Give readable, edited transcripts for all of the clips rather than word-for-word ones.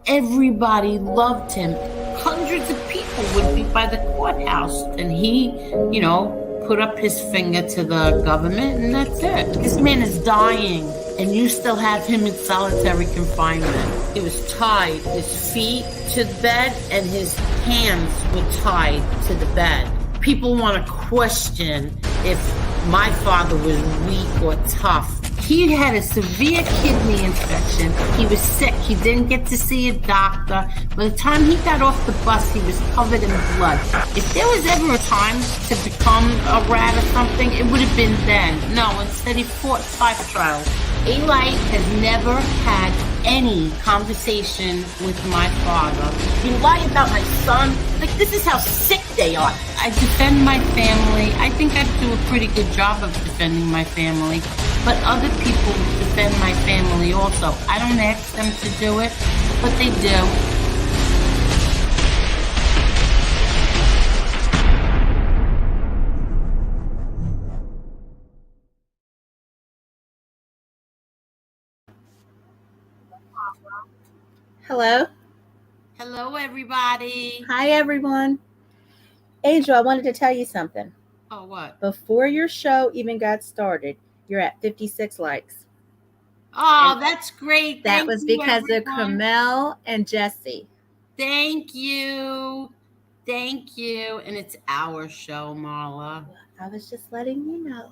Everybody loved him. Hundreds of people would be by the courthouse, and he, put up his finger to the government, and that's it. This man is dying, and you still have him in solitary confinement. He was tied, his feet to the bed, and his hands were tied to the bed. People want to question if my father was weak or tough. He had a severe kidney infection. He was sick. He didn't get to see a doctor. By the time he got off the bus, he was covered in blood. If there was ever a time to become a rat or something, it would have been then. No, instead he fought 5 trials. Eli has never had any conversation with my father. He lied about my son. Like, this is how sick they are. I defend my family. I think I do a pretty good job of defending my family. But other people defend my family also. I don't ask them to do it, but they do. Hello. Hello, everybody. Hi, everyone. Angel, I wanted to tell you something. Oh, what? Before your show even got started, you're at 56 likes. Oh, that's great. That was because of Kamel and Jesse. Thank you. Thank you. And it's our show, Marla. I was just letting you know.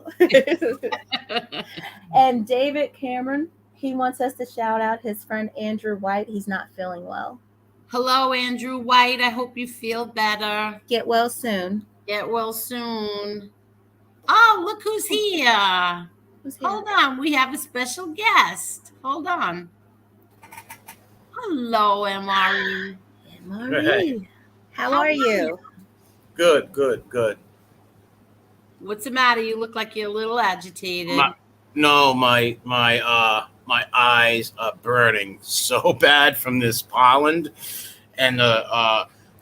And David Cameron, he wants us to shout out his friend Andrew White. He's not feeling well. Hello, Andrew White. I hope you feel better. Get well soon. Get well soon. Oh, look who's here. Hold on. We have a special guest. Hold on. Hello, MRE. MRE. How are you? Good. What's the matter? You look like you're a little agitated. My eyes are burning so bad from this pollen and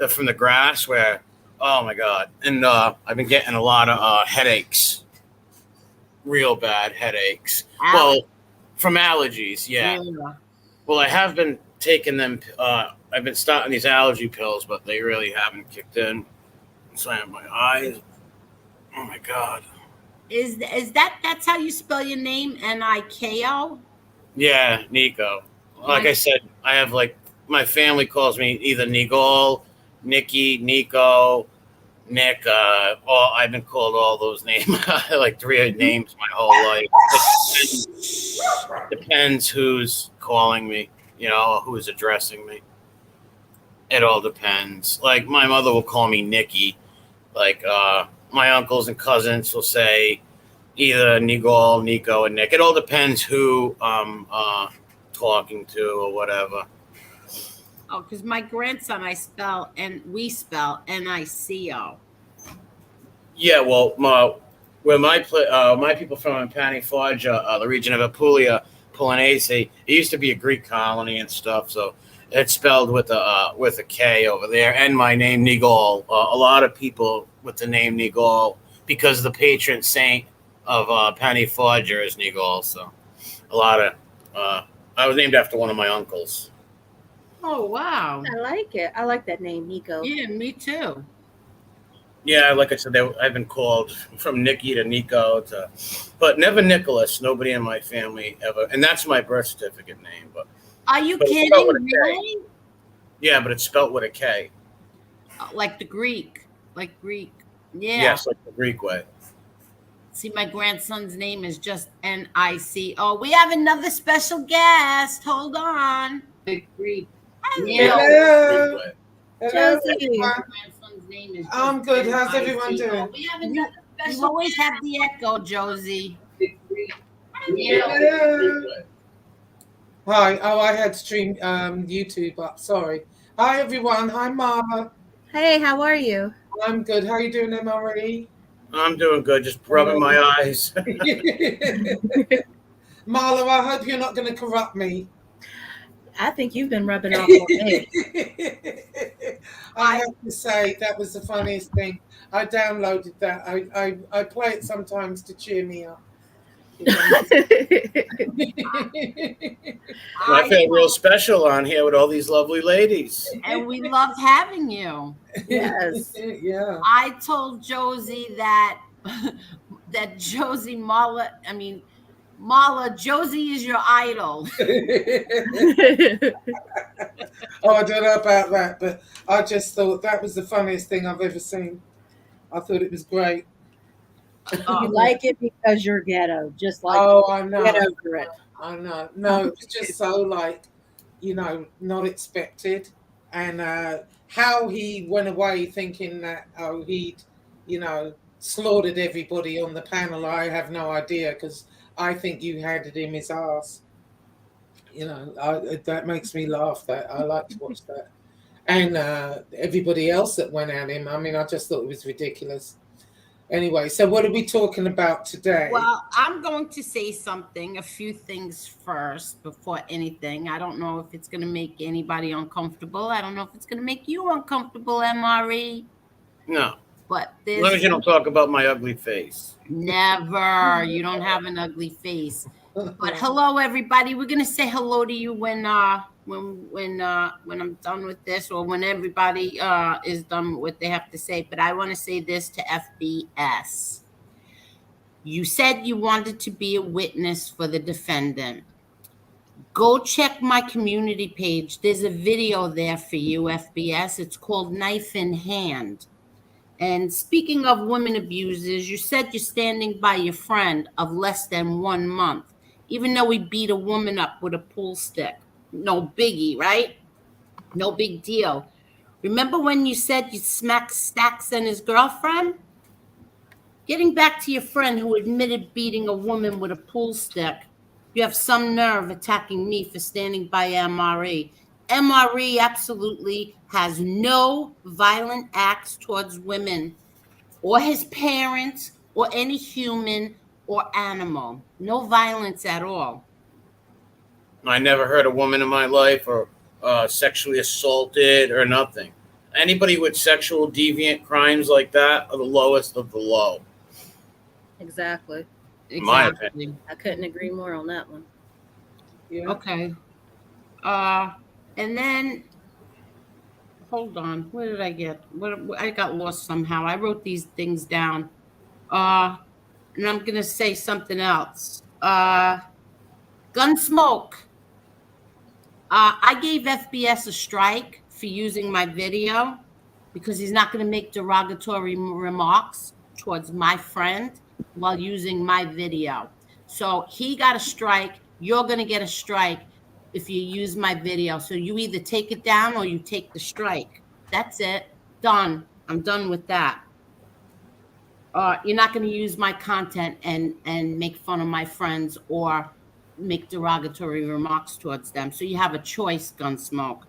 from the grass where, oh my God. And I've been getting a lot of headaches, real bad headaches. Well, from allergies, yeah. Well, I have been taking them. I've been starting these allergy pills, but they really haven't kicked in. So I have my eyes. Oh my God. Is that's how you spell your name? Niko? Yeah, Nico. Like I said, I have my family calls me either Nigol, Nikki, Nico, Nick. I've been called all those names, like 3 names my whole life. It depends who's calling me, who's addressing me. It all depends. Like my mother will call me Nikki. Like my uncles and cousins will say either Nigol, Nico, and Nick. It all depends who I'm talking to or whatever. Oh, because my grandson, we spell Nico. Yeah, well, where my people from Paniforgia, the region of Apulia, Polonese, it used to be a Greek colony and stuff, so it's spelled with a K over there. And my name Nigol. A lot of people with the name Nigol, because the patron saint of Paniforgia is Nigol. So a lot of I was named after one of my uncles. Oh, wow. I like it. I like that name, Nico. Yeah, me too. Yeah, like I said, I've been called from Nikki to Nico but never Nicholas. Nobody in my family ever. And that's my birth certificate name. But are you kidding? Really? Yeah, but it's spelled with a K. Like the Greek. Like Greek. Yeah. Yes, like the Greek way. See, my grandson's name is just Nico. We have another special guest. Hold on. Big Greek. Hello. Josie. I'm good. How's everyone doing? We have another special. You always have the echo, Josie. Hello. Hi. Oh, I had streamed YouTube up. Sorry. Hi, everyone. Hi, Mara. Hey, how are you? I'm good. How are you doing, MRE? I'm doing good. Just rubbing my eyes. Marla, I hope you're not going to corrupt me. I think you've been rubbing off on me. I have to say, that was the funniest thing. I downloaded that. I play it sometimes to cheer me up. I feel real special on here with all these lovely ladies. And we loved having you. Yes. Yeah. I told Josie that Josie Marla, Josie is your idol. Oh, I don't know about that, but I just thought that was the funniest thing I've ever seen. I thought it was great. You like it because you're ghetto, just like Oh, I know. get over it. I know. No, it was just so like, not expected. And how he went away thinking that, he'd, slaughtered everybody on the panel, I have no idea, because I think you had it in his ass. That makes me laugh. That I like to watch that. And everybody else that went at him, I just thought it was ridiculous. Anyway, so what are we talking about today? Well, I'm going to say a few things first before anything. I don't know if it's going to make anybody uncomfortable. I don't know if it's going to make you uncomfortable, MRE. No. But as long as you don't talk about my ugly face. Never. You don't have an ugly face. But hello, everybody. We're going to say hello to you when I'm done with this, or when everybody is done with what they have to say. But I want to say this to FBS. You said you wanted to be a witness for the defendant. Go check my community page. There's a video there for you, FBS. It's called Knife in Hand. And speaking of women abusers, you said you're standing by your friend of less than 1 month, even though he beat a woman up with a pool stick. No biggie, right? No big deal. Remember when you said you smacked Stacks and his girlfriend? Getting back to your friend who admitted beating a woman with a pool stick, you have some nerve attacking me for standing by MRE. MRE absolutely has no violent acts towards women or his parents or any human or animal. No violence at all. I never hurt a woman in my life or sexually assaulted or nothing. Anybody with sexual deviant crimes like that are the lowest of the low. Exactly. In my opinion. I couldn't agree more on that one. Yeah. Okay. And then, hold on. Where did I get? I got lost somehow. I wrote these things down. And I'm going to say something else. Gunsmoke. I gave FBS a strike for using my video because he's not going to make derogatory remarks towards my friend while using my video. So he got a strike. You're going to get a strike if you use my video. So you either take it down or you take the strike. That's it. Done. I'm done with that. You're not going to use my content and make fun of my friends or make derogatory remarks towards them. So you have a choice, Gunsmoke.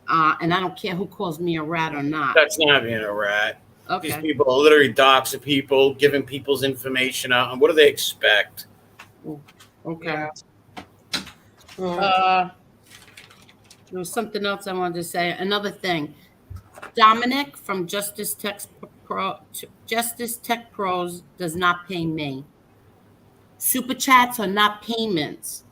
And I don't care who calls me a rat or not. That's not being a rat. Okay. These people are literally doxing people, giving people's information out. And what do they expect? Okay. Yeah. There was something else I wanted to say. Another thing. Dominic from Justice Tech Pros does not pay me. Super chats are not payments.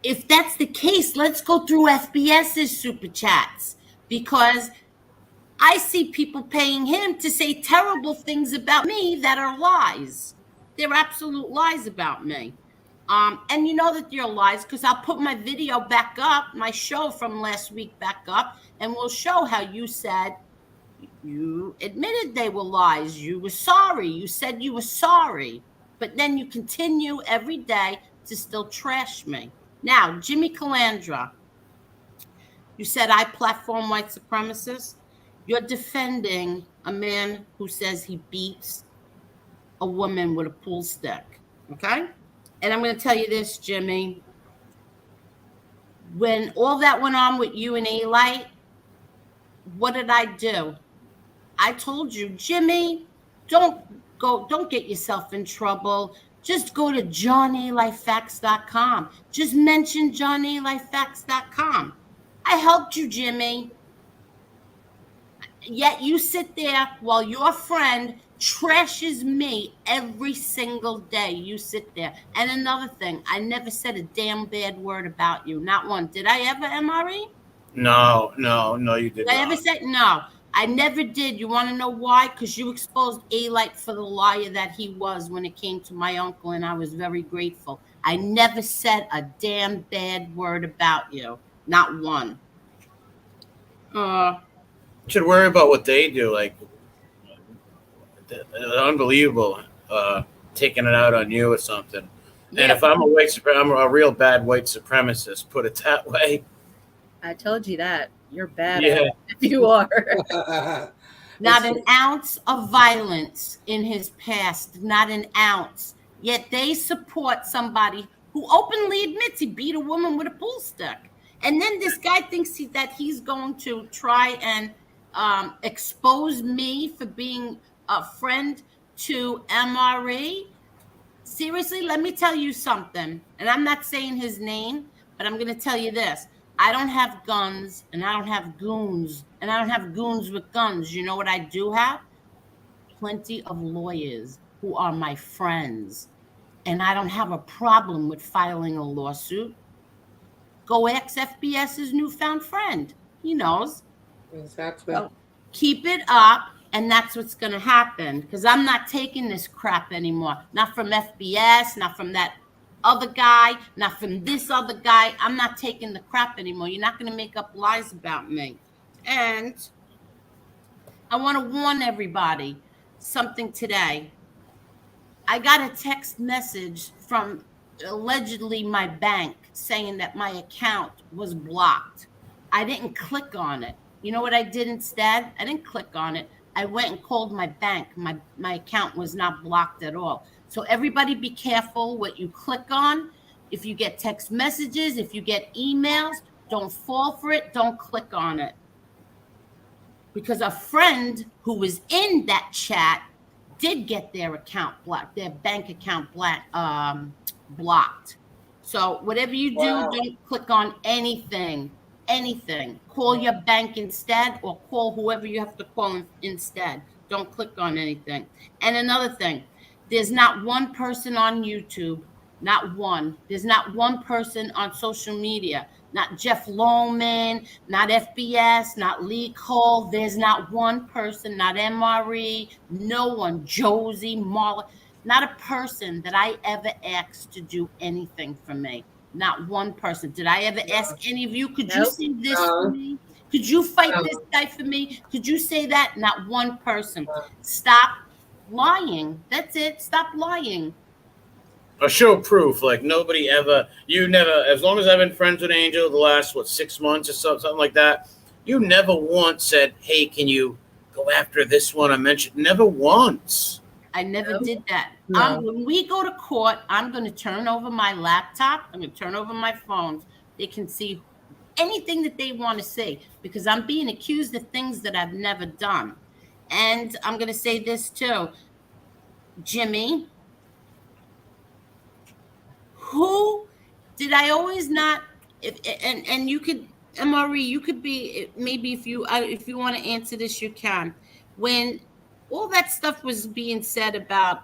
If that's the case, let's go through FBS's super chats, because I see people paying him to say terrible things about me that are lies. They're absolute lies about me. And you know that they're lies because I'll put my video back up, my show from last week back up, and we'll show how you said you admitted they were lies. You were sorry. You said you were sorry. But then you continue every day to still trash me. Now, Jimmy Calandra, you said I platform white supremacists. You're defending a man who says he beats a woman with a pool stick, okay? And I'm going to tell you this, Jimmy. When all that went on with you and Eli, what did I do? I told you, Jimmy, don't get yourself in trouble. Just go to JohnEliFacts.com. Just mention JohnEliFacts.com. I helped you, Jimmy. Yet you sit there while your friend trashes me every single day. You sit there. And another thing, I never said a damn bad word about you. Not one. Did I ever, MRE? No, you did Did I ever not. say no? I never did. You want to know why? Because you exposed A-Light for the liar that he was when it came to my uncle, and I was very grateful. I never said a damn bad word about you. Not one. You should worry about what they do. Like, unbelievable. Taking it out on you or something. And if I'm I'm a real bad white supremacist, put it that way. I told you that. You're bad Yeah. at it if you are. Not an ounce of violence in his past. Not an ounce. Yet they support somebody who openly admits he beat a woman with a pool stick. And then this guy thinks that he's going to try and expose me for being a friend to MRE. Seriously, let me tell you something. And I'm not saying his name, but I'm going to tell you this. I don't have guns, and I don't have goons, and I don't have goons with guns. You know what I do have? Plenty of lawyers who are my friends, and I don't have a problem with filing a lawsuit. Go ask FBS's newfound friend. He knows. Exactly. So keep it up, and that's what's going to happen, because I'm not taking this crap anymore. Not from FBS, not from that other guy, not from this other guy. I'm not taking the crap anymore. You're not going to make up lies about me. And I want to warn everybody something today. I got a text message from allegedly my bank saying that my account was blocked. I didn't click on it. You know what I did instead? I didn't click on it. I went and called my bank. My account was not blocked at all. So everybody be careful what you click on. If you get text messages, if you get emails, don't fall for it. Don't click on it. Because a friend who was in that chat did get their account blocked, their bank account blocked. So whatever you do, don't click on anything. Call your bank instead, or call whoever you have to call instead. Don't click on anything. And another thing, there's not one person on YouTube, not one. There's not one person on social media, not Jeff Lohman, not FBS, not Lee Cole. There's not one person, not MRE, no one, Josie, Marla, not a person that I ever asked to do anything for me. Not one person. Did I ever ask any of you, could you say this for me? Could you fight this guy for me? Could you say that? Not one person. Stop lying. That's it. Stop lying. Or show proof. Like nobody ever, you never, as long as I've been friends with Angel the last, 6 months or something like that, you never once said, hey, can you go after this one I mentioned? Never once. I never did that. No. When we go to court, I'm going to turn over my laptop. I'm going to turn over my phones. They can see anything that they want to say, because I'm being accused of things that I've never done. And I'm going to say this too. Jimmy, who did I always not, and you could, MRE, you could be, maybe if you want to answer this, you can. When all that stuff was being said about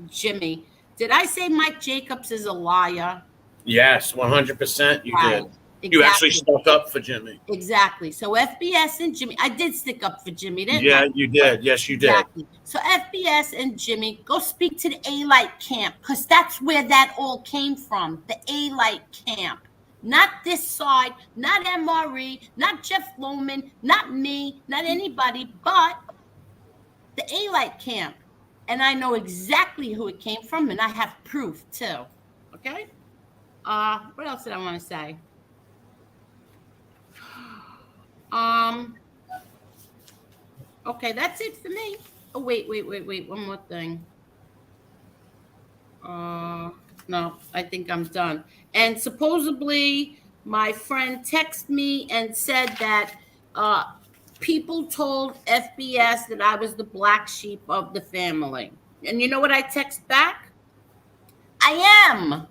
Jimmy, did I say Mike Jacobs is a liar? Yes, 100% you Right. did. You actually stuck up for Jimmy. Exactly. So FBS and Jimmy, I did stick up for Jimmy, didn't I? Yeah, you did. Yes, you did. Exactly. So FBS and Jimmy, go speak to the A-Light camp, because that's where that all came from, the A-Light camp. Not this side, not MRE, not Jeff Lohman, not me, not anybody, but the A-Light camp. And I know exactly who it came from, and I have proof too. Okay? What else did I want to say? Okay, that's it for me. Oh, wait. One more thing. No, I think I'm done. And supposedly my friend texted me and said that people told FBS that I was the black sheep of the family. And you know what I text back? I am.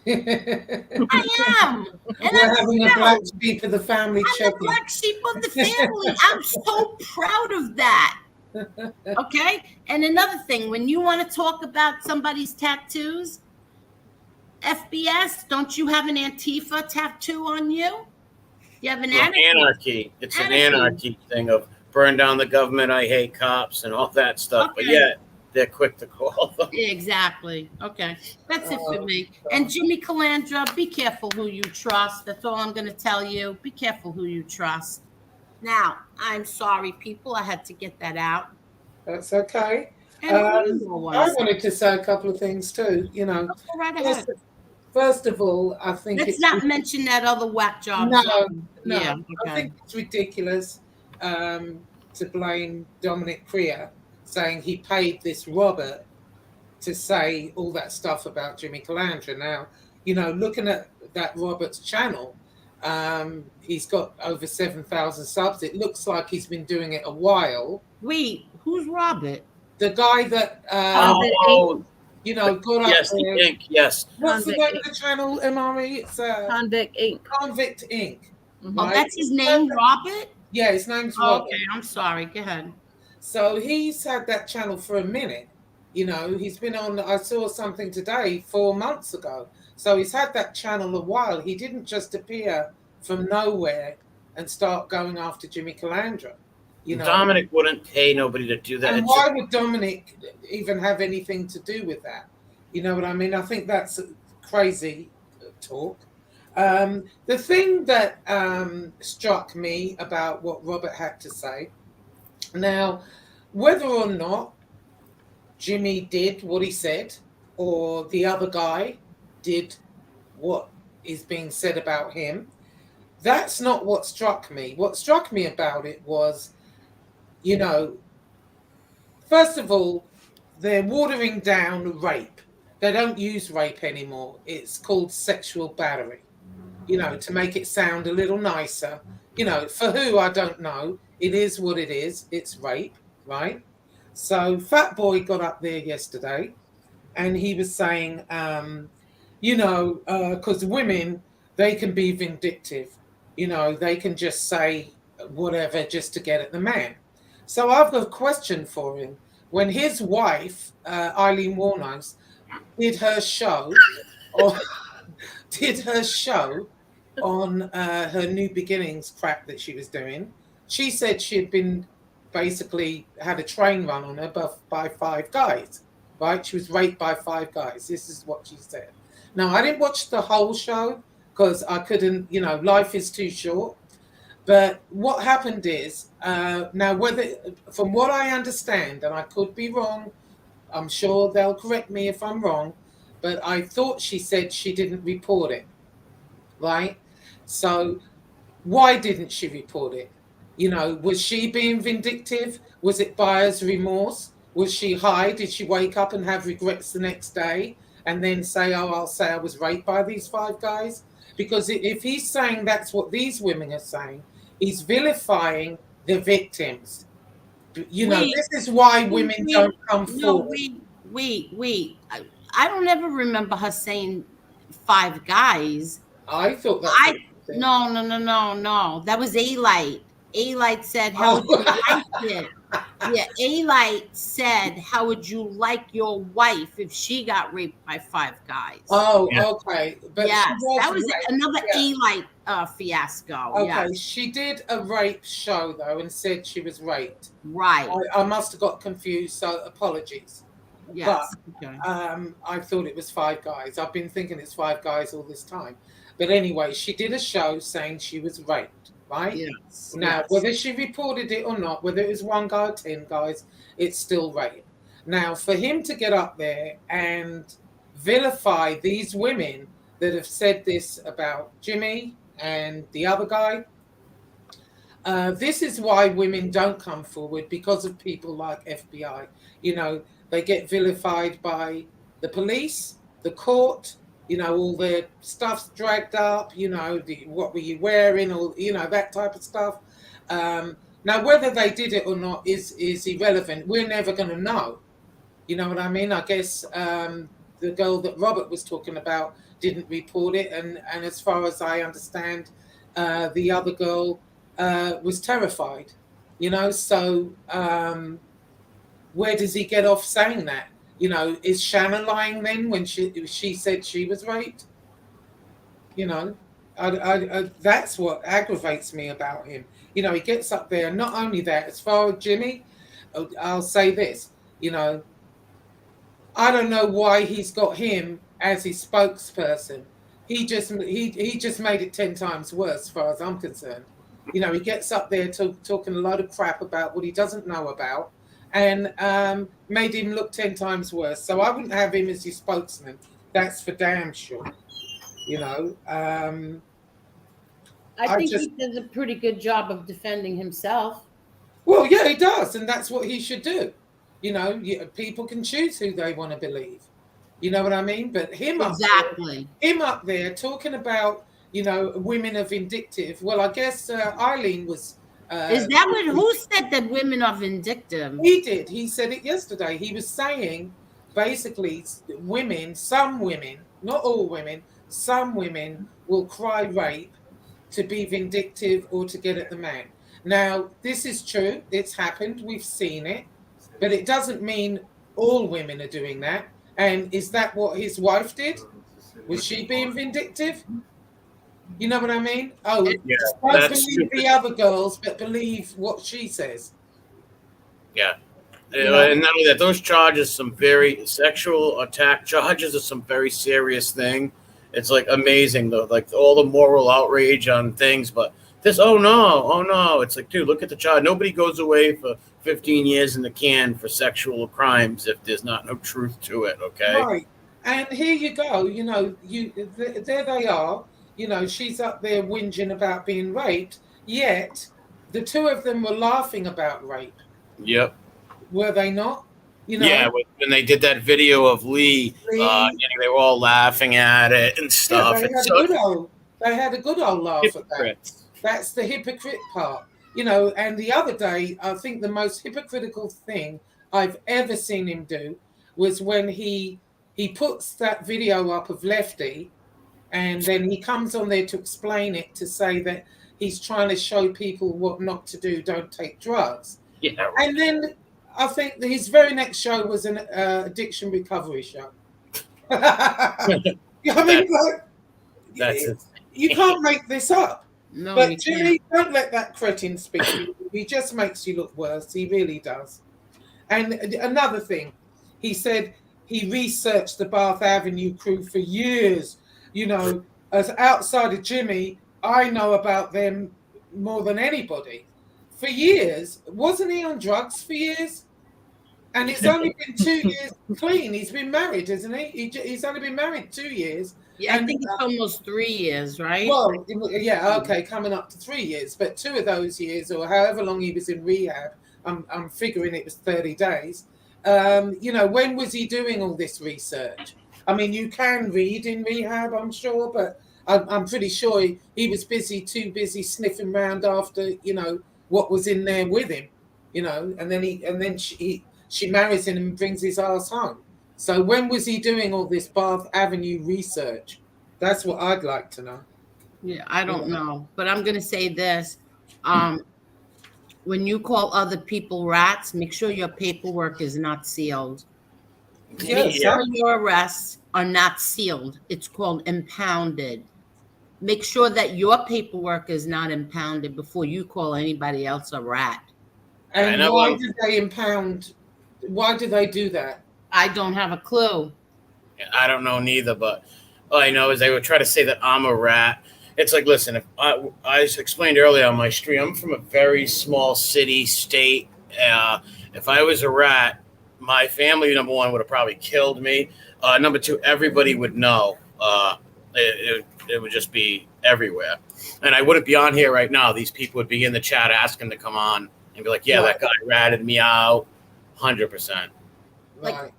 I am. And We're having a black sheep of the family. I'm the black sheep of the family. I'm so proud of that. Okay. And another thing, when you want to talk about somebody's tattoos, FBS, don't you have an Antifa tattoo on you? You have an Well, anarchy. It's an anarchy thing of burn down the government. I hate cops and all that stuff. But Okay. yet they're quick to call them. Exactly. Okay. That's it for me. And Jimmy Calandra, be careful who you trust. That's all I'm going to tell you. Be careful who you trust. Now, I'm sorry, people. I had to get that out. That's okay. And I was. wanted to say a couple of things too. You know, Go right ahead. first of all, I think Let's not mention that other whack job. No. Yeah. I Okay. think it's ridiculous to blame Dominic Crea, saying he paid this Robert to say all that stuff about Jimmy Calandra. Now, you know, looking at that Robert's channel, he's got over 7,000 subs. It looks like he's been doing it a while. Wait, who's Robert? The guy that you know, got up Yes, there. the ink. Yes. What's the Convict name of the channel, Imami? It's Convict Inc. Convict Inc. Mhm. Oh, that's his name, Robert? Yeah, his name's Oh, Robert. okay, I'm sorry. Go ahead. So he's had that channel for a minute. You know, he's been on, I saw something today 4 months ago. So he's had that channel a while. He didn't just appear from nowhere and start going after Jimmy Calandra. You know, Dominic wouldn't pay nobody to do that. and why would Dominic even have anything to do with that? You know what I mean? I think that's crazy talk. The thing that struck me about what Robert had to say, now, whether or not Jimmy did what he said, or the other guy did what is being said about him, that's not what struck me. What struck me about it was, you know, first of all, they're watering down rape. They don't use rape anymore. It's called sexual battery, you know, to make it sound a little nicer. You know, for who, I don't know. It is what it is. It's rape, right? So Fat Boy got up there yesterday and he was saying, you know, because women, they can be vindictive. You know, they can just say whatever just to get at the man. So I've got a question for him. When his wife, Eileen Warnos, did her show on her New Beginnings crap that she was doing, she said she had been basically had a train run on her by 5 guys, right? She was raped by 5 guys. This is what she said. Now, I didn't watch the whole show because I couldn't, you know, life is too short. But what happened is, now whether, from what I understand, and I could be wrong, I'm sure they'll correct me if I'm wrong, but I thought she said she didn't report it, right? So why didn't she report it? You know, was she being vindictive? Was it buyer's remorse? Was she high? Did she wake up and have regrets the next day and then say, oh, I'll say I was raped by these 5 guys? Because if he's saying that's what these women are saying, he's vilifying the victims. You know, this is why women don't come forward. Wait. I don't ever remember her saying 5 guys. I thought that. No. That was A-Light. A-Light said, how would you like it? Yeah, A-Light said, how would you like your wife if she got raped by 5 guys? Oh, yeah. Okay. But yeah, that was another A-Light fiasco. Okay, yes. She did a rape show, though, and said she was raped. Right. I must have got confused, so apologies. Yes. But I thought it was 5 guys. I've been thinking it's 5 guys all this time. But anyway, she did a show saying she was raped, right? Yes. Now, whether she reported it or not, whether it was 1 guy or 10 guys, it's still rape. Now, for him to get up there and vilify these women that have said this about Jimmy and the other guy, this is why women don't come forward, because of people like FBI. You know, they get vilified by the police, the court, you know, all their stuff's dragged up, you know, what were you wearing, or, you know, that type of stuff. Now, whether they did it or not is irrelevant. We're never going to know. You know what I mean? I guess the girl that Robert was talking about didn't report it. And as far as I understand, the other girl was terrified, you know. So where does he get off saying that? You know, is Shanna lying then when she said she was raped? You know, that's what aggravates me about him. You know, he gets up there. Not only that, as far as Jimmy, I'll say this. You know, I don't know why he's got him as his spokesperson. He just made it 10 times worse, as far as I'm concerned. You know, he gets up there talking a lot of crap about what he doesn't know about, and made him look 10 times worse. So I wouldn't have him as your spokesman. That's for damn sure. You know, I think he does a pretty good job of defending himself. Well, yeah, he does, and that's what he should do. You know, people can choose who they want to believe. You know what I mean? But him up there talking about, you know, women are vindictive. Well, I guess Eileen was. Is that who said that women are vindictive? He did. He said it yesterday. He was saying basically women, some women, not all women, some women will cry rape to be vindictive or to get at the man. Now, this is true. It's happened. We've seen it. But it doesn't mean all women are doing that. And is that what his wife did? Was she being vindictive? You know what I mean? Oh, yeah, don't believe the other girls, but believe what she says. Yeah. You know? And not only that, those charges, some very sexual attack charges, are some very serious thing. It's like amazing though, like all the moral outrage on things, but this, oh no. It's like, dude, look at the child. Nobody goes away for 15 years in the can for sexual crimes if there's not no truth to it, okay? Right. And here you go, you know, there they are. You know, she's up there whinging about being raped, yet the two of them were laughing about rape. Yep. Were they not? You know, yeah, when they did that video of Lee. They were all laughing at it and stuff. Yeah, they had a good old laugh at that. That's the hypocrite part. You know, and the other day, I think the most hypocritical thing I've ever seen him do was when he puts that video up of Lefty, and then he comes on there to explain it, to say that he's trying to show people what not to do, don't take drugs. Yeah. Right. And then I think his very next show was an addiction recovery show. I mean, you can't make this up. No, but Jimmy, don't let that cretin speak to you. He just makes you look worse. He really does. And another thing, he said he researched the Bath Avenue crew for years. You know, as outside of Jimmy, I know about them more than anybody. For years. Wasn't he on drugs for years? And it's only been 2 years clean. He's been married, isn't he? He's only been married 2 years. Yeah, I think it's almost 3 years, right? Well, yeah, okay, coming up to 3 years. But 2 of those years, or however long he was in rehab, I'm figuring it was 30 days. You know, when was he doing all this research? I mean, you can read in rehab, I'm sure, but I'm pretty sure he was too busy sniffing around after, you know, what was in there with him, you know, and then she marries him and brings his ass home. So when was he doing all this Bath Avenue research? That's what I'd like to know. Yeah, I don't know, but I'm going to say this. When you call other people rats, make sure your paperwork is not sealed. Make sure your arrests are not sealed. It's called impounded. Make sure that your paperwork is not impounded before you call anybody else a rat. And why did they impound? Why do they do that? I don't have a clue. I don't know neither, but all I know is they would try to say that I'm a rat. It's like, listen, if I explained earlier on my stream, I'm from a very small city, state. If I was a rat, my family, number one, would have probably killed me. Number two, everybody would know. It would just be everywhere. And I wouldn't be on here right now. These people would be in the chat asking to come on and be like, yeah, that guy ratted me out 100%. Like,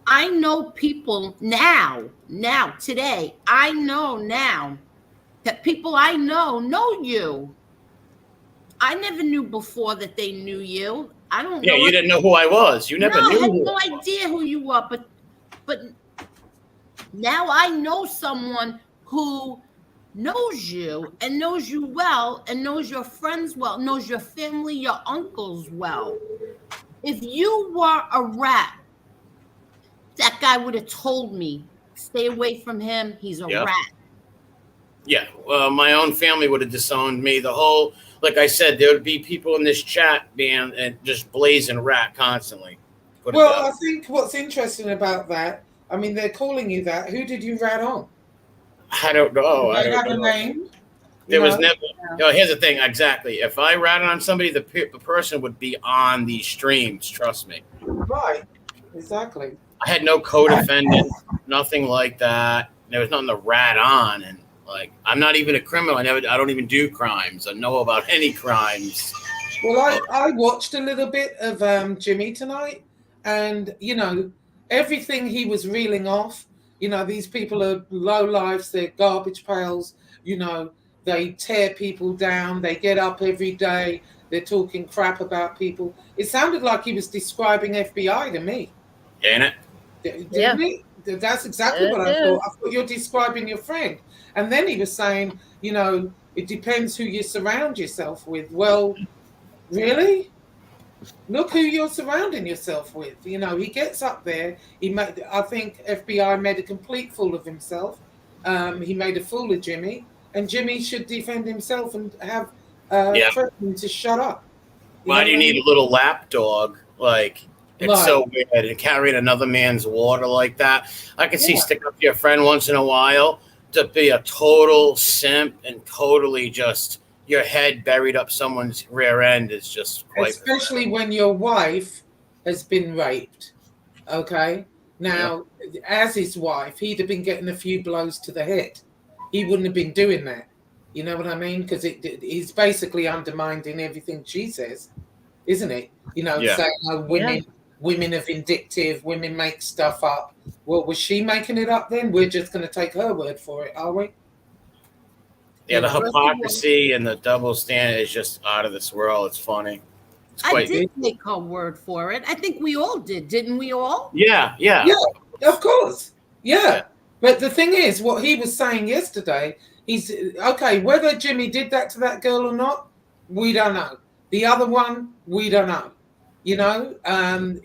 I know people now, today, I know now that people I know you. I never knew before that they knew you. I don't know. Yeah, you didn't know who I was. You never knew. I had no idea who you were, but now I know someone who knows you and knows you well and knows your friends well, knows your family, your uncles well. If you were a rat, that guy would have told me, stay away from him. He's a rat. Yeah. Well, my own family would have disowned me. The whole, like I said, there would be people in this chat being and just blazing rat constantly. Well, I think what's interesting about that, I mean, they're calling you that. Who did you rat on? I don't know. They have a name. There was never. No, here's the thing. Exactly. If I ratted on somebody, the person would be on these streams. Trust me. Right. Exactly. I had no co-defendant, nothing like that. There was nothing to rat on, and like I'm not even a criminal. I don't even do crimes. I know about any crimes. Well, I watched a little bit of Jimmy tonight, and everything he was reeling off. These people are low lives. They're garbage pails. They tear people down. They get up every day. They're talking crap about people. It sounded like he was describing FBI to me. Ain't it? Didn't he? That's exactly what I thought. I thought you're describing your friend. And then he was saying, it depends who you surround yourself with. Well, really? Look who you're surrounding yourself with. He gets up there. I think FBI made a complete fool of himself. He made a fool of Jimmy. And Jimmy should defend himself and have threatened to shut up. Why do you need a little lap dog? Like, it's so weird. And carrying another man's water like that. I can see stick up to your friend once in a while. To be a total simp and totally just your head buried up someone's rear end is just quite. Especially when your wife has been raped. Okay? Now, as his wife, he'd have been getting a few blows to the head. He wouldn't have been doing that. You know what I mean? Because he's basically undermining everything she says, isn't it? Saying, women are vindictive, women make stuff up. Well, was she making it up then? We're just going to take her word for it, are we? Yeah, the hypocrisy and the double standard is just out of this world. It's funny. I did take her word for it. I think we all did, didn't we all? Yeah. Yeah, of course. Yeah. But the thing is, what he was saying yesterday, he's okay, whether Jimmy did that to that girl or not, we don't know. The other one, we don't know. And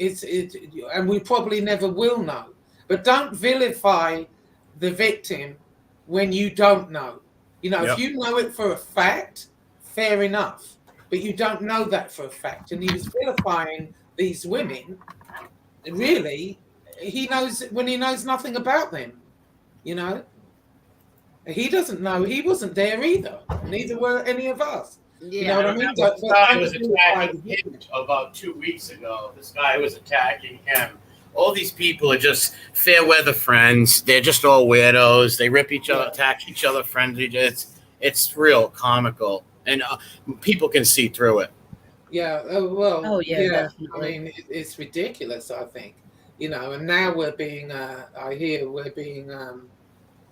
we probably never will know. But don't vilify the victim when you don't know. If you know it for a fact, fair enough. But you don't know that for a fact. And he was vilifying these women. Really, he knows when he knows nothing about them. He doesn't know. He wasn't there either. Neither were any of us. Yeah. You know what I mean? This guy was attacking him about 2 weeks ago. This guy was attacking him. All these people are just fair weather friends. They're just all weirdos. They rip each other, attack each other, friends. It's real comical, and people can see through it. Yeah. Well. Oh yeah. Definitely. I mean, it's ridiculous. I think. And now we're being. I hear we're being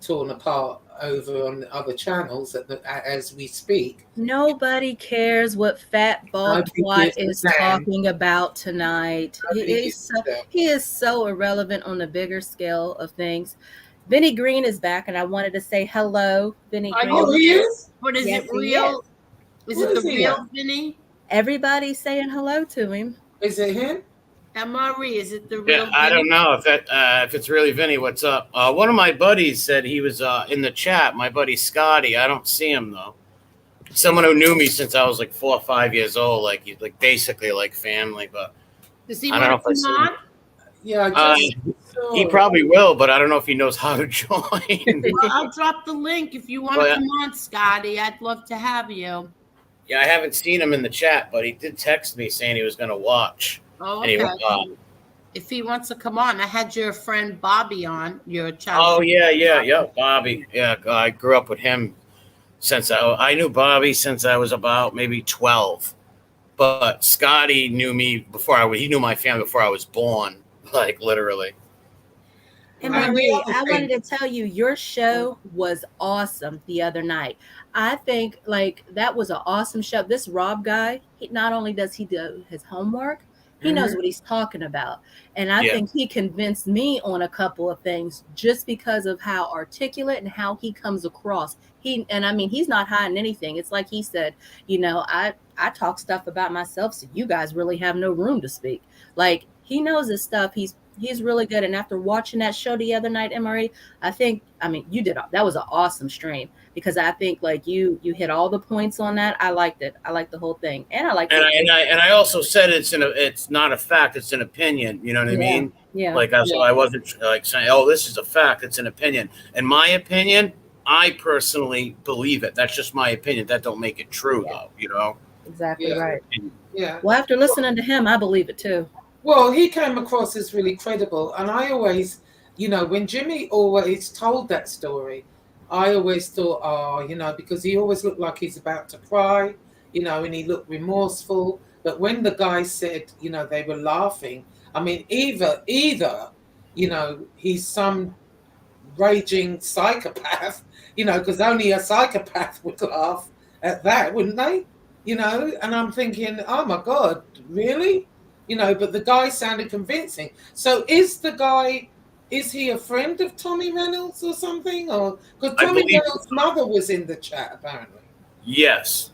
torn apart over on other channels as we speak. Nobody cares what fat bald twat is talking about tonight. He is so irrelevant on the bigger scale of things. Benny Green is back, and I wanted to say hello, Benny Green. Oh, he is? But is it real? Is it the real Vinny? Everybody's saying hello to him. Is it him? Marie, is it the real Vinny? I don't know if it's really Vinny. What's up? One of my buddies said he was in the chat. My buddy Scotty. I don't see him though. Someone who knew me since I was like 4 or 5 years old, like he's like basically like family. But does he want to come on? Yeah, he probably will, but I don't know if he knows how to join. Well, I'll drop the link if you want to come on, Scotty. I'd love to have you. Yeah, I haven't seen him in the chat, but he did text me saying he was going to watch. Oh, okay. If he wants to come on, I had your friend Bobby on, your child. Oh, yeah, Bobby. Yeah, I grew up with him since I knew Bobby since I was about maybe 12. But Scotty knew me he knew my family before I was born, like literally. And Marie, I wanted to tell you, your show was awesome the other night. I think that was an awesome show. This Rob guy, not only does he do his homework, he knows what he's talking about. And I think he convinced me on a couple of things just because of how articulate and how he comes across. He's not hiding anything. It's like he said, I I talk stuff about myself, so you guys really have no room to speak. Like, he knows his stuff. He's really good. And after watching that show the other night, MRE, I mean, that was an awesome stream, because I think like you hit all the points on that. I liked it. I liked the whole thing, and I liked I also said it's not a fact, it's an opinion. You know what I mean? Yeah. Like so I wasn't like saying, oh, this is a fact. It's an opinion. In my opinion, I personally believe it. That's just my opinion. That don't make it true, though. You know? Exactly right. Yeah. Well, after listening to him, I believe it too. Well, he came across as really credible, and I always, when Jimmy always told that story, I always thought, oh, because he always looked like he's about to cry, and he looked remorseful. But when the guy said, they were laughing, I mean, either, he's some raging psychopath, because only a psychopath would laugh at that, wouldn't they? And I'm thinking, oh my God, really? But the guy sounded convincing. So is he a friend of Tommy Reynolds or something? Or because Tommy Reynolds' mother was in the chat, apparently. Yes.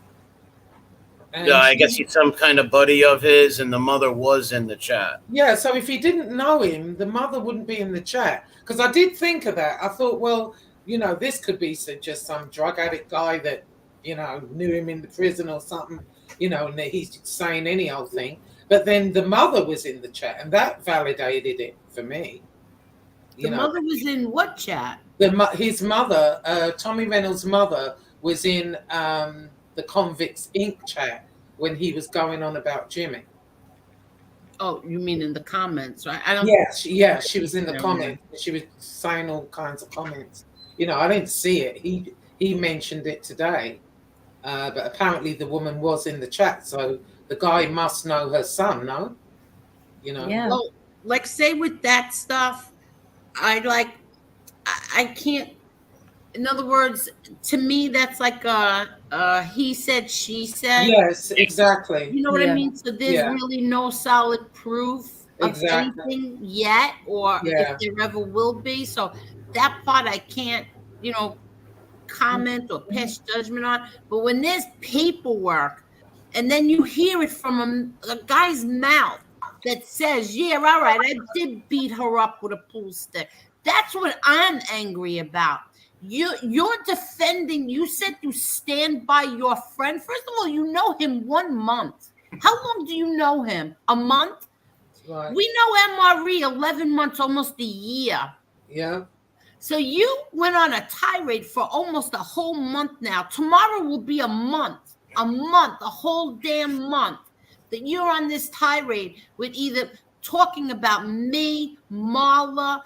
Yeah, I guess he's some kind of buddy of his, and the mother was in the chat. Yeah, so if he didn't know him, the mother wouldn't be in the chat. Because I did think of that. I thought, well, this could be just some drug addict guy that, knew him in the prison or something, and he's saying any old thing. But then the mother was in the chat, and that validated it for me. The mother was in what chat? His mother, Tommy Reynolds' mother, was in the Convicts Inc. chat when he was going on about Jimmy. Oh, you mean in the comments, right? She was in the comments. She was saying all kinds of comments. I didn't see it. He mentioned it today, but apparently the woman was in the chat, so the guy must know her son, no? Yeah. Well, like, say with that stuff, I can't. In other words, to me, that's like he said, she said. Yes, exactly. You know what I mean? So there's really no solid proof of anything yet, or if there ever will be. So that part I can't, comment or pass judgment on. But when there's paperwork, and then you hear it from a guy's mouth that says, yeah, all right, I did beat her up with a pool stick. That's what I'm angry about. You're defending, you said you stand by your friend. First of all, you know him 1 month. How long do you know him? A month? Right. We know MRE 11 months, almost a year. Yeah. So you went on a tirade for almost a whole month now. Tomorrow will be a month, a whole damn month that you're on this tirade with either talking about me, Marla,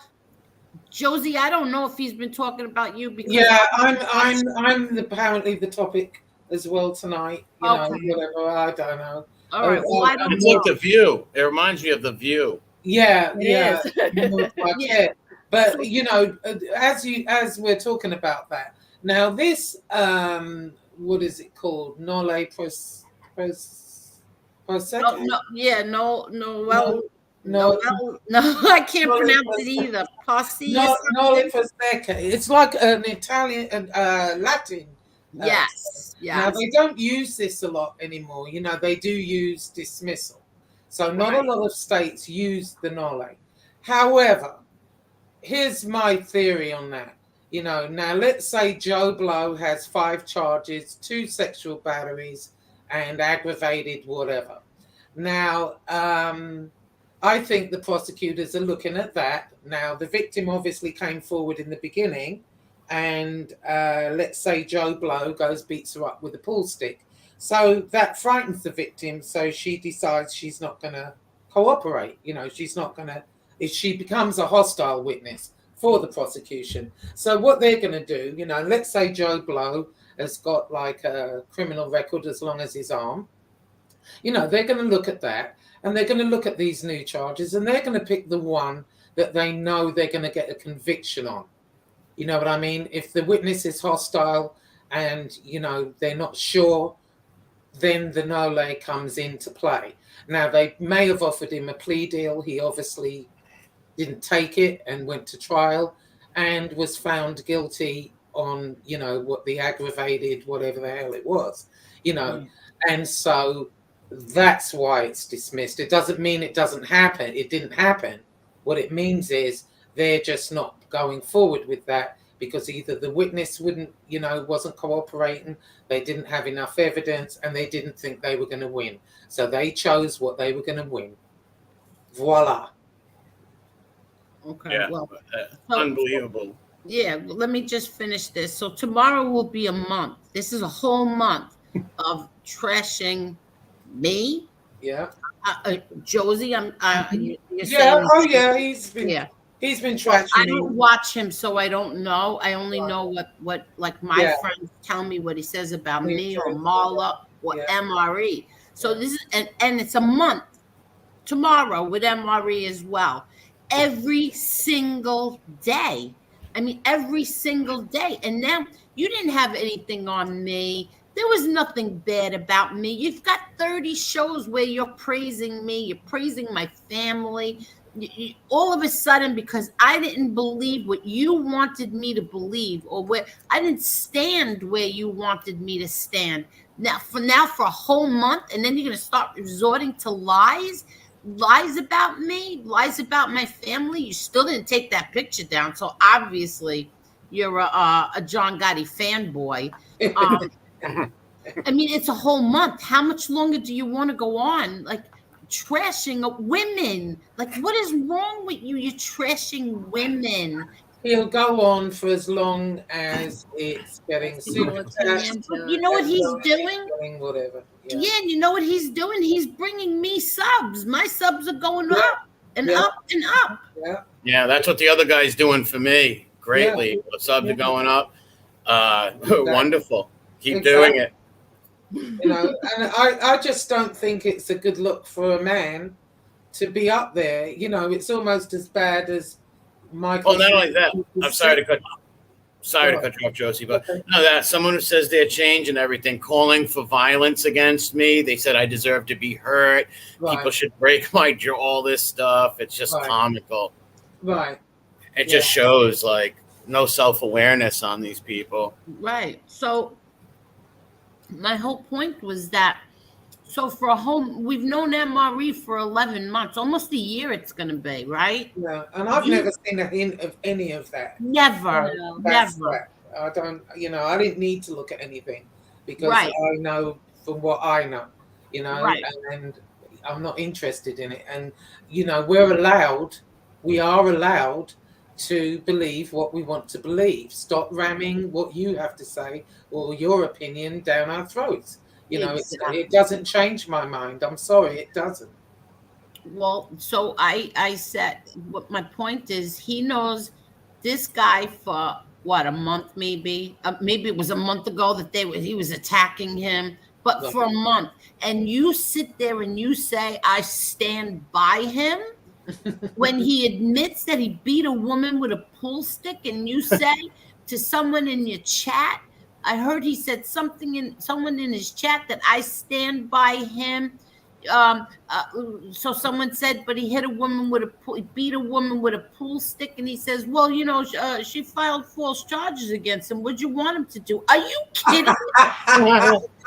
Josie. I don't know if he's been talking about you because I'm apparently the topic as well tonight. Whatever, I don't know. All right. Well, I don't it's know. like The View. It reminds me of The View. Yeah. Is. But as we're talking about that now, this what is it called? Nole Prosecco? No, I can't pronounce it either. Posse. Nole Prosecco. It's like an Italian, Latin. Yes. Now they don't use this a lot anymore. They do use dismissal. So not a lot of states use the Nole. However, here's my theory on that. Now let's say Joe Blow has 5 charges, 2 sexual batteries, and aggravated whatever. Now, I think the prosecutors are looking at that. Now, the victim obviously came forward in the beginning, and let's say Joe Blow beats her up with a pool stick. So that frightens the victim, so she decides she's not going to cooperate. She's not going to, if she becomes a hostile witness for the prosecution. So what they're going to do, let's say Joe Blow has got like a criminal record as long as his arm. They're going to look at that, and they're going to look at these new charges, and they're going to pick the one that they know they're going to get a conviction on. You know what I mean? If the witness is hostile and, they're not sure, then the Nole comes into play. Now, they may have offered him a plea deal. He obviously didn't take it and went to trial and was found guilty on, what the aggravated, whatever the hell it was, and so that's why it's dismissed. It doesn't mean it doesn't happen. It didn't happen. What it means is they're just not going forward with that because either the witness wasn't cooperating, they didn't have enough evidence, and they didn't think they were going to win. So they chose what they were going to win. Voila. Okay. Yeah, Well, unbelievable. Yeah, let me just finish this. So tomorrow will be a month. This is a whole month of trashing me. Yeah. Josie, you're Yeah. saying, Oh yeah. He's been trashing I me. don't watch him, so I don't know. I only know what like my friends tell me what he says about me or Marla or MRE. So this is and it's a month tomorrow with MRE as well. Every single day. I mean, every single day. And now you didn't have anything on me. There was nothing bad about me. You've got 30 shows where you're praising me. You're praising my family. All of a sudden, because I didn't believe what you wanted me to believe, or where I didn't stand where you wanted me to stand. Now for a whole month, and then you're going to start resorting to lies about me, lies about my family. You still didn't take that picture down, so obviously you're a John Gotti fanboy. I mean, it's a whole month. How much longer do you want to go on, like trashing women? Like, what is wrong with you? You're trashing women. He'll go on for as long as it's getting super attached. You know what he's doing? Whatever. Yeah, and you know what he's doing? He's bringing me subs. My subs are going up and up and up. Yeah, that's what the other guy's doing for me greatly. The subs are going up. Wonderful. Keep doing it. And I just don't think it's a good look for a man to be up there. It's almost as bad as Michael. Oh, not only that. I'm sorry to cut you off, Josie, but that someone who says they're changing everything, calling for violence against me. They said I deserve to be hurt. Right. People should break my jaw. All this stuff. It's just comical. Right. It just shows like no self-awareness on these people. Right. So my whole point was that. So we've known MRE for 11 months, almost a year it's going to be, right? Yeah, and I've never seen a hint of any of that. Never. I don't, I didn't need to look at anything because I know from what I know, and I'm not interested in it. And, we are allowed to believe what we want to believe. Stop ramming what you have to say or your opinion down our throats. It doesn't change my mind. I'm sorry, it doesn't. Well, so I said, what my point is, he knows this guy for what, a month maybe? Maybe it was a month ago that he was attacking him, but for a month. And you sit there and you say, I stand by him when he admits that he beat a woman with a pool stick, and you say to someone in your chat, I heard he said someone in his chat that I stand by him. So someone said, but he beat a woman with a pool stick, and he says, well, she filed false charges against him. What'd you want him to do? Are you kidding?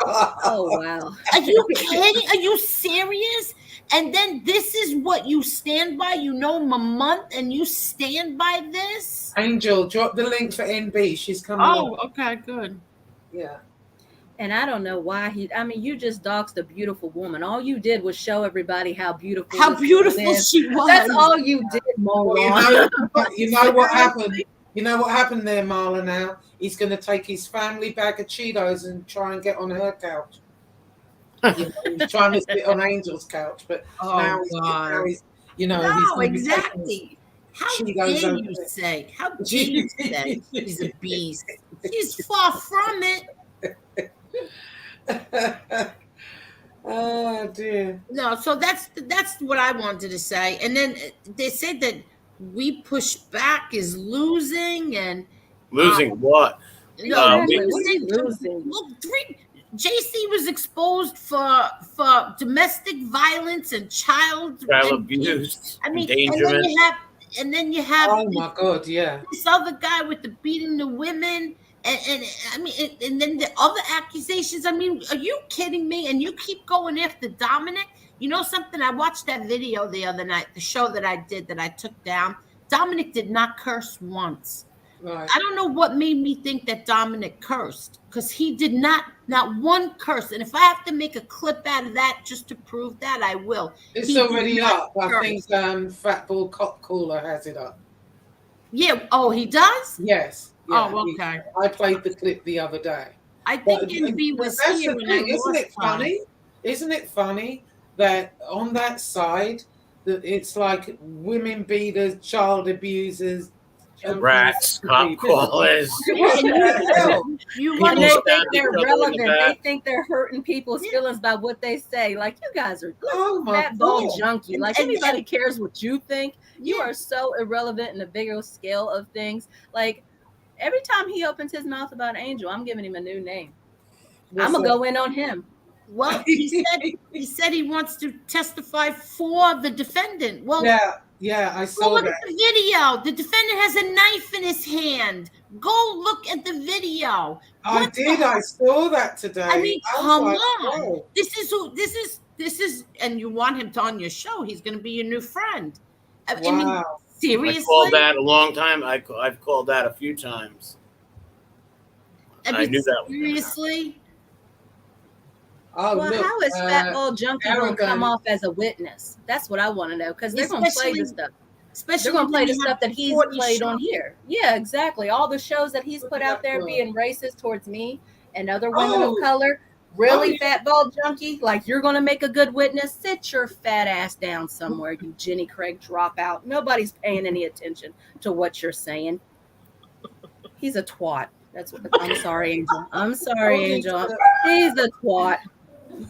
Oh wow! Are you kidding? Are you serious? And then this is what you stand by. Him a month, and you stand by this. Angel, drop the link for NB. She's coming. Oh, okay, good. Yeah. And I don't know why you just doxed a beautiful woman. All you did was show everybody how beautiful she was. That's all you did, Well, you know what happened? You know what happened there, Marla, now? He's going to take his family bag of Cheetos and try and get on her couch. He's trying to sit on Angel's couch, but now he's no, exactly. How dare you say? How dare you say she's a beast? She's far from it. Oh dear. No, so that's what I wanted to say. And then they said that we push back is losing, and losing what? No, losing. Look, JC was exposed for domestic violence and child abuse. I mean, endangerment. and then you have oh my God, yeah, this other guy with the beating the women. And I mean, and then the other accusations. I mean, are you kidding me? And you keep going after Dominic. You know something? I watched that video the other night, the show that I did that I took down. Dominic did not curse once. Right. I don't know what made me think that Dominic cursed, because he did not one curse. And if I have to make a clip out of that just to prove that, I will. It's He already did not up. I curse. think Fatball Cop Caller has it up. Yeah. Oh, he does? Yes. Yeah, Oh, okay. I played the clip the other day. I think But NB was that's here the when thing, I isn't lost it funny? Isn't it funny that on that side, that it's like women beaters, child abusers, Rats, cop callers. What the hell? You People want And they to think stabbed they're each other in the relevant. They back. think they're hurting people's feelings by what they say. Like, you guys are Oh my fat ball God. junkie. Like, And- anybody cares what you think. You Yeah. are so irrelevant in the bigger scale of things. Like, every time he opens his mouth about Angel, I'm giving him a new name. I'm gonna go in on him. Well, he said he wants to testify for the defendant. Well, Yeah, I go saw look that. at the video. The defendant has a knife in his hand. Go look at the video. I What the did. I saw that today. I mean, was come like, on. whoa. This is, and you want him to on your show. He's going to be your new friend. I mean, Wow. seriously? I called that a long time. I've called that a few times. I knew that was gonna seriously? Oh, Well, look, how is fat ball junkie gonna Arrogant. come off as a witness? That's what I want to know, because they're gonna play the stuff. Especially They're gonna play when the you stuff have that he's 40 played on shows. here. Yeah, exactly. All the shows that he's Look put at out that there girl. being racist towards me and other women of Oh. color. Really, Oh, yeah. fat ball junkie? Like, you're gonna make a good witness? Sit your fat ass down somewhere, you Jenny Craig dropout. Nobody's paying any attention to what you're saying. He's a twat. That's what. I'm sorry, Angel. I'm sorry, Angel. He's a twat.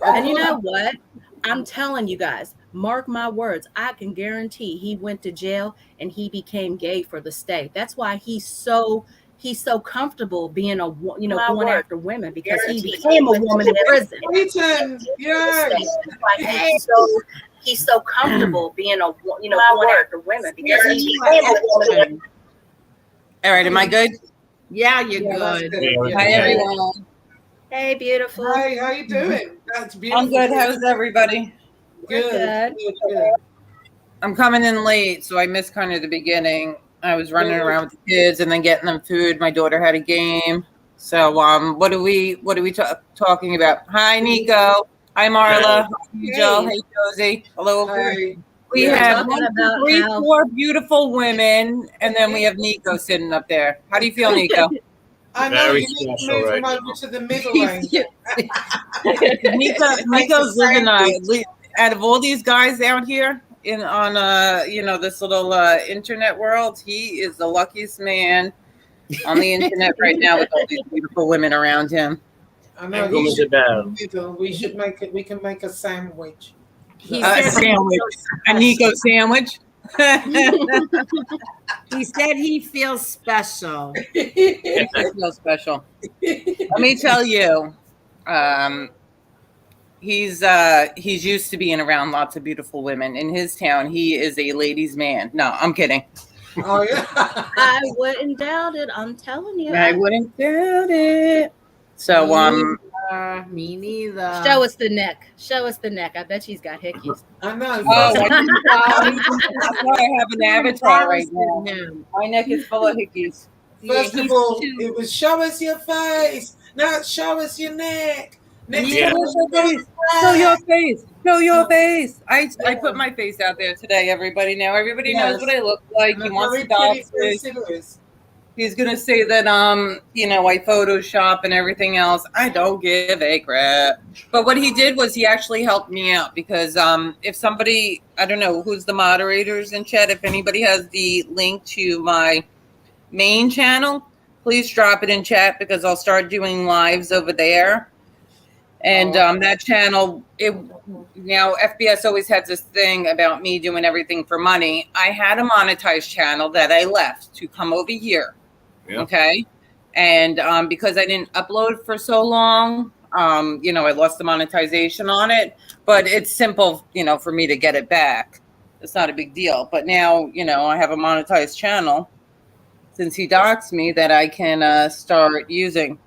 And you know what? I'm telling you guys, mark my words. I can guarantee he went to jail and he became gay for the stay. That's why he's so comfortable being going after women, because he became a woman in prison. Clayton, yeah. He's so comfortable being going after women because he became a woman. All right, am I good? Yeah, you're Yeah, that's good. good. Yeah. Hi, everyone. Hey, beautiful. Hi, how you doing? That's beautiful. I'm good. How's everybody? Good. Good. Good. I'm coming in late, so I missed kind of the beginning. I was running Good. around with the kids and then getting them food. My daughter had a game. So, what are we talking about? Hi, Nico. Hi, Marla. Hi, Joe. Hey, Josie. Hello. Hi. We We're have talking about 3, how- 4 beautiful women, and then we have Nico sitting up there. How do you feel, Nico? I know Very you need to special move right him over now. to the middle range. Nico's living out of all these guys out here on this little internet world. He is the luckiest man on the internet right now with all these beautiful women around him. I know. Who He is should it be about? in the middle. We should make it. We can make a sandwich. He A said, sandwich, a Nico sandwich. he said he feels special. I feel special. Let me tell you, he's used to being around lots of beautiful women. In his town, he is a ladies' man. No, I'm kidding. Oh yeah. I wouldn't doubt it. I'm telling you. I wouldn't doubt it. So, Me neither. Show us the neck. Show us the neck. I bet she's got hickeys. I know. oh, that's why I have an avatar right now. Him. My neck is full of hickeys. First Yeah, of he's all, too- it was show us your face. Now show us your neck. Next Yeah. time, Show your face. Show your face. I put my face out there today, everybody. Now everybody knows Yes. what I look like. And He a wants very to pretty dox face it. it is. He's gonna say that I Photoshop and everything else. I don't give a crap. But what he did was he actually helped me out, because if somebody, I don't know who's the moderators in chat, if anybody has the link to my main channel, please drop it in chat, because I'll start doing lives over there. And that channel, FBS always had this thing about me doing everything for money. I had a monetized channel that I left to come over here. Yeah. Okay. And because I didn't upload for so long, I lost the monetization on it. But it's simple, for me to get it back. It's not a big deal. But now, I have a monetized channel. since he doxed me, that I can start using.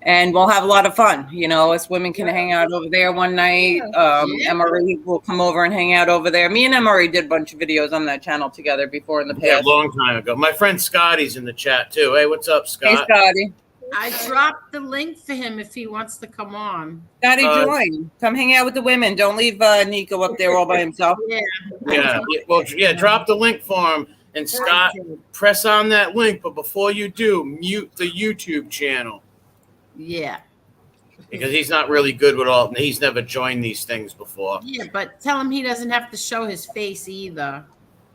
And we'll have a lot of fun. Us women can hang out over there one night. MRE will come over and hang out over there. Me and MRE did a bunch of videos on that channel together before in the past. Yeah, a long time ago. My friend Scotty's in the chat too. Hey, what's up, Scott? Hey, Scotty. I dropped the link for him if he wants to come on. Scotty, join. Come hang out with the women. Don't leave Nico up there all by himself. Yeah. Well, drop the link for him. And Scott, press on that link. But before you do, mute the YouTube channel. Yeah. Because he's not really good with all. He's never joined these things before. Yeah, but tell him he doesn't have to show his face either.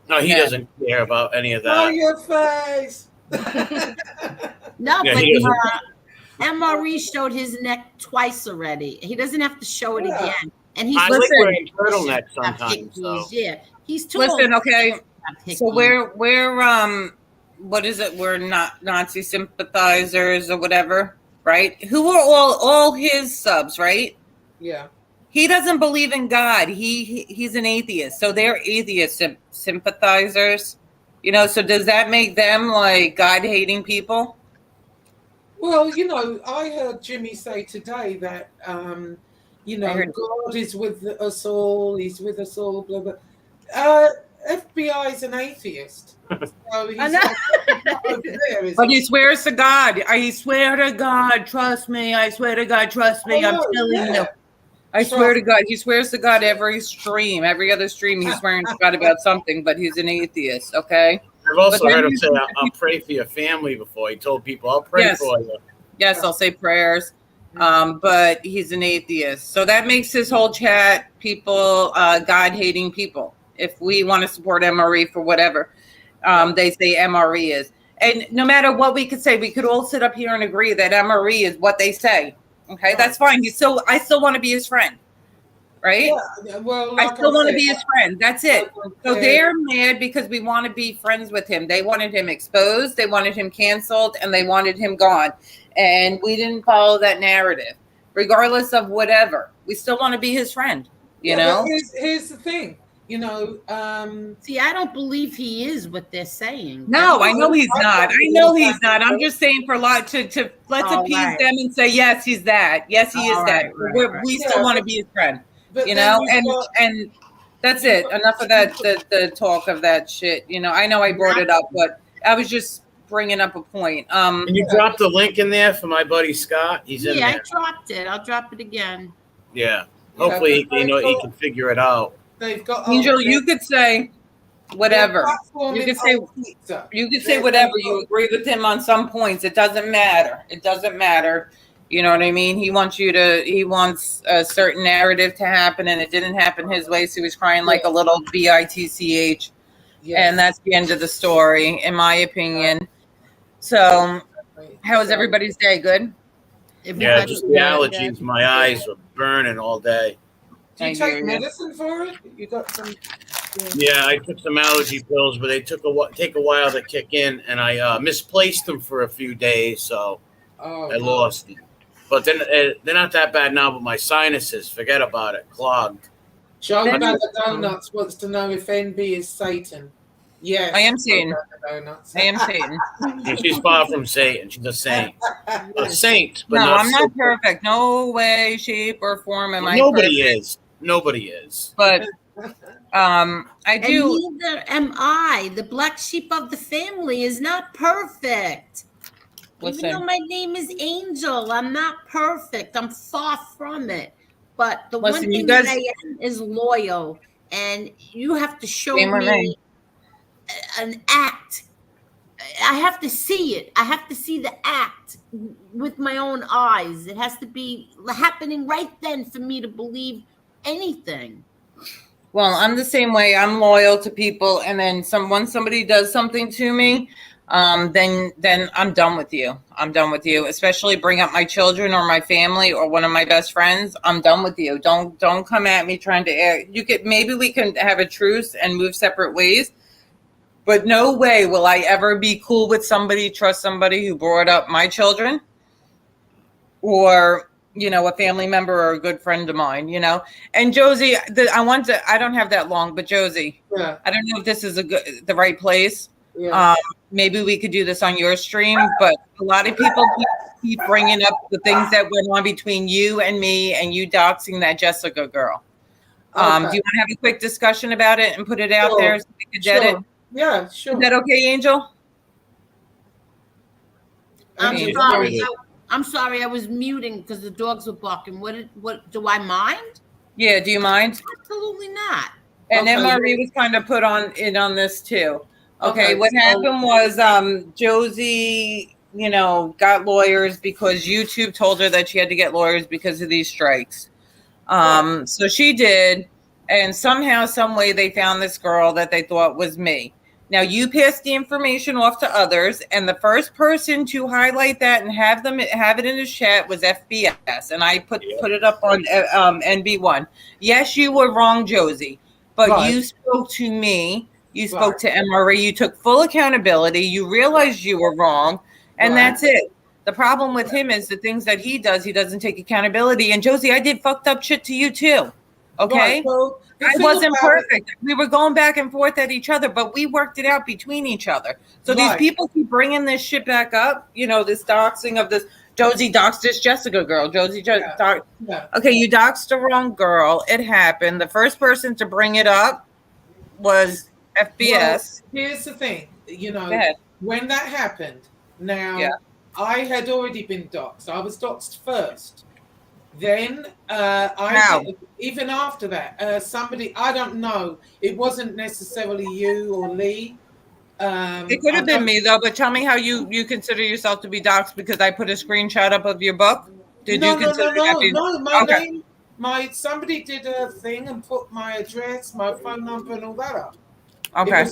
No, he doesn't care about any of that. Oh, your face. No, Yeah, but MRE showed his neck twice already. He doesn't have to show it again. And he's I like wearing turtlenecks sometimes. So. Yeah, he's too Listen, old. okay. So we're what is it? We're not Nazi sympathizers or whatever, right? Who are all his subs, right? Yeah. He doesn't believe in God. He's an atheist. So they're atheist sympathizers. So does that make them like God-hating people? Well, I heard Jimmy say today that, God is with us all. He's with us all, blah, blah. FBI is an atheist. So he's over there, but he swears to God. I swear to God, trust me. I swear to God, trust me. I'm telling you. I swear to God. He swears to God every other stream. He's swearing to God about something, but he's an atheist, okay? I've also heard him say, I'll pray for your family before. He told people, I'll pray for you. Yes, I'll say prayers. But he's an atheist. So that makes his whole chat people God-hating people. If we want to support MRE for whatever they say MRE is. And no matter what we could say, we could all sit up here and agree that MRE is what they say. Okay, that's fine. I still want to be his friend. Right? Yeah, well, I still want to be his friend. That's it. So they're mad because we want to be friends with him. They wanted him exposed, they wanted him canceled, and they wanted him gone. And we didn't follow that narrative. Regardless of whatever, we still want to be his friend. You know? Here's the thing. See, I don't believe he is what they're saying. No, I know he's not. I know he's not. I'm just saying for a lot to let's appease them and say, yes, he's that. Yes, he is that. We still want to be his friend. And that's it. Enough of that. The talk of that shit. I know I brought it up, but I was just bringing up a point. Can you drop the link in there for my buddy Scott? He's in there. I dropped it. I'll drop it again. Yeah. Hopefully, he can figure it out. They've got Angel, you could say whatever. You could say whatever. You agree with him on some points. It doesn't matter. It doesn't matter. You know what I mean? He wants a certain narrative to happen, and it didn't happen his way. So he was crying like a little bitch. Yes. And that's the end of the story, in my opinion. So, how was everybody's day? Good? Yeah, just the allergies. My eyes were burning all day. Do you take medicine for it? You got some? Yeah, I took some allergy pills, but they take a while to kick in, and I misplaced them for a few days, so I lost them. But then they're not that bad now. But my sinuses, forget about it, clogged. Joe Donuts wants to know if NB is Satan. Yes, I am Satan. I am Satan. And she's far from Satan. She's a saint. A saint, but no, I'm not perfect. No way, shape, or form am I. Nobody perfect. is. Nobody is. But I do. And neither am I. The black sheep of the family is not perfect. Listen. Even though my name is Angel, I'm not perfect. I'm far from it. But the one thing that I am is loyal, and you have to show me an act. I have to see it. I have to see the act with my own eyes. It has to be happening right then for me to believe anything. Well, I'm the same way. I'm loyal to people, and then once somebody does something to me, then I'm done with you. I'm done with you. Especially bring up my children or my family or one of my best friends. I'm done with you. Don't come at me trying to. Maybe we can have a truce and move separate ways. But no way will I ever be cool with somebody, trust somebody who brought up my children or, a family member or a good friend of mine, And Josie, I don't have that long, but Josie, I don't know if this is the right place. Yeah. Maybe we could do this on your stream, but a lot of people keep bringing up the things that went on between you and me and you doxing that Jessica girl. Do you want to have a quick discussion about it and put it out there so we could get it? Yeah, sure. Is that okay, Angel? I'm sorry. I was muting because the dogs were barking. What do I mind? Yeah, do you mind? Absolutely not. And then Marie was kind of put on this too. Okay, what happened was Josie, got lawyers because YouTube told her that she had to get lawyers because of these strikes. So she did, and somehow, some way, they found this girl that they thought was me. Now you passed the information off to others, and the first person to highlight that and have it in the chat was FBS, and I put it up on NB1. Yes, you were wrong, Josie, but you spoke to me. You spoke to MRE. You took full accountability. You realized you were wrong, and that's it. The problem with him is the things that he does, he doesn't take accountability. And Josie, I did fucked up shit to you too. Okay? So I wasn't perfect. We were going back and forth at each other, but we worked it out between each other. So these people keep bringing this shit back up, this doxing of this. Josie doxed this Jessica girl. Josie doxed. Yeah. Okay, you doxed the wrong girl. It happened. The first person to bring it up was FBS. Well, here's the thing, when that happened, I had already been doxed. I was doxed first. Then even after that, somebody, I don't know, it wasn't necessarily you or Lee. It could have been me though, but tell me how you consider yourself to be doxed because I put a screenshot up of your book. No, somebody did a thing and put my address, my phone number, and all that up. Okay.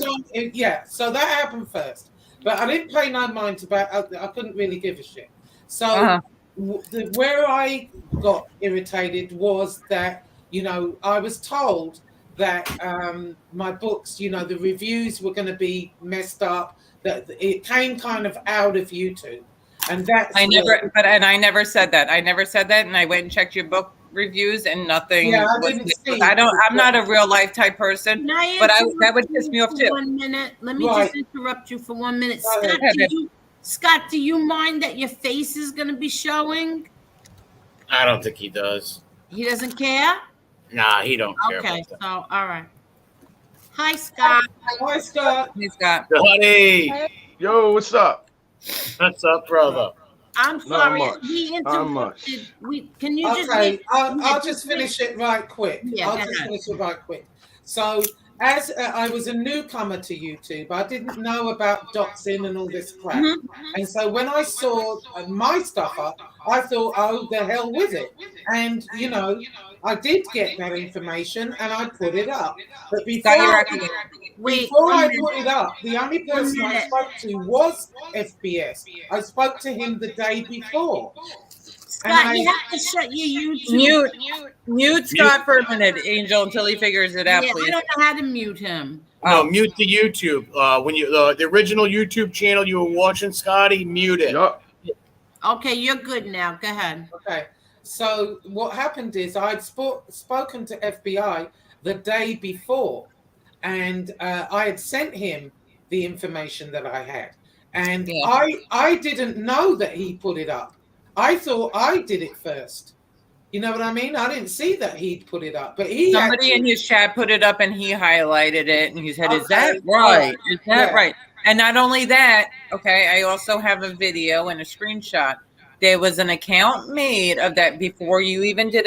So that happened first, but I didn't pay no mind about. I couldn't really give a shit. So where I got irritated was that I was told that my books, the reviews were going to be messed up. That it came kind of out of YouTube, and that's I never said that. I never said that, and I went and checked your book reviews and nothing. Yeah, I'm not a real life type person, but that would piss me off too. 1 minute. Let me just interrupt you for 1 minute. Scott, do you mind that your face is going to be showing? I don't think he does. He doesn't care? Nah, he don't care. Okay, so all right. Hi, Scott. Hi, Scott. Hey, Scott. Gotti. Yo, what's up? What's up, brother? I'm sorry. Not much. Can you just? I'll just finish it right quick. Yeah, So, as I was a newcomer to YouTube, I didn't know about doxing and all this crap. And so when I saw my stuff up, I thought, oh, the hell with it. And, I did get that information and I put it up. But before I put it up, the only person I spoke to was FBS. I spoke to him the day before. Scott, you have to shut your YouTube. Mute Scott for a minute, Angel, until he figures it out, please. I don't know how to mute him. No, mute the YouTube. When you the original YouTube channel you were watching, Scotty, mute it. Yep. Okay, you're good now. Go ahead. Okay. So what happened is I'd spoken to FBI the day before, and I had sent him the information that I had, and I didn't know that he put it up. I thought I did it first. You know what I mean? I didn't see that he'd put it up, but somebody in his chat put it up and he highlighted it and he said, "Is that right? Is that right?" And not only that, I also have a video and a screenshot. There was an account made of that before you even did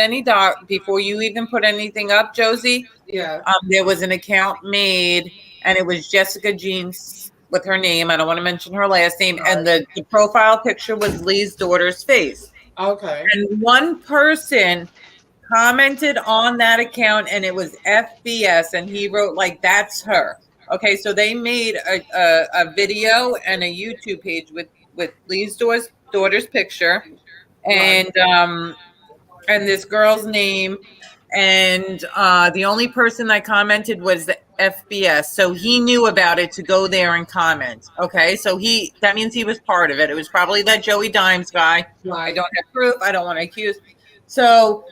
before you even put anything up, Josie. Yeah. There was an account made, and it was Jessica Jeans with her name. I don't want to mention her last name. Right. And the profile picture was Lee's daughter's face. Okay. And one person commented on that account, and it was FBS, and he wrote that's her. Okay, so they made a video and a YouTube page with Lee's daughter's picture, and this girl's name, and the only person that commented was the FBS, so he knew about it to go there and comment. Okay, so that means he was part of it. It was probably that Joey Dimes guy. Right. I don't have proof. I don't want to accuse. So,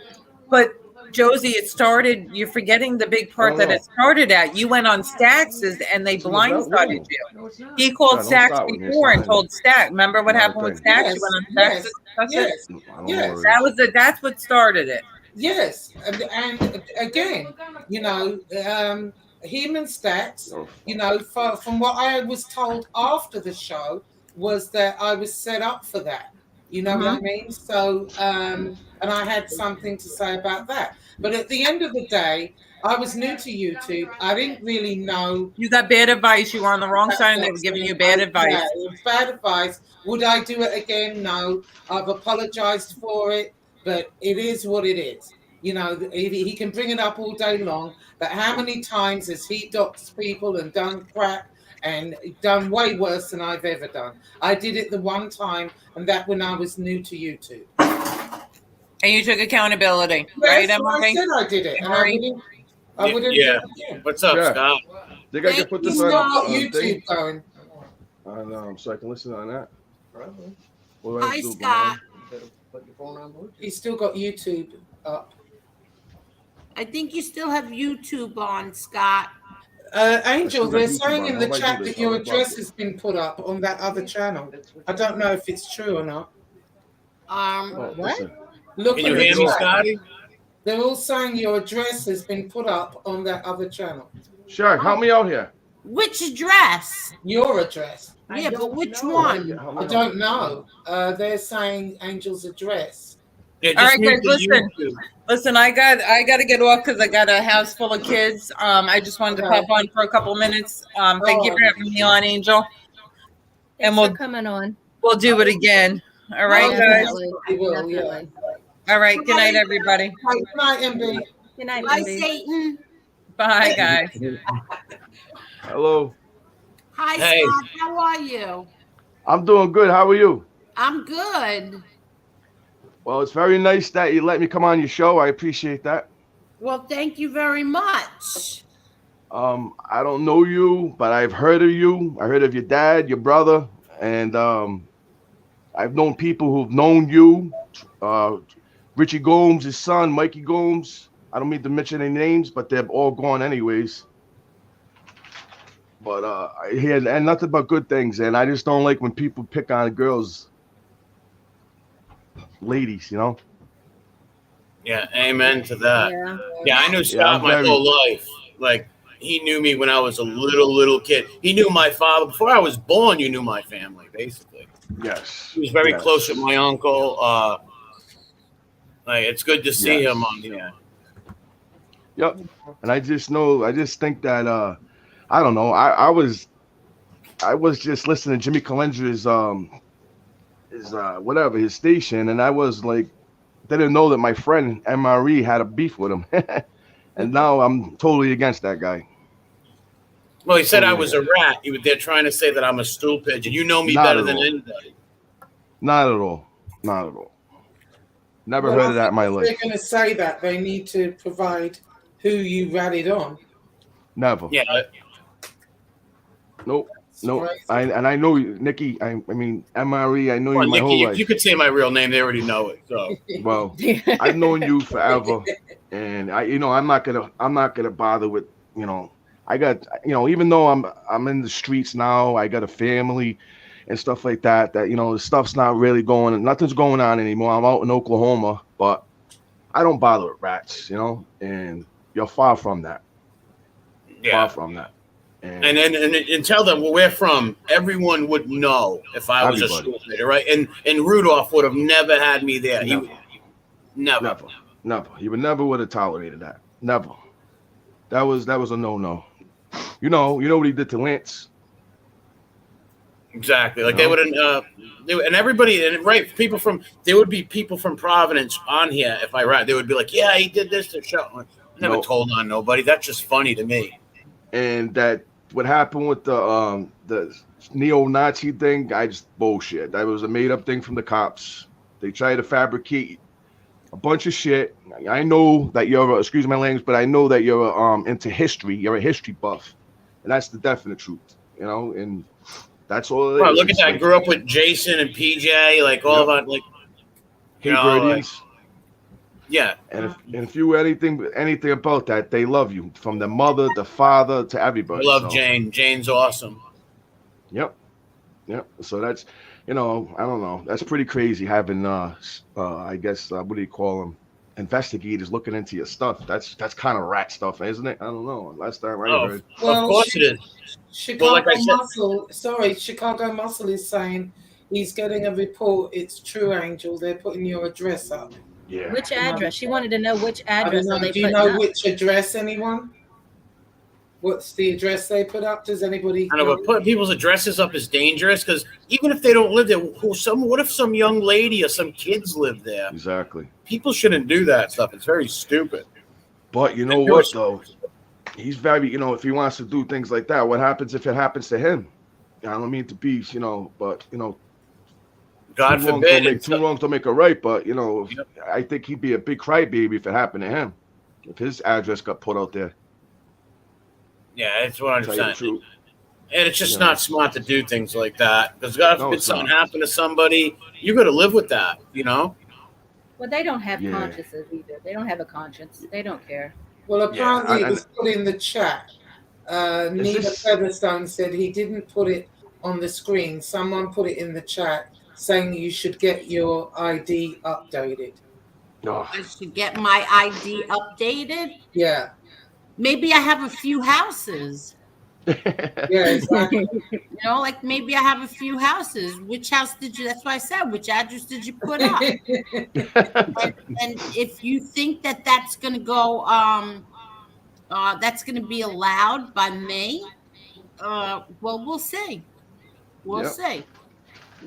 but Josie, it started. You're forgetting the big part that it started at. You went on Stax's and they blindsided you. He called Stax before and told Stax. Remember what happened with Stax? You went on Stax. That's what started it. Yes, and again, you know, him and Stax, you know, from what I was told after the show was that I was set up for that. You know what I mean? So, and I had something to say about that. But at the end of the day, I was new to YouTube. I didn't really know. You got bad advice. You were on the wrong side and they were giving you bad advice. Yeah, it was bad advice. Would I do it again? No. I've apologized for it, but it is what it is. You know, he can bring it up all day long, but how many times has he doxed people and done crap and done way worse than I've ever done? I did it the one time, and that when I was new to YouTube. And you took accountability, yes, right, Emily? I said I did it, and I wouldn't do it again. What's up, Scott? I think I can put this Still on got YouTube going. So I can listen on that. Hi, Scott. He's still got YouTube up. I think you still have YouTube on, Scott. Angel, they're saying in the chat that your address has been put up on that other channel. I don't know if it's true or not. What? Look, can you hear me, Scotty? They're all saying your address has been put up on that other channel. Sure, help me out here. Which address? Your address. Yeah, but which one? I don't know. They're saying Angel's address. Yeah, all right, guys, listen. I got to get off because I got a house full of kids. I just wanted to pop on for a couple minutes. Thank you for having me on, Angel. And we'll coming on. We'll do it again. All right, guys. We will, yeah. All right. Good night, everybody. Good night, MB. Good night, Bye, MB. Satan. Bye, guys. Hello. Hi, Hey. Scott. How are you? I'm doing good. How are you? I'm good. Well, it's very nice that you let me come on your show. I appreciate that. Well, thank you very much. I don't know you, but I've heard of you. I heard of your dad, your brother, and I've known people who've known you. Richie Gomes, his son, Mikey Gomes. I don't mean to mention any names, but they're all gone anyways. But I hear and nothing but good things, and I just don't like when people pick on girls, ladies, you know. Yeah, amen to that. Yeah, I knew Scott my whole life. Like, he knew me when I was a little kid. He knew my father before I was born. You knew my family, basically. Yes. He was very close with my uncle. Like, it's good to see him on here. Yep. And I just think that I don't know. I was just listening to Jimmy Calendra's his station, and I was like, didn't know that my friend MRE had a beef with him. And now I'm totally against that guy. Well, he said I was a rat. They're trying to say that I'm a stool pigeon. You know me better than anybody. Not at all. Not at all. Never heard of that in my life. They're going to say that they need to provide who you rallied on. Never. Yeah. Nope. No, I know Nikki. I mean MRE. I know you my whole life. You could say my real name; they already know it. So, well, I've known you forever, and I'm not gonna bother with, I got, even though I'm in the streets now, I got a family and stuff like that. That the stuff's not really nothing's going on anymore. I'm out in Oklahoma, but I don't bother with rats, and you're far from that. Yeah. Far from that. And tell them where we're from. Everyone would know if I was a school leader, right? And Rudolph would have never had me there. Never. He would never would have tolerated that. Never. That was a no. You know what he did to Lance. Exactly. Like they wouldn't. And everybody, and right, there would be people from Providence on here. If I right, they would be like, "Yeah, he did this to show." I never told on nobody. That's just funny to me. And that what happened with the neo-Nazi thing, I just bullshit. That was a made-up thing from the cops. They tried to fabricate a bunch of shit. I know that excuse my language, but I know that you're into history. You're a history buff, and that's the definite truth, and that's all. Well, look at that. I grew up with Jason and PJ, like all about like. Hey, Birdies. Yeah. And if you anything about that, they love you from the mother, the father to I everybody. love So, Jane. Jane's awesome. Yep. Yep. So that's, I don't know. That's pretty crazy having I guess what do you call them? Investigators looking into your stuff. That's kind of rat stuff, isn't it? I don't know. Last time I Oh, heard. of course it is. Well, like Chicago I said, Muscle. Sorry, Chicago Muscle is saying he's getting a report. It's true, Angel. They're putting your address up. Yeah. Which address? She wanted to know which I address don't are know. they Do you putting know up? which address, anyone? What's the address they put up? Does anybody I know, but putting people's addresses up is dangerous because even if they don't live there, what if some young lady or some kids live there? Exactly. People shouldn't do that stuff. It's very stupid. But you know what though? He's very, if he wants to do things like that, what happens if it happens to him? I don't mean to be, but God two wrongs forbid. two wrongs don't make a right. But Yep. I think he'd be a big crybaby if it happened to him. If his address got put out there. Yeah, it's 100%. Tell you the truth. And it's just not smart to do things like that because God forbid something happened to somebody, you're going to live with that, Well, they don't have Yeah. consciences either. They don't have a conscience. They don't care. Well, apparently Yeah, it was put in the chat. Nina this- Featherstone said he didn't put it on the screen. Someone put it in the chat saying you should get your ID updated. Oh, I should get my ID updated. Yeah, Maybe I have a few houses. yeah, exactly. Like maybe I have a few houses. Which house did you? That's why I said, which address did you put up? and if you think that that's going to go, that's going to be allowed by me, well, we'll see. We'll Yep. see.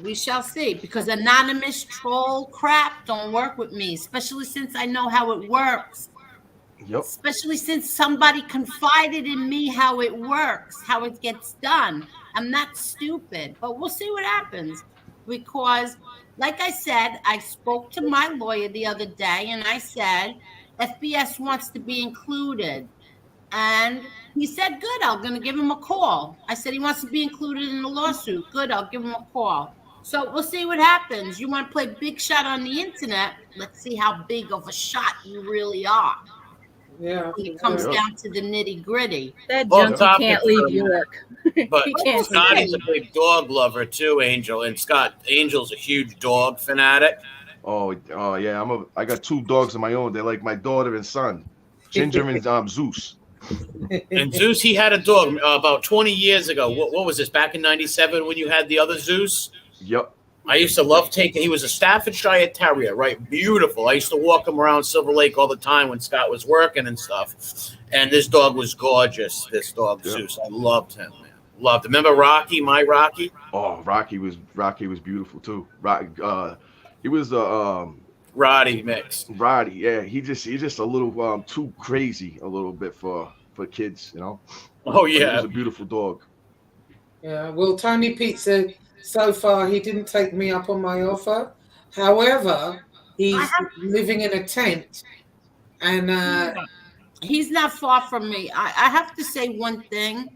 We shall see. Because anonymous troll crap don't work with me, especially since I know how it works. Yep. Especially since somebody confided in me how it works, how it gets done. I'm not stupid, but we'll see what happens. Because, like I said, I spoke to my lawyer the other day and I said, FBS wants to be included. And he said, good, I'm going to give him a call. I said, he wants to be included in the lawsuit. Good, I'll give him a call. So we'll see what happens. You want to play big shot on the internet? Let's see how big of a shot you really are. Yeah, When it comes down to the nitty gritty. That Well, junkie can't leave York. But He can't Scotty's stay. a big dog lover too, Angel. And Angel's a huge dog fanatic. Oh yeah. I got 2 dogs of my own. They're like my daughter and son, Ginger and Zeus. And Zeus, he had a dog about 20 years ago. What was this, back in 97 when you had the other Zeus? Yep. I used to love taking, he was a Staffordshire Terrier, right? Beautiful. I used to walk him around Silver Lake all the time when Scott was working and stuff. And this dog was gorgeous, this dog, Zeus. I loved him, man. Loved him. Remember Rocky, my Rocky? Oh, Rocky was beautiful too. He was Roddy mix. Roddy, yeah. He's just a little too crazy a little bit for kids, Oh, But he yeah. was a beautiful dog. yeah. Well, Tony Pete said so far he didn't take me up on my offer. However, he's living in a tent, and He's not far from me. I have to say one thing.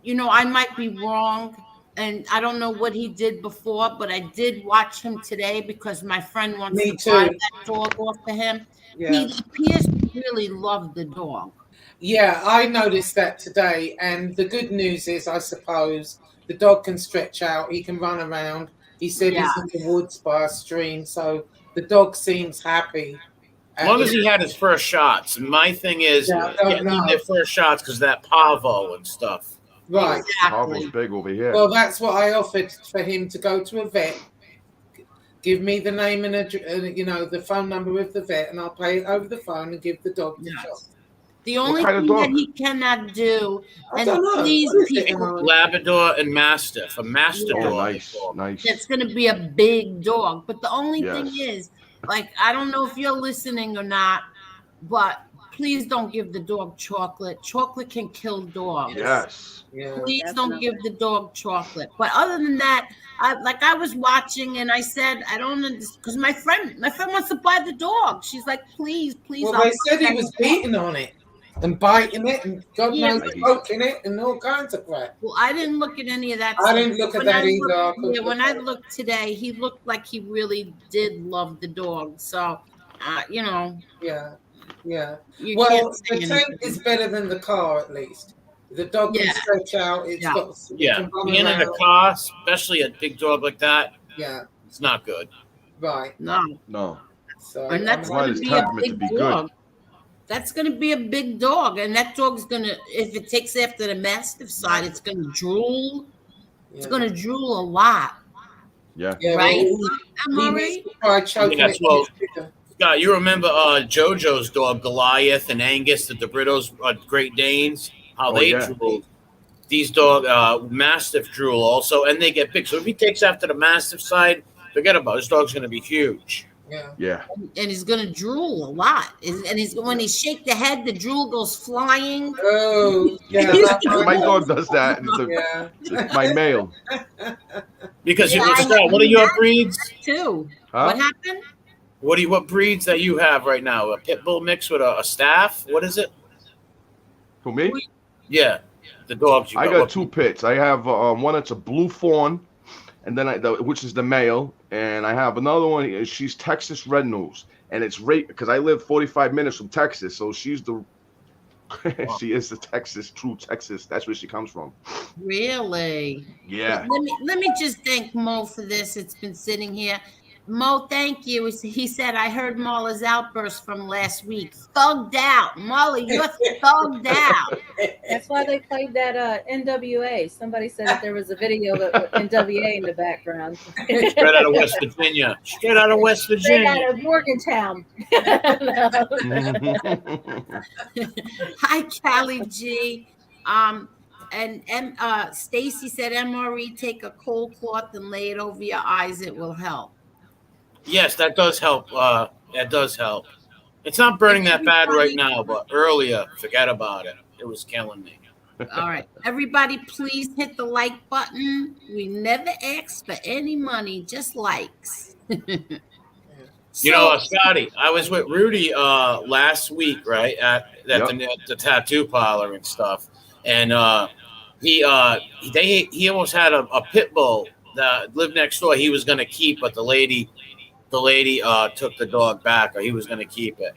I might be wrong, and I don't know what he did before, but I did watch him today because my friend wants Me to buy too. that dog off of him. yeah. He appears to really love the dog. Yeah, I noticed that today. And the good news is, I suppose, the dog can stretch out. He can run around. He said he's in the woods by a stream. So the dog seems happy. As long as he had his first shots. My thing is, getting their first shots because that Pavo and stuff. Right. Pavo's big over here. Well, that's what I offered for him, to go to a vet. Give me the name and the phone number of the vet, and I'll pay it over the phone and give the dog the shot. The only kind of thing that dog? he cannot do, I and don't know. please, What is it, people, Emma? Labrador and Mastiff. A Mastiff Oh, dog. nice. it's going to be a big dog. But the only thing Yes. is, I don't know if you're listening or not, but please don't give the dog chocolate. Chocolate can kill dogs. Yes. Yeah. Please Definitely. don't give the dog chocolate. But other than that, I was watching and I said, I don't understand, because my friend wants to buy the dog. She's like, please. Well, I'll they buy said he that was dog." beating on it and biting it and God Yeah, knows but- poking it and all kinds of crap. Well, I didn't look at any of that. I stuff. didn't look at When that I either. looked- I couldn't when look I at it. looked today, he looked like he really did love the dog. So You know. Yeah. Yeah. You Well, can't say the tent anything. is better than the car, at least. The dog can Yeah. stretch out. It's Yeah. got. It Yeah, can run being in a around. car, especially a big dog like that, Yeah. it's not good. Right. No. No. So And that's Well, going it's to be a temperament to big be good. dog. That's going to be a big dog, and that dog's going to, if it takes after the mastiff side, it's going to drool. It's going to drool a lot, Yeah. Yeah. right? He needs to try choking Yes, it. well, Bigger. Scott, you remember JoJo's dog Goliath and Angus, the DeBritos, Great Danes, how Oh, they yeah. drool. These dog Mastiff drool also, and they get big. So if he takes after the Mastiff side, forget about it. This dog's going to be huge. Yeah. Yeah. And he's going to drool a lot. And when he shake the head, the drool goes flying. Oh, yeah. My dog does that. Yeah. It's my male. Because Yeah, Scott, what are your breeds? Too. Huh? What happened? What breeds that you have right now? A pit bull mix with a staff? What is it? For me? Yeah, the dogs. You I got two pits. I have one that's a blue fawn, and then which is the male, and I have another one. She's Texas Red Nose, and it's right because I live 45 minutes from Texas, so she's the she is the true Texas. That's where she comes from. Really? Yeah. Let me just thank Mo for this. It's been sitting here. Mo, thank you. He said, I heard Marla's outburst from last week. Thugged out. Marla, you're thugged out. That's why they played that NWA. Somebody said that there was a video of NWA in the background. Straight out of West Virginia. Straight out of West Straight Virginia. out of Morgantown. Hi, Callie G. And Stacy said, MRE, take a cold cloth and lay it over your eyes. It will help. Yes, that does help. That does help. It's not burning that bad right now, but earlier, forget about it. It was killing me. All right. Everybody, please hit the like button. We never ask for any money, just likes. You know, Scotty, I was with Rudy last week, right, at the tattoo parlor and stuff, and he almost had a pit bull that lived next door. He was going to keep, but the lady took the dog back, or he was going to keep it.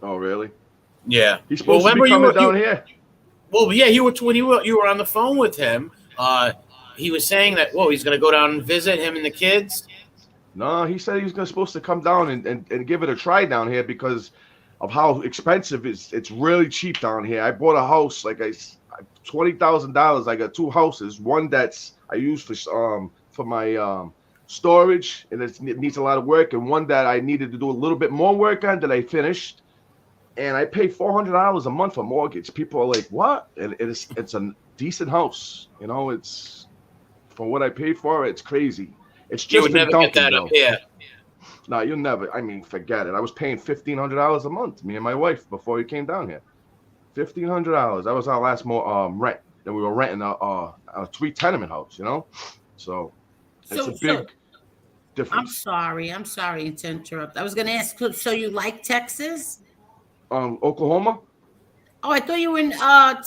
Oh, really? Yeah. He's supposed to be coming down here. Well, yeah, when you were on the phone with him, he was saying that, he's going to go down and visit him and the kids. No, he said he was supposed to come down and give it a try down here because of how expensive it's really cheap down here. I bought a house like $20,000. I got two houses. One that's I use for my storage, and it needs a lot of work, and one that I needed to do a little bit more work on that I finished. And I pay $400 a month for mortgage. People are like, "What?" And it's a decent house. You know, it's for what I paid for. It's crazy. It's just you would never get that up here. No, you'll never. I mean, forget it. I was paying $1,500 a month, me and my wife, before we came down here. $1,500. That was our last rent. And we were renting a 3-tenement house. You know, so it's a big difference. I'm sorry to interrupt. I was going to ask. So you like Texas? Oklahoma. Oh, I thought you were in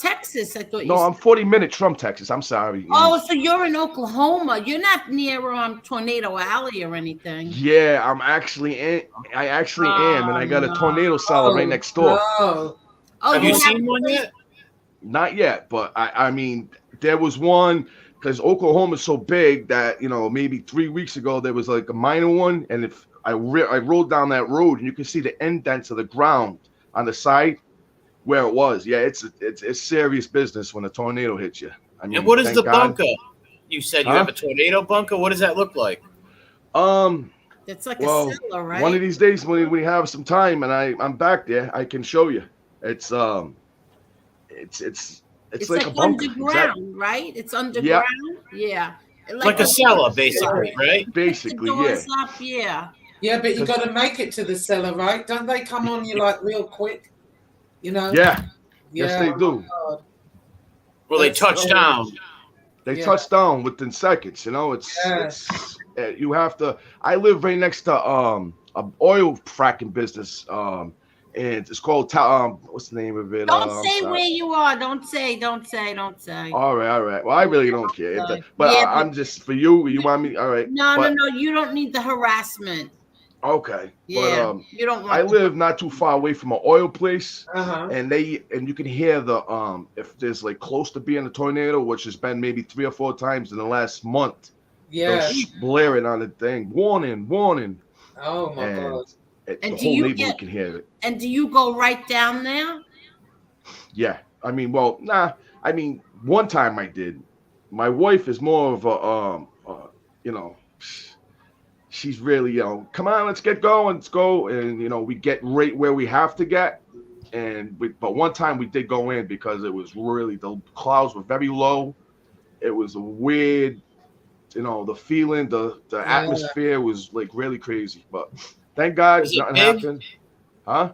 Texas. No, I'm 40 minutes from Texas. I'm sorry. Oh, so you're in Oklahoma. You're not near Tornado Alley or anything. Yeah, I actually am, and I got a tornado cellar right next door. Oh, Have you seen one yet? Not yet, but I mean, there was one because Oklahoma is so big that maybe 3 weeks ago there was like a minor one, and if I rode down that road and you can see the indents of the ground on the side where it was. Yeah, it's serious business when a tornado hits you. I mean, and what is the God. bunker? You said you have a tornado bunker. What does that look like? It's like a cellar, right? One of these days when we have some time and I'm back there, I can show you. It's like a bunker. Underground, right? It's underground. Yeah. Like a cellar, basically, right? Basically, yeah. Yeah, but you got to make it to the cellar, right? Don't they come on you like real quick? Yeah. Yes, they do. Well, they touch down. They touch down within seconds. It's you have to. I live right next to a oil fracking business. And it's called what's the name of it? Don't say where you are. Don't say. All right. Well, I really don't care. But I'm just for you. You want me? All right. No. You don't need the harassment. Okay. Yeah, But you don't want. I live not too far away from an oil place, Uh-huh. and you can hear the if there's like close to being a tornado, which has been maybe 3 or 4 times in the last month. Yeah. They'll blare it on the thing, warning, warning, Oh my and God. the whole neighborhood can hear it. And do you go right down there? Yeah, I mean, well, nah. I mean, one time I did. My wife is more of a you know, she's really, come on, let's get going, let's go, and we get right where we have to get, but one time we did go in because it was really the clouds were very low. It was a weird, the feeling, the atmosphere was like really crazy, but thank God nothing happened. Huh?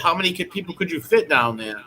How many people could you fit down there?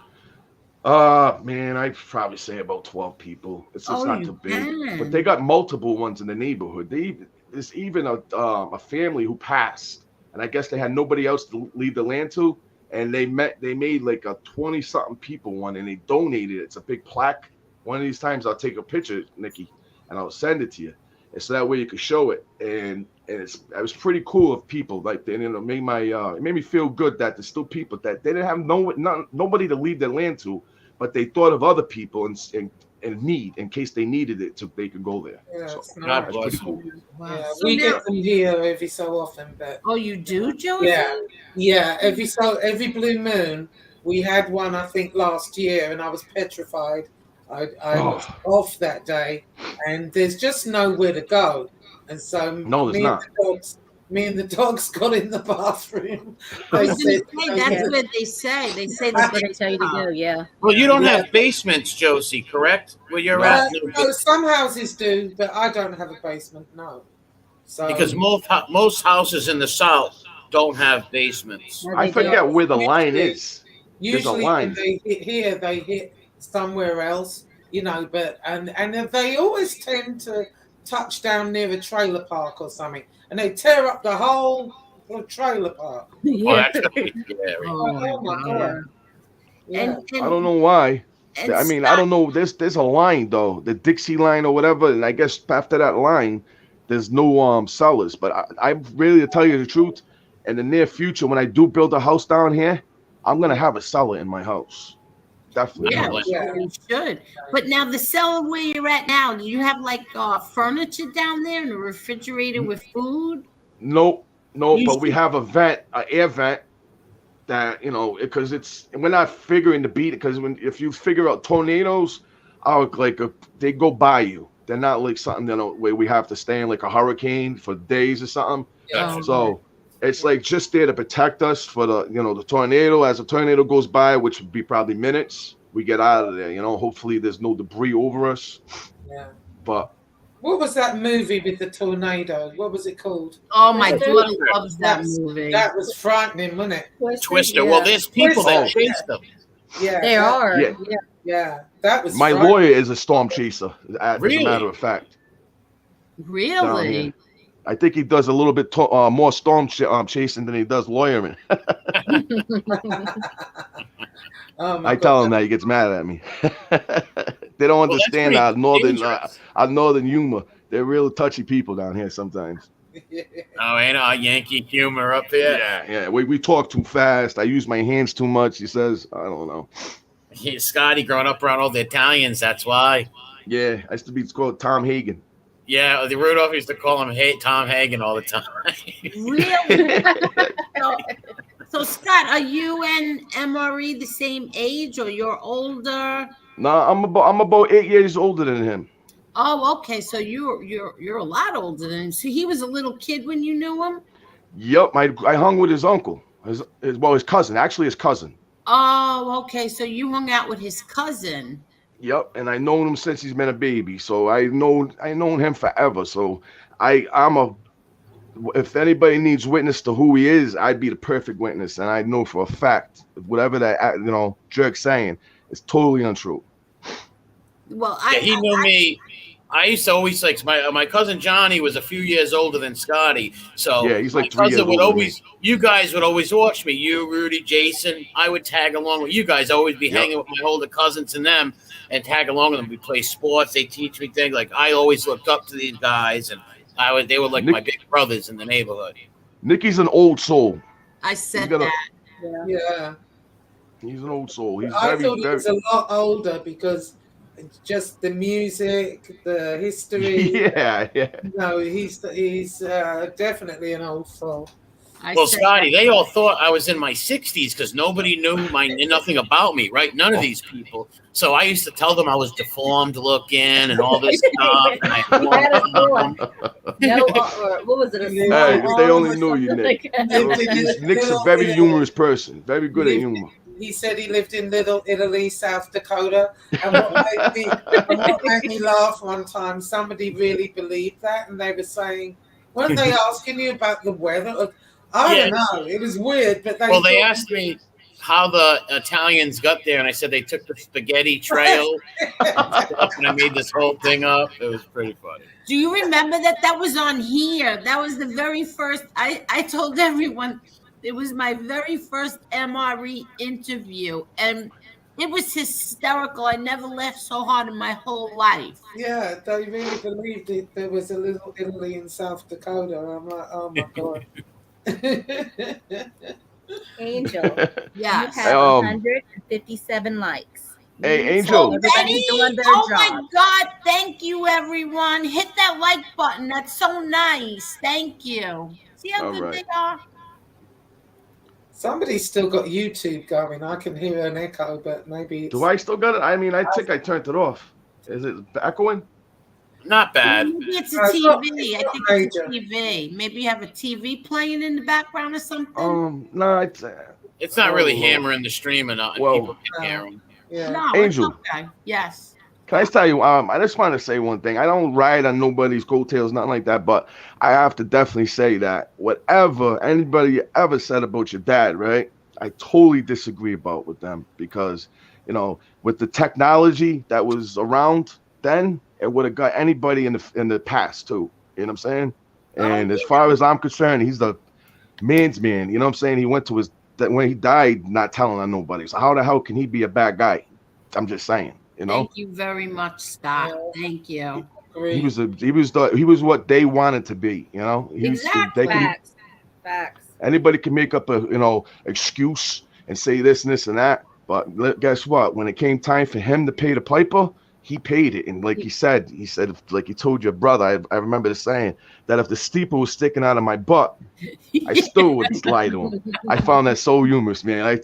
Man, I'd probably say about 12 people. It's just Oh, not you too big. can. But they got multiple ones in the neighborhood. There's even a family who passed, and I guess they had nobody else to leave the land to, and they made like a 20-something people one, and they donated it. It's a big plaque. One of these times I'll take a picture, Nikki, and I'll send it to you. And so that way you can show it. And it was pretty cool of people. Like, it made me feel good that there's still people that they didn't have nobody to leave their land to, but they thought of other people and need in case they needed it, so they could go there. Yeah, So it's God nice. bless pretty cool. Wow. Yeah, So we now- get them here every so often, but Oh, you do, Josie? yeah. Every blue moon, we had one. I think last year, and I was petrified. I was off that day, and there's just nowhere to go, and so me and the dogs got in the bathroom. I They was gonna said, say, that's what they say. They say That's that what they tell you to do. Yeah. Well, you don't have basements, Josie, correct? Where you're at? no, some houses do, but I don't have a basement. No, so Because most houses in the South don't have basements. No, I they forget don't. where the line is. There's a usually line. when they hit here, they hit somewhere else, but and they always tend to touch down near a trailer park or something, and they tear up the whole trailer park. Oh, Yeah. that's gonna be scary. Oh my God. Yeah. And I don't know why. and I mean, I Scott- don't know. There's a line though, the Dixie line or whatever, and I guess after that line, there's no sellers. But I really, to tell you the truth, in the near future, when I do build a house down here, I'm gonna have a cellar in my house. Definitely. Yeah, Yeah. you should. But now the cellar where you're at now, do you have like furniture down there and a refrigerator with food? Nope, You but we should- have an air vent that because we're not figuring to beat it, because if you figure out tornadoes are they go by you. They're not like something where we have to stay in like a hurricane for days or something. Oh, So it's like just there to protect us for the tornado. As a tornado goes by, which would be probably minutes, we get out of there. Hopefully there's no debris over us. Yeah. But What was that movie with the tornado? What was it called? Oh, my Twister? daughter loves that That's- movie. That was frightening, wasn't it? Twister. Yeah. Well, there's people that Twister. chase them. Yeah, They are. Yeah. Yeah, that was my frightening. lawyer is a storm chaser, as Really? a matter of fact. Down Really? here. I think he does a little bit more storm chasing than he does lawyering. Oh my I God. tell him that, he gets mad at me. They don't that's understand pretty our dangerous. northern humor. They're real touchy people down here sometimes. Oh, ain't our Yankee humor up there? Yeah. We talk too fast. I use my hands too much. He says, I don't know. Scotty growing up around all the Italians, that's why. Yeah, I used to be called Tom Hagen. Yeah, the Rudolph used to call him Tom Hagen all the time. Really? So, Scott, are you and MRE the same age, or you're older? No, I'm about 8 years older than him. Oh, okay. So you're a lot older than him. So he was a little kid when you knew him. Yep, I hung with his uncle, his cousin, actually his cousin. Oh, okay. So you hung out with his cousin. Yep, and I known him since he's been a baby, so I known him forever. So if anybody needs witness to who he is, I'd be the perfect witness, and I know for a fact whatever that jerk's saying is totally untrue. Well, He knew me. I used to always my cousin Johnny was a few years older than Scotty, so Yeah, he's like my 3 years cousin would older than always. You guys would always watch me. You, Rudy, Jason. I would tag along with you guys. Always be Yep. hanging with my older cousins and them, and tag along with them. We play sports. They teach me things. Like I always looked up to these guys, and They were like my big brothers in the neighborhood. Nikki's an old soul. I said got a- that. Yeah. He's an old soul. He's I very, thought he very. was a lot older because just the music, the history. Yeah. No, he's definitely an old soul. Well, Scotty, they all thought I was in my 60s because nobody knew nothing about me, right? None of these people. So I used to tell them I was deformed looking and all this stuff. And what was it? Hey, if they only knew you, Nick. Nick's a very humorous person. Very good at humor. He said he lived in Little Italy, South Dakota. And what made me laugh one time, somebody really believed that. And they were saying, weren't they asking you about the weather? I don't know. It was weird. But they asked me how the Italians got there. And I said they took the spaghetti trail. And I made this whole thing up. It was pretty funny. Do you remember that was on here? That was the very first. I told everyone. It was my very first MRE interview, and it was hysterical. I never laughed so hard in my whole life. Yeah, they really believed it. There was a Little Italy in South Dakota. I'm like, oh my God. Angel, yes. You have 157 likes. Hey, Angel. Oh my God. Thank you, everyone. Hit that like button. That's so nice. Thank you. See how good they are? Somebody's still got YouTube going. I can hear an echo, but maybe it's... Do I still got it? I mean, I think I turned it off. Is it echoing? Not bad. Maybe it's a TV. I think it's a TV. Maybe you have a TV playing in the background or something. No, it's not really hammering the stream enough. People can hear them. Yeah. No, Angel. It's okay. Yes. Can I tell you? I just want to say one thing. I don't ride on nobody's coattails, nothing like that. But I have to definitely say that whatever anybody ever said about your dad, right? I totally disagree with them because, with the technology that was around then, it would have got anybody in the past too. You know what I'm saying? And as far as I'm concerned, he's the man's man. You know what I'm saying? He went to when he died, not telling on nobody. So how the hell can he be a bad guy? I'm just saying. Thank you very much, Scott. Thank you. He was what they wanted to be. Exactly. Facts. Anybody can make up a excuse and say this and this and that, but guess what? When it came time for him to pay the piper, he paid it. And like he said, like he told your brother, I remember the saying that if the steeple was sticking out of my butt, I still would lie to him. I found that so humorous, man.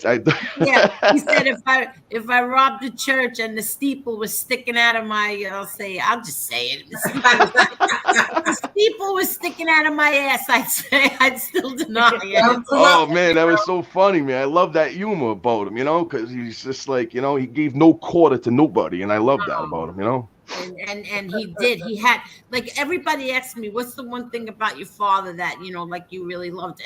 Yeah, he said if I robbed a church and the steeple was sticking out of my, I'll just say it. The steeple was sticking out of my ass, I'd still deny it. Oh man, that was so funny, man. I love that humor about him, because he's just like, he gave no quarter to nobody, and I love that about him, And he did. He had, like, everybody asked me, what's the one thing about your father that, like you really loved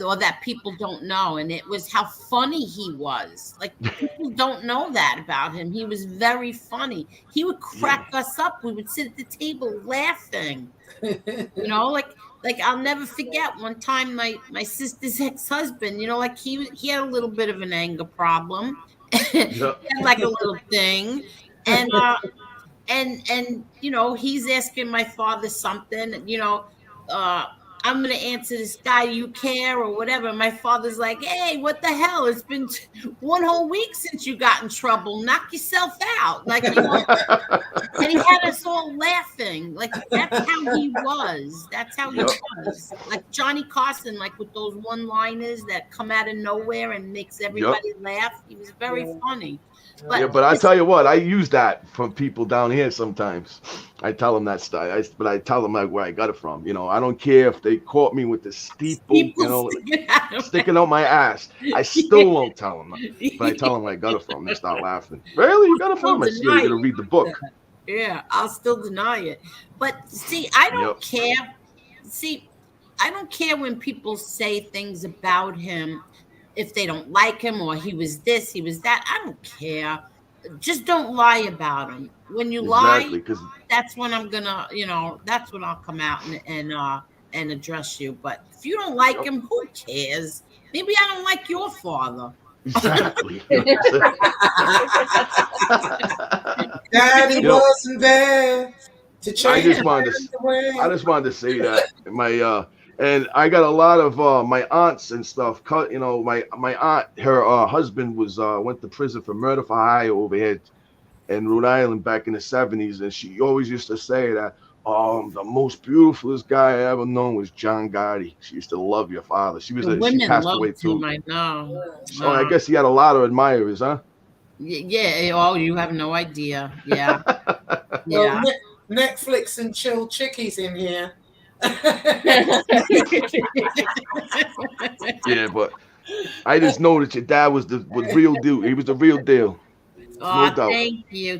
or that people don't know? And it was how funny he was. Like, people don't know that about him. He was very funny. He would crack us up. We would sit at the table laughing. Like I'll never forget one time my sister's ex-husband, like he had a little bit of an anger problem. He had like a little thing. And he's asking my father something, I'm going to answer this guy, you care or whatever. My father's like, hey, what the hell? It's been one whole week since you got in trouble. Knock yourself out. Like, and he had us all laughing. Like, that's how he was. That's how he was. Like Johnny Carson, like with those one-liners that come out of nowhere and makes everybody laugh. He was very funny. But I tell you what, I use that from people down here sometimes. I tell them that stuff, but I tell them like where I got it from. I don't care if they caught me with the steeple, sticking out my ass. I still won't tell them, but I tell them where I got it from. They start laughing. Really, you got it from? I said, you're gonna read the book. Yeah, I'll still deny it. But see, I don't care. See, I don't care when people say things about him. If they don't like him or he was this, he was that, I don't care. Just don't lie about him. When you lie, that's when I'm gonna, that's when I'll come out and address you. But if you don't like him, who cares? Maybe I don't like your father. Exactly. Daddy wasn't there I just wanted to say that and I got a lot of my aunts and stuff. You know, my aunt, her husband was went to prison for murder for hire over here in Rhode Island back in the 70s, and she always used to say that the most beautifulest guy I ever known was John Gotti. She used to love your father. She passed away too. I know. So I guess he had a lot of admirers, huh? Yeah. Oh, you have no idea. Yeah. Well, Netflix and chill chickies in here. Yeah, but I just know that your dad was the real deal. He was the real deal. Oh, no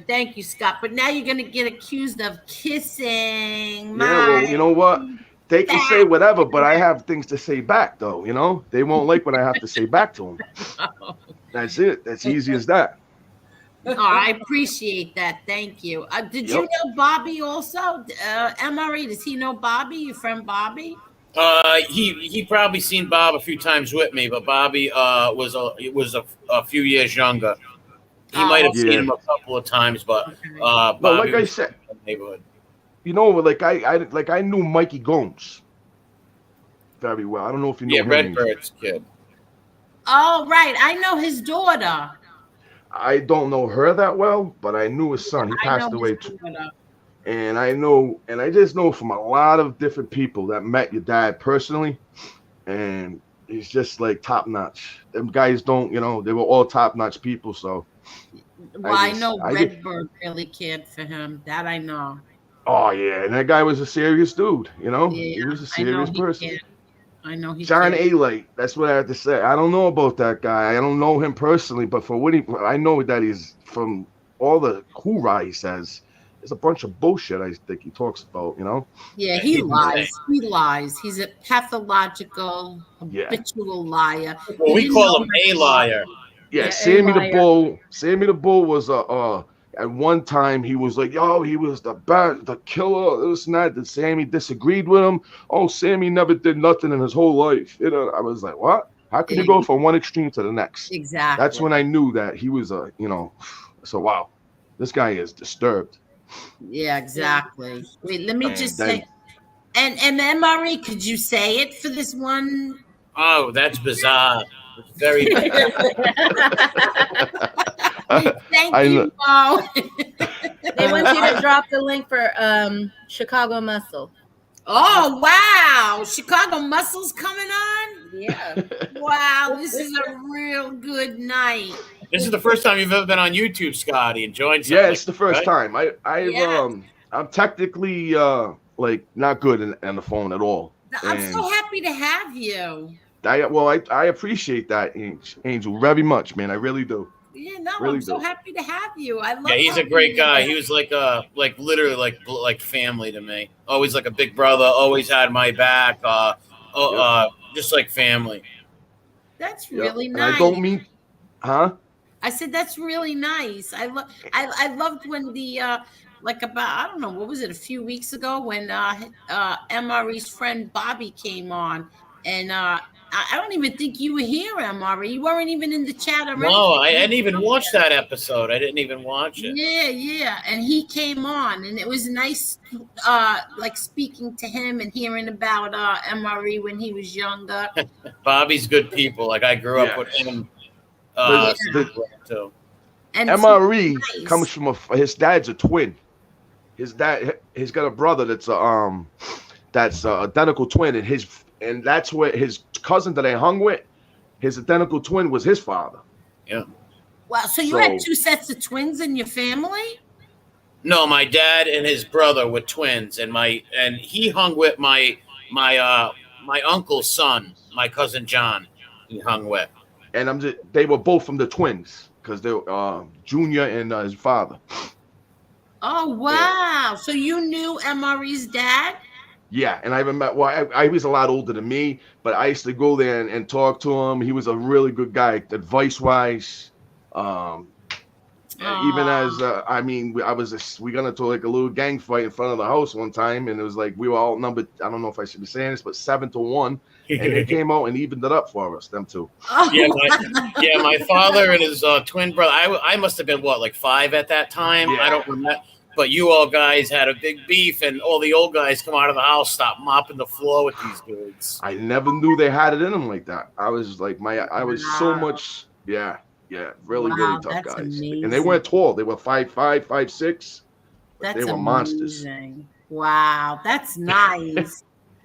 thank you, Scott. But now you're gonna get accused of kissing. Yeah, well, you know what? They can say whatever, but I have things to say back, though. You know, they won't like what I have to say back to them. That's it. That's easy as that. Oh, I appreciate that. Thank you. Did you know Bobby also? MRE, does he know Bobby? Your friend Bobby? He probably seen Bob a few times with me, but Bobby was a few years younger. He might have seen him a couple of times, but Bobby like I said, in the neighborhood. You know, like I knew Mikey Gomes very well. I don't know if you know him. Redbird's kid. Oh, right. I know his daughter. I don't know her that well, but I knew his son. He passed away too. And I just know from a lot of different people that met your dad personally, and he's just like top notch. Them guys don't, you know, they were all top notch people. So, well, I know Redbird really cared for him. That I know. Oh yeah, and that guy was a serious dude. You know, he was a serious person. I know he. John A-Light. That's what I have to say. I don't know about that guy. I don't know him personally, but for what I know that he's from all the hoorah he says. It's a bunch of bullshit. I think he talks about. You know. Yeah, he lies. He lies. He's a pathological, habitual liar. Well, we call him a liar. Yeah, Sammy the Bull. Sammy the Bull was at one time he was like, yo, he was the killer, this and that. That Sammy disagreed with him. Oh, Sammy never did nothing in his whole life. You know, I was like, what? How can you go from one extreme to the next? Exactly. That's when I knew that he was so wow, this guy is disturbed. Yeah, exactly. Wait, let me just say, and MRE, could you say it for this one? Oh, that's bizarre. It's very bizarre. Thank you, Mo. They want you to drop the link for Chicago Muscle. Oh, wow. Chicago Muscle's coming on? Yeah. Wow, this is a real good night. This is the first time you've ever been on YouTube, Scotty, and joined something. Yeah, it's the first time. I'm technically like not good on the phone at all. I'm so happy to have you. I appreciate that, Angel, very much, man. I really do. Yeah, no, really I'm so happy to have you. I love. Yeah, he's a great guy. He was like literally like family to me. Always like a big brother. Always had my back. Just like family. That's really nice. And I don't mean, huh? I said that's really nice. I loved when the I don't know, what was it, a few weeks ago when MRE's friend Bobby came on, and I don't even think you were here, MRE. You weren't even in the chat already. No, I didn't even watch that episode. I didn't even watch it. Yeah. And he came on, and it was nice, like speaking to him and hearing about MRE when he was younger. Bobby's good people. Like I grew up with him. Too. And MRE comes from his dad's a twin. He's got a brother that's identical twin, and that's where his cousin that I hung with, his identical twin was his father. Yeah. Wow. So you had two sets of twins in your family? No, my dad and his brother were twins, and he hung with my uncle's son, my cousin John. He hung with. And they were both from the twins because they were Junior and his father. Oh wow! Yeah. So you knew MRE's dad? Yeah, and I remember. Well, I was a lot older than me, but I used to go there and talk to him. He was a really good guy, advice-wise. Even as we got into like a little gang fight in front of the house one time, and it was like we were all numbered. I don't know if I should be saying this, but 7-1, and they came out and evened it up for us. Them two. My father and his twin brother. I must have been like 5 at that time. Yeah. I don't remember. But you all guys had a big beef, and all the old guys come out of the house, stop mopping the floor with these dudes. I never knew they had it in them like that. I was like, I was so much, yeah, really Wow, tough that's guys. amazing. And they weren't tall. They were 5'5", 5'6". That's They were monsters. Wow, that's nice.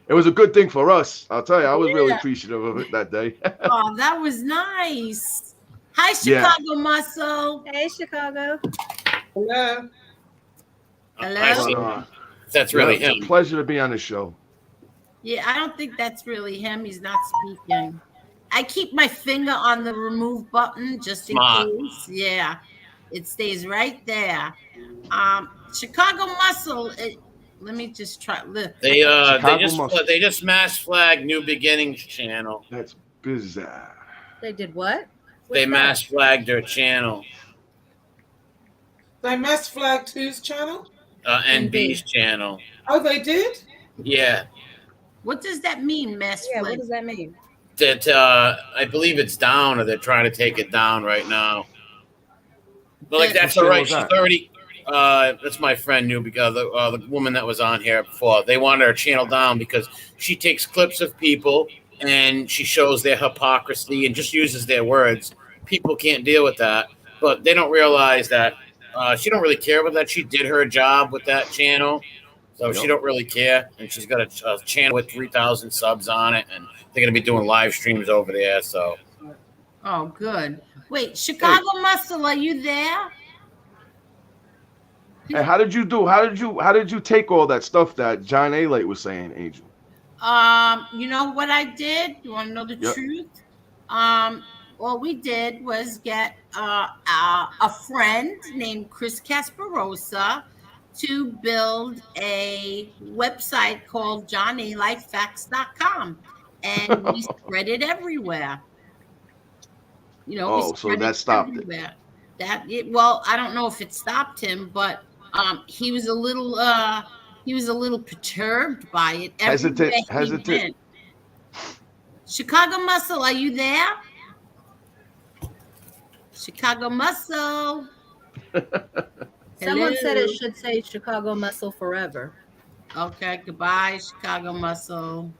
It was a good thing for us. I'll tell you, I was really Yeah. appreciative of it that day. Oh, that was nice. Hi, Yeah. Chicago Muscle. Hey, Chicago. Hello. Hello? I see. That's really Yeah, him. It's a pleasure to be on the show. Yeah, I don't think that's really him. He's not speaking. I keep my finger on the remove button just in Smart. case. Yeah, it stays right there. Chicago Muscle. Let me just try. Look. They Chicago Muscle. just mass flagged New Beginnings channel. That's bizarre. They did what? They mass flagged their channel, They mass flagged whose channel? NB's channel. Oh, they did? Yeah, What does that mean, Mass Yeah, Flint? what does that mean? that I believe it's down, or they're trying to take it down right now. But like that's What all right. channel She's is already. That's my friend New the woman that was on here before. They wanted her channel down because she takes clips of people and she shows their hypocrisy and just uses their words. People can't deal with that, but they don't realize that she don't really care about that. She did her job with that channel, so she don't really care. And she's got a channel with 3,000 subs on it, and they're gonna be doing live streams over there. So, Oh, good. Wait, Chicago Muscle, are you there? Hey, how did you take all that stuff that John A. Light was saying, Angel? You know what I did? You want to know the Yep. truth? All we did was get a friend named Chris Casparosa to build a website called JohnALifeFacts.com, and we spread it everywhere. You know, we Oh, so spread that it stopped it. everywhere. Well, I don't know if it stopped him, but he was a little perturbed by it. Everywhere he Hesitant. went. Chicago Muscle, are you there? Chicago Muscle. Someone said it Hello? should say Chicago Muscle forever. Okay, goodbye, Chicago Muscle.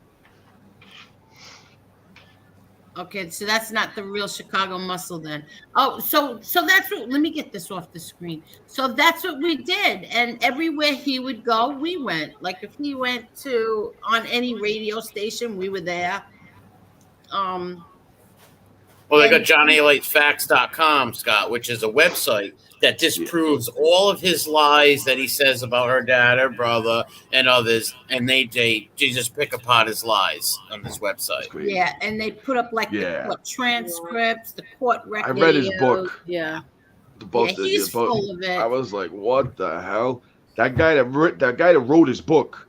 Okay, so that's not the real Chicago Muscle then. Oh, so that's what. Let me get this off the screen. So that's what we did, and everywhere he would go, we went. Like if he went to on any radio station, we were there. well, they got JohnALightFacts.com, Scott, which is a website that disproves all of his lies that he says about her dad, her brother, and others, and they just pick apart his lies on this website. Yeah, and they put up like the court transcripts, the court I records. read his book. Yeah. He's full of it. I was like, what the hell? That guy that wrote his book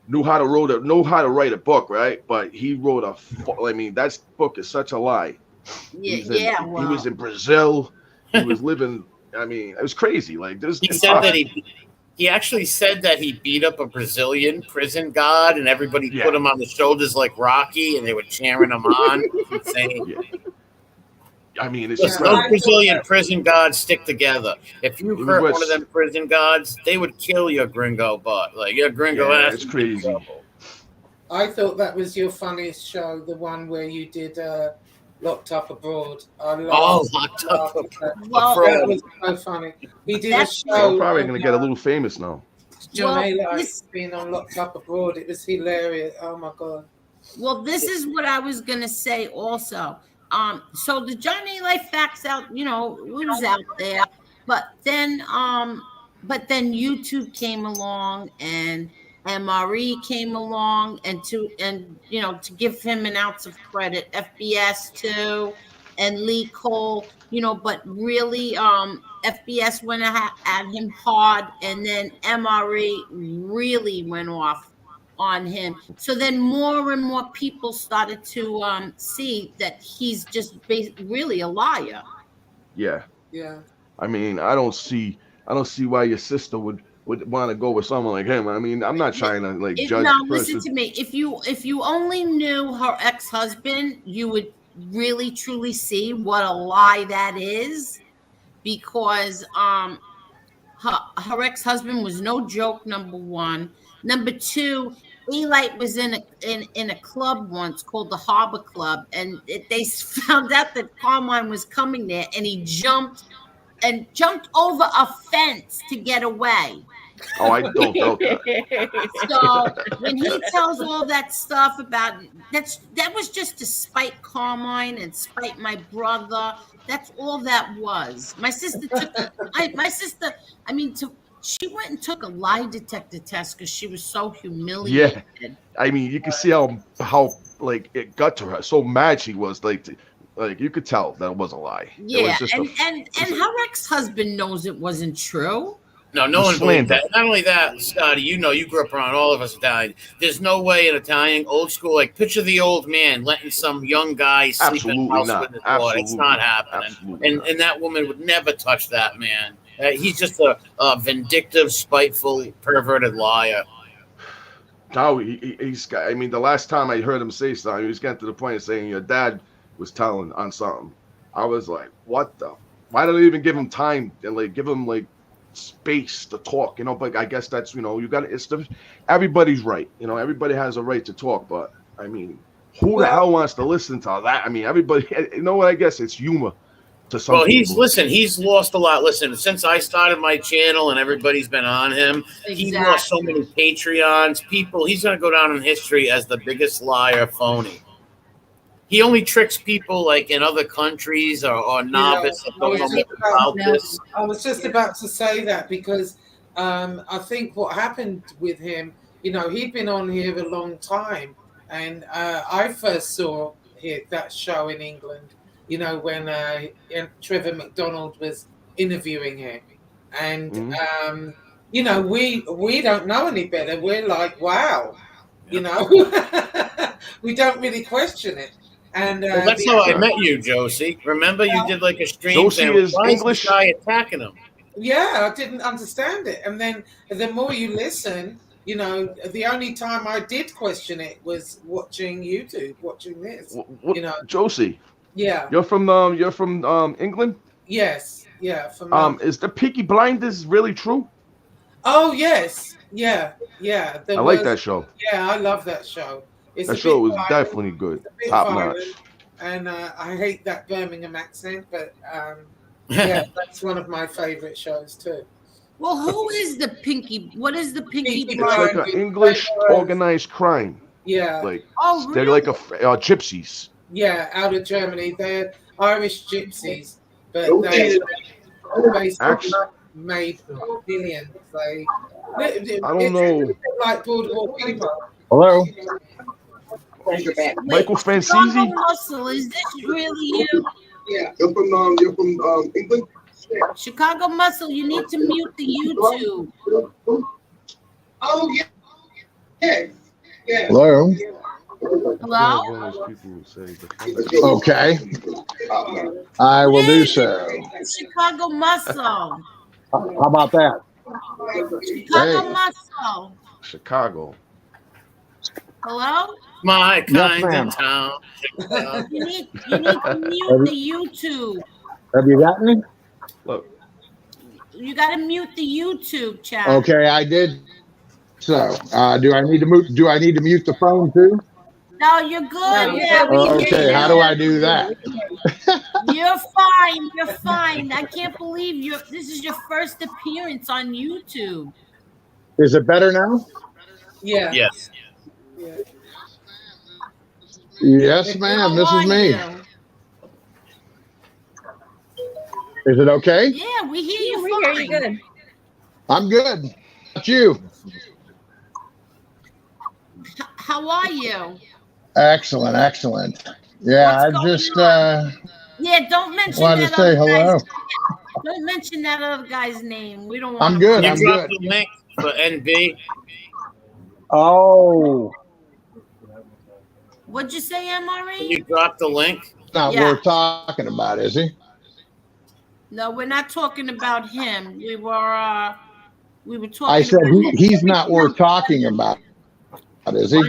knew how to write a book, right? But he wrote that book is such a lie. Yeah, He was in Brazil. He was living. I mean, it was crazy. Like this. He said that he actually said that he beat up a Brazilian prison guard, and everybody put him on the shoulders like Rocky, and they were cheering him on. It's insane. Yeah. I mean, it's Those Brazilian prison guards stick together. If you hurt one of them prison guards, they would kill your gringo butt. Like your gringo ass. It's crazy. I thought that was your funniest show, the one where you did Locked Up Abroad. Locked Up Abroad. That was so funny. He did a show. I'm probably going to get a little famous now. John A. Light's been on Locked Up Abroad. It was hilarious. Oh my God. Well, this is what I was going to say also. So the John A. Life Facts out, it was out there, but then YouTube came along and MRE came along, and to give him an ounce of credit, FBS too, and Lee Cole, but really FBS went at him hard, and then MRE really went off on him. So then more and more people started to see that he's just really a liar. Yeah. Yeah. I mean, I don't see why your sister would want to go with someone like him. I mean, I'm not trying to judge. No, listen to me. If you only knew her ex-husband, you would really truly see what a lie that is, because her ex-husband was no joke, number one. Number two, Eli was in a club once called the Harbor Club, and they found out that Carmine was coming there, and he jumped over a fence to get away. Oh, I don't doubt that. So when he tells all that stuff about that was just to spite Carmine and spite my brother. That's all that was. My sister she went and took a lie detector test because she was so humiliated. Yeah, I mean, you can see how like it got to her. So mad she was, like you could tell that it was a lie. Yeah, and her ex-husband knows it wasn't true. No one believes that. Not only that, Scotty, you grew up around all of us Italian. There's no way an Italian, old school, like picture the old man letting some young guy sleep in the house with his daughter. It's not happening. And that woman would never touch that man. He's just a vindictive, spiteful, perverted liar. No, he's got. I mean, the last time I heard him say something, he was getting to the point of saying your dad was telling on something. I was like, what the? Why don't they even give him time and like give him like space to talk? But I guess that's you got to. Everybody's right. Everybody has a right to talk, but I mean, who the hell wants to listen to that? I mean, everybody. You know what? I guess it's humor. Well, he's lost a lot. Listen, since I started my channel and everybody's been on him, He lost so many Patreons, people. He's going to go down in history as the biggest liar, phony. He only tricks people like in other countries or novice that don't know much about this. I was just about to say that because I think what happened with him, he'd been on here a long time, and I first saw that show in England. When Trevor McDonald was interviewing him, and we don't know any better. We're like, wow, we don't really question it. And that's how I met you, Josie. Remember, you did like a stream. Josie is English. Guy attacking him. Yeah, I didn't understand it, and then the more you listen, the only time I did question it was watching YouTube, watching this. Josie. Yeah. You're from England? Yes. Yeah. From is the Peaky Blinders really true? Oh yes. Yeah. I like that show. Yeah, I love that show. That show was definitely good. Top notch. And I hate that Birmingham accent, but yeah, that's one of my favorite shows too. Well, who is the Pinky? What is the Pinky It's like an English organized crime. Yeah. They're like gypsies. Yeah, out of Germany. They're Irish gypsies, but they made billions. I don't know. Like Boardwalk People. Hello. Michael Francesi. Muscle, is this really you? Yeah. You're from England? Chicago Muscle, you need to mute the YouTube. Oh yeah. Yeah. Hello. Hello? Okay. I will do so. Chicago Muscle. How about that? Chicago Muscle. Chicago. Hello? My kind of town. You need to mute the YouTube. Have you got me? Look. You got to mute the YouTube chat. Okay, I did. So, do I need to mute the phone too? No, you're good. Yeah, okay, how do I do that? You're fine. You're fine. I can't believe this is your first appearance on YouTube. Is it better now? Yeah. Yes. Yeah. Yes, ma'am. This is me. Is it okay? Yeah, we hear you. We hear you good. I'm good. How about you? How are you? Excellent. Yeah, I just yeah, don't mention wanted to say hello. Don't mention that other guy's name. We don't want I'm good. You dropped the link for NB. Oh. What'd you say, MRE? You dropped the link. Not worth talking about, is he? No, we're not talking about him. We were talking. I said he's not worth talking about, is he?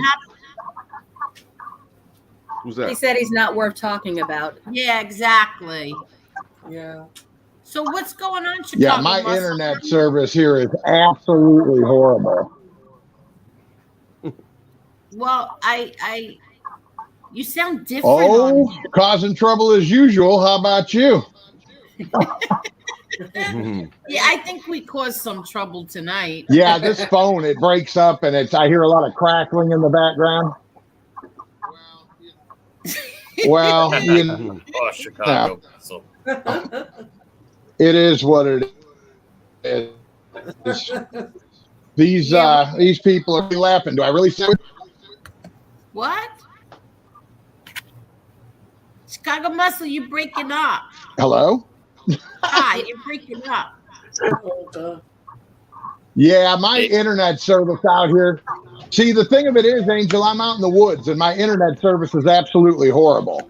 Who's that? He said he's not worth talking about. Yeah, exactly. Yeah. So what's going on, Chicago? Yeah, my Muscle? internet service here is absolutely horrible. Well, you sound different. Oh, causing trouble as usual. How about you? Yeah, I think we caused some trouble tonight. Yeah, this phone, it breaks up and I hear a lot of crackling in the background. Well, Oh, Chicago. So. It is what it is. These people are laughing. Do I really say it? What? Chicago Muscle, you breaking up. Hello? Hi, you're breaking up. Yeah, my internet service out here. See, the thing of it is, Angel, I'm out in the woods and my internet service is absolutely horrible.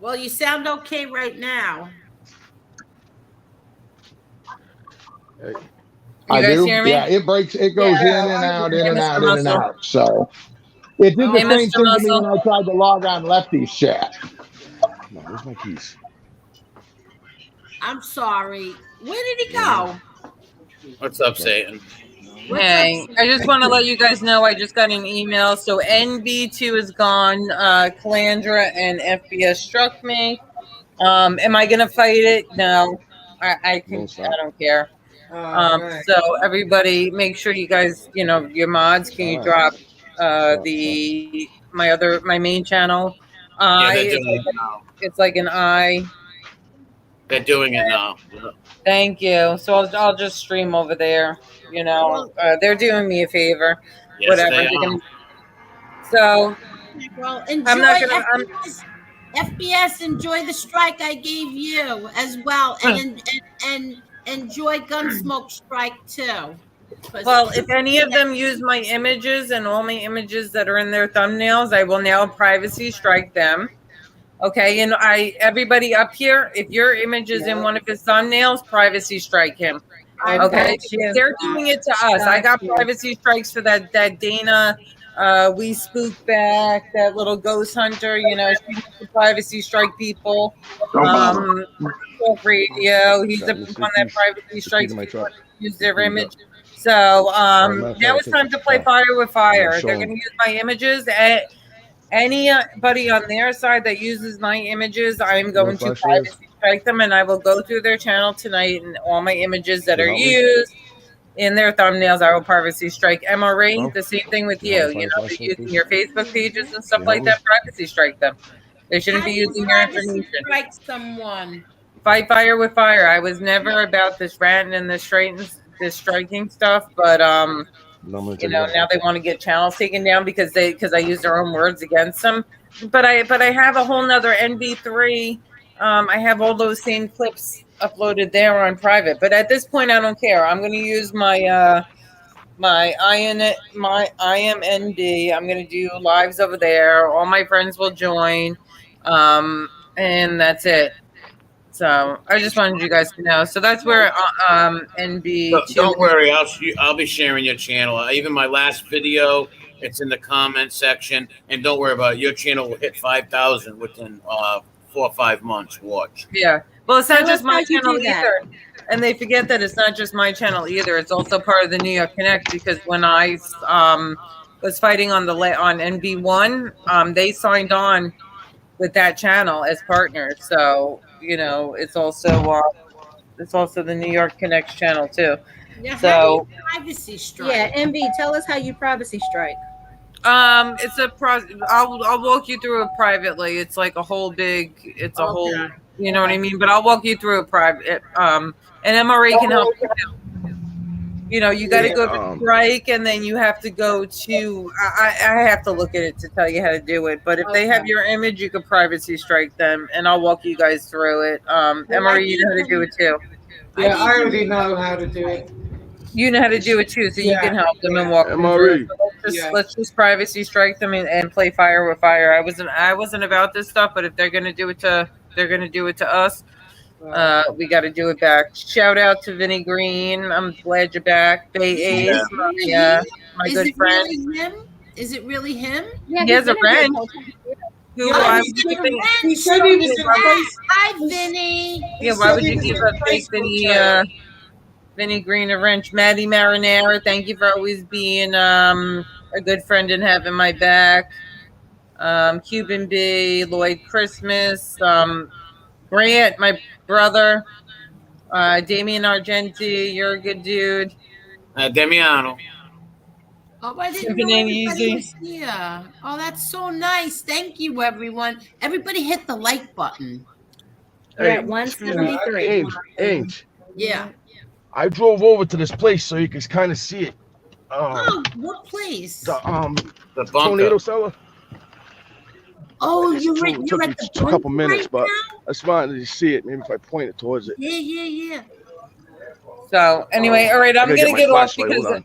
Well, you sound okay right now. I do. Hear me? Yeah, it breaks. It goes in and out, in and out, in and Muscle. out. So it did the Hey, same Mr. thing to me Muscle. when I tried to log on Lefty's chat. No, where's my keys? I'm sorry. Where did he go? What's up, Satan? Hey, I just want to let you guys know I just got an email. So NB2 is gone. Calandra and FBS struck me. Am I gonna fight it? No, I don't care. So everybody, make sure you guys, your mods, can you drop my main channel? Yeah, they're doing it now. It's like an I. They're doing it now. Thank you. So I'll just stream over there. They're doing me a favor. Yes, Whatever. they are. So Well, enjoy I'm not gonna. FBS. Enjoy the strike I gave you as well, and enjoy Gunsmoke strike too. Well, if any of them use my images and all my images that are in their thumbnails, I will now privacy strike them. Okay, and everybody up here, if your image is in one of his thumbnails, privacy strike him. Okay, they're doing it to us. I got privacy strikes for that Dana. We spook back that little ghost hunter. She needs to privacy strike people. Talk radio. He's the one that privacy strikes people that use their image. So now it's time to play fire with fire. They're going to use my images. Anybody on their side that uses my images, I'm going to privacy strike them, and I will go through their channel tonight, and all my images that are used in their thumbnails, I will privacy strike. MRE, the same thing with you. They're using your Facebook pages and stuff like that. Privacy strike them. They shouldn't be using your information. Strike someone. Fight fire with fire. I was never about this ranting and this striking stuff, but now they want to get channels taken down because I use their own words against them. But I have a whole nother NB3. I have all those same clips uploaded there on private. But at this point, I don't care. I'm going to use my IMND. I'm going to do lives over there. All my friends will join, and that's it. So I just wanted you guys to know. So that's where NB2. Don't worry, I'll be sharing your channel. Even my last video, it's in the comment section. And don't worry about it. Your channel will hit 5,000 within 4 or 5 months. Watch. Yeah. Well, it's not just my channel either. And they forget that it's not just my channel either. It's also part of the New York Connect, because when I was fighting on NB1, they signed on with that channel as partners. So it's also the New York Connect channel too. Yeah, so privacy strike. Yeah, MB, tell us how you privacy strike. It's I'll walk you through it privately. It's like a whole big. It's a whole. You know what I mean? But I'll walk you through it private. And MRA can help you. You got to go to strike, and then you have to go to. I have to look at it to tell you how to do it. But if they have your image, you can privacy strike them, and I'll walk you guys through it. MRA, you know how to do it too. Yeah, I already know how to do it. You know how to do it too, so you can help them and walk them through. So let's just privacy strike them and play fire with fire. I wasn't about this stuff, but if they're gonna do it to us. We got to do it back. Shout out to Vinny Green. I'm glad you're back. Bay Ace, my good friend. Really him? Is it really him? Yeah, he has a friend. Who? Yeah, Why he would you said- think? he said he was in Facebook. Hi, Vinny. Yeah, why would you give up fake Vinny Green a wrench? Maddie Marinara, thank you for always being a good friend and having my back. Cuban B, Lloyd Christmas, Grant, my brother, Damian Argenti, you're a good dude. Demiano. Oh, I didn't know Symphony everybody Easy. was here. Oh, that's so nice. Thank you, everyone. Everybody hit the like button. We're at excuse me, 173. Ange, Yeah. I drove over to this place so you can kind of see it. Oh, what place? The The tornado bunker. cellar. Oh, It's you're true. right. It You're took at me the a couple bunker minutes, right but now? that's fine to see it. Maybe if I point it towards it. Yeah. So anyway, all right, I I'm gotta gonna my get off flashlight. Hold on.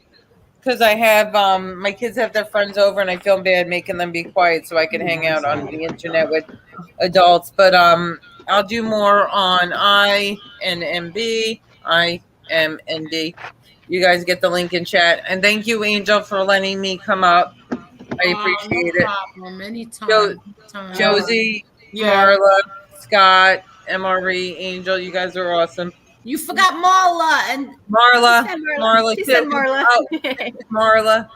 because I have my kids have their friends over and I feel bad making them be quiet so I can hang out on the internet with adults. But I'll do more on I and MB, I M N D. You guys get the link in chat. And thank you, Angel, for letting me come up. I appreciate no it. problem. Anytime. Josie, Yeah. Marla, Scott, MRE, Angel, you guys are awesome. You forgot Marla and Marla, She said too. Marla. Oh, Marla.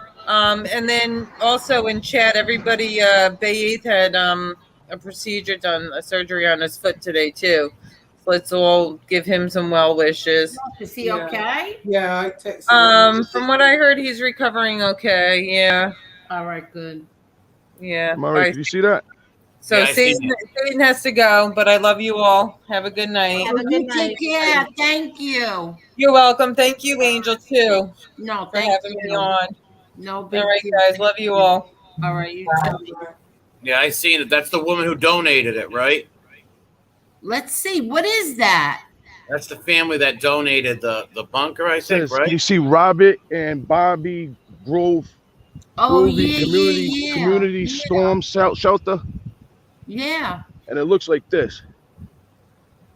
And then also in chat, everybody, Bayeth had a procedure done, a surgery on his foot today too. So let's all give him some well wishes. is he Yeah. okay? Yeah, I texted him. From what I heard, he's recovering okay. Yeah, All right, good. yeah. Murray, Bye. did you see that? So Yeah, I see Satan has to go, but I love you all. Have a good night. Have a good You night. take care. Thank you. You're welcome. Thank you, Angel, too, No, for thank having me you. on. No big All right, deal. guys. Love you all. All right, you too. Yeah, I seen it. That's the woman who donated it, right? Let's see. What is that? That's the family that donated the bunker, I think, Says, right? you see Robert and Bobby Grove, Oh, Grovey Community Storm Shelter, Yeah. and it looks like this.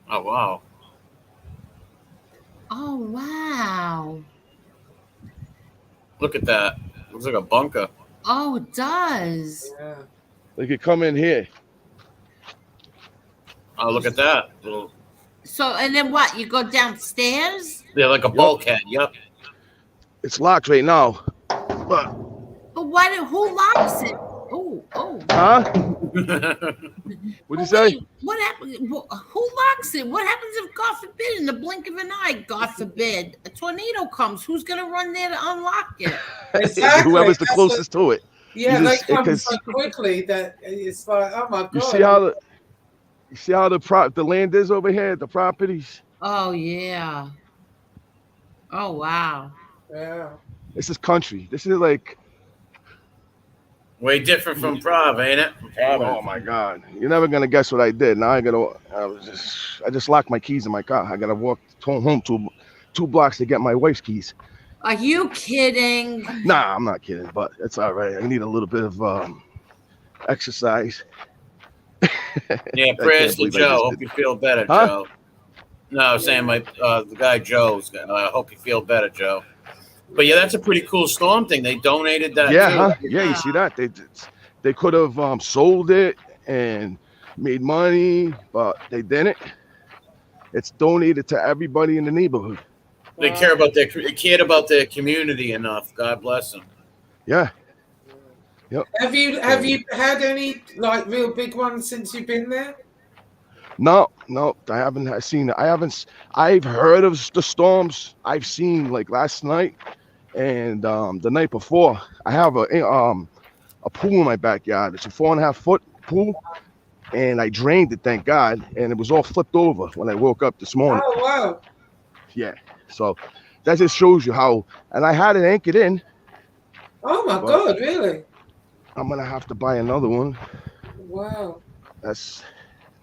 Oh, wow. Oh, wow. Look at that. Looks like a bunker. Oh, it does. Yeah. They could come in here. Oh, look at that. Little, So, and then what? You go downstairs? yeah, like a bulkhead. Yep. It's locked right now. But, But who locks it? Oh. huh? What'd you say? Wait, what happened? Who locks it? What happens if, God forbid, in the blink of an eye, God forbid, a tornado comes? Who's going to run there to unlock it? Exactly. Whoever's the That's closest to it. Yeah, You they just- come because- so quickly that it's like, oh my god. You see how the land is over here, the properties? Oh, yeah. Oh, wow. Yeah. This is country. This is like, Way different from Prav, ain't it? oh my God. You're never gonna guess what I did. Now I just locked my keys in my car. I gotta walk home two blocks to get my wife's keys. Are you kidding? Nah, I'm not kidding, but it's all right. I need a little bit of exercise. Yeah, I prayers can't to believe I Joe. just Hope did- you feel better, Huh? Joe. No, I was saying the guy Joe's. I hope you feel better, Joe. But yeah, that's a pretty cool storm thing. They donated that. Yeah, too. huh? Yeah, you see that? They could have sold it and made money, but they didn't. It's donated to everybody in the neighborhood. They cared about their community enough. God bless them. Yeah. Have you had any like real big ones since you've been there? No, I haven't seen it. I've heard of the storms. I've seen like last night and the night before. I have a pool in my backyard. It's a 4.5 foot pool, and I drained it, thank God, and it was all flipped over when I woke up this morning. Oh wow. Yeah, so that just shows you how. And I had it anchored in. Oh my Well, god, really? I'm gonna have to buy another one. Wow. That's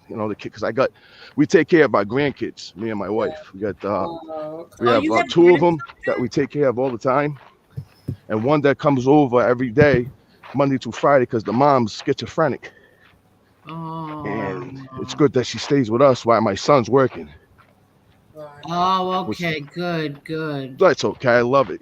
the kid, because we take care of our grandkids, me and my wife. We got Oh, okay. we have you have two of them that we take care of all the time, and one that comes over every day, Monday to Friday, because the mom's schizophrenic, Oh. and it's good that she stays with us while my son's working. Right. Oh, okay. Good. That's okay. I love it.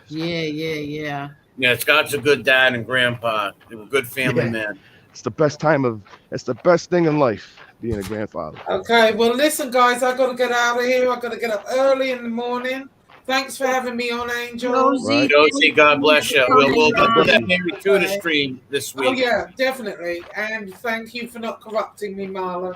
Yeah. Yeah, Scott's a good dad and grandpa. They were good family Yeah. men. it's the best time of. It's the best thing in life, being a grandfather. Okay, well, listen, guys, I got to get out of here. I got to get up early in the morning. Thanks for having me on, Angel. Rosie, Josie, God bless you. We'll get bless that you. Mary to the stream this week. Oh, yeah, definitely. And thank you for not corrupting me, Marla.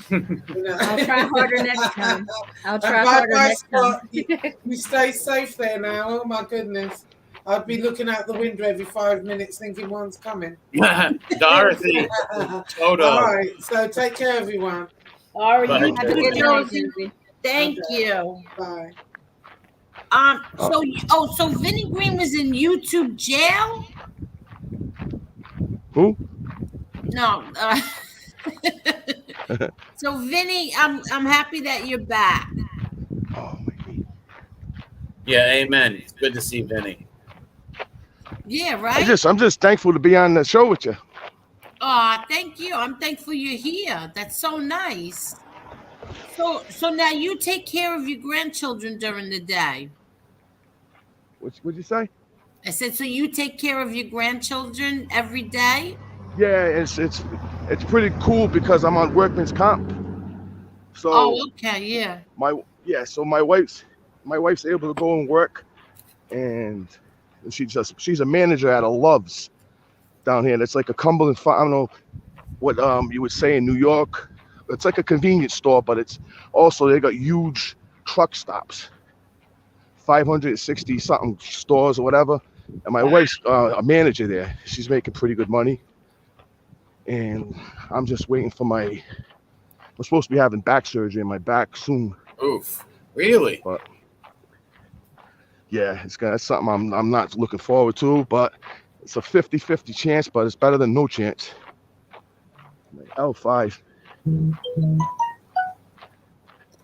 I'll try harder next time. I'll try And harder bye-bye, next time. Scott. You stay safe there now. Oh, my goodness. I'd be looking out the window every 5 minutes thinking one's coming. Dorothy, Toto. All right, so take care, everyone. all right, Bye. you Have a too, good night, Josie. Josie. Thank Okay. you. Bye. So Vinny Green was in YouTube jail? Who? No. So Vinny, I'm happy that you're back. Oh my God. Yeah, amen. It's good to see Vinny. Yeah, right? I'm just thankful to be on the show with you. Thank you. I'm thankful you're here. That's so nice. So now you take care of your grandchildren during the day. What'd you say? I said, so you take care of your grandchildren every day? Yeah, it's pretty cool because I'm on workman's comp. So Okay, yeah. so my wife's able to go and work, and she's a manager at a Love's down here. It's like a Cumberland I don't know what you would say in New York. It's like a convenience store, but it's also they got huge truck stops. 560 something stores or whatever. And my wife's a manager there. She's making pretty good money. And I'm just waiting for I'm supposed to be having back surgery in my back soon. Oof. Really? But yeah, that's something I'm not looking forward to, but it's a 50-50 chance, but it's better than no chance. L5.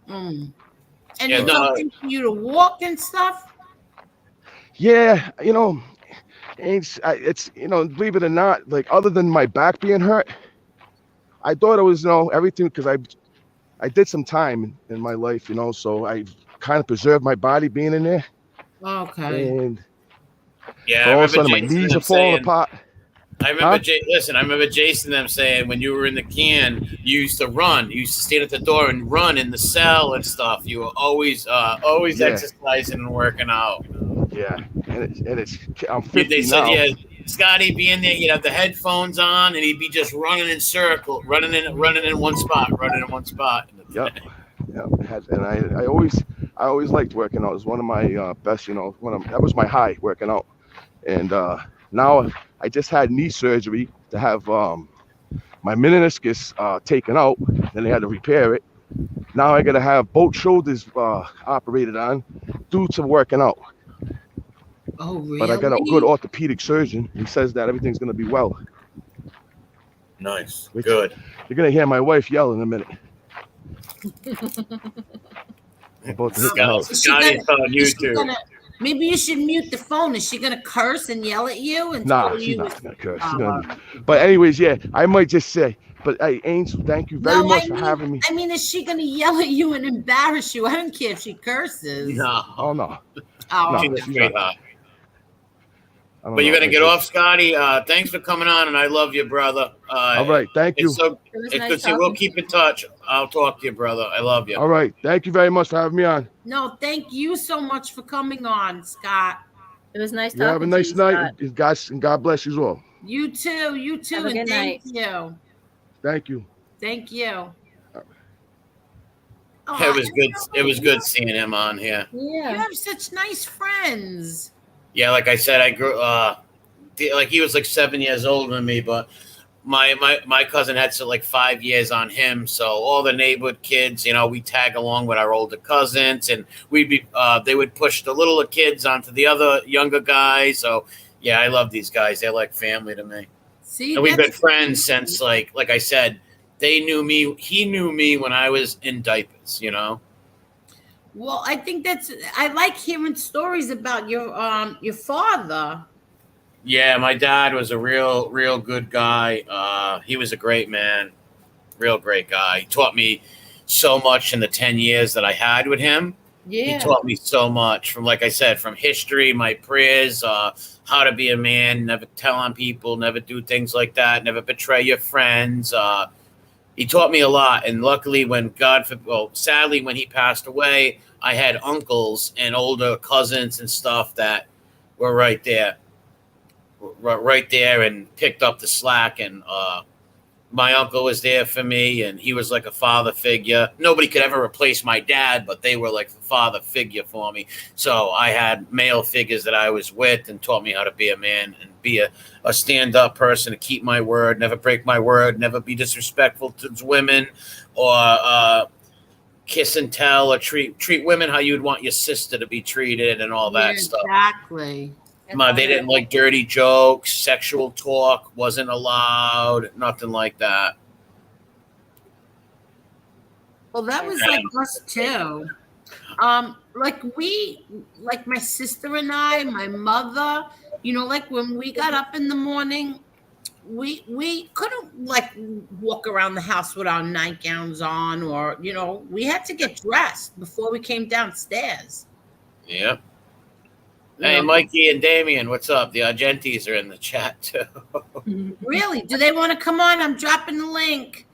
And Yeah, it's no. something for you to walk and stuff? Yeah, it's believe it or not, like other than my back being hurt, I thought it was everything because I did some time in my life, so I kind of preserved my body being in there. Okay. And Yeah, all I of a sudden my Jason knees are them falling saying- apart. I remember, Huh? I remember Jason them saying when you were in the can, you used to run. You used to stand at the door and run in the cell and stuff. You were always Yeah. exercising and working out. Yeah, and it's I'm 50 They said, now. yeah, Scotty be in there. He'd have the headphones on, and he'd be just running in circle, running in one spot. Yep. And I always liked working out. It was one of my best, that was my high, working out. And now I just had knee surgery to have my meniscus taken out. Then they had to repair it. Now I got to have both shoulders operated on due to working out. Oh, really? But I got a good orthopedic surgeon. He says that everything's going to be well. Nice, Which- good. You're going to hear my wife yell in a minute. About to hit the house. Scotty's on YouTube. Maybe you should mute the phone. Is she gonna curse and yell at you? And Nah, tell she's you not gonna curse. Oh, But anyways, yeah, I might just say. But hey, Angel, thank you very much for having me. I mean, is she gonna yell at you and embarrass you? I don't care if she curses. No, Oh no. Oh, No. she's a sweetheart. I don't But you're know. gonna get off, Scotty. Thanks for coming on, and I love you, brother. All right, thank you. It's so It was it's nice good to see. We'll talking. keep in touch. I'll talk to you, brother. I love you. All right, thank you very much for having me on. no, thank you so much for coming on, Scott. It was nice You talking have a to nice you, night, Scott. and God bless you all. You too, Have a and good thank night. you. Thank you. Thank you. It was good. It was good seeing him on here. You Yeah. have such nice friends. Yeah, like I said, I grew. Like he was like 7 years older than me, but my cousin had like 5 years on him. So all the neighborhood kids, we tag along with our older cousins, and they would push the littler kids onto the other younger guys. So yeah, I love these guys. They're like family to me, See, and we've been that's- friends since like I said, they knew me. He knew me when I was in diapers. Well, I think I like hearing stories about your father. Yeah, my dad was a real good guy. He was a great man, real great guy. He taught me so much in the 10 years that I had with him. Yeah. He taught me so much from, like I said, from history, my prayers, how to be a man, never tell on people, never do things like that, never betray your friends. He taught me a lot. And luckily, sadly, when he passed away, I had uncles and older cousins and stuff that were right there and picked up the slack. And my uncle was there for me, and he was like a father figure. Nobody could ever replace my dad, but they were like the father figure for me. So I had male figures that I was with and taught me how to be a man and be a stand-up person, to keep my word, never break my word, never be disrespectful to women, or kiss and tell, or treat women how you'd want your sister to be treated, and all that stuff. Exactly. They didn't like dirty jokes, sexual talk wasn't allowed, nothing like that. Well, that was like us too. Like my sister and I, my mother, like when we got up in the morning, we couldn't like walk around the house with our nightgowns on, or we had to get dressed before we came downstairs. Yeah. Hey, Mikey and Damien, what's up? The Argentis are in the chat too. Really? Do they want to come on? I'm dropping the link.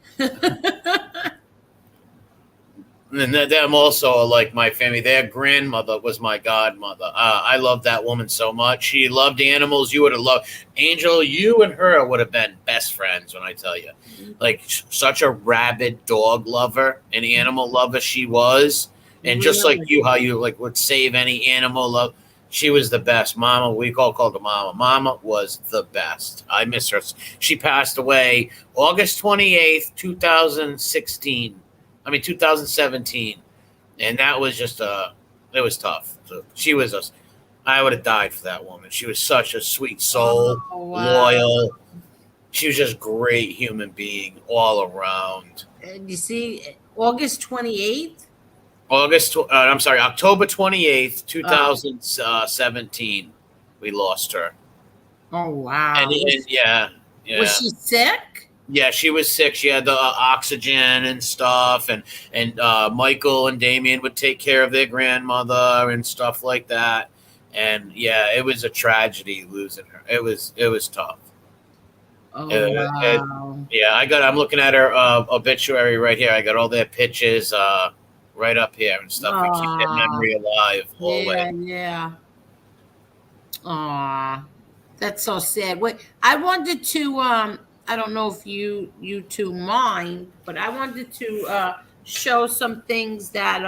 And them also are like my family. Their grandmother was my godmother. I love that woman so much. She loved animals. You would have loved Angel. You and her would have been best friends, when I tell you. Like, such a rabid dog lover, an animal lover she was. And just like you, how you like would save any animal love. She was the best. Mama, we called her Mama. Mama was the best. I miss her. She passed away August 28th, 2017. And that was just it was tough. So I would have died for that woman. She was such a sweet soul, loyal. She was just a great human being all around. And you see, August 28th? October 28th, 2017, we lost her. Oh, wow. And yeah. Was she sick? Yeah, she was sick. She had the oxygen and stuff, and Michael and Damien would take care of their grandmother and stuff like that. And yeah, it was a tragedy losing her. It was tough. Oh, wow. I'm looking at her obituary right here. I got all their pictures right up here and stuff. We keep that memory alive always. Yeah. Aw, that's so sad. Wait, I wanted to I don't know if you two mind, but I wanted to show some things that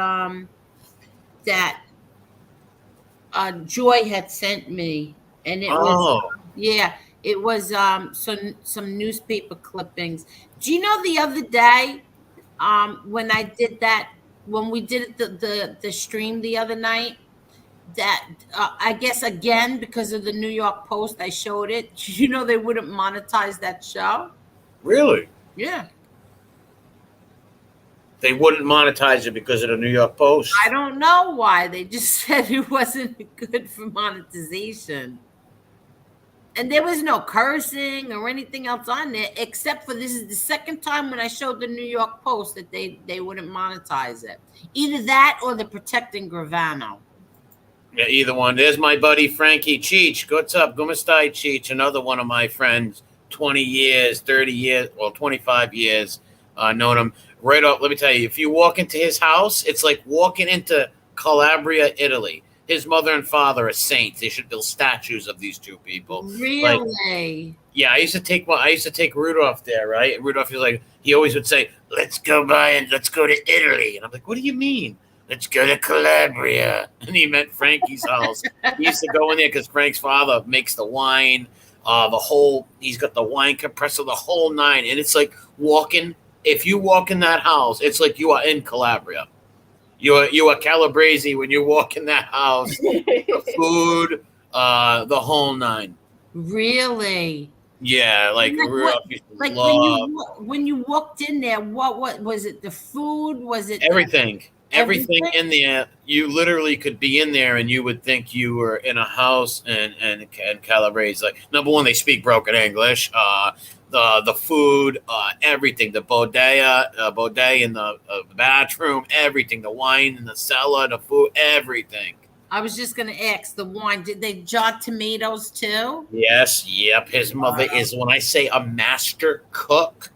Joy had sent me, and it was some newspaper clippings. Do you know the other day when I did that, when we did the stream the other night, that I guess again because of the New York Post, I showed it. You know, they wouldn't monetize that show. Really? Yeah. They wouldn't monetize it because of the New York Post? I don't know why. They just said it wasn't good for monetization. And there was no cursing or anything else on there, except for this is the second time when I showed the New York Post that they wouldn't monetize it. Either that or the Protecting Gravano. Yeah, either one. There's my buddy Frankie Cheech. What's up? Gumastai Cheech, another one of my friends. 20 years, 30 years, 25 years. Known him right off. Let me tell you, if you walk into his house, it's like walking into Calabria, Italy. His mother and father are saints. They should build statues of these two people. Really? Yeah, I used to take Rudolph there, right? And Rudolph was like, he always would say, let's go to Italy. And I'm like, what do you mean? Let's go to Calabria. And he meant Frankie's house. He used to go in there because Frank's father makes the wine. He's got the wine compressor, the whole nine. And it's like if you walk in that house, it's like you are in Calabria. You are Calabrese when you walk in that house. The food, the whole nine. Really? Yeah, when you walked in there, what was it? The food? Was it everything? everything in there. You literally could be in there and you would think you were in a house. And Calabrese, like, number one, they speak broken English. The food, everything, the bidet in the bathroom, everything, the wine in the cellar, the food, everything. I was just going to ask, the wine, did they jar tomatoes too? Yes, yep. His mother is, when I say a master cook,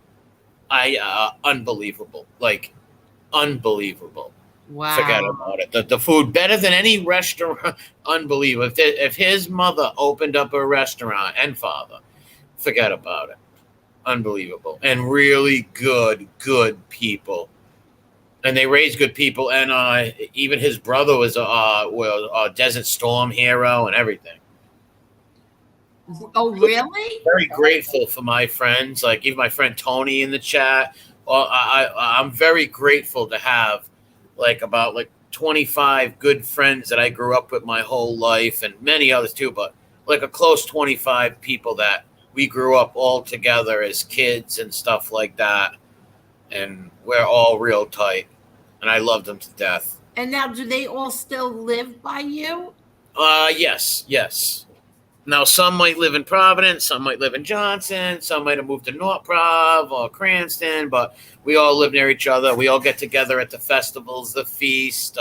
unbelievable, like unbelievable. Wow. Forget about it. The food better than any restaurant. Unbelievable. If his mother opened up a restaurant and father, forget about it. Unbelievable. And really good people. And they raised good people. And even his brother was a Desert Storm hero and everything. Oh, really? Very grateful for my friends, like even my friend Tony in the chat. I'm very grateful to have about 25 good friends that I grew up with my whole life, and many others too, but like a close 25 people that we grew up all together as kids and stuff like that. And we're all real tight, and I love them to death. And now, do they all still live by you? Yes. Now, some might live in Providence, some might live in Johnson, some might have moved to North Prov or Cranston, but we all live near each other. We all get together at the festivals, the feast.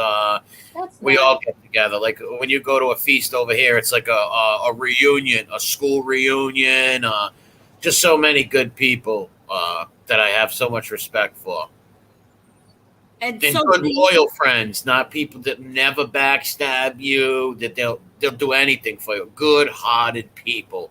We all get together. Like when you go to a feast over here, it's like a reunion, a school reunion. Just so many good people that I have so much respect for. And so good, loyal friends, not people that never backstab you, that they'll do anything for you. Good-hearted people.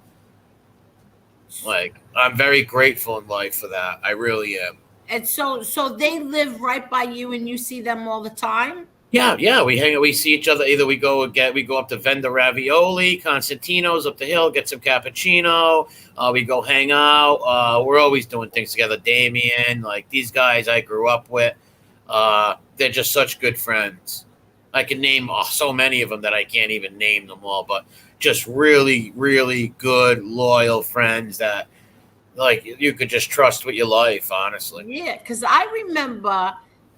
Like, I'm very grateful in life for that. I really am. And so they live right by you, and you see them all the time? Yeah. We hang out. We see each other. Either we go up to Venda Ravioli, Constantino's up the hill, get some cappuccino. We go hang out. We're always doing things together. Damien, like these guys I grew up with. They're just such good friends. I can name so many of them that I can't even name them all, but just really, really good, loyal friends that like you could just trust with your life, honestly. Yeah, because I remember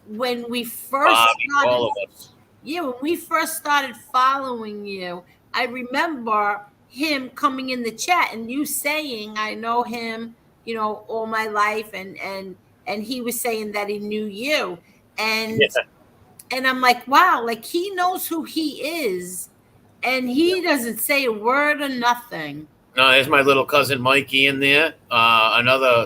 when we first started, all of us. Yeah, when we first started following you, I remember him coming in the chat and you saying, I know him, all my life, and he was saying that he knew you. And I'm like, wow, like he knows who he is, and he doesn't say a word or nothing. No, there's my little cousin Mikey in there.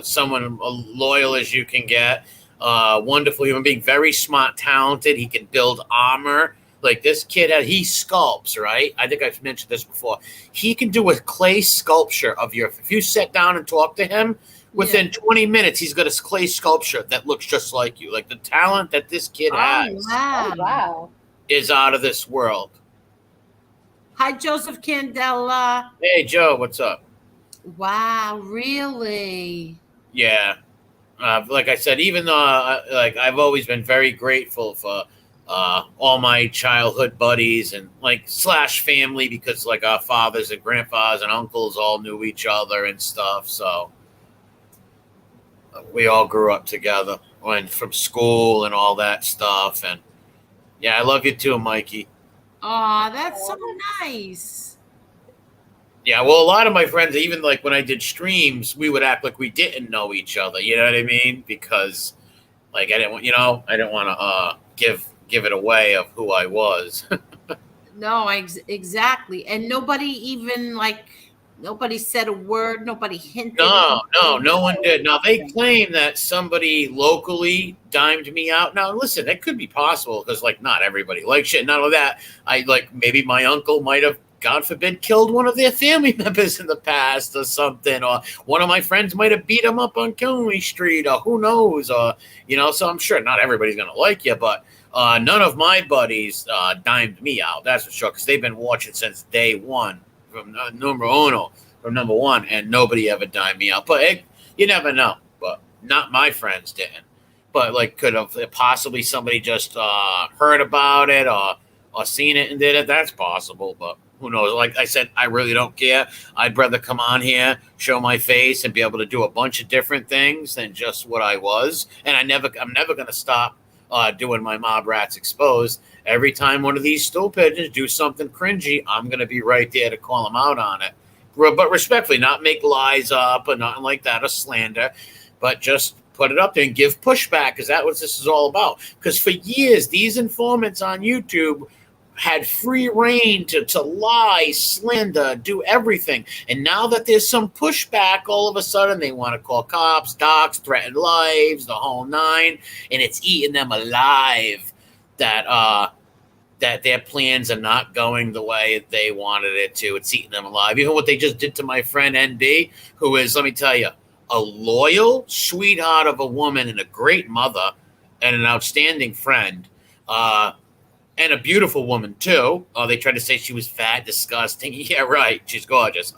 Someone loyal as you can get. Wonderful human being, very smart, talented. He can build armor. Like this kid, he sculpts, right? I think I've mentioned this before. He can do a clay sculpture of if you sit down and talk to him, within 20 minutes, he's got a clay sculpture that looks just like you. Like the talent that this kid has is out of this world. Hi, Joseph Candela. Hey, Joe, what's up? Wow, really? Yeah. Like I said, even though I've always been very grateful for all my childhood buddies and / family, because like our fathers and grandfathers and uncles all knew each other and stuff. So we all grew up together, went from school and all that stuff. And yeah, I love you too, Mikey. Oh, that's so nice. Yeah, well, a lot of my friends, even like when I did streams, we would act like we didn't know each other. You know what I mean? Because like I didn't want to give it away of who I was. No, exactly. And nobody said a word. Nobody hinted. No one did. Now, they claim that somebody locally dimed me out. Now, listen, that could be possible because, not everybody likes shit. Not only that, maybe my uncle might have, God forbid, killed one of their family members in the past or something. Or one of my friends might have beat him up on Killenly Street, or who knows. Or, so I'm sure not everybody's going to like you, but none of my buddies dimed me out. That's for sure, because they've been watching since day one. From number one, and nobody ever dimed me out. But you never know. But not my friends didn't. But could have possibly somebody just heard about it or seen it and did it. That's possible. But who knows? Like I said, I really don't care. I'd rather come on here, show my face, and be able to do a bunch of different things than just what I was. And I'm never going to stop doing my Mob Rats Exposed. Every time one of these stool pigeons do something cringy, I'm going to be right there to call them out on it. But respectfully, not make lies up or nothing like that or slander, but just put it up there and give pushback, because that's what this is all about. Because for years, these informants on YouTube had free reign to lie, slander, do everything. And now that there's some pushback, all of a sudden they want to call cops, docs, threaten lives, the whole nine, and it's eating them alive that their plans are not going the way they wanted it to. It's eating them alive. Even what they just did to my friend NB, who is, let me tell you, a loyal sweetheart of a woman and a great mother and an outstanding friend. And a beautiful woman, too. They tried to say she was fat, disgusting. Yeah, right. She's gorgeous.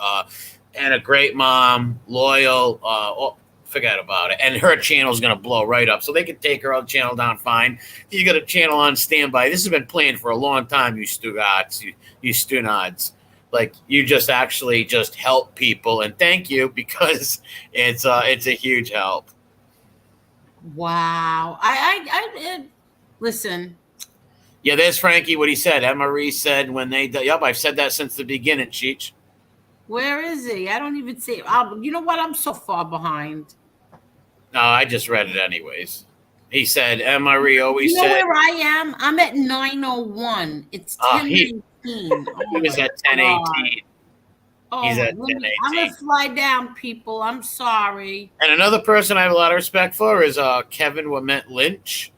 And a great mom, loyal. Forget about it. And her channel's going to blow right up. So they can take her other channel down fine. You got a channel on standby. This has been planned for a long time, you Stugats, you Stunads. Like, you just actually just help people. And thank you, because it's a huge help. Wow. I listen. Yeah, there's Frankie, what he said. Emery said when they... Yep, I've said that since the beginning, Cheech. Where is he? I don't even see it. You know what? I'm so far behind. No, I just read it anyways. He said, Emery always said... You know where I am? I'm at 9:01. It's 10:18. He was at 10:18. He's at 10:18. I'm going to fly down, people. I'm sorry. And another person I have a lot of respect for is Kevin Wament Lynch.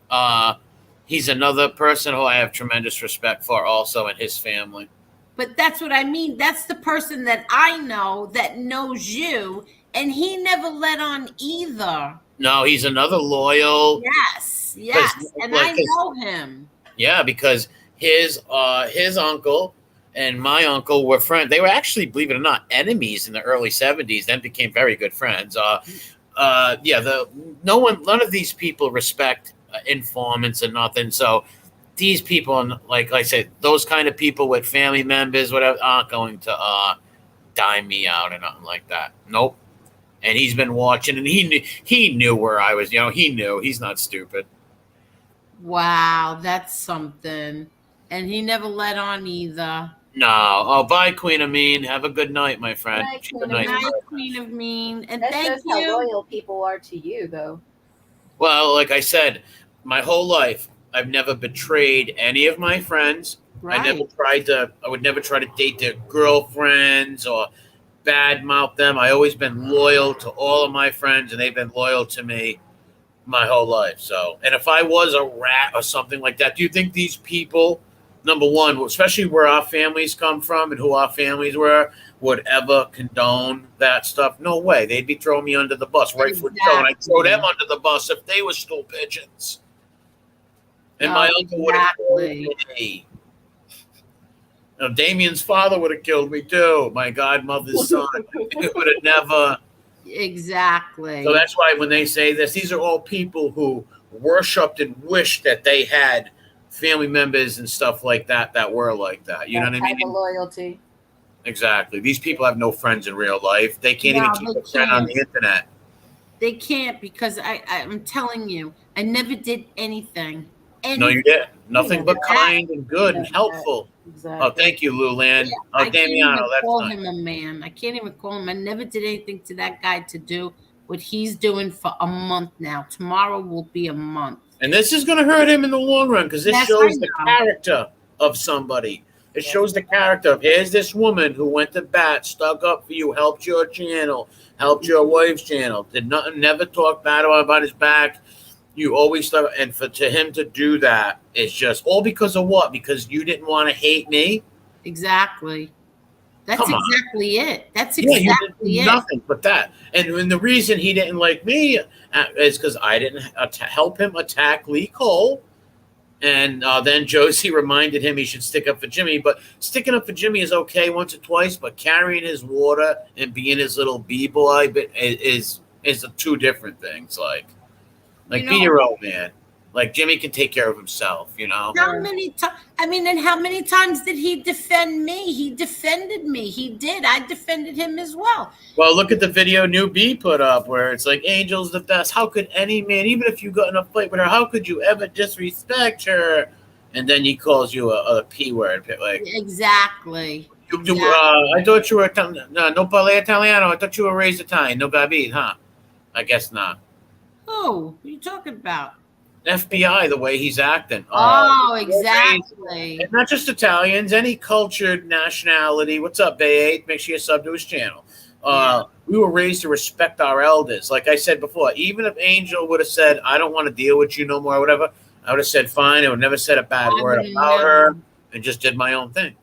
He's another person who I have tremendous respect for also, and his family. But that's what I mean. That's the person that I know that knows you, and he never let on either. No, he's another loyal. Yes, and like I know him. Yeah, because his uncle and my uncle were friends. They were actually, believe it or not, enemies in the early 70s, then became very good friends. None of these people respect informants and nothing. So these people, like I said, those kind of people with family members, whatever, aren't going to dime me out or nothing like that. Nope. And he's been watching, and he knew where I was. He knew. He's not stupid. Wow, that's something. And he never let on either. No. Oh, bye, Queen of Mean. Have a good night, my friend. Bye, Queen of Mean. And that thank shows you. how loyal people are to you, though. Well, like I said, my whole life, I've never betrayed any of my friends. Right. I would never try to date their girlfriends or badmouth them. I always been loyal to all of my friends, and they've been loyal to me my whole life. So, and if I was a rat or something like that, do you think these people, number one, especially where our families come from and who our families were, would ever condone that stuff? No way. They'd be throwing me under the bus, rightfully so. And I'd throw them under the bus if they were stool pigeons. And my uncle would have killed me. Damien's father would have killed me too. My godmother's son. It would have never. Exactly. So that's why when they say this, these are all people who worshipped and wished that they had family members and stuff like that were like that. You know what I mean? Loyalty. Exactly. These people have no friends in real life. They can't even keep a friend on the internet. They can't, because I'm telling you, I never did anything. No, you didn't. Nothing but kind and good and helpful. Exactly. Oh, thank you, Lulan. I Damiano, can't that's call nice. him a man. I can't even call him. I never did anything to that guy to do what he's doing for a month now. Tomorrow will be a month. And this is going to hurt him in the long run, because this shows the character of somebody. It shows the character of, here's this woman who went to bat, stuck up for you, helped your channel, helped your wife's channel, did nothing, never talk bad about his back. You always thought, and to him to do that, it's just all because of what? Because you didn't want to hate me? Exactly. That's exactly it. That's exactly it. Nothing but that. And the reason he didn't like me is because I didn't help him attack Lee Cole. And then Josie reminded him he should stick up for Jimmy. But sticking up for Jimmy is okay once or twice, but carrying his water and being his little B-boy is two different things. Like be your own man. Like Jimmy can take care of himself, you know. How many times? I mean, and how many times did he defend me? He defended me. He did. I defended him as well. Well, look at the video New B put up where it's like, Angel's the best. How could any man, even if you got in a fight with her, how could you ever disrespect her? And then he calls you a P word. Like, exactly. I thought you were no parle Italiano. I thought you were raised Italian. No gabi, huh? I guess not. Oh, what are you talking about? FBI, the way he's acting. Oh, exactly. And not just Italians, any cultured nationality. What's up, Bay 8? Make sure you sub to his channel. We were raised to respect our elders. Like I said before, even if Angel would have said, I don't want to deal with you no more or whatever, I would have said fine. I would never said a bad word about her and just did my own thing.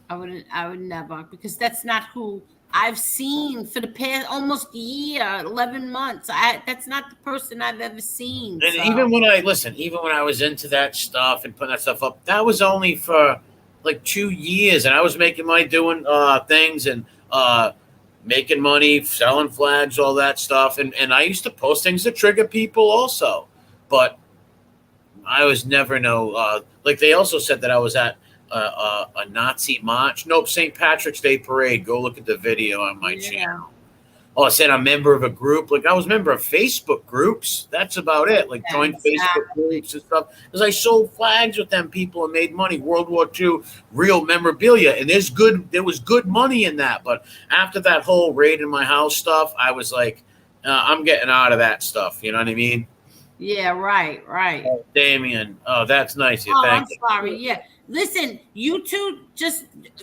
I would never, because that's not who I've seen for the past almost a year, 11 months. That's not the person I've ever seen. And even when I was into that stuff and putting that stuff up, that was only for like 2 years. And I was making money doing things and making money, selling flags, all that stuff. And I used to post things that trigger people also. But I was never like they also said that I was at a Nazi march. Nope, St. Patrick's Day parade. Go look at the video on my channel. Oh, I said I'm a member of a group. Like I was a member of Facebook groups. That's about it. Like joined Facebook groups and stuff. Because I sold flags with them people and made money. World War II real memorabilia. And there was good money in that. But after that whole raid in my house stuff, I was like, I'm getting out of that stuff. You know what I mean? Yeah, right. Oh, Damien. Oh, that's nice. I'm sorry. Yeah. Listen, you two,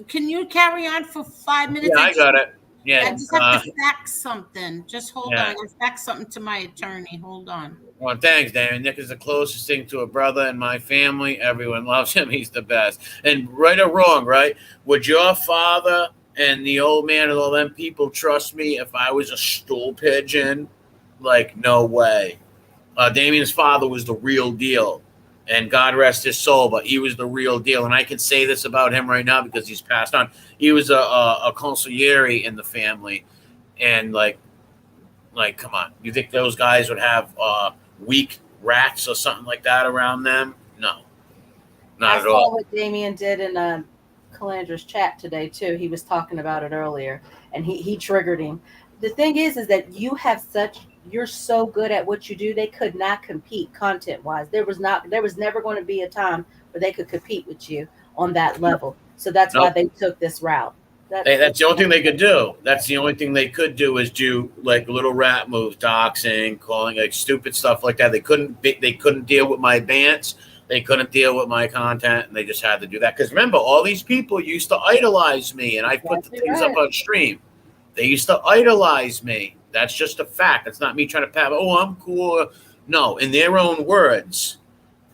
can you carry on for 5 minutes? Yeah, I got it. Yeah. I just have to fax something. Just hold on. I'll fax something to my attorney. Hold on. Well, thanks, Damien. Nick is the closest thing to a brother in my family. Everyone loves him. He's the best. And right or wrong, right? Would your father and the old man and all them people trust me if I was a stool pigeon? Like, no way. Damien's father was the real deal. And God rest his soul, but he was the real deal. And I can say this about him right now because he's passed on. He was a consigliere in the family. And, like, come on. You think those guys would have weak rats or something like that around them? No. Not at all. I saw what Damien did in Calandra's chat today, too. He was talking about it earlier, and he triggered him. The thing is that you're so good at what you do. They could not compete content-wise. There was never going to be a time where they could compete with you on that level. So that's why they took this route. That's the only thing they could do. That's the only thing they could do is do like little rat moves, doxing, calling, like stupid stuff like that. They couldn't deal with my bants. They couldn't deal with my content, and they just had to do that. Because remember, all these people used to idolize me, and I put the things up on stream. They used to idolize me. That's just a fact. That's not me trying to pat. Oh, I'm cool. No, in their own words,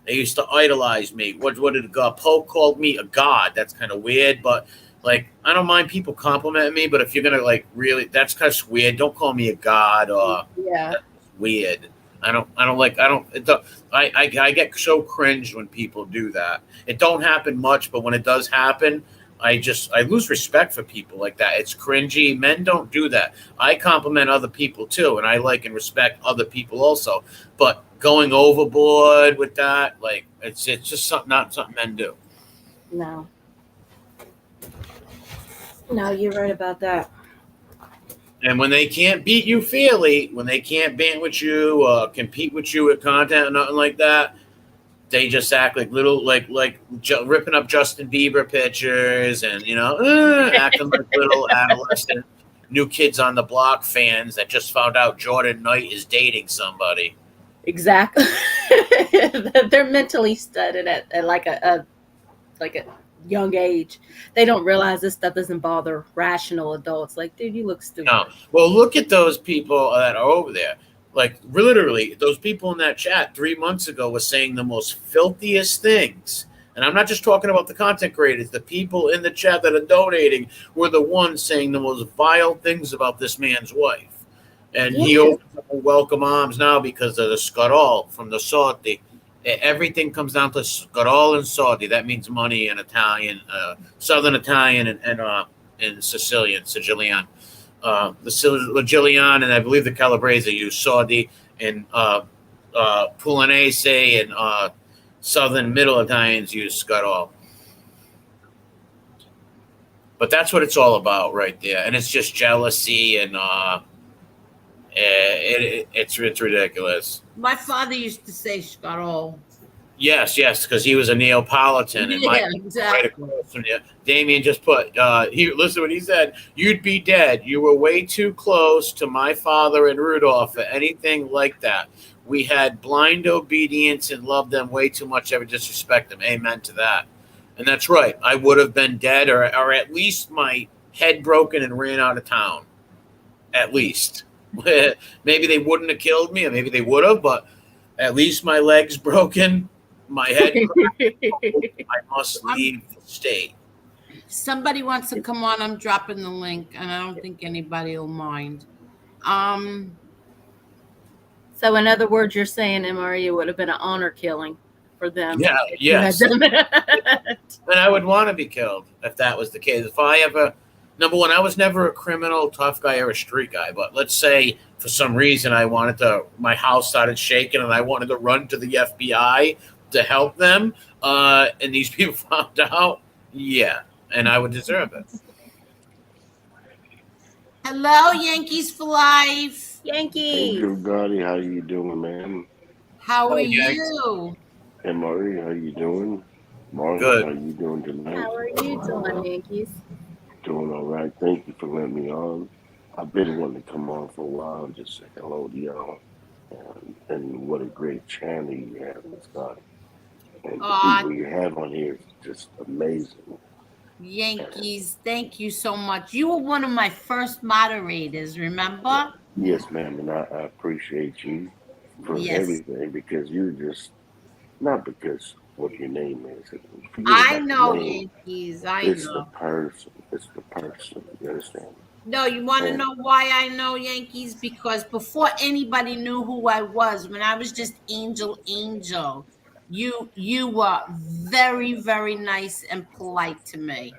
they used to idolize me. What did Pope called me? A god. That's kind of weird, but like I don't mind people complimenting me. But if you're gonna like really, that's kind of weird. Don't call me a god or that's weird. I get so cringe when people do that. It don't happen much, but when it does happen, I lose respect for people like that. It's cringy. Men don't do that. I compliment other people too, and I like and respect other people also. But going overboard with that, like it's just not something men do. No, you're right about that. And when they can't beat you fairly, when they can't bant with you or compete with you with content or nothing like that, they just act like ripping up Justin Bieber pictures and, acting like little adolescent new kids on the block fans that just found out Jordan Knight is dating somebody. Exactly. They're mentally studied at like a young age. They don't realize this stuff doesn't bother rational adults. Like, dude, you look stupid. No. Well, look at those people that are over there. Like, literally, those people in that chat 3 months ago were saying the most filthiest things. And I'm not just talking about the content creators. The people in the chat that are donating were the ones saying the most vile things about this man's wife. And he opens up welcome arms now because of the scutall from the Sorti. Everything comes down to scutall and Sorti. That means money in Italian, Southern Italian and Sicilian. The Sicilian and I believe the Calabrese use Sordi, and Pugliese and Southern Middle Italians use scuttle. But that's what it's all about right there. And it's just jealousy and it's ridiculous. My father used to say scuttle. Yes, because he was a Neapolitan. And Yeah, exactly. Right from you. Damien just put, listen what he said. You'd be dead. You were way too close to my father and Rudolph for anything like that. We had blind obedience and loved them way too much to ever disrespect them. Amen to that. And that's right. I would have been dead or at least my head broken and ran out of town. At least. Maybe they wouldn't have killed me, or maybe they would have, but at least my legs broken. My head, I must leave the state. Somebody wants to come on. I'm dropping the link, and I don't think anybody will mind. So, in other words, you're saying MRE would have been an honor killing for them. Yeah, yes. And I would want to be killed if that was the case. If I ever, number one, I was never a criminal, tough guy, or a street guy. But let's say for some reason my house started shaking, and I wanted to run to the FBI to help them, and these people found out, and I would deserve it. Hello, Yankees for life. Yankees. Hey, Gotti, how you doing, man? How are you? Hey, Murray, how you doing? Mark, Good. How you doing tonight? How are you doing, Yankees? Doing all right. Thank you for letting me on. I've been wanting to come on for a while. Just say hello to y'all. And what a great channel you have, Miss Gotti. And the people you have on here is just amazing. Yankees, thank you so much. You were one of my first moderators, remember? Yes, ma'am, and I appreciate you for everything, because you're just, not because what your name is. I know, Yankees, It's the person. It's the person. You understand? No, you want to know why I know, Yankees? Because before anybody knew who I was, when I was just Angel, you were very, very nice and polite to me.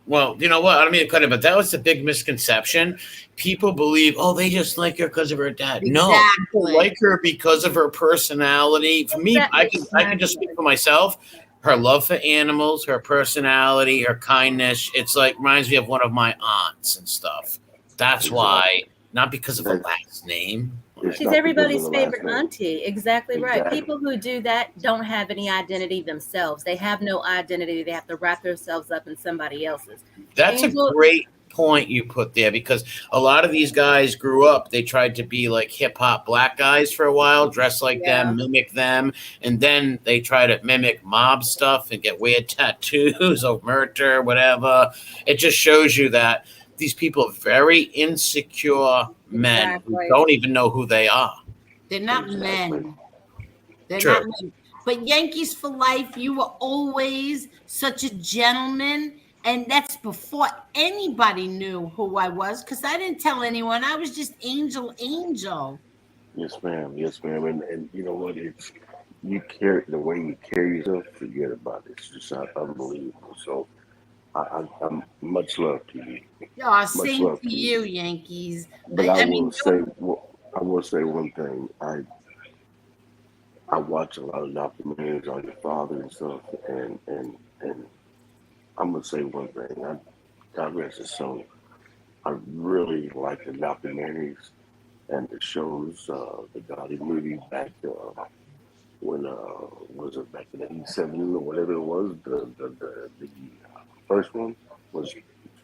Well, you know what? I don't mean to cut it, but that was a big misconception. People believe, they just like her because of her dad. Exactly. No, people like her because of her personality. For me, I can just speak for myself. Her love for animals, her personality, her kindness. It's like reminds me of one of my aunts and stuff. That's why, not because of a last name. She's everybody's favorite auntie. Exactly right. People who do that don't have any identity themselves. They have no identity. They have to wrap themselves up in somebody else's. That's a great point you put there, because a lot of these guys grew up, they tried to be like hip hop black guys for a while, dress like them, mimic them, and then they try to mimic mob stuff and get weird tattoos or murder, whatever. It just shows you that these people are very insecure men who don't even know who they are. They're not men. They're not men. But Yankees for life, you were always such a gentleman. And that's before anybody knew who I was, because I didn't tell anyone. I was just Angel. Yes, ma'am. Yes, ma'am. And you know what? It's the way you carry yourself, forget about it. It's just unbelievable. So I'm much love to you. Same to you, Yankees. But I will say one thing. I watch a lot of documentaries on your father and stuff, and I'm gonna say one thing. God rest his soul. I really like the documentaries and the shows. The Gotti movie back when was it back in '87 or whatever it was. The first one was,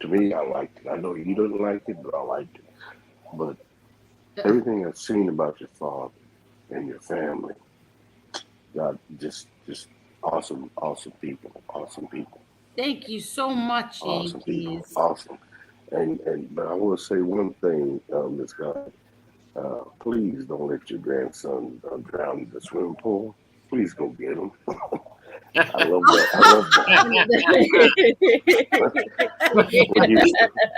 to me, I liked it. I know you didn't like it, but I liked it. But everything I've seen about your father and your family, God, just awesome people. Thank you so much, Awesome Yankees. people. Awesome. But I want to say one thing, Ms. Gotti. Please don't let your grandson drown in the swimming pool. Please go get him. I love that.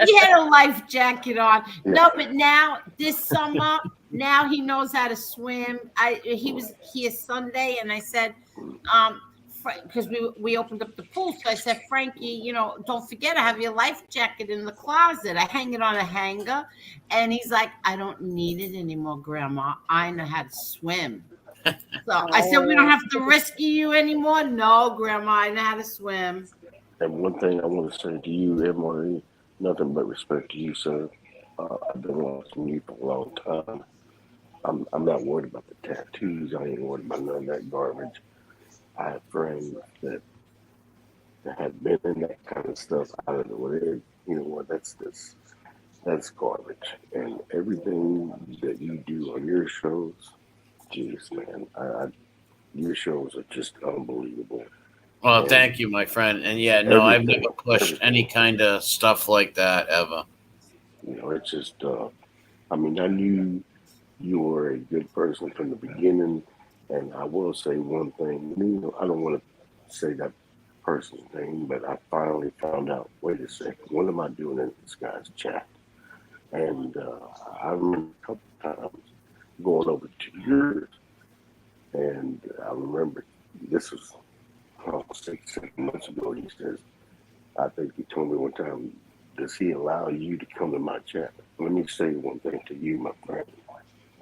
He had a life jacket on. Yeah. No, but now this summer, now he knows how to swim. He was here Sunday, and I said, because we opened up the pool, so I said, Frankie, don't forget I have your life jacket in the closet. I hang it on a hanger, and he's like, I don't need it anymore, Grandma. I know how to swim. So I said, we don't have to rescue you anymore. No, Grandma, I know how to swim. And one thing I want to say to you, Emory, nothing but respect to you, sir. I've been watching you for a long time. I'm not worried about the tattoos. I ain't worried about none of that garbage. I have friends that have been in that kind of stuff. I don't know what it is. You know what? That's garbage. And everything that you do on your shows, jeez, man, your shows are just unbelievable. Well, And thank you, my friend. And yeah, no, I've everything, never pushed any kind of stuff like that ever. you know, it's just. I mean, I knew you were a good person from the beginning, and I will say one thing. You know, I don't want to say that person's name, but I finally found out. Wait a second, what am I doing in this guy's chat? And I remember a couple times going over to yours, and I remember this was 6 7 months ago. He says, I think he told me one time, does he allow you to come to my chat? Let me say one thing to you, my friend.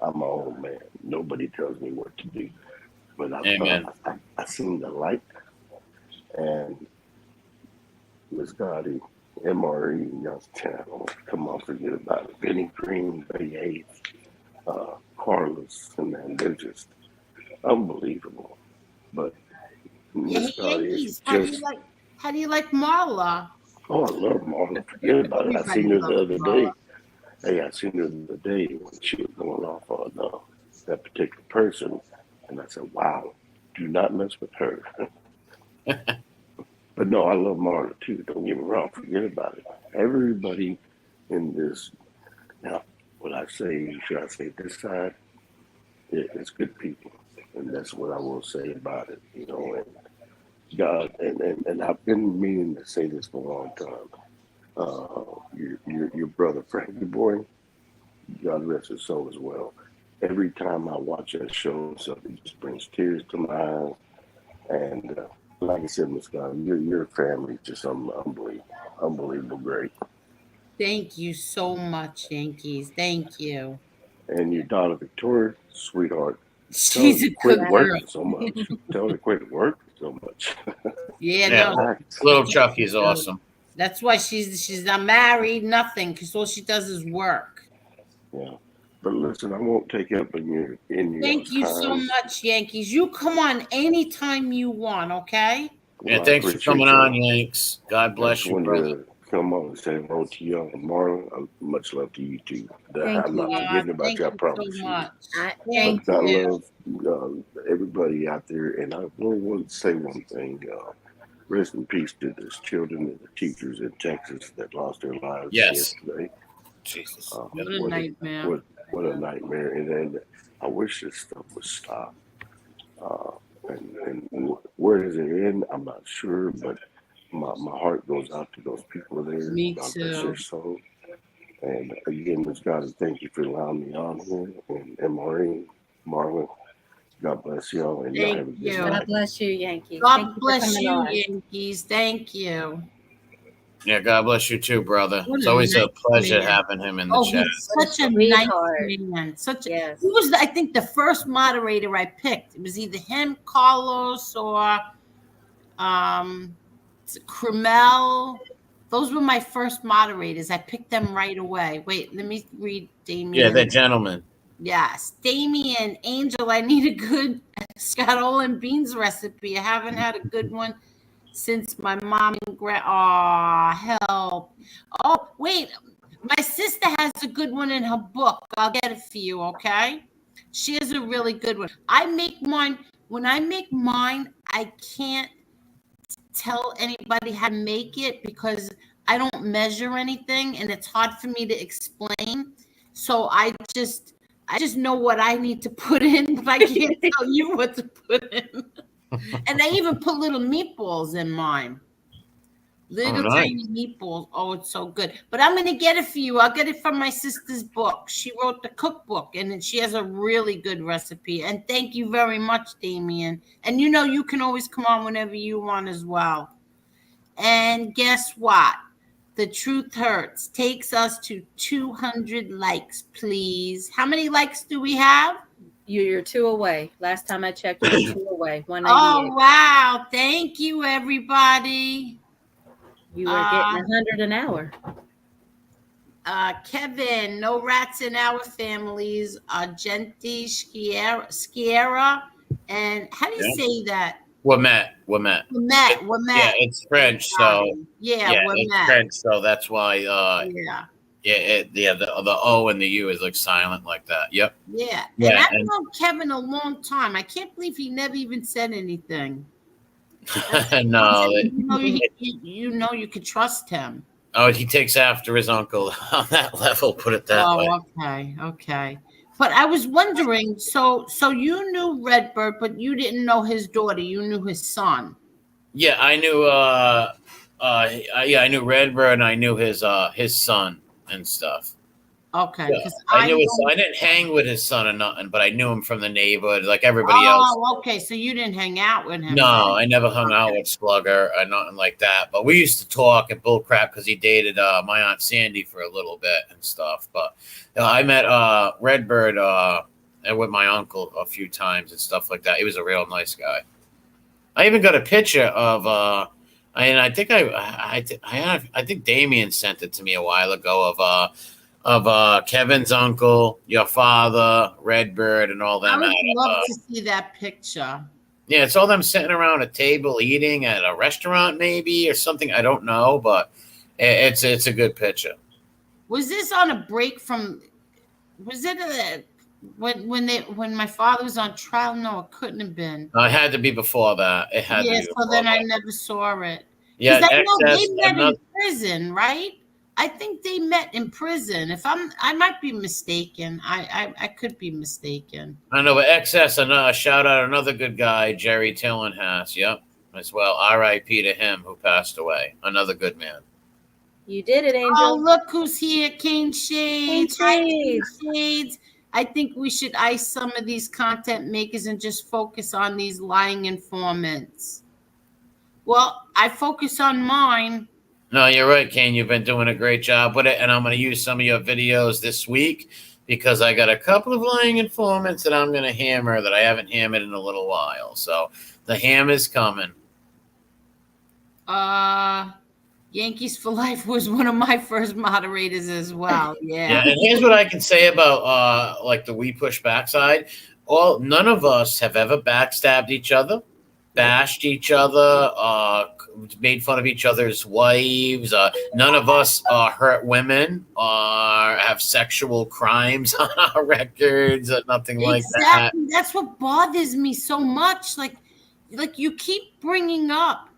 I'm my own man. Nobody tells me what to do. But I seen the light, and Miss Gotti, MRE, y'all's channel. Come on, forget about it. Benny Green, Bay 8, Carlos, and man, they're just unbelievable. But Miss Gotti is just. How do you like Marla? Oh, I love Marla. Forget about it. I seen her the other day. Hey, I seen her the other day when she was going off on that particular person, and I said, "Wow, do not mess with her." But no, I love Marla too. Don't get me wrong. Forget about it. Everybody in this now, what I say, should I say this side? It's good people, and that's what I will say about it. You know, and God, and I've been meaning to say this for a long time. Your brother Frankie Boy, God rest his soul as well. Every time I watch that show, something just brings tears to my eyes. And like I said, Miss God, your family is just unbelievable great. Thank you so much, Yankees. Thank you. And your daughter Victoria, sweetheart, She's a quit good working girl. so much. Tell her to quit working so much. Yeah, no. Little Chucky's awesome. That's why she's not married, nothing, because all she does is work. Yeah. But listen, I won't take up in your Thank you time. so much, Yankees. You come on anytime you want, okay? Well, yeah, thanks for coming on, Yanks. God bless you, brother. Come on and say hello to y'all, Marlon. Much love to you too. I'm not you. forgetting about Thank you. I you promise so you. much. Thank I you. love everybody out there, and I want to say one thing. Rest in peace to the children and the teachers in Texas that lost their lives yesterday. Jesus. What a nightmare. What a nightmare. And I wish this stuff would stop. And where does it end? I'm not sure, but my heart goes out to those people there. Me God too. bless their soul. And again, Ms. God, thank you for allowing me on here. And MRE, Marlon, God bless y'all. And y'all have a good night. God bless you, Yankees. God bless you, Yankees. Thank you. Yeah, God bless you too, brother. What It's a always a nice pleasure man. having him in the chat. He's such a nice man. He was, I think, the first moderator I picked. It was either him, Carlos, or Kremel. Those were my first moderators. I picked them right away. Wait, let me read Damien. Yeah, they're gentlemen. Yes, Damien, Angel, I need a good scatol and beans recipe. I haven't had a good one since my mom and help. Oh, wait, my sister has a good one in her book. I'll get it for you, okay? She has a really good one. I make mine. When I make mine, I can't tell anybody how to make it because I don't measure anything and it's hard for me to explain. So I just know what I need to put in, but I can't tell you what to put in. And I even put little meatballs in mine. Little tiny meatballs. Oh, it's so good. But I'm going to get it for you. I'll get it from my sister's book. She wrote the cookbook, and she has a really good recipe. And thank you very much, Damien. And you can always come on whenever you want as well. And guess what? The Truth Hurts takes us to 200 likes, please. How many likes do we have? You're 2 away. Last time I checked, you were 2 away. 198. Oh wow! Thank you, everybody. You were getting 100 an hour. Kevin, no rats in our families. Genti, Sciera, and how do you say that? Wamet. Wamet. Yeah, it's French, so yeah, it's French, so that's why. Yeah. The O and the U is like silent like that. Yep. Yeah. And I've known Kevin a long time. I can't believe he never even said anything. No, you know you could trust him. Oh, he takes after his uncle on that level. Put it that way. Okay. But I was wondering. So you knew Redbird, but you didn't know his daughter. You knew his son. Yeah, I knew. I knew Redbird, and I knew his son and stuff. Okay, because I knew his son. I didn't hang with his son or nothing, but I knew him from the neighborhood, like everybody else. Oh, okay. So you didn't hang out with him? No, I never hung out with Slugger or nothing like that. But we used to talk and bullcrap because he dated my aunt Sandy for a little bit and stuff. But I met Redbird and with my uncle a few times and stuff like that. He was a real nice guy. I even got a picture of. I think I think Damien sent it to me a while ago of Kevin's uncle, your father, Redbird, and all them. I would love to see that picture. Yeah, it's all them sitting around a table eating at a restaurant, maybe, or something. I don't know, but it's a good picture. Was this on a break from? Was it when my father was on trial? No, it couldn't have been. It had to be before that. It had to be before then that. I never saw it. Yeah, I know they met in prison, right? I think they met in prison. I might be mistaken. I could be mistaken. I know, but XS, shout out another good guy, Jerry Tillenhass. Yep, as well. R.I.P. to him who passed away. Another good man. You did it, Angel. Oh, look who's here, Cane Shades. Cane Shades. I think we should ice some of these content makers and just focus on these lying informants. Well, I focus on mine. No, you're right, Kane. You've been doing a great job with it, and I'm going to use some of your videos this week because I got a couple of lying informants that I'm going to hammer that I haven't hammered in a little while. So the hammer's coming. Yankees for Life was one of my first moderators as well. Yeah. And here's what I can say about like the We Push Back side. None of us have ever backstabbed each other, bashed each other, made fun of each other's wives. None of us hurt women or have sexual crimes on our records or nothing like that. That's what bothers me so much. Like you keep bringing up,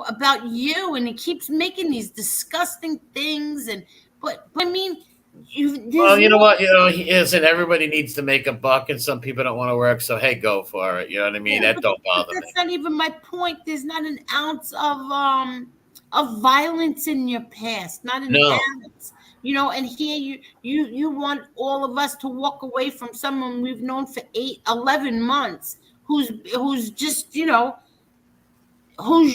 about you, and he keeps making these disgusting things. But I mean, you know what? Listen, everybody needs to make a buck, and some people don't want to work. So hey, go for it. You know what I mean? That don't bother me. That's not even my point. There's not an ounce of violence in your past. Not an ounce. And here you want all of us to walk away from someone we've known for 11 months, who's just who's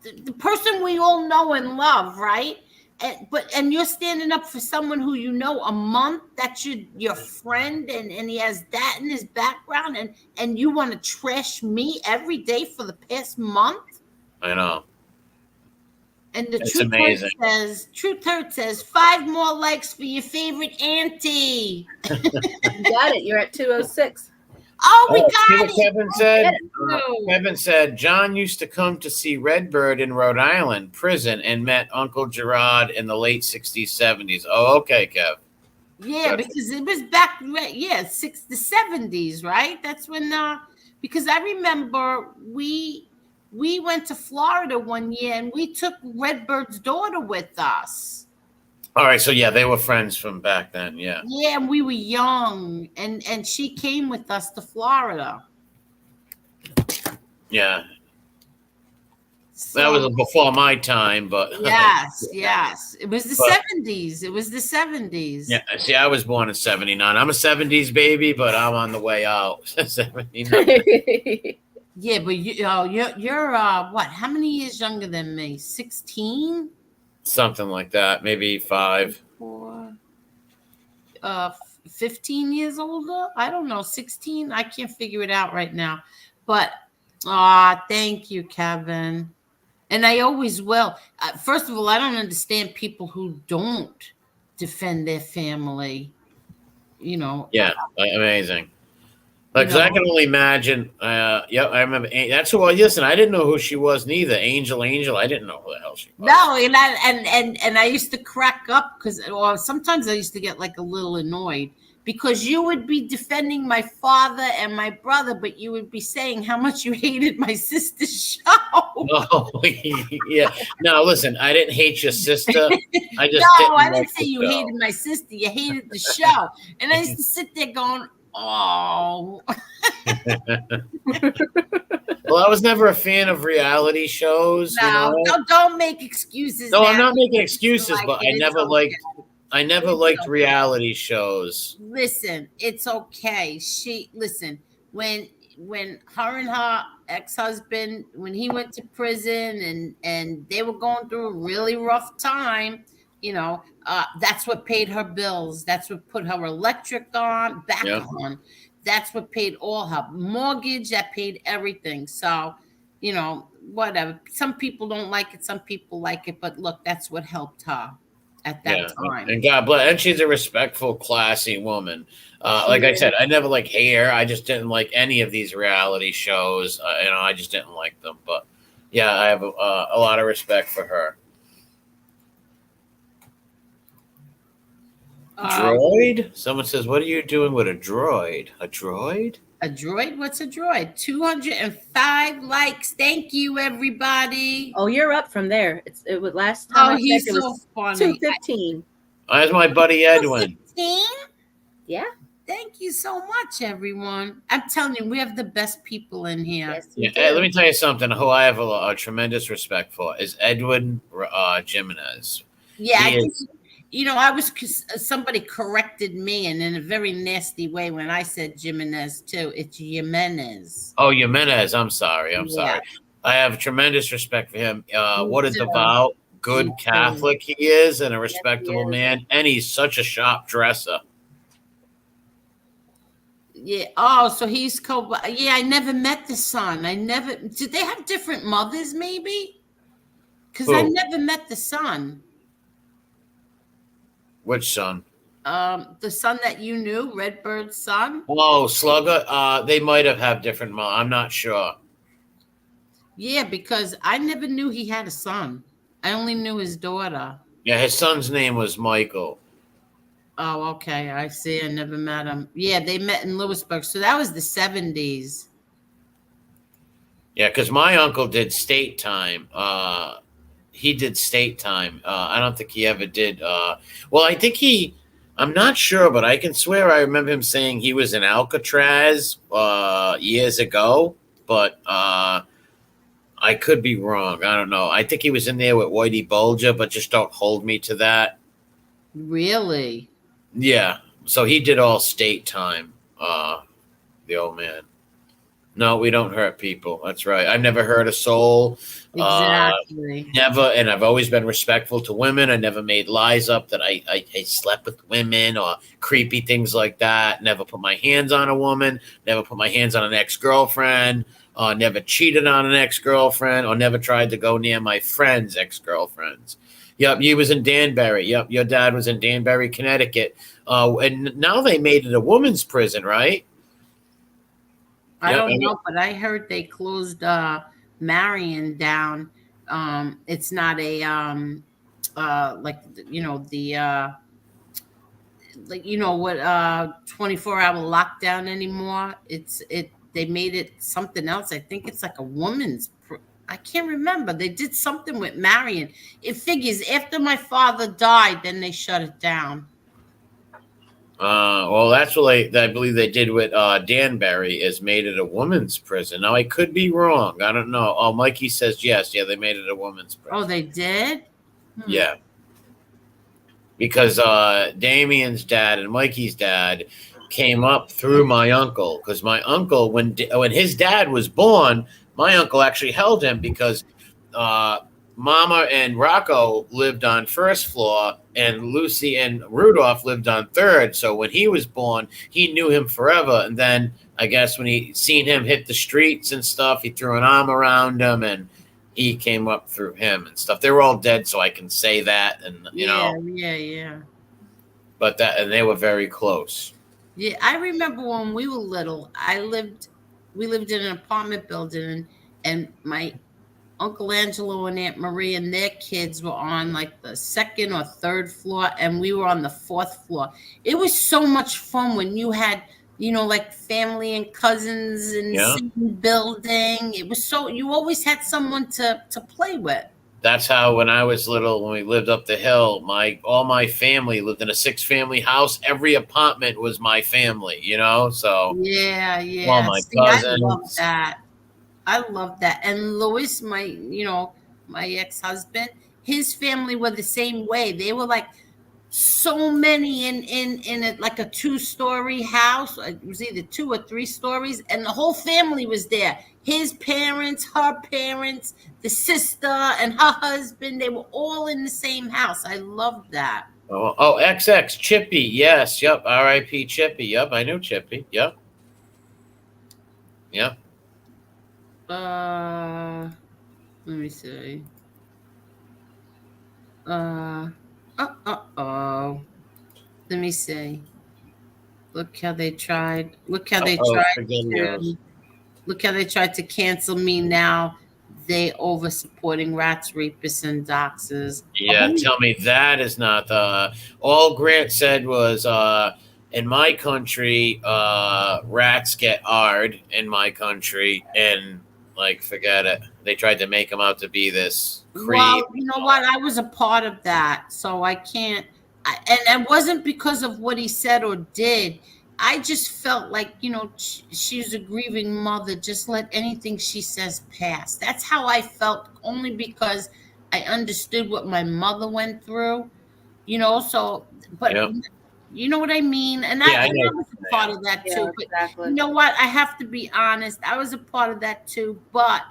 the person we all know and love, right? And you're standing up for someone who a month, that's your friend, and he has that in his background, and you want to trash me every day for the past month? I know. And the Truth Hurt says 5 more likes for your favorite auntie. You got it. You're at 206. Oh, we got it. Kevin said John used to come to see Redbird in Rhode Island prison and met Uncle Gerard in the late 60s, 70s. Oh, okay, Kev. Yeah, because it was back, the 70s, right? That's when, because I remember we went to Florida one year and we took Redbird's daughter with us. All right, so they were friends from back then, yeah. Yeah, and we were young, and she came with us to Florida. Yeah. So, that was before my time, but... Yes. It was the 70s. It was the 70s. Yeah, see, I was born in 79. I'm a 70s baby, but I'm on the way out. 79. Yeah, but you're what? How many years younger than me? 16? Something like that, maybe 5. 4. 15 years older. I don't know, 16. I can't figure it out right now. But thank you, Kevin. And I always will. First of all, I don't understand people who don't defend their family. You know. Yeah, amazing. Because I can only imagine. Yeah, I remember. That's who. Listen, I didn't know who she was neither. Angel. I didn't know who the hell she was. No, and I used to crack up because, or sometimes I used to get like a little annoyed because you would be defending my father and my brother, but you would be saying how much you hated my sister's show. Oh, yeah. No, listen, I didn't hate your sister. I just I didn't say you hated my sister. You hated the show, and I used to sit there going, "Oh." Well, I was never a fan of reality shows. No, don't make excuses. No, now. I'm not making excuses, Like but it, I never liked reality shows. Listen, it's okay. When her and her ex-husband, when he went to prison and they were going through a really rough time, that's what paid her bills. That's what put her electric on, on. That's what paid all her mortgage. That paid everything. So, whatever. Some people don't like it. Some people like it. But look, that's what helped her at that time. And God bless. And she's a respectful, classy woman. Like I said, I never hate her. I just didn't like any of these reality shows. I just didn't like them. But yeah, I have a lot of respect for her. Droid? Someone says, what are you doing with a droid? A droid? A droid? What's a droid? 205 likes. Thank you, everybody. Oh, you're up from there. It was last time. He's so funny. 215. That's my buddy Edwin. 15? Yeah. Thank you so much, everyone. I'm telling you, we have the best people in here. Yes, Hey, let me tell you something. Who I have a tremendous respect for is Edwin Jimenez. Yeah, somebody corrected me, and in a very nasty way when I said Jimenez too. It's Jimenez. Oh, Jimenez. I'm sorry. I have tremendous respect for him. What a devout, good Catholic he is, and a respectable man, and he's such a sharp dresser. Yeah. Oh, so he's I never met the son. Did they have different mothers, maybe? Because I never met the son. Which son? The son that you knew, Redbird's son. Oh, Slugger. They might have different mothers. I'm not sure. Yeah, because I never knew he had a son. I only knew his daughter. Yeah, his son's name was Michael. Oh, okay. I see. I never met him. Yeah, they met in Lewisburg. So that was the 70s. Yeah, because my uncle did state time. He did state time. I don't think he ever did. I think I'm not sure, but I can swear I remember him saying he was in Alcatraz years ago. But I could be wrong. I don't know. I think he was in there with Whitey Bulger, but just don't hold me to that. Really? Yeah. So he did all state time, the old man. No, we don't hurt people. That's right. I've never hurt a soul. Exactly. Never. And I've always been respectful to women. I never made lies up that I slept with women or creepy things like that. Never put my hands on a woman. Never put my hands on an ex-girlfriend. Never cheated on an ex-girlfriend, or never tried to go near my friends' ex-girlfriends. Yep, he was in Danbury. Yep, your dad was in Danbury, Connecticut. And now they made it a woman's prison, right? I don't know, but I heard they closed Marion down. It's not a 24-hour lockdown anymore. They made it something else. I think it's like a woman's. I can't remember. They did something with Marion. It figures after my father died, then they shut it down. That's what I believe they did with Danbury, is made it a woman's prison. Now, I could be wrong. I don't know. Oh, Mikey says yes. Yeah, they made it a woman's prison. Oh, they did? Yeah. Because Damien's dad and Mikey's dad came up through my uncle. Because my uncle, when his dad was born, my uncle actually held him because Mama and Rocco lived on first floor and Lucy and Rudolph lived on 3rd. So when he was born, he knew him forever. And then I guess when he seen him hit the streets and stuff, he threw an arm around him, and he came up through him and stuff. They were all dead, so I can say that, and you know. Yeah. But and they were very close. Yeah, I remember when we were little. We lived in an apartment building, and my Uncle Angelo and Aunt Marie and their kids were on like the 2nd or 3rd floor, and we were on the 4th floor. It was so much fun when you had, you know, like family and cousins in the same building. It was so, you always had someone to play with. That's how, when I was little, when we lived up the hill, all my family lived in a 6-family house. Every apartment was my family, you know. So yeah. All my cousins. I love that. And Louis, my ex-husband, his family were the same way. They were like so many in like a 2-story house. It was either 2 or 3 stories, and the whole family was there. His parents, her parents, the sister, and her husband. They were all in the same house. I loved that. Oh, XX Chippy, yes, yep. R.I.P. Chippy, yep. I knew Chippy, yep. Let me see. Let me see. Look how they tried. Look how they tried to cancel me now. They over supporting rats, rapists, and doxers. Yeah, tell me that is not all Grant said was in my country, rats get R'd in my country, and like, forget it. They tried to make him out to be this creep. Well, you know what? I was a part of that, so I can't. And it wasn't because of what he said or did. I just felt like, you know, she's a grieving mother. Just let anything she says pass. That's how I felt, only because I understood what my mother went through, you know. So, but you know what I mean? And I was a part of that too. But you know what? I have to be honest. I was a part of that too. But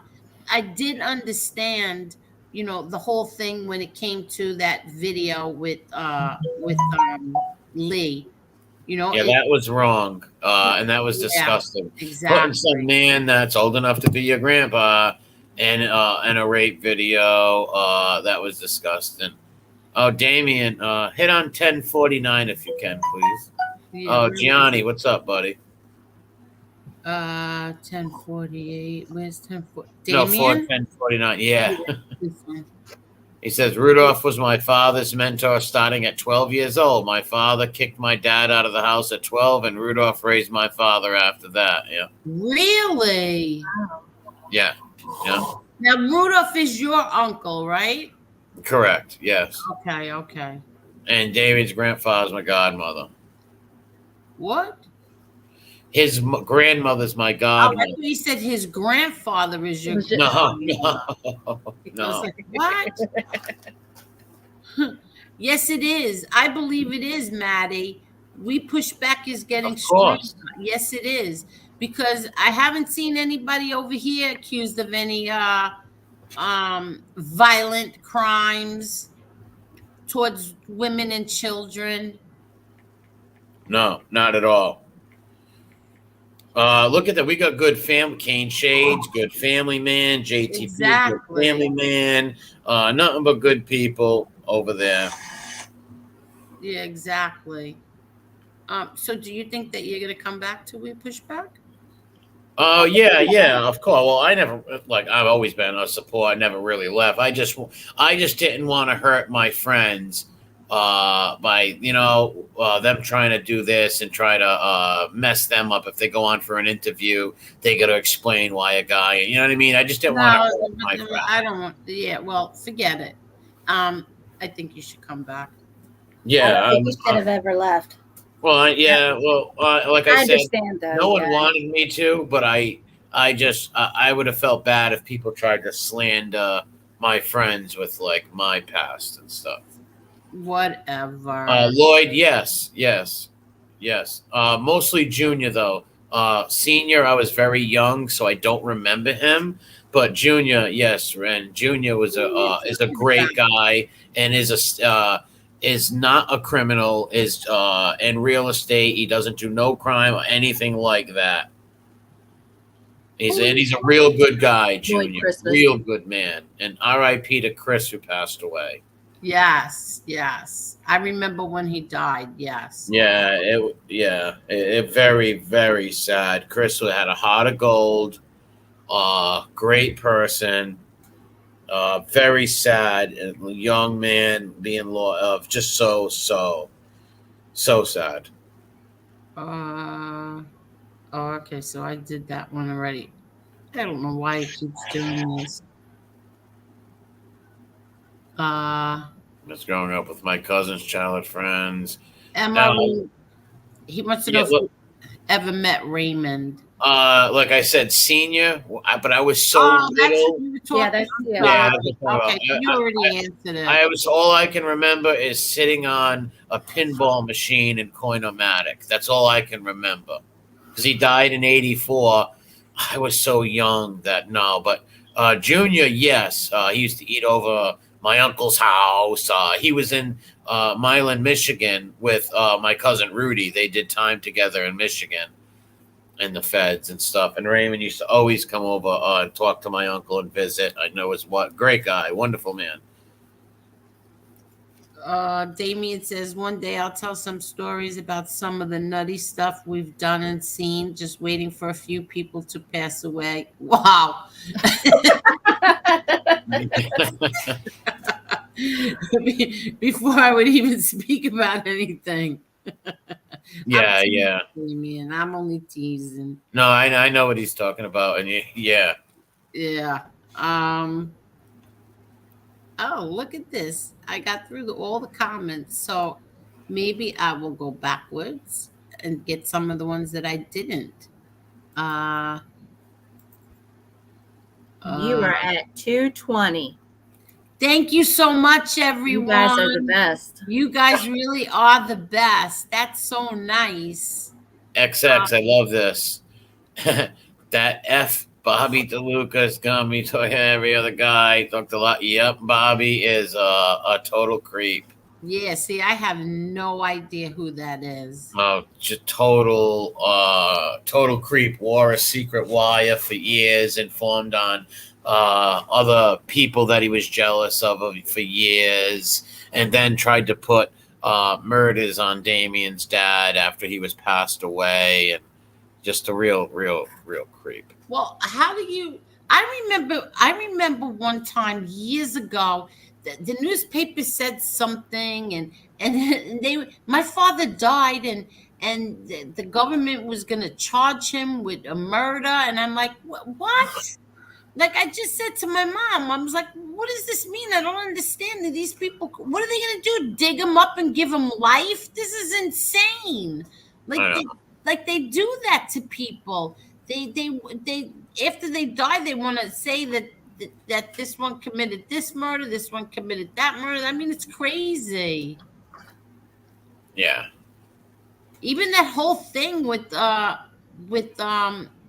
I did understand, you know, the whole thing when it came to that video with Lee. You know, that was wrong, and that was disgusting. Exactly. Putting some man that's old enough to be your grandpa in a rape video, that was disgusting. Oh, Damien, hit on 1049 if you can, please. Yeah, Gianni, what's up, buddy? 1048. Where's 1040? No, 1049. Yeah. He says, Rudolph was my father's mentor starting at 12 years old. My father kicked my dad out of the house at 12, and Rudolph raised my father after that. Yeah. Really? Yeah. Now, Rudolph is your uncle, right? Correct. Yes. Okay. And David's grandfather's my godmother. What? His grandmother's my godmother. Oh, he said his grandfather is your. No. Like, what? Yes, it is. I believe it is, Maddie. We push back is getting stronger. Yes, it is, because I haven't seen anybody over here accused of any violent crimes towards women and children. No, not at all. Look at that. We got good family. Kane Shades, good family man. JTP, good family man. Nothing but good people over there. Yeah, exactly. So do you think that you're going to come back till we push back? Oh, yeah, of course. Well, I've always been a support. I never really left. I just didn't want to hurt my friends by, them trying to do this and try to mess them up. If they go on for an interview, they got to explain why a guy, you know what I mean? I just didn't want to hurt my friends. I don't want, well, forget it. I think you should come back. Yeah. I don't think you should have ever left. Well, like I said, understand that. No one wanted me to, but I would have felt bad if people tried to slander my friends with like my past and stuff. Whatever. Lloyd, yes. Mostly Junior though. Senior, I was very young, so I don't remember him. But Junior, yes, and Junior is a great guy and is is not a criminal, is in real estate. He doesn't do no crime or anything like that. He's a real good guy, Junior. Real good man. And R.I.P. to Chris, who passed away. Yes, yes. I remember when he died. Yes. Yeah, it very, very sad. Chris had a heart of gold. Great person. Very sad. Young man being just so sad. Oh, okay. So I did that one already. I don't know why it keeps doing this. Just growing up with my cousin's childhood friends. Emma, he wants to know if you ever met Raymond. Like I said, senior, but I was so little. Okay, you already answered it. All I can remember is sitting on a pinball machine in Coin-O-Matic. That's all I can remember. Because he died in '84. I was so young that no, but Junior, yes, he used to eat over my uncle's house. He was in Milan, Michigan with my cousin Rudy. They did time together in Michigan and the feds and stuff. And Raymond used to always come over and talk to my uncle and visit. I know his great guy, wonderful man. Damien says, one day I'll tell some stories about some of the nutty stuff we've done and seen, just waiting for a few people to pass away. Wow. Before I would even speak about anything. Yeah. Damien, I'm only teasing. No, I know what he's talking about. And yeah. Yeah. Oh, look at this. I got through all the comments. So maybe I will go backwards and get some of the ones that I didn't. You are at 220. Thank you so much, everyone. You guys are the best. You guys really are the best. That's so nice. XX, I love this. That F. Bobby DeLuca's gonna be talking to every other guy. Talked a lot. Yep, Bobby is a total creep. Yeah, see, I have no idea who that is. Just total creep. Wore a secret wire for years, informed on other people that he was jealous of for years, and then tried to put murders on Damien's dad after he was passed away, and just a real creep. Well, how do you? I remember one time years ago, the newspaper said something, and my father died, and the government was going to charge him with a murder, and I'm like, what? Like I just said to my mom, I was like, what does this mean? I don't understand that these people, what are they going to do? Dig him up and give him life? This is insane. Like they do that to people. They after they die, they want to say that this one committed this murder, this one committed that murder. I mean, it's crazy. Yeah. Even that whole thing with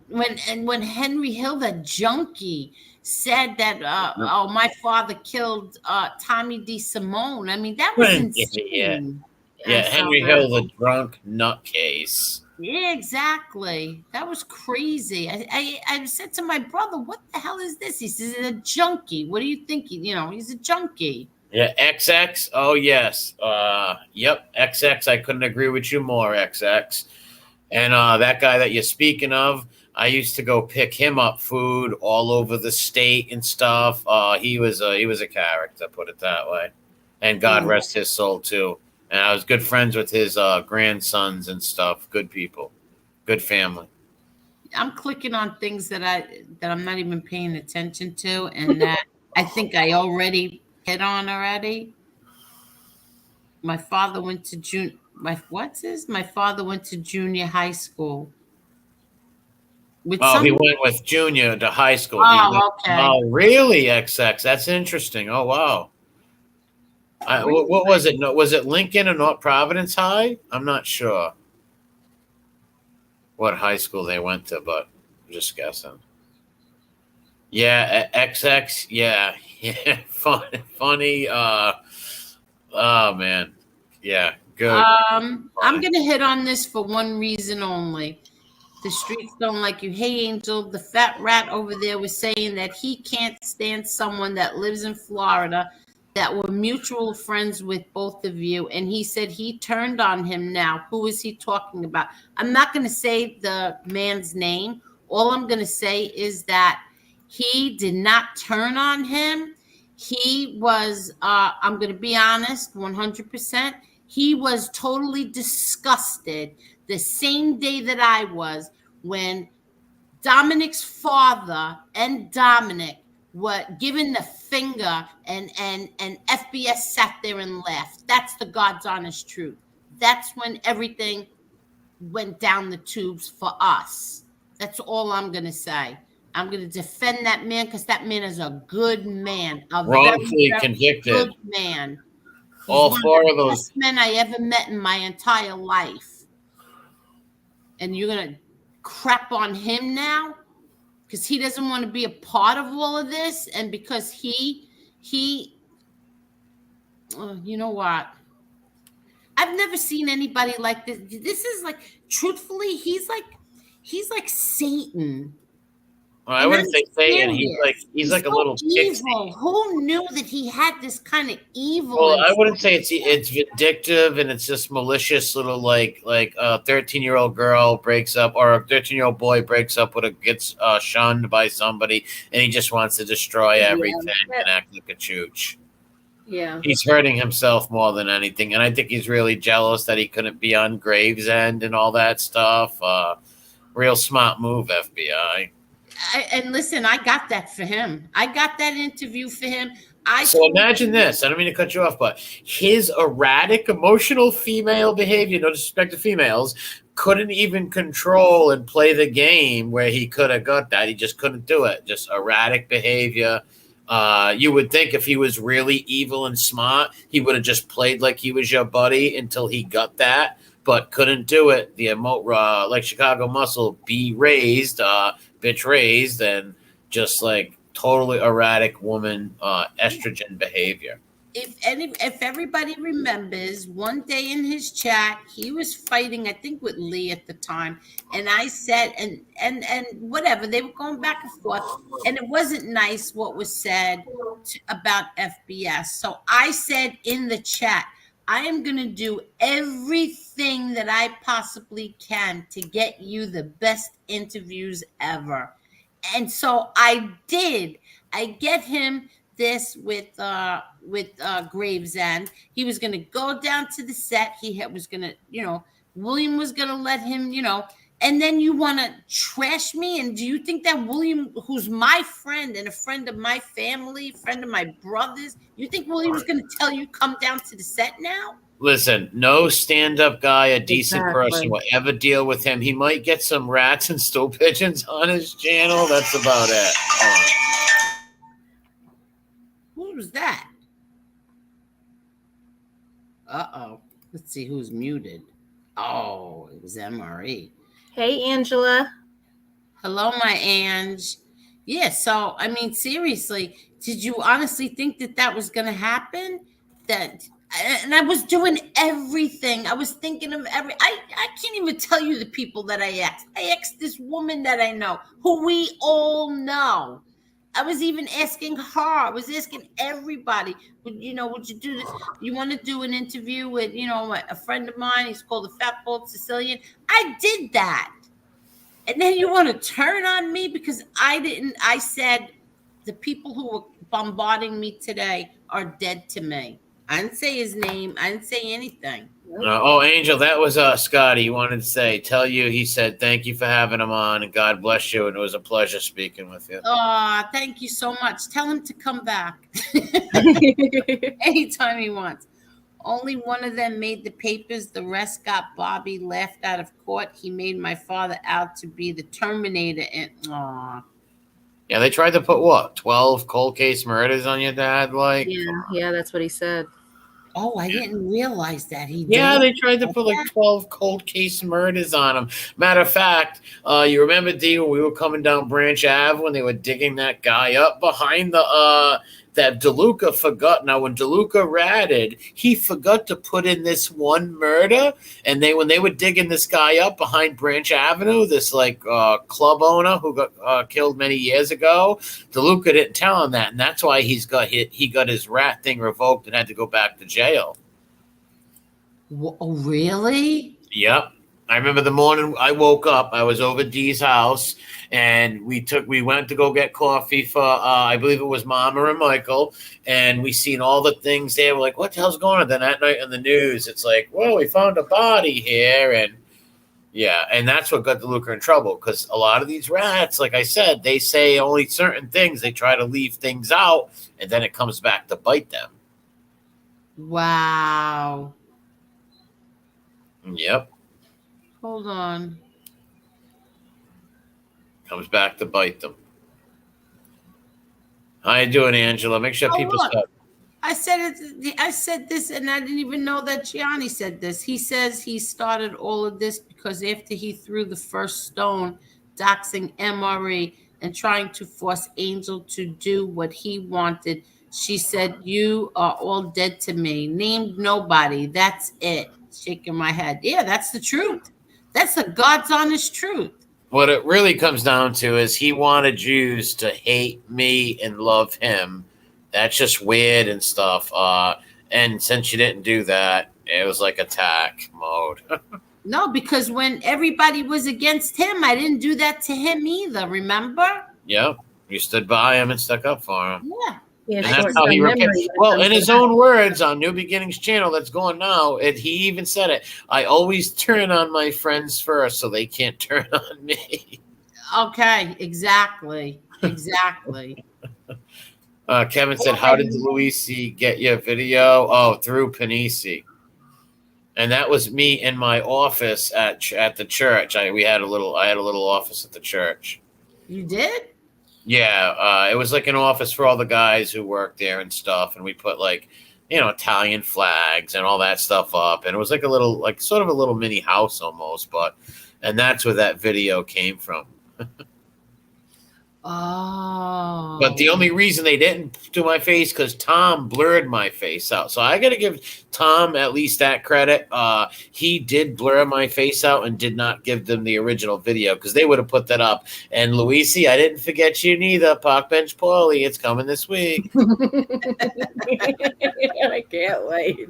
when Henry Hill, that junkie, said that my father killed Tommy DeSimone. I mean, that was insane. Yeah, Henry Hill, the drunk nutcase. Yeah, exactly. That was crazy. I said to my brother, what the hell is this? He says, he's a junkie. What do you think? He's a junkie. Yeah, XX. Oh, yes. Yep, XX. I couldn't agree with you more, XX. And that guy that you're speaking of, I used to go pick him up food all over the state and stuff. He was a character, put it that way. And God rest his soul, too. And I was good friends with his grandsons and stuff. Good people, good family. I'm clicking on things that I'm not even paying attention to, and that I think I already hit on already. My father went to My father went to junior high school. He went with junior to high school. Okay. Oh, really, XX? That's interesting. Oh, wow. What was it? No, was it Lincoln or North Providence High? I'm not sure what high school they went to, but I'm just guessing. Yeah, XX. Yeah. Funny. Oh man, Yeah, good. I'm going to hit on this for one reason only. The streets don't like you. Hey, Angel, the fat rat over there was saying that he can't stand someone that lives in Florida that were mutual friends with both of you. And he said he turned on him now. Who is he talking about? I'm not going to say the man's name. All I'm going to say is that he did not turn on him. He was, I'm going to be honest, 100%. He was totally disgusted the same day that I was when Dominic's father and Dominic were given the finger and FBS sat there and laughed. That's the God's honest truth. That's when everything went down the tubes for us. That's all I'm going to say. I'm going to defend that man because that man is a good man. A Wrongfully very convicted. good man. He's All one four of of the those. best men I ever met in my entire life. And you're going to crap on him now because he doesn't want to be a part of all of this. And because he you know what? I've never seen anybody like this. This is like, truthfully, he's like Satan. Well, I wouldn't say Satan. He's like a so little evil. Who knew that he had this kind of evil? Well, I wouldn't say it's vindictive and it's just malicious little like a 13-year-old girl breaks up or a 13-year-old boy breaks up gets shunned by somebody and he just wants to destroy everything and act like a chooch. Yeah. He's hurting himself more than anything, and I think he's really jealous that he couldn't be on Gravesend and all that stuff. Real smart move, FBI. And listen, I got that for him. I got that interview for him. So imagine this. I don't mean to cut you off, but his erratic, emotional female behavior, no disrespect to females, couldn't even control and play the game where he could have got that. He just couldn't do it. Just erratic behavior. You would think if he was really evil and smart, he would have just played like he was your buddy until he got that, but couldn't do it. The like Chicago Muscle, be raised, bitch raised, and just like totally erratic woman, estrogen behavior. If everybody remembers, one day in his chat, he was fighting, I think, with Lee at the time, and I said, and whatever, they were going back and forth, and it wasn't nice what was said about FBS. So I said in the chat, I am going to do everything that I possibly can to get you the best interviews ever. And so I did. I get him this with Gravesend. He was going to go down to the set. He was going to, William was going to let him, and then you want to trash me? And do you think that William, who's my friend and a friend of my family, friend of my brothers, you think William's going to tell you come down to the set now? Listen, no stand-up guy, a decent person will ever deal with him. He might get some rats and stool pigeons on his channel. That's about it. Who was that? Uh-oh. Let's see who's muted. Oh, it was MRE. Hey, Angela. Hello, my Ange. Yeah, so, I mean, seriously, did you honestly think that was going to happen? And I was doing everything. I was thinking of I can't even tell you the people that I asked. I asked this woman that I know, who we all know. I was even asking her. I was asking everybody. Would you do this? You want to do an interview with, a friend of mine? He's called the Fat Bald Sicilian. I did that. And then you want to turn on me because I didn't. I said the people who were bombarding me today are dead to me. I didn't say his name. I didn't say anything. Angel, that was Scotty. He wanted to tell you, he said, thank you for having him on, and God bless you, and it was a pleasure speaking with you. Thank you so much. Tell him to come back anytime he wants. Only one of them made the papers. The rest got Bobby laughed out of court. He made my father out to be the Terminator. And yeah, they tried to put 12 cold case murders on your dad? Yeah, that's what he said. Oh, I didn't realize that he did. Yeah, they tried to put 12 cold case murders on him. Matter of fact, you remember, D, when we were coming down Branch Ave when they were digging that guy up behind the that DeLuca forgot. Now, when DeLuca ratted, he forgot to put in this one murder. And when they were digging this guy up behind Branch Avenue, this like club owner who got killed many years ago, DeLuca didn't tell him that, and that's why he got his rat thing revoked and had to go back to jail. Oh, really? Yep. I remember the morning I woke up, I was over Dee's house, and we went to go get coffee for, I believe it was Mama and Michael, and we seen all the things there. We're like, what the hell's going on? Then that night on the news, it's like, well, we found a body here, and yeah, and that's what got DeLuca in trouble, because a lot of these rats, like I said, they say only certain things. They try to leave things out, and then it comes back to bite them. Wow. Yep. Hold on. Comes back to bite them. How you doing, Angela? Make sure people look. stop. I said this, and I didn't even know that Gianni said this. He says he started all of this because after he threw the first stone, doxing MRE and trying to force Angel to do what he wanted, she said, "You are all dead to me." Named nobody. That's it. Shaking my head. Yeah, that's the truth. That's the God's honest truth. What it really comes down to is he wanted Jews to hate me and love him. That's just weird and stuff. And since you didn't do that, it was like attack mode. No, because when everybody was against him, I didn't do that to him either. Remember? Yep. You stood by him and stuck up for him. Yeah. Yeah, And that's how he well, in his own words on New Beginnings channel that's going now, he even said it. I always turn on my friends first so they can't turn on me. Okay, exactly. Exactly. Kevin said, how did Luisi get your video? Oh, through Panisi. And that was me in my office at the church. I had a little office at the church. You did? Yeah, it was like an office for all the guys who worked there and stuff, and we put like, Italian flags and all that stuff up, and it was like sort of a little mini house almost, and that's where that video came from. Oh. But the only reason they didn't do my face because Tom blurred my face out. So I got to give Tom at least that credit. He did blur my face out and did not give them the original video because they would have put that up. And Luisi, I didn't forget you neither. Park Bench Paulie, it's coming this week. I can't wait.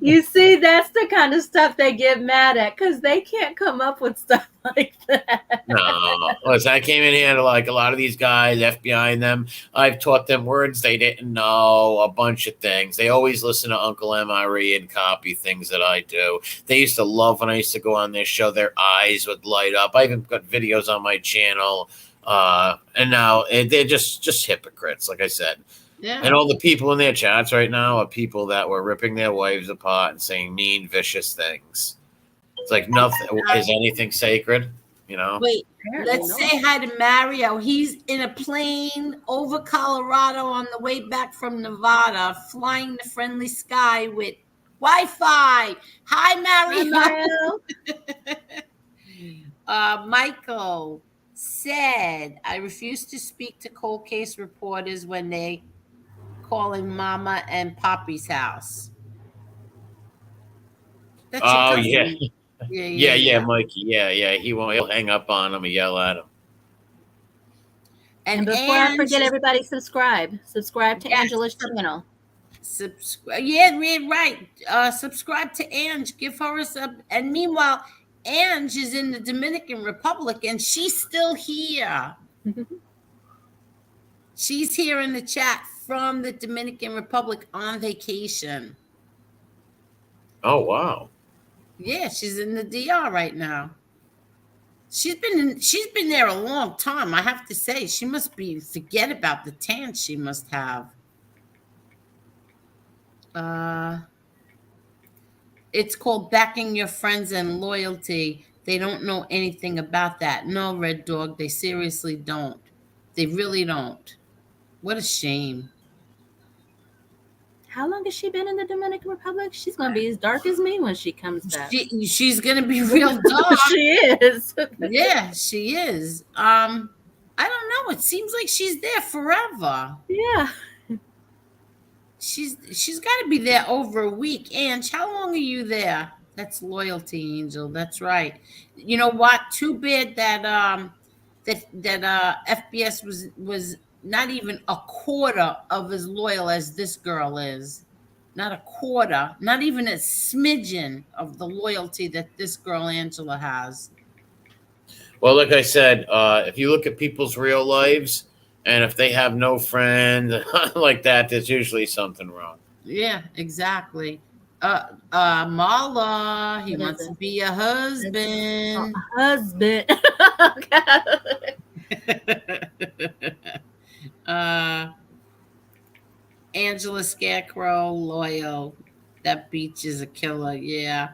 You see, that's the kind of stuff they get mad at because they can't come up with stuff like that. No, listen, I came in here to like a lot of these guys, FBI and them. I've taught them words they didn't know, a bunch of things. They always listen to Uncle MRE and copy things that I do. They used to love when I used to go on their show, their eyes would light up. I even got videos on my channel. And now they're just hypocrites, like I said. Yeah. And all the people in their chats right now are people that were ripping their wives apart and saying mean, vicious things. It's like nothing is anything sacred, Wait, let's say hi to Mario. He's in a plane over Colorado on the way back from Nevada, flying the friendly sky with Wi-Fi. Hi, Mario. Michael said, I refuse to speak to cold case reporters when they calling Mama and Poppy's house. That's oh your yeah. cousin. Yeah, Mikey. Yeah. He'll hang up on him and yell at him. And before I forget, everybody subscribe. Subscribe to Angela's channel. Subscribe. Yeah, right. Subscribe to Ange. Give her a sub. And meanwhile, Ange is in the Dominican Republic and she's still here. She's here in the chat from the Dominican Republic on vacation. Oh, wow. Yeah, she's in the DR right now. She's been there a long time. I have to say, she must forget about the tan she must have. It's called backing your friends and loyalty. They don't know anything about that. No, Red Dog, they seriously don't. They really don't. What a shame. How long has she been in the Dominican Republic? She's going to be as dark as me when she comes back. She's going to be real dark. She is. Yeah, she is. I don't know. It seems like she's there forever. Yeah. she's got to be there over a week. Ange, how long are you there? That's loyalty, Angel. That's right. You know what? Too bad that FBS was not even a quarter of as loyal as this girl is. Not a quarter, not even a smidgen of the loyalty that this girl Angela has. Well, like I said, if you look at people's real lives, and if they have no friend like that, there's usually something wrong. Yeah, exactly. Marla, he What is wants to it? be a husband. Husband. Angela Scarecrow, loyal. That beach is a killer. Yeah.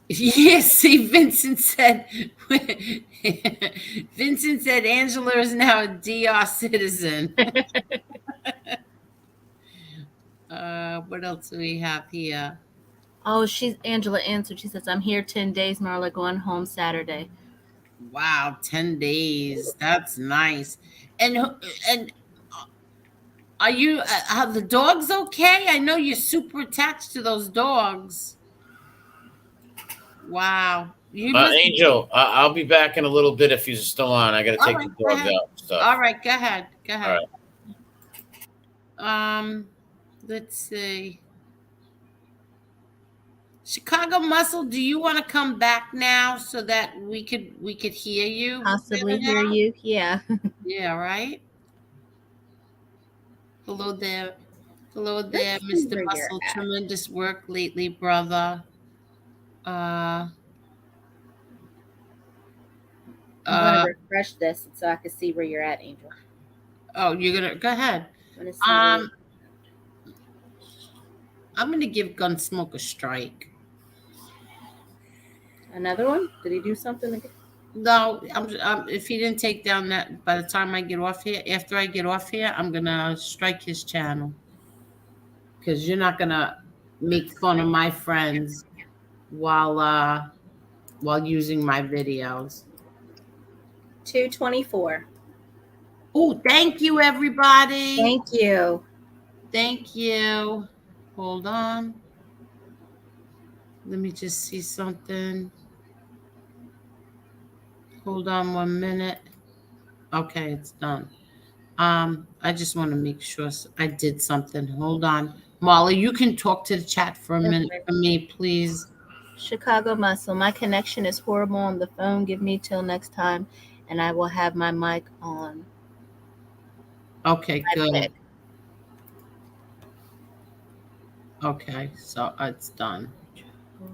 Yeah, see, Vincent said Angela is now a DR citizen. What else do we have here? Oh, Angela answered. She says, I'm here 10 days, Marla, going home Saturday. Wow, 10 days. That's nice. And are you are the dogs okay? I know you're super attached to those dogs. Wow. You Angel, I'll be back in a little bit if you're still on. I got to take the dogs out. Stuff. All right, go ahead. Go ahead. All right. Let's see. Chicago Muscle, do you want to come back now so that we could hear you? Possibly hear you. Yeah. Yeah, right. Hello there. Hello there, Mr. Muscle. Tremendous work lately, brother. I'm gonna refresh this so I can see where you're at, Angel. Oh, you're gonna go ahead. I'm gonna give Gunsmoke a strike. Another one? Did he do something again? No, if he didn't take down that by the time I get off here, after I get off here, I'm gonna strike his channel. Because you're not gonna make fun of my friends while using my videos. 224. Oh, thank you, everybody. Thank you. Thank you. Hold on. Let me just see something. Hold on 1 minute. Okay, it's done. I just want to make sure I did something. Hold on. Molly, you can talk to the chat for a minute for me, please. Chicago Muscle, my connection is horrible on the phone. Give me till next time, and I will have my mic on. Okay, good. Okay, so it's done.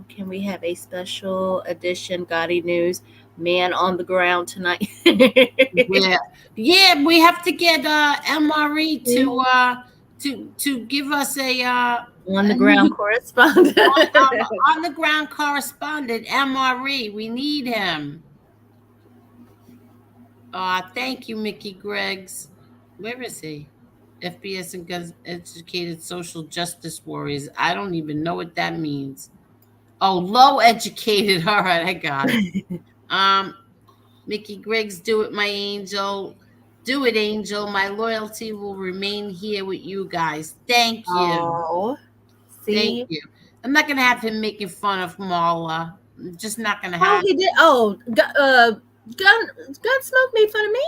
Can we have a special edition Gotti News? Man on the ground tonight. Yeah, we have to get MRE to give us a on the ground correspondent. on the ground correspondent, MRE. We need him. Thank you, Mickey Greggs. Where is he? FBS and Guns Educated Social Justice Warriors. I don't even know what that means. Oh, low educated. All right, I got it. Mickey Griggs, do it, my angel. Do it, angel. My loyalty will remain here with you guys. Thank you. Oh, see? Thank you. I'm not gonna have him making fun of Marla. I'm just not gonna have. Oh, he did. Oh, Gunsmoke made fun of me.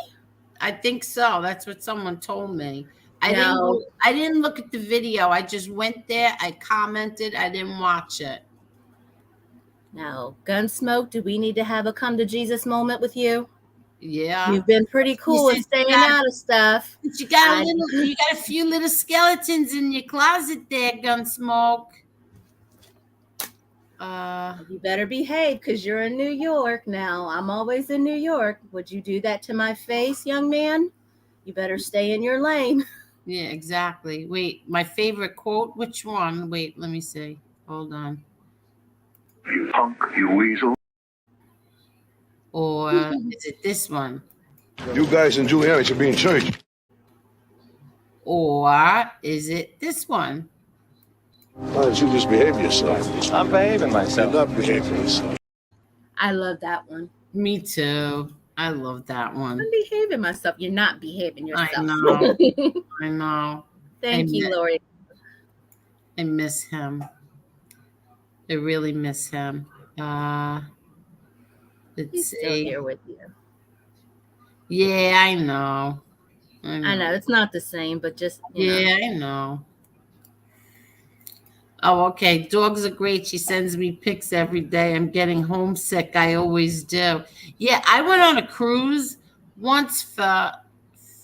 I think so. That's what someone told me. I didn't look at the video. I just went there. I commented. I didn't watch it. Now, Gunsmoke, do we need to have a come to Jesus moment with you? Yeah. You've been pretty cool at staying out of stuff. You got a few little skeletons in your closet there, Gunsmoke. You better behave because you're in New York now. I'm always in New York. Would you do that to my face, young man? You better stay in your lane. Yeah, exactly. Wait, my favorite quote? Which one? Wait, let me see. Hold on. You punk, you weasel. Or is it this one? You guys and Giuliani should be in church. Or is it this one? Why don't you just behave yourself? I'm behaving myself. You're not behaving yourself. I love that one. Me too. I love that one. I'm behaving myself. You're not behaving yourself. I know. I know. Thank you, Lori. I miss him. I really miss him. He's still here with you. Yeah, I know. I know it's not the same, but just I know. Oh, okay. Dogs are great. She sends me pics every day. I'm getting homesick. I always do. Yeah, I went on a cruise once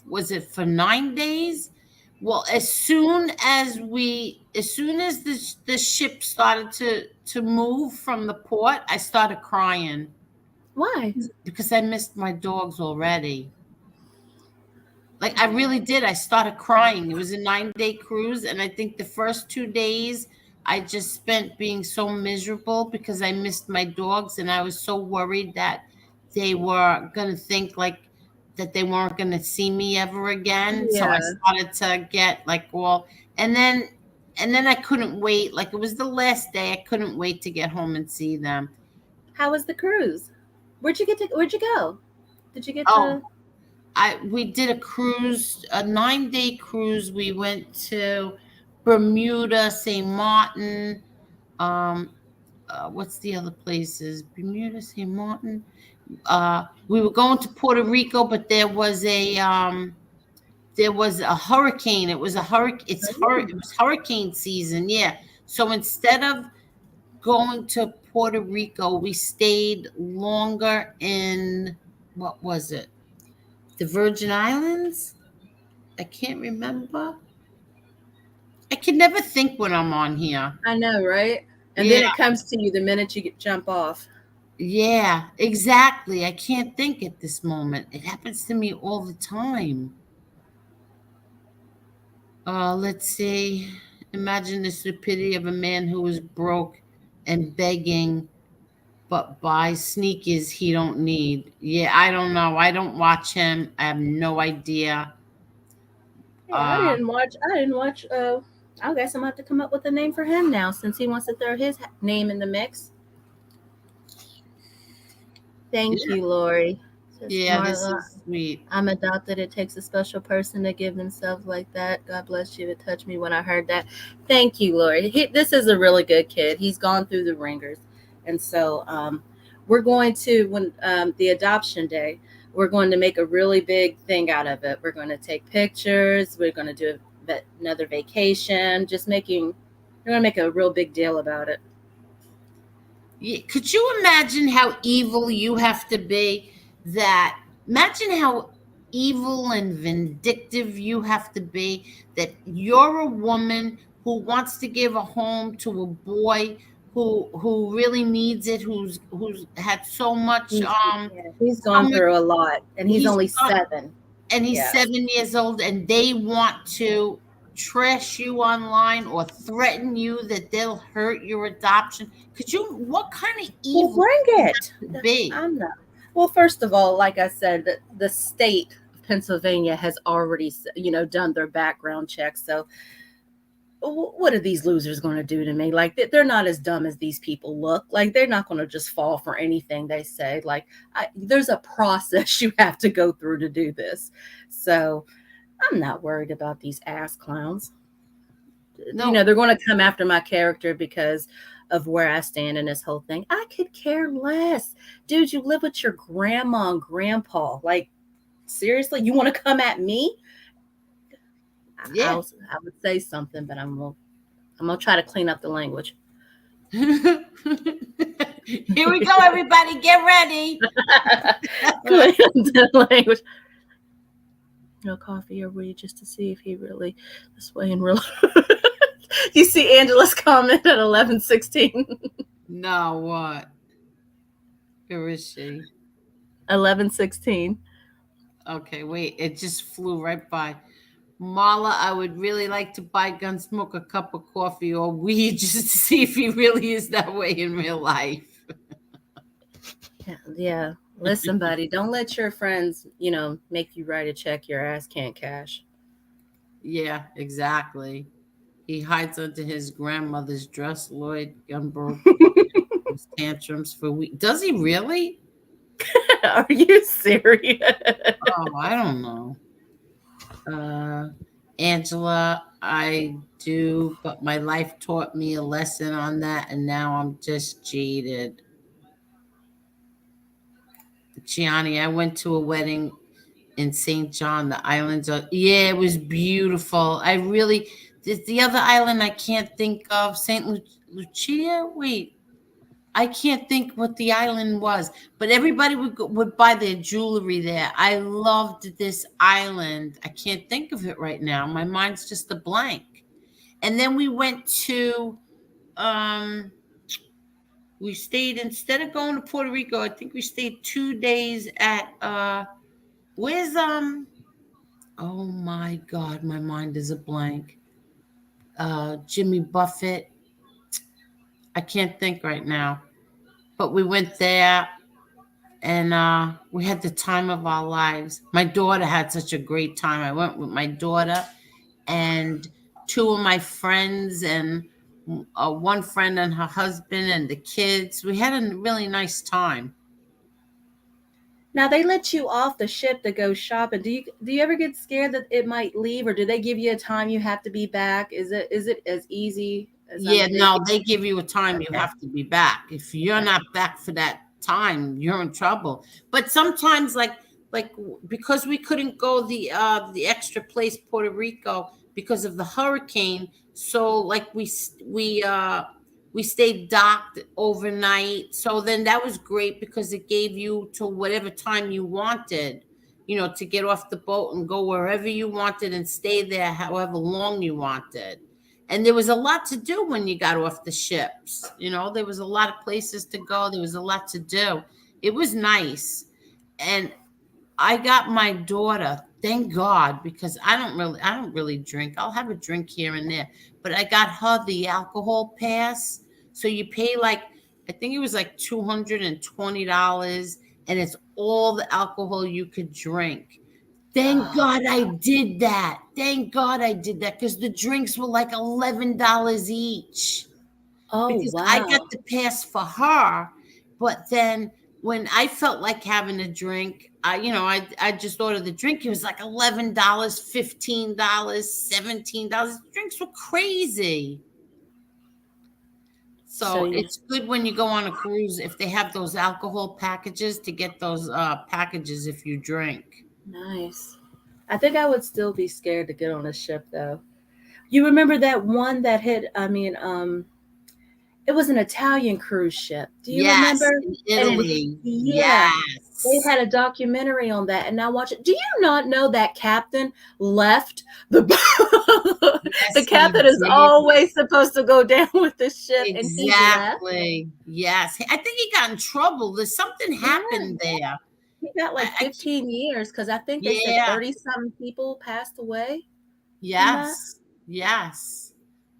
was it for 9 days? Well, as soon as the ship started to move from the port, I started crying. Why? Because I missed my dogs already. Like I really did. I started crying. It was a 9-day cruise, and I think the first 2 days I just spent being so miserable because I missed my dogs, and I was so worried that they were gonna think like that they weren't gonna see me ever again. Yeah. So I started to get like and then I couldn't wait. Like it was the last day. I couldn't wait to get home and see them. How was the cruise? Where'd you go? Did you get to? We did a cruise, a 9-day cruise. We went to Bermuda, St. Martin. What's the other places? Bermuda, St. Martin. We were going to Puerto Rico, but there was a hurricane. It was a hurricane. It was hurricane season. Yeah. So instead of going to Puerto Rico, we stayed longer in what was it? The Virgin Islands? I can't remember. I can never think when I'm on here. I know, right? And then it comes to you the minute you jump off. Yeah, exactly. I can't think at this moment. It happens to me all the time. Let's see. Imagine the stupidity of a man who is broke and begging but buys sneakers he don't need. Yeah, I don't know. I don't watch him. I have no idea. Yeah, I didn't watch. I guess I'm gonna have to come up with a name for him now, since he wants to throw his name in the mix. Thank you, Lori. Yeah, this is sweet. I'm adopted. It takes a special person to give themselves like that. God bless you. It touched me when I heard that. Thank you, Lori. This is a really good kid. He's gone through the ringers. And so we're going to, when the adoption day, we're going to make a really big thing out of it. We're going to take pictures. We're going to do another vacation. We're going to make a real big deal about it. Yeah, could you imagine how evil you have to be? Imagine how evil and vindictive you have to be, that you're a woman who wants to give a home to a boy who really needs it, who's had so much he's gone through a lot, and he's only 7, and he's 7 years old, and they want to trash you online or threaten you that they'll hurt your adoption. What kind of evil bring it be? I'm not. Well, first of all, like I said, the state of Pennsylvania has already done their background check. So what are these losers going to do to me? Like, they're not as dumb as these people look. Like, they're not going to just fall for anything they say. Like, there's a process you have to go through to do this. So I'm not worried about these ass clowns. No. They're going to come after my character because of where I stand in this whole thing. I could care less. Dude, you live with your grandma and grandpa. Like, seriously, you want to come at me? Yeah. I would say something, but I'm gonna try to clean up the language. Here we go, everybody. Get ready. Clean up the language. No coffee or weed, just to see if he really this way in real. You see Angela's comment at 11:16. No, what? Where is she? 11:16. Okay, wait. It just flew right by. Marla, I would really like to buy Gunsmoke a cup of coffee or weed just to see if he really is that way in real life. Yeah. Listen, buddy, don't let your friends, make you write a check your ass can't cash. Yeah, exactly. He hides under his grandmother's dress, Lloyd Gunbrook. Tantrums for weeks. Does he really? Are you serious? Oh, I don't know. Angela, I do, but my life taught me a lesson on that, and now I'm just jaded. Gianni, I went to a wedding in St. John, the islands of, yeah, it was beautiful. I really, the other island I can't think of, Lucia. Wait, I can't think what the island was, but everybody would buy their jewelry there. I loved this island. I can't think of it right now. My mind's just a blank. And then we went to, we stayed, instead of going to Puerto Rico, I think we stayed 2 days at, where's, oh my God, my mind is a blank. Jimmy Buffett. I can't think right now, but we went there. And we had the time of our lives. My daughter had such a great time. I went with my daughter and two of my friends and one friend and her husband and the kids. We had a really nice time. Now they let you off the ship to go shopping. Do you ever get scared that it might leave, or do they give you a time you have to be back? Is it as easy as Yeah, I'm no, thinking? they give you a time you Okay. have to be back. If you're not back for that time, you're in trouble. But sometimes like because we couldn't go the extra place, Puerto Rico, because of the hurricane, so like we stayed docked overnight. So then that was great because it gave you to whatever time you wanted, to get off the boat and go wherever you wanted and stay there however long you wanted. And there was a lot to do when you got off the ships. There was a lot of places to go. There was a lot to do. It was nice. And I got my daughter, thank God, because I don't really drink. I'll have a drink here and there, but I got her the alcohol pass. So you pay I think it was like $220, and it's all the alcohol you could drink. Thank God I did that. Thank God I did that, because the drinks were like $11 each. Oh Because I got wow. the pass for her, but then when I felt like having a drink, I just ordered the drink. It was like $11, $15, $17. Drinks were crazy. So So it's good when you go on a cruise if they have those alcohol packages, to get those packages if you drink. nice. I think I would still be scared to get on a ship though. You remember that one that hit? I mean, it was an Italian cruise ship. Do you Yes, remember? in And it was, Italy. yeah, they Yes. had a documentary on that, and I watched it. Do you not know that captain left the the Yes, he captain is did. always supposed to go down with the ship, and he left? Exactly. Yes. I think he got in trouble. There's something Yeah, happened there. he got like I 15 years because I think they said Yeah. 30 something people passed away from that. Yes. Yes.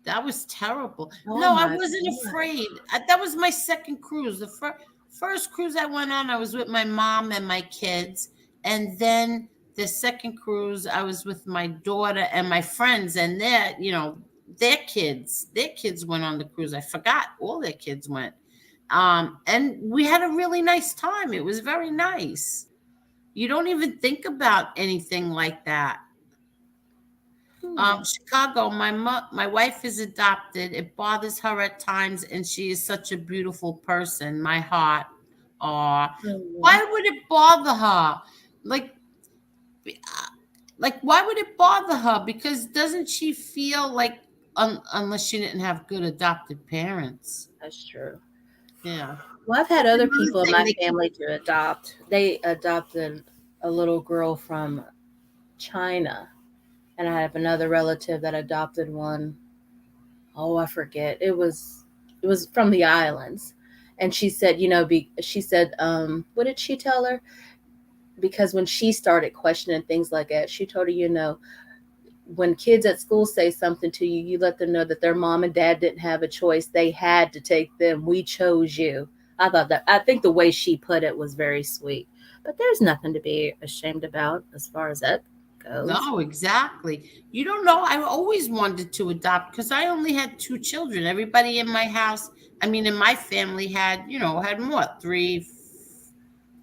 That was terrible. Oh No, I my wasn't God. afraid. That was my second cruise. The first cruise I went on, I was with my mom and my kids. And then the second cruise, I was with my daughter and my friends, and their kids. Their kids went on the cruise. I forgot all their kids went. And we had a really nice time. It was very nice. You don't even think about anything like that. Chicago, my wife is adopted. It bothers her at times, and she is such a beautiful person. My heart. Aw. Hmm. Why would it bother her? Like, why would it bother her? Because doesn't she feel like, unless she didn't have good adopted parents? That's true. Yeah. Well, I've had other Another people in thing my they family to adopt. They adopted a little girl from China, and I have another relative that adopted one. Oh, I forget. It was from the islands, and she said, what did she tell her? Because when she started questioning things like that, she told her, when kids at school say something to you, you let them know that their mom and dad didn't have a choice. They had to take them. We chose you. I think the way she put it was very sweet. But there's nothing to be ashamed about as far as that goes. No, exactly. You don't know. I always wanted to adopt because I only had two children. Everybody in my house, in my family had more,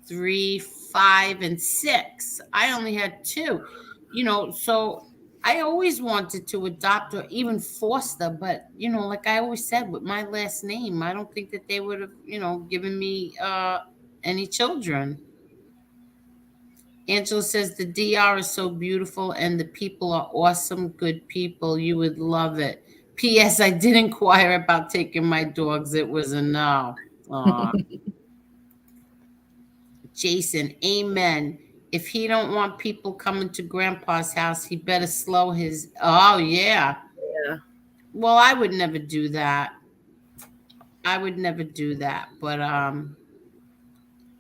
3, 5, and 6. I only had 2. So I always wanted to adopt or even foster, but like I always said, with my last name, I don't think that they would have, given me any children. Angela says the DR is so beautiful and the people are awesome, good people. You would love it. P.S. I did inquire about taking my dogs. It was a no. Aw. Jason, amen. If he don't want people coming to Grandpa's house, he better slow his. Oh yeah. Yeah. Well, I would never do that. But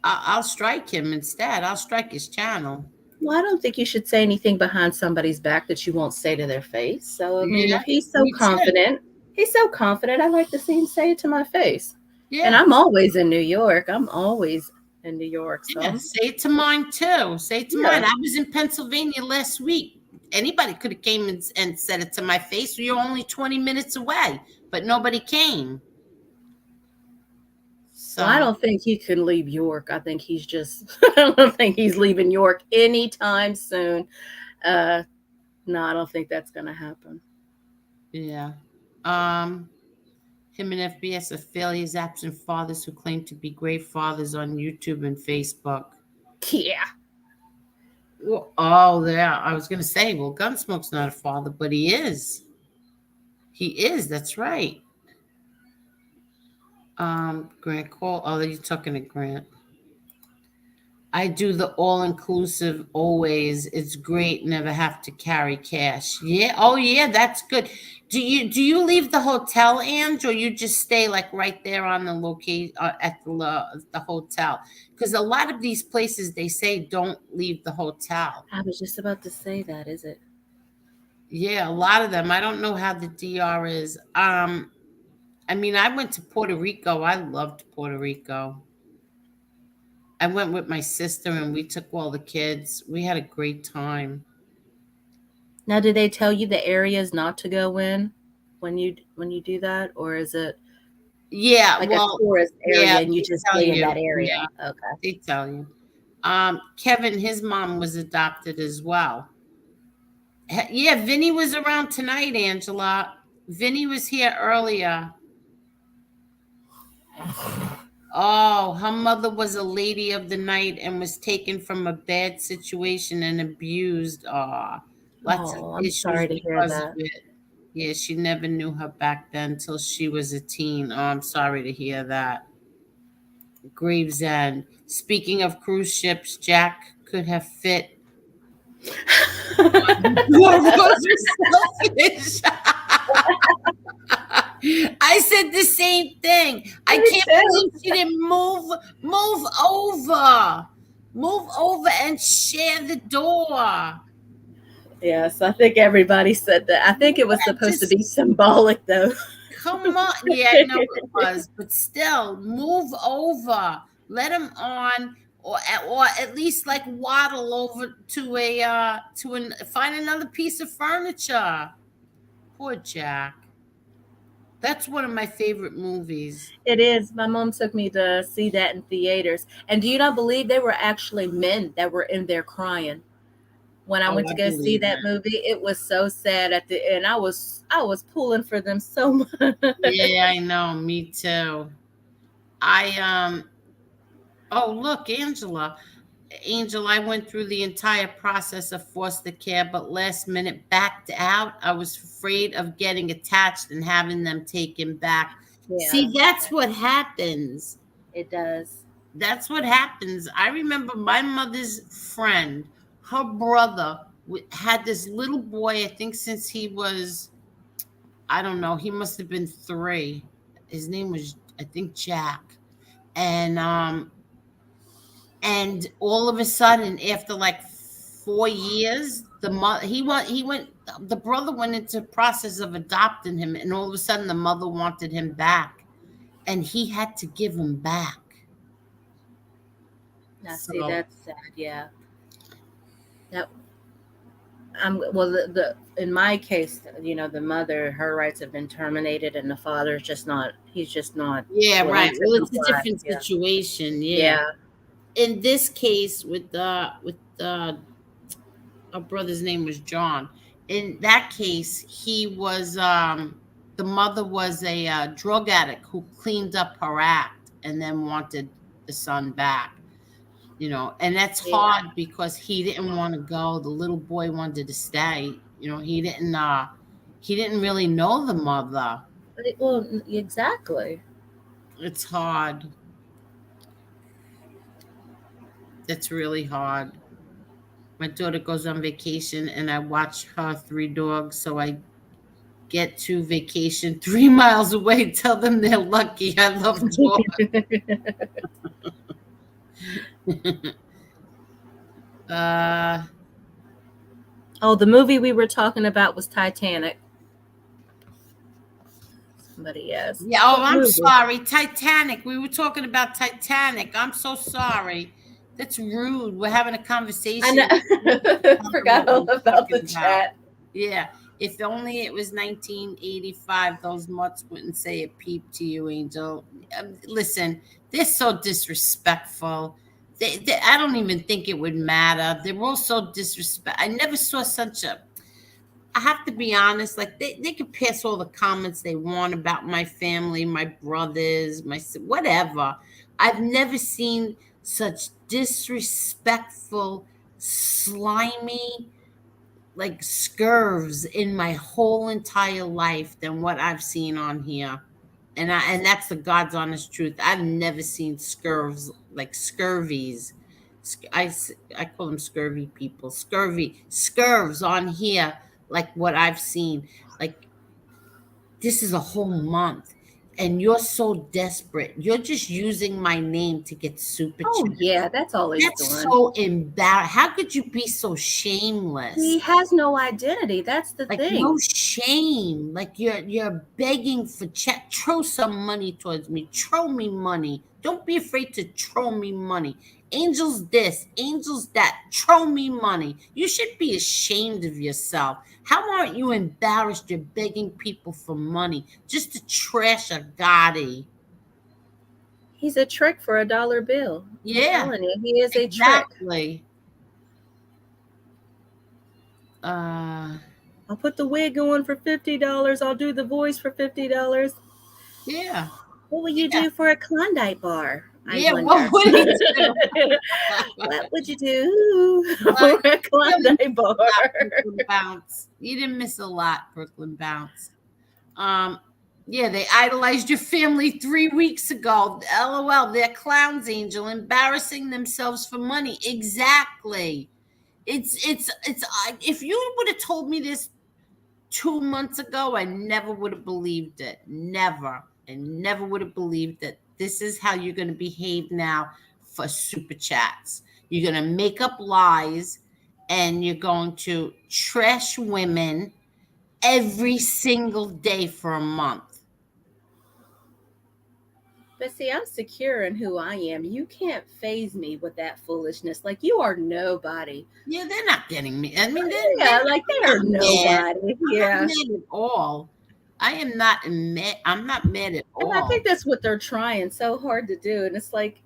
I'll strike him instead. I'll strike his channel. Well, I don't think you should say anything behind somebody's back that you won't say to their face. So, I mean, Yeah, if he's so me too. confident, I like to see him say it to my face. Yeah. And I'm always in New York. So Yeah, say it to mine too. Say it to mine. I was in Pennsylvania last week. Anybody could have came and said it to my face. You're only 20 minutes away, but nobody came. So I don't think he can leave York. I think he's just I don't think he's leaving York anytime soon. No, I don't think that's gonna happen. Yeah. Him and FBS are failures, absent fathers who claim to be great fathers on YouTube and Facebook. Yeah. Well, oh, yeah. I was gonna say, well, Gunsmoke's not a father, but he is. He is. That's right. Grant Cole. Oh, you're talking to Grant. I do the all-inclusive always. It's great. Never have to carry cash. Yeah. Oh, yeah. That's good. Do you leave the hotel, Ange, or you just stay like right there on the location at the hotel? Because a lot of these places they say don't leave the hotel. I was just about to say that. Is it? Yeah, a lot of them. I don't know how the DR is. I mean, I went to Puerto Rico. I loved Puerto Rico. I went with my sister and we took all the kids. We had a great time. Now, did they tell you the areas not to go in when you do that, or is it? Yeah, like well, a tourist area, yeah, and you just stay in that area. Yeah, okay, they tell you. Kevin, his mom was adopted as well. Yeah, Vinny was around tonight, Angela. Vinny was here earlier. Oh, her mother was a lady of the night and was taken from a bad situation and abused. Lots of I'm issues sorry to hear because that. of it. Yeah, she never knew her back then till she was a teen. Oh, I'm sorry to hear that. Gravesend. Speaking of cruise ships, Jack could have fit. I said the same thing. I can't believe she didn't move over and share the door. Yes, I think everybody said that. I think it was supposed to be symbolic, though. Come on. Yeah, I know it was, but still, move over. Let him on, or at least like waddle over to find another piece of furniture. Poor Jack. That's one of my favorite movies. It is. My mom took me to see that in theaters, and do you not believe there were actually men that were in there crying? When I went to go see that movie, it was so sad at the end. I was pulling for them so much. Yeah, I know. Me too. Oh, look, Angela, I went through the entire process of foster care, but last minute backed out. I was afraid of getting attached and having them taken back. Yeah. See, that's what happens. It does. That's what happens. I remember my mother's friend, her brother had this little boy, I think since he was, I don't know, he must have been 3. His name was, I think, Jack. And all of a sudden, after like 4 years, the brother went into the process of adopting him, and all of a sudden the mother wanted him back, and he had to give him back. Now, see, that's sad. Yeah. Well, in my case, the mother, her rights have been terminated, and the father's just not. He's just not. Yeah, right. Well, it's a different situation. Yeah. in this case with our brother's name was John. In that case, he was the mother was a drug addict who cleaned up her act and then wanted the son back. And that's hard because he didn't want to go. The little boy wanted to stay. He didn't really know the mother. Well, exactly. It's hard. It's really hard. My daughter goes on vacation and I watch her 3 dogs. So I get to vacation 3 miles away, tell them they're lucky. I love dogs. The movie we were talking about was Titanic. Somebody asked. Yeah. Oh, I'm sorry. Titanic. We were talking about Titanic. I'm so sorry. That's rude. We're having a conversation. I know. Forgot all about the chat. Yeah. If only it was 1985, those mutts wouldn't say a peep to you, Angel. Listen, they're so disrespectful. I don't even think it would matter. They're all so disrespectful. I never saw such a... I have to be honest, like they can pass all the comments they want about my family, my brothers, whatever. I've never seen such disrespectful, slimy, like scurvs in my whole entire life than what I've seen on here. And that's the God's honest truth. I've never seen scurvs, like scurvies. I call them scurvy people. Scurvs on here. Like what I've seen, like this is a whole month and you're so desperate. You're just using my name to get super chat. Oh yeah, that's all he's doing. That's so embarrassing. How could you be so shameless? He has no identity. That's the thing. No shame. Like you're begging for chat. Throw some money towards me. Throw me money. Don't be afraid to throw me money. Angels this, angels that. Throw me money. You should be ashamed of yourself. How aren't you embarrassed? You're begging people for money just to trash a Gotti. He's a trick for $1 bill. Yeah, I'm telling you, he is exactly. a trick. I'll put the wig on for $50. I'll do the voice for $50. Yeah. What will you do for a Klondike bar? What would you do? What would you do for a Klondike bar? Brooklyn Bounce. You didn't miss a lot, Brooklyn Bounce. Yeah, they idolized your family 3 weeks ago. LOL, they're clowns, Angel, embarrassing themselves for money. Exactly. It's if you would have told me this 2 months ago, I never would have believed it. Never. I never would have believed that this is how you're going to behave now for super chats. You're going to make up lies and you're going to trash women every single day for a month. But see, I'm secure in who I am. You can't phase me with that foolishness. Like, you are nobody. Yeah, they're not getting me. I mean, they are nobody. Yeah. I'm not mad at all. I am not mad. I'm not mad at all. And I think that's what they're trying so hard to do. And it's like,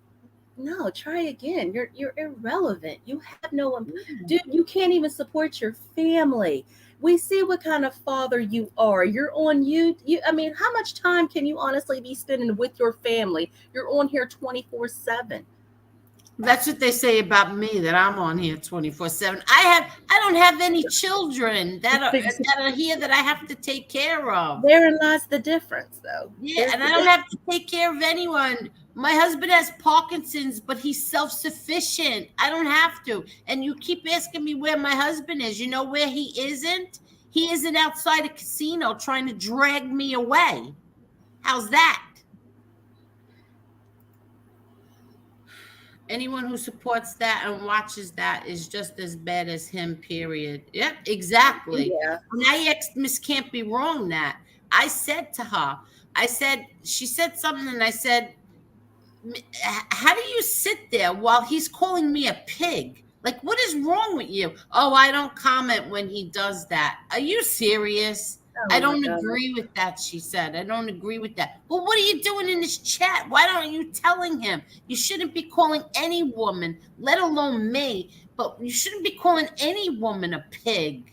no, try again. You're irrelevant. You have no one. Dude, you can't even support your family. We see what kind of father you are. You're on I mean, how much time can you honestly be spending with your family? You're on here 24/7. That's what they say about me, that I'm on here 24/7. I don't have any children that are here that I have to take care of. Therein lies the difference, though. Yeah, and I don't have to take care of anyone. My husband has Parkinson's, but he's self-sufficient. I don't have to. And you keep asking me where my husband is. You know where he isn't? He isn't outside a casino trying to drag me away. How's that? Anyone who supports that and watches that is just as bad as him, period. Yep, exactly. Yeah. And I asked Miss Can't Be Wrong that. I said to her, she said something, and I said, how do you sit there while he's calling me a pig? Like, what is wrong with you? Oh, I don't comment when he does that. Are you serious? I don't agree with that, she said. I don't agree with that. Well, what are you doing in this chat? Why aren't you telling him? You shouldn't be calling any woman, let alone me, but you shouldn't be calling any woman a pig.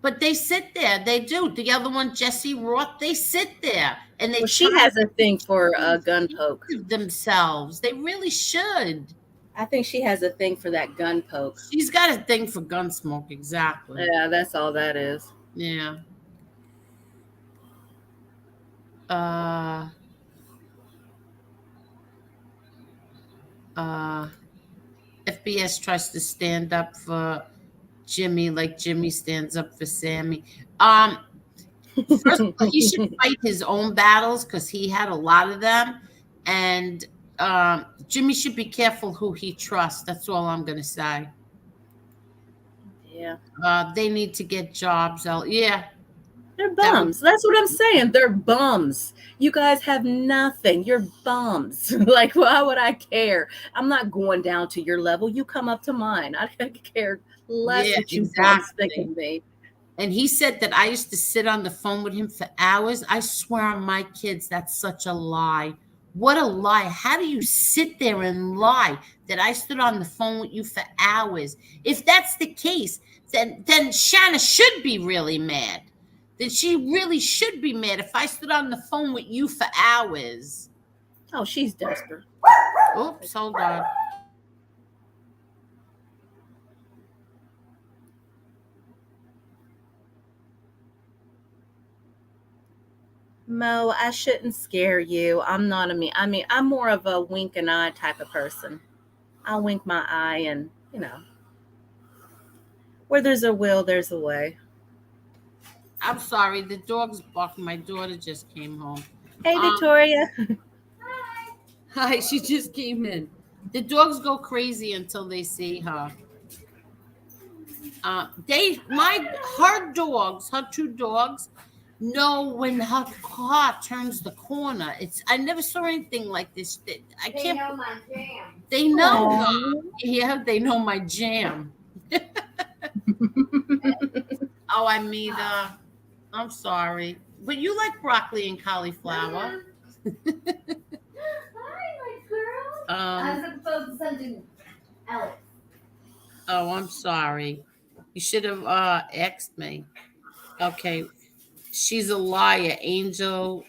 But they sit there. They do. The other one, Jesse Roth, they sit there. And they she has a thing for gun poke. Themselves. They really should. I think she has a thing for that gun poke. She's got a thing for gun smoke, exactly. Yeah, that's all that is. Yeah. FBS tries to stand up for Jimmy like Jimmy stands up for Sammy. First of all, he should fight his own battles because he had a lot of them. And Jimmy should be careful who he trusts. That's all I'm going to say. Yeah. They need to get jobs. Yeah. They're bums. That's what I'm saying. They're bums. You guys have nothing. You're bums. Like, why would I care? I'm not going down to your level. You come up to mine. I care less what you think of me. And he said that I used to sit on the phone with him for hours. I swear on my kids, that's such a lie. What a lie. How do you sit there and lie that I stood on the phone with you for hours? If that's the case, then Shanna should be really mad. Then she really should be mad if I stood on the phone with you for hours. Oh, she's desperate. Oops, hold on. Mo, I shouldn't scare you. I'm not I'm more of a wink an eye type of person. I'll wink my eye and, where there's a will, there's a way. I'm sorry. The dog's barking. My daughter just came home. Hey, Victoria. Hi, she just came in. The dogs go crazy until they see her. Her two dogs, know when her car turns the corner. I never saw anything like this. They know my jam. They know. Yeah, they know my jam. Oh, I mean, I'm sorry, but you like broccoli and cauliflower. Hi, my girl. I was supposed to send to Alex. Oh, I'm sorry. You should have asked me. Okay. She's a liar, Angel.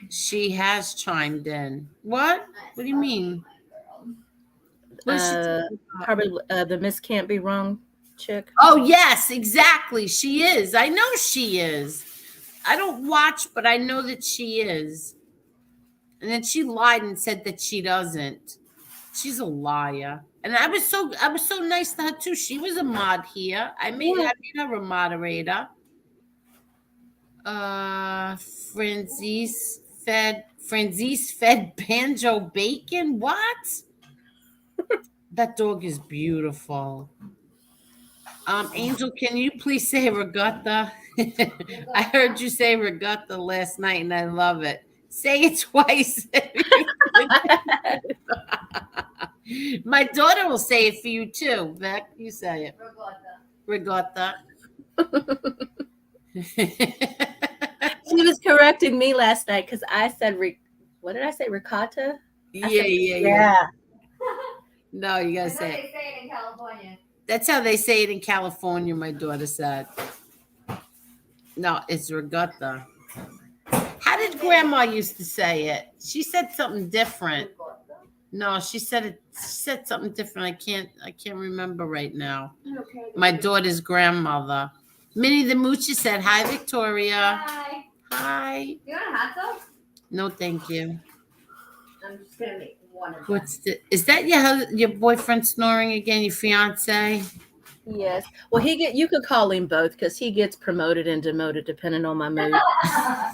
She has chimed in. What? What do you mean? Probably the Miss Can't Be Wrong chick. Oh, yes, exactly. She is. I know she is. I don't watch, but I know that she is. And then she lied and said that she doesn't. She's a liar. And I was so nice to her too. She was a mod here. I made her a moderator. Franzese fed banjo bacon. What? That dog is beautiful. Angel, can you please say regatta? I heard you say regatta last night and I love it. Say it twice. My daughter will say it for you too. Beck, you say it. Regatta. She was correcting me last night because I said, what did I say? Ricotta? Yeah. No, you gotta say it. They say it in California. That's how they say it in California, my daughter said. No, it's regatta. How did Grandma used to say it? She said something different. No, she said something different. I can't remember right now. Okay. My daughter's grandmother. Minnie the Moocher said, "Hi, Victoria." Hi. Hi. You want a hot dog? No, thank you. I'm just gonna make one of them. Is that your boyfriend snoring again? Your fiance? Yes. Well, you could call him both because he gets promoted and demoted depending on my mood. I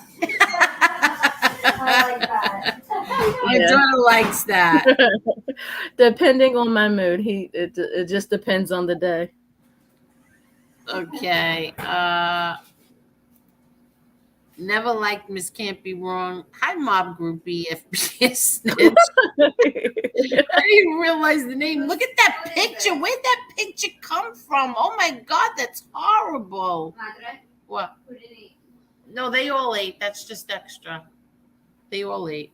like that. My daughter likes that. Depending on my mood, it just depends on the day. Okay. Never liked Miss Can't Be Wrong. Hi, Mob Groupie, FBS Snitch. I didn't realize the name. Look at that picture. Where'd that picture come from? Oh my God, that's horrible. What? No, they all ate. That's just extra. They all ate.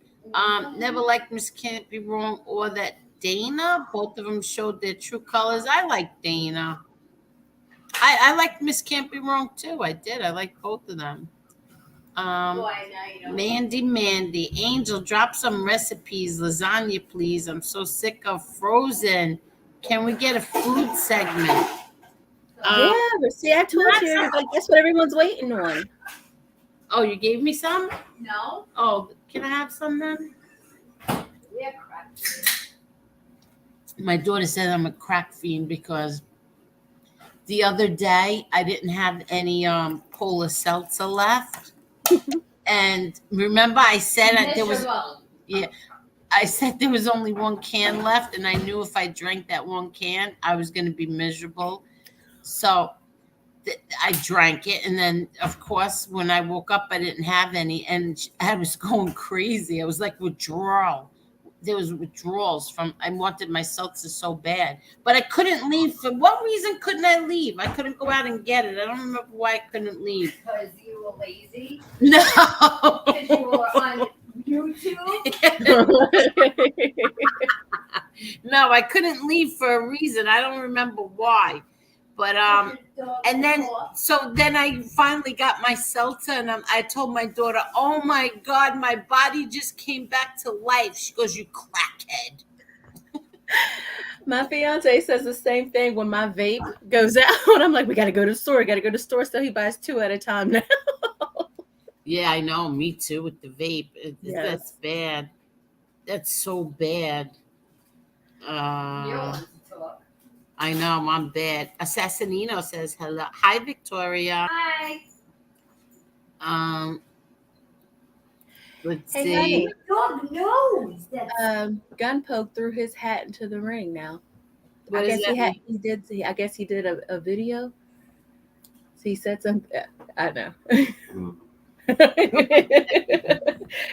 Never liked Miss Can't Be Wrong or that Dana. Both of them showed their true colors. I like Dana. I liked Miss Can't Be Wrong too. I did. I liked both of them. Mandy, Angel, drop some recipes, lasagna, please. I'm so sick of frozen. Can we get a food segment? Yeah, but see, I told you, like, that's what everyone's waiting on. Oh, you gave me some? No. Oh, can I have some then? Yeah, crack. My daughter said I'm a crack fiend because the other day I didn't have any Polar Seltzer left. And remember I said there was I said there was only one can left, and I knew if I drank that one can, I was going to be miserable. So I drank it, and then of course when I woke up I didn't have any, and I was going crazy. I was like withdrawal. There was withdrawals from. I wanted my seltzer so bad, but I couldn't leave. For what reason couldn't I leave? I couldn't go out and get it. I don't remember why I couldn't leave. Because you were lazy? No. Because you were on YouTube? No, I couldn't leave for a reason. I don't remember why. But and then I finally got my seltzer, and I told my daughter, "Oh my God, my body just came back to life." She goes, "You crackhead." My fiance says the same thing when my vape goes out. I'm like, we got to go to the store. So he buys 2 at a time now. Yeah, I know. Me too with the vape. Yes. That's bad. That's so bad. I know, I'm bad. Assassinino says hello. Hi, Victoria. Hi. Let's Hey, see. honey. Dog knows that. Gunpoke threw his hat into the ring now. What I does guess that mean? I guess he did a video. So he said something. I know.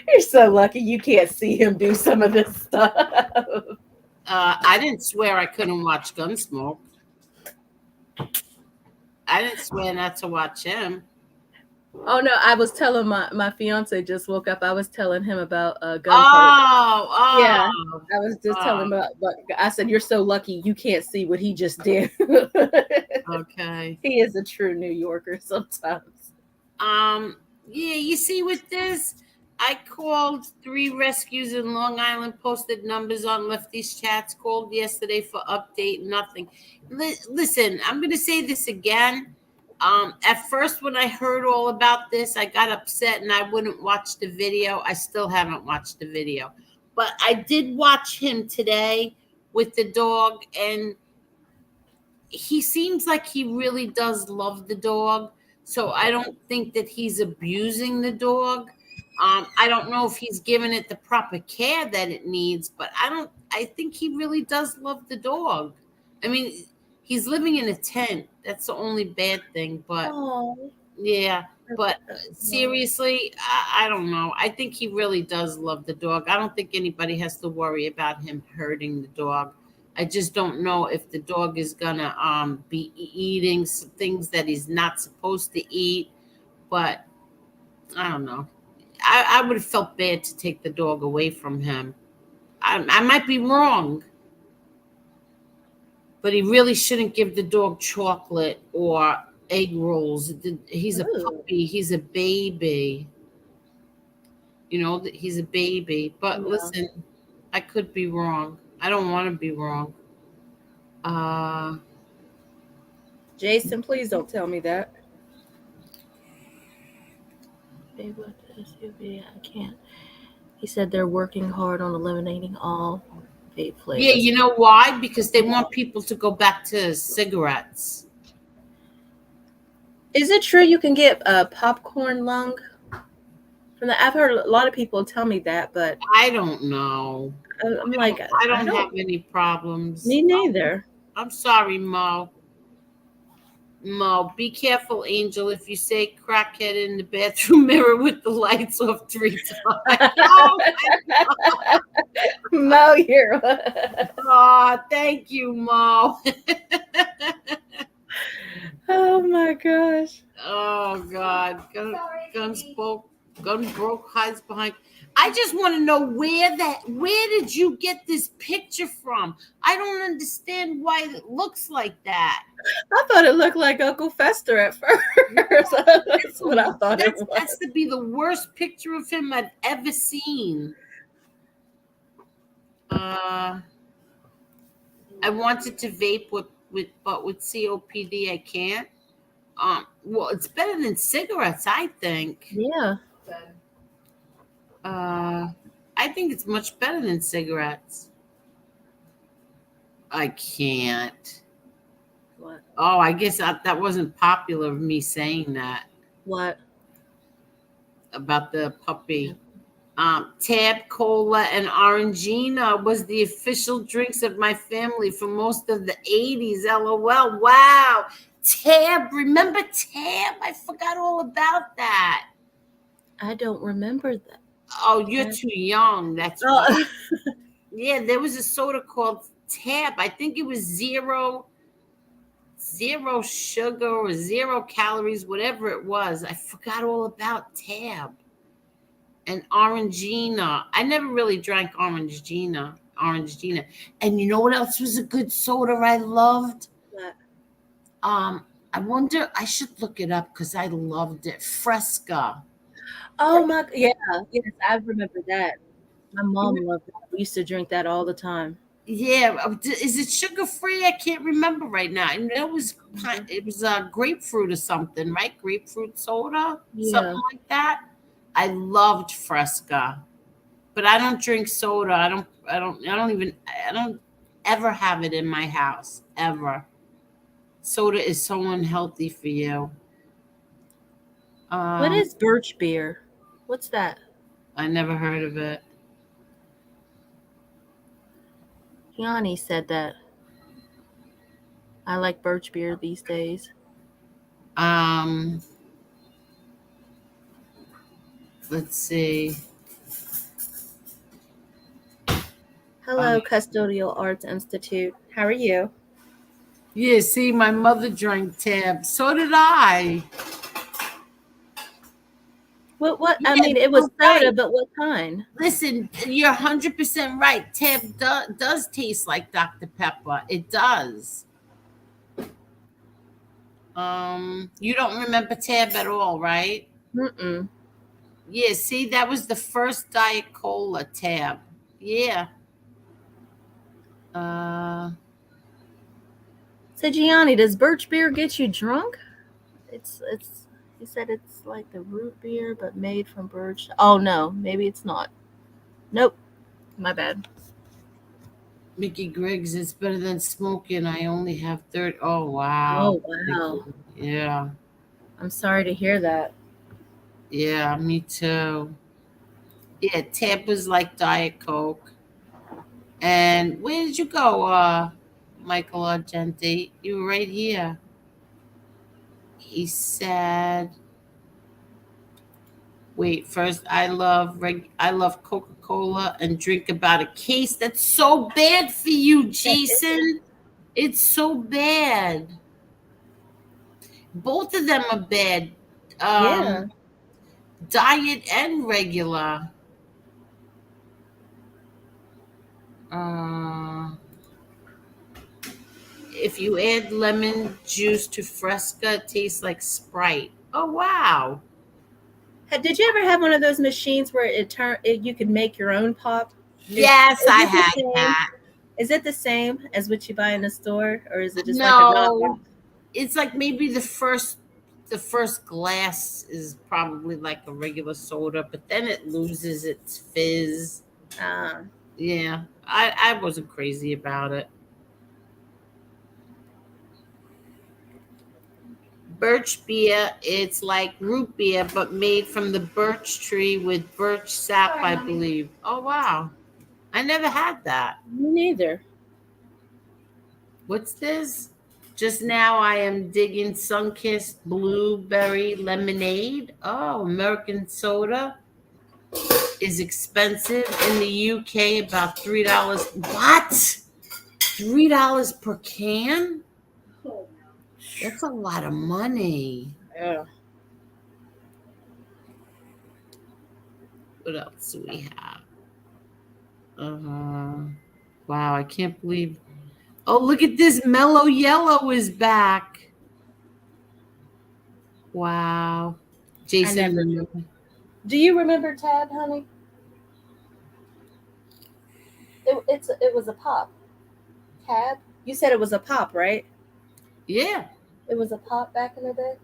You're so lucky you can't see him do some of this stuff. I didn't swear I couldn't watch Gunsmoke. I didn't swear not to watch him. Oh no, I was telling my fiance just woke up. I was telling him about Gunpoke. Oh, yeah. I was just telling him about. But I said, "You're so lucky you can't see what he just did." Okay. He is a true New Yorker sometimes. Yeah, you see with this, I called 3 rescues in Long Island, posted numbers on Lefty's chats, called yesterday for update, nothing. Listen, I'm going to say this again. At first, when I heard all about this, I got upset and I wouldn't watch the video. I still haven't watched the video. But I did watch him today with the dog, and he seems like he really does love the dog. So I don't think that he's abusing the dog. I don't know if he's giving it the proper care that it needs, but I think he really does love the dog. I mean, he's living in a tent. That's the only bad thing, but yeah, but seriously, I don't know. I think he really does love the dog. I don't think anybody has to worry about him hurting the dog. I just don't know if the dog is gonna be eating some things that he's not supposed to eat, but I don't know. I would have felt bad to take the dog away from him. I might be wrong, but he really shouldn't give the dog chocolate or egg rolls. He's a puppy. He's a baby. You know, he's a baby. But listen, I could be wrong. I don't want to be wrong. Jason, please don't tell me that. I can't. He said they're working hard on eliminating all vape flavors. Yeah, you know why? Because they want people to go back to cigarettes. Is it true you can get a popcorn lung from that? I've heard a lot of people tell me that, but I don't know. I'm like, I don't have any problems. Me neither. I'm sorry, Mo. Mo, be careful, Angel, if you say crackhead in the bathroom mirror with the lights off 3 times. Oh, Mo, you're. oh, thank you, Mo. Oh my gosh. Oh God, gun broke, hides behind. I just want to know where did you get this picture from? I don't understand why it looks like that. I thought it looked like Uncle Fester at first. That's what I thought it was. That's to be the worst picture of him I've ever seen. I wanted to vape but with COPD I can't. Well, it's better than cigarettes, I think. Yeah. I think it's much better than cigarettes. I can't. What? Oh, I guess that wasn't popular of me saying that. What? About the puppy. Tab, cola, and Orangina was the official drinks of my family for most of the 80s. LOL. Wow. Tab. Remember Tab? I forgot all about that. I don't remember that. Oh, you're too young. That's why. Yeah, there was a soda called Tab. I think it was zero sugar or 0 calories, whatever it was. I forgot all about Tab. And Orangina. I never really drank Orangina. And you know what else was a good soda I loved? What? I wonder, I should look it up because I loved it. Fresca. Oh my, yeah, yes, I remember that. My mom loved that. We used to drink that all the time. Yeah, is it sugar free? I can't remember right now. And it was grapefruit or something, right? Grapefruit soda, something like that. I loved Fresca, but I don't drink soda. I don't ever have it in my house ever. Soda is so unhealthy for you. What is birch beer? What's that? I never heard of it. Yanni said that. I like birch beer these days. Let's see. Hello, Custodial Arts Institute. How are you? Yeah, see, my mother drank Tab. So did I. What? Yeah, I mean, it was soda, right. but what kind? Listen, you're 100% right. Tab does taste like Dr. Pepper. It does. You don't remember Tab at all, right? Mm-mm. Yeah, see, that was the first Diet Cola, Tab. Yeah. So Gianni, does birch beer get you drunk? It's he said it's like the root beer but made from birch. Oh no, maybe it's not. Nope. My bad. Mickey Griggs, it's better than smoking. I only have 30. Oh, wow. Oh wow. Yeah. I'm sorry to hear that. Yeah, me too. Yeah, Tab was like Diet Coke. And where did you go, Michael Argenti? You were right here. He said, wait, first I love Coca-Cola and drink about a case. That's so bad for you, Jason. It's so bad. Both of them are bad. Yeah. Diet and regular. If you add lemon juice to Fresca, it tastes like Sprite. Oh, wow. Did you ever have one of those machines where you could make your own pop? Yes, I had that. Is it the same as what you buy in the store, or is it just No, like a knockoff? It's like maybe the first glass is probably like a regular soda, but then it loses its fizz. Yeah, I wasn't crazy about it. Birch beer, it's like root beer, but made from the birch tree with birch sap, I believe. Oh, wow. I never had that. Me neither. What's this? Just now I am digging Sunkissed blueberry lemonade. Oh, American soda is expensive in the UK, about $3. What? $3 per can? That's a lot of money. Yeah. What else do we have? Wow, I can't believe. Oh, look at this. Mellow Yellow is back. Wow. Jason, remember? Do you remember Tab, honey? It was a pop. Tab? You said it was a pop, right? Yeah. It was a pop back in the day?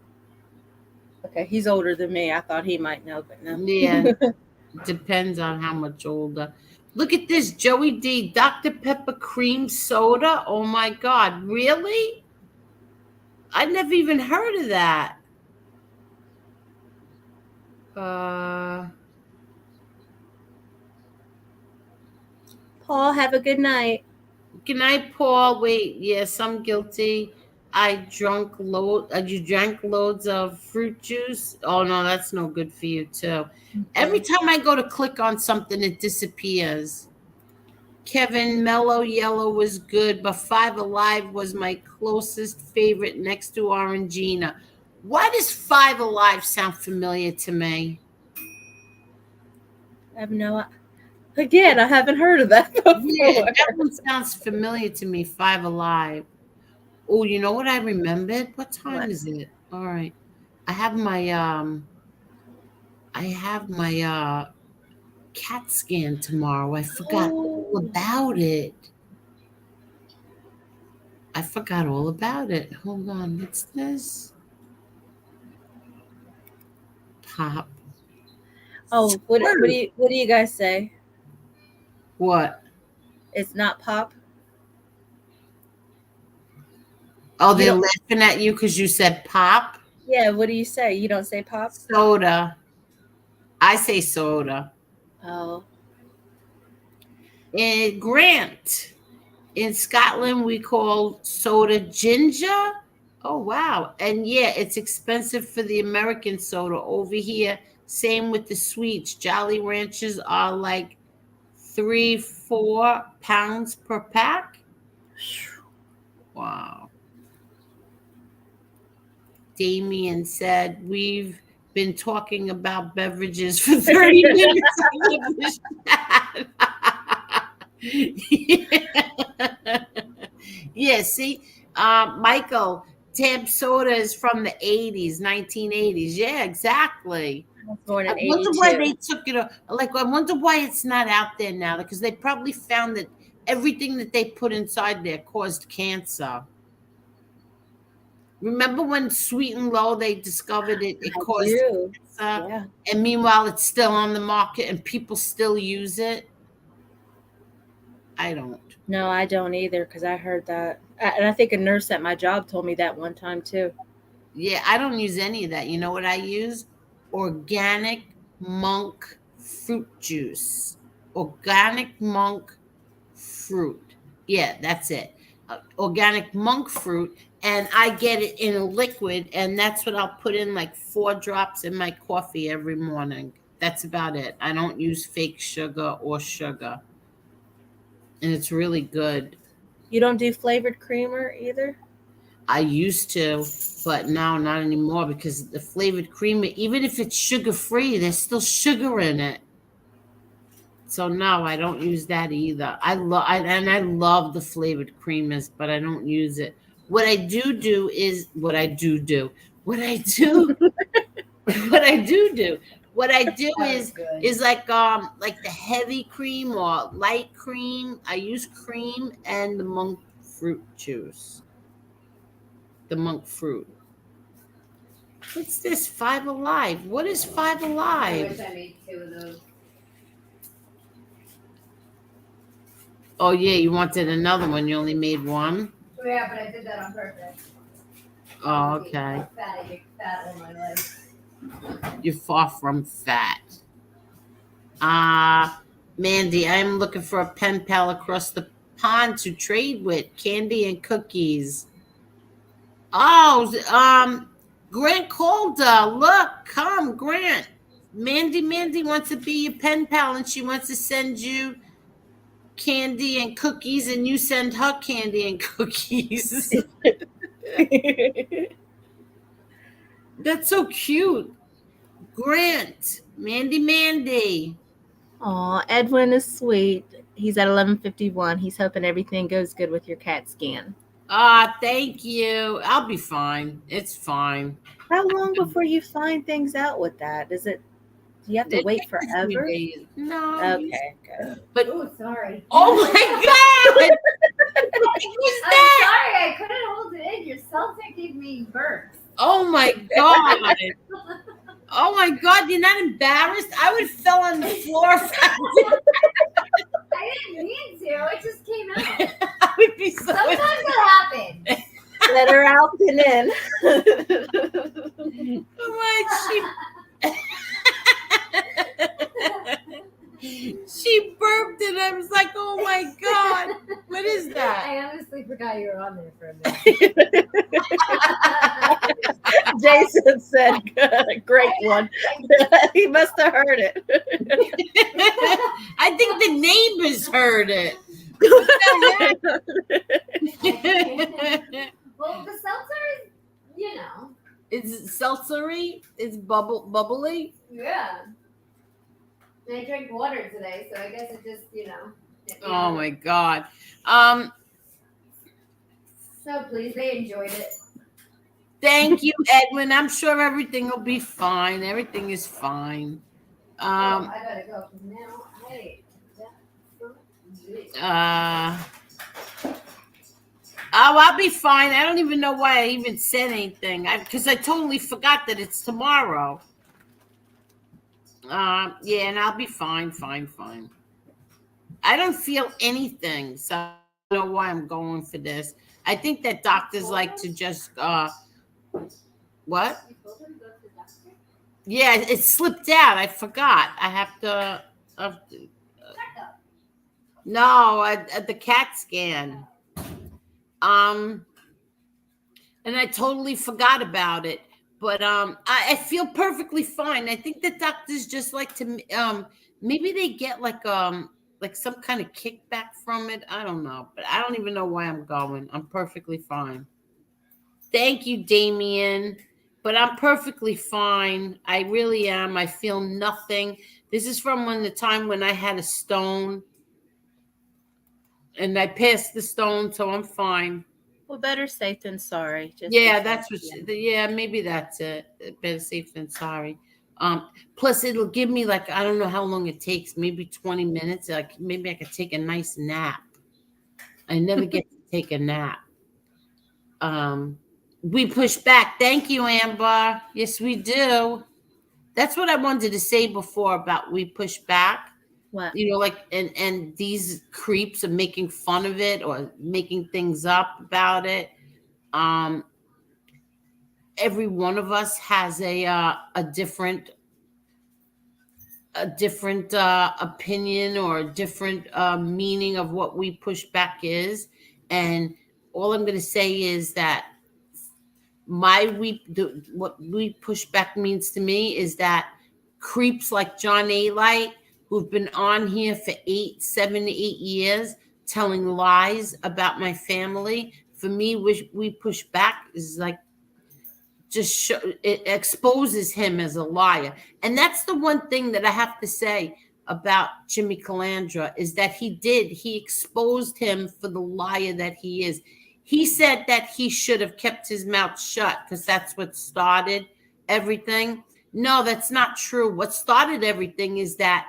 Okay, he's older than me. I thought he might know, but no. Yeah. Depends on how much older. Look at this, Joey D. Dr. Pepper cream soda. Oh my God. Really? I never even heard of that. Paul, have a good night. Good night, Paul. Wait, yes, I'm guilty. You drank loads of fruit juice. Oh no, that's no good for you too. Okay. Every time I go to click on something, it disappears. Kevin, Mellow Yellow was good, but Five Alive was my closest favorite next to Orangina. Why does Five Alive sound familiar to me? I have no. Again, I haven't heard of that before. Yeah, that one sounds familiar to me. Five Alive. Oh, you know what I remembered? What time is it? All right. I have my CAT scan tomorrow. I forgot all about it. Hold on. What's this? Pop. Oh, what do you guys say? What? It's not pop. Oh, they're laughing at you because you said pop? Yeah, what do you say? You don't say pop? Soda. I say soda. Oh. And Grant. In Scotland, we call soda ginger. Oh, wow. And yeah, it's expensive for the American soda over here. Same with the sweets. Jolly Ranchers are like 3-4 pounds per pack. Wow. Damien said, we've been talking about beverages for 30 minutes. Yeah, see, Michael, Tab soda is from the 80s, 1980s. Yeah, exactly. I was born in I wonder 82. why they took it. Like, I wonder why it's not out there now, because they probably found that everything that they put inside there caused cancer. Remember when Sweet and Low, they discovered it caused cancer? Yeah. And meanwhile, it's still on the market and people still use it? I don't. No, I don't either, because I heard that. And I think a nurse at my job told me that one time too. Yeah, I don't use any of that. You know what I use? Organic monk fruit juice. Organic monk fruit. Yeah, that's it. Organic monk fruit. And I get it in a liquid, and that's what I'll put in like 4 drops in my coffee every morning. That's about it. I don't use fake sugar or sugar. And it's really good. You don't do flavored creamer either? I used to, but now not anymore, because the flavored creamer, even if it's sugar-free, there's still sugar in it. So no, I don't use that either. I love the flavored creamers, but I don't use it. What I do is like the heavy cream or light cream. I use cream and the monk fruit juice. The monk fruit. What's this? Five Alive. What is Five Alive? I wish I made 2 of those. Oh yeah, you wanted another one. You only made 1? Yeah, but I did that on purpose. Oh, okay. I'm fat. I get fat all my life. You're far from fat. Mandy, I'm looking for a pen pal across the pond to trade with. Candy and cookies. Oh, Grant Calder. Look, come, Grant. Mandy wants to be your pen pal, and she wants to send you candy and cookies, and you send her candy and cookies. That's so cute. Grant, Mandy. Aw, Edwin is sweet. He's at 11:51. He's hoping everything goes good with your CAT scan. Thank you. I'll be fine. It's fine. How long before you find things out with that? Do you have to It wait takes me forever? days. No. Okay, good. But Oh, sorry. oh my god! What was I'm that? sorry, I couldn't hold it in. Your Celtic gave me burps. Oh my god! Oh my god! You're not embarrassed? I would fell on the floor. I didn't mean to. It just came out. I would be so. Sometimes that happens. Let her out and in. She burped and I was like, oh my god, what is that? I honestly forgot you were on there for a minute. Jason said, great one. He must have heard it. I think the neighbors heard it. Well, the seltzer is, you know. It's seltzery? It's bubbly? Yeah. And I drank water today, so I guess it just, you know. Oh my god. So please, they enjoyed it. Thank you, Edwin. I'm sure everything will be fine. Everything is fine. I gotta go now. Hey. I'll be fine. I don't even know why I even said anything. Because I totally forgot that it's tomorrow. Yeah, and I'll be fine. I don't feel anything, so I don't know why I'm going for this. I think that doctors like to just what? Yeah, it slipped out. I forgot. I have to. No, at the CAT scan. And I totally forgot about it. But I feel perfectly fine. I think the doctors just like to maybe they get like some kind of kickback from it. I don't know, but I don't even know why I'm going. I'm perfectly fine. Thank you, Damien. But I'm perfectly fine. I really am. I feel nothing. This is from the time when I had a stone. And I passed the stone, so I'm fine. Well, better safe than sorry. That's what. Yeah, maybe that's it. Better safe than sorry. Plus, it'll give me like I don't know how long it takes. Maybe 20 minutes. Like maybe I could take a nice nap. I never get to take a nap. We push back. Thank you, Amber. Yes, we do. That's what I wanted to say before about we push back. What? You know, like and these creeps are making fun of it or making things up about it. Every one of us has a different opinion or a different meaning of what we push back is, and all I'm going to say is that what we push back means to me is that creeps like John A. Light, who've been on here for 7 to 8 years telling lies about my family. For me, we push back is like it exposes him as a liar. And that's the one thing that I have to say about Jimmy Calandra is that he exposed him for the liar that he is. He said that he should have kept his mouth shut because that's what started everything. No, that's not true. What started everything is that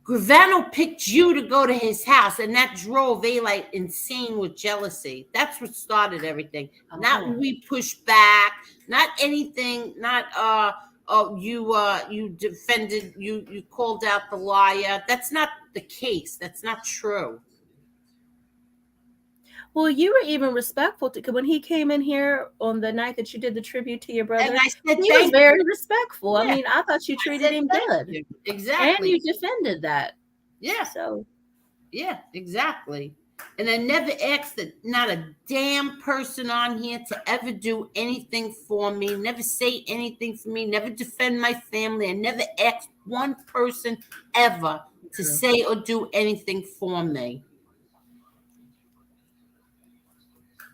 Gravano picked you to go to his house, and that drove A-Light insane with jealousy. That's what started everything. Oh. Not we pushed back, not anything, not you defended, you called out the liar. That's not the case. That's not true. Well, you were even respectful when he came in here on the night that you did the tribute to your brother. And I said, he was very respectful. Yeah. I mean, I thought you treated him good. You. Exactly. And you defended that. Yeah. So. Yeah, exactly. And I never asked not a damn person on here to ever do anything for me, never say anything for me, never defend my family. I never asked one person ever to say or do anything for me.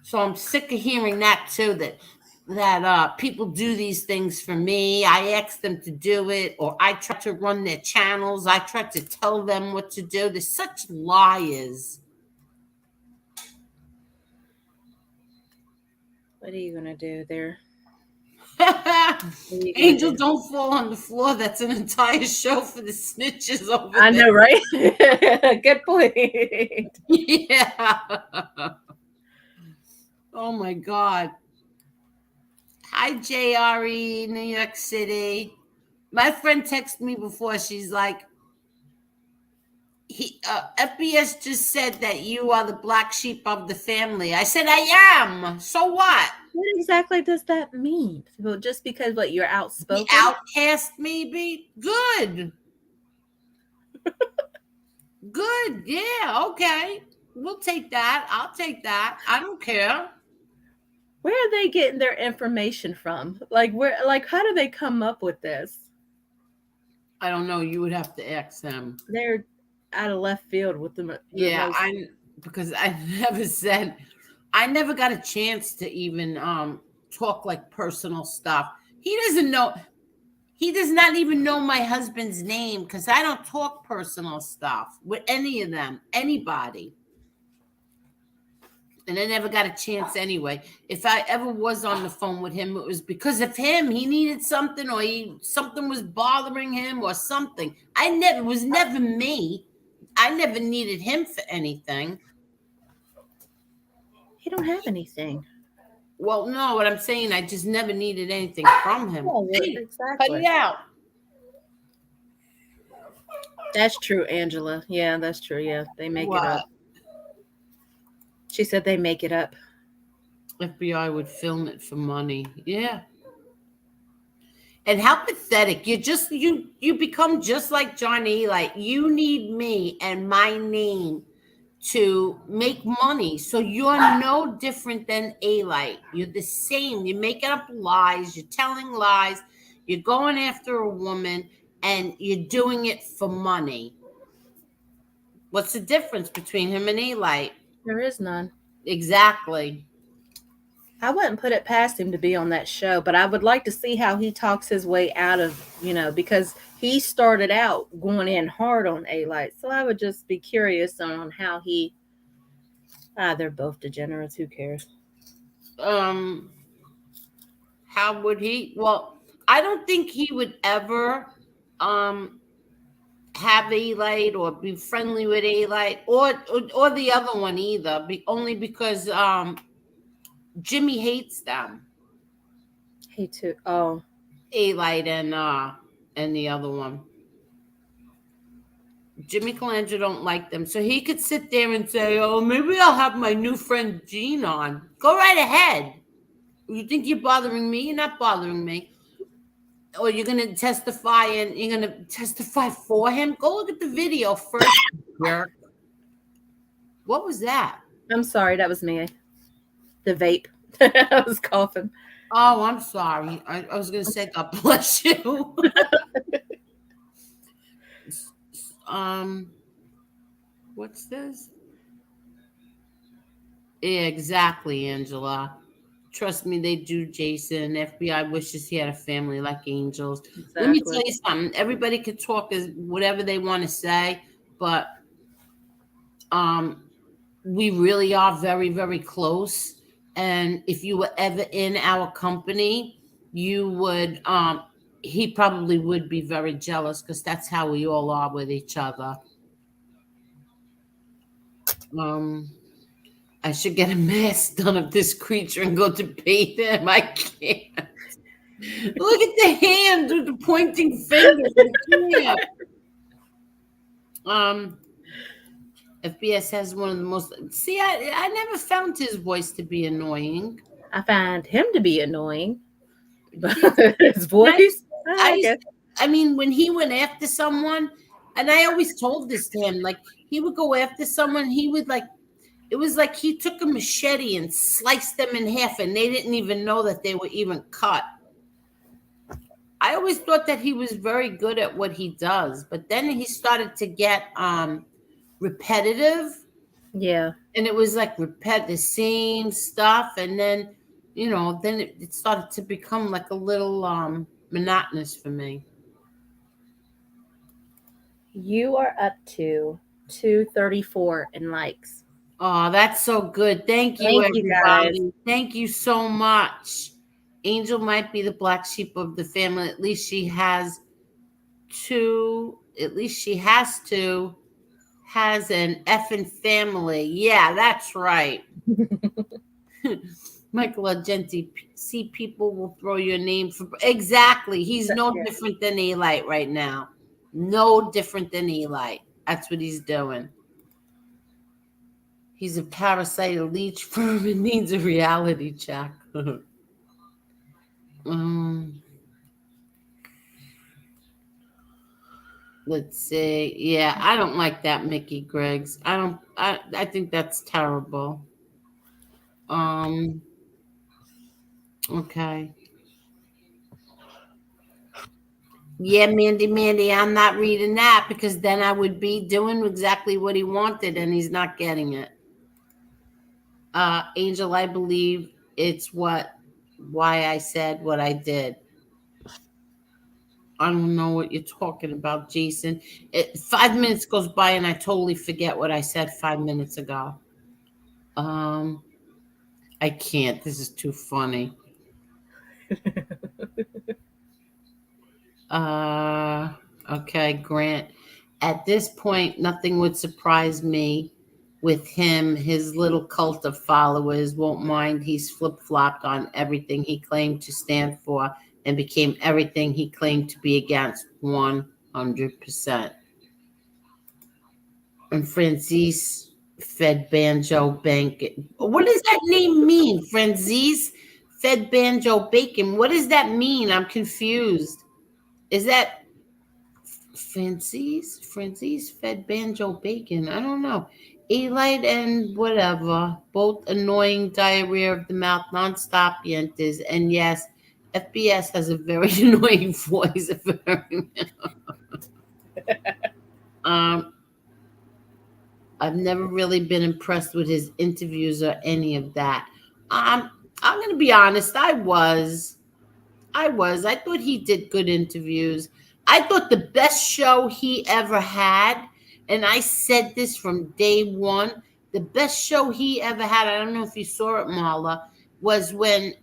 So I'm sick of hearing that too, that people do these things for me. I ask them to do it, or I try to run their channels. I try to tell them what to do. They're such liars. What are you gonna do there? Angel, don't fall on the floor. That's an entire show for the snitches over I there. know, right? Good point. Yeah. Oh my God. Hi, JRE, New York City. My friend texted me before. She's like, FBS just said that you are the black sheep of the family. I said, I am. So what? What exactly does that mean? Well, just because you're outspoken? The outcast, maybe? Good. Good. Yeah. Okay. We'll take that. I'll take that. I don't care. Where are they getting their information from? How do they come up with this? I don't know. You would have to ask them. They're out of left field with them. Yeah, because I never got a chance to even talk like personal stuff. He doesn't know. He does not even know my husband's name because I don't talk personal stuff with any of them, anybody. And I never got a chance anyway. If I ever was on the phone with him, it was because of him. He needed something, or something was bothering him, or something. It was never me. I never needed him for anything. He don't have anything. Well, no, what I'm saying, I just never needed anything from him. Oh, exactly. Cut it out. That's true, Angela. Yeah, that's true. Yeah, they make it up. She said they make it up. FBI would film it for money. Yeah. And how pathetic. You become just like Johnny. Like, you need me and my name to make money. So you're no different than A-Light. You're the same. You're making up lies. You're telling lies. You're going after a woman, and you're doing it for money. What's the difference between him and A-Light? There is none. Exactly. I wouldn't put it past him to be on that show, but I would like to see how he talks his way out of, because he started out going in hard on A-Light. So I would just be curious on how they're both degenerates. Who cares? How would he? Well, I don't think he would ever have A-Light or be friendly with A-Light or the other one either. Only because Jimmy hates them. He too. Oh, A-Light and the other one. Jimmy Calandra don't like them, so he could sit there and say, "Oh, maybe I'll have my new friend Jean on." Go right ahead. You think you're bothering me? You're not bothering me. Or you're gonna testify, and you're gonna testify for him? Go look at the video first. Jerk. What was that? I'm sorry, that was me. The vape. I was coughing. Oh, I'm sorry. I was gonna say God bless you. What's this? Yeah, exactly, Angela. Trust me, they do, Jason. FBI wishes he had a family like Angel's. Exactly. Let me tell you something. Everybody could talk as whatever they want to say, but we really are very, very close. And if you were ever in our company, you would he probably would be very jealous, because that's how we all are with each other. I should get a mask done of this creature and go to bathe him. I can't. Look at the hand with the pointing finger. FBS has one of the most. See, I never found his voice to be annoying. I find him to be annoying. But his voice. I mean, when he went after someone, and I always told this to him, like, he would go after someone, he would like It was like he took a machete and sliced them in half, and they didn't even know that they were even cut. I always thought that he was very good at what he does, but then he started to get repetitive. Yeah. And it was like the same stuff, and then then it started to become like a little monotonous for me. You are up to 234 in likes. Oh, that's so good. Thank you, everybody. Thank you so much. Angel might be the black sheep of the family. At least she has has an effing family. Yeah, that's right. Michael Argenti, see, people will throw your name for exactly. He's no different than Eli right now. No different than Eli. That's what he's doing. He's a parasite, a leech firm, and needs a reality check. Let's see. Yeah, I don't like that, Mickey Griggs. I think that's terrible. Okay. Yeah, Mandy, I'm not reading that because then I would be doing exactly what he wanted and he's not getting it. Angel, I believe it's why I said what I did. I don't know what you're talking about, Jason. 5 minutes goes by and I totally forget what I said 5 minutes ago. I can't. This is too funny. Okay, Grant. At this point, nothing would surprise me with him. His little cult of followers won't mind. He's flip-flopped on everything he claimed to stand for and became everything he claimed to be against 100%. And Francis fed Banjo Bacon. What does that name mean? Francis fed Banjo Bacon. What does that mean? I'm confused. Is that Francis fed Banjo Bacon? I don't know. Elite and whatever, both annoying diarrhea of the mouth, nonstop yentas. And yes, FBS has a very annoying voice. I've never really been impressed with his interviews or any of that. I'm going to be honest. I was. I thought he did good interviews. I thought the best show he ever had, and I said this from day one, the best show he ever had, I don't know if you saw it, Marla, was when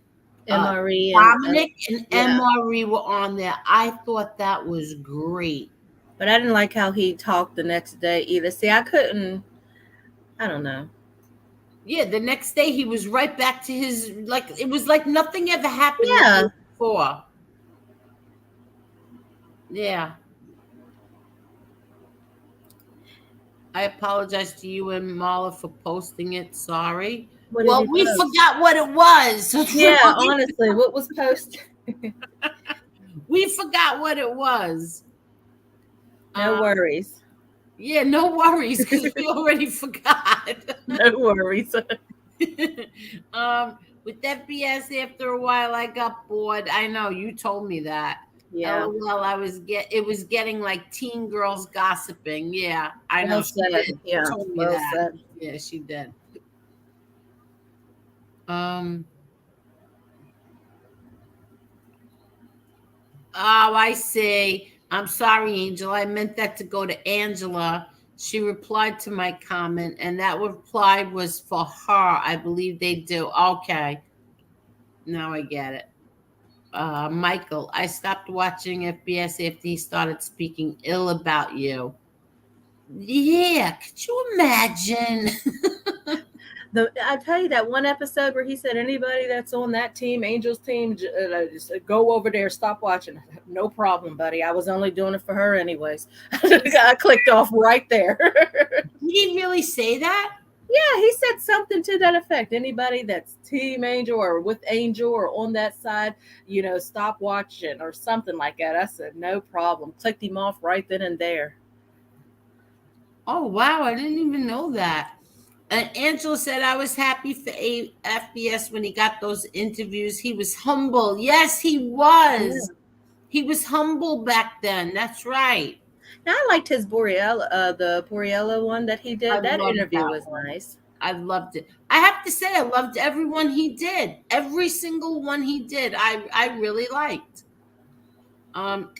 MRE Dominic and MRE were on there. I thought that was great. But I didn't like how he talked the next day either. See, I don't know. Yeah, the next day he was right back to his, like, it was like nothing ever happened before. Yeah. I apologize to you and Marla for posting it. Sorry. Well, we forgot what it was. Yeah, honestly, what was posted? We forgot what it was. No worries. Yeah, no worries, because we already forgot. No worries. With FBS, after a while, I got bored. I know you told me that. Yeah. Well, it was getting like teen girls gossiping. Yeah, I know. She did. Yeah, told me that. Yeah, she did. Oh, I see. I'm sorry, Angel. I meant that to go to Angela. She replied to my comment, and that reply was for her. I believe they do. Okay. Now I get it. Michael, I stopped watching FBS after he started speaking ill about you. Yeah, could you imagine? I tell you that one episode where he said anybody that's on that team, Angel's team, just go over there, stop watching. No problem, buddy. I was only doing it for her anyways. I clicked off right there. Did he really say that? Yeah, he said something to that effect. Anybody that's Team Angel or with Angel or on that side, stop watching or something like that. I said, no problem. Clicked him off right then and there. Oh, wow. I didn't even know that. And Angela said, I was happy for FBS when he got those interviews. He was humble. Yes, he was. Yeah. He was humble back then. That's right. Now, I liked his the Boreella one that he did. That interview was nice. I loved it. I have to say, I loved everyone he did. Every single one he did, I really liked.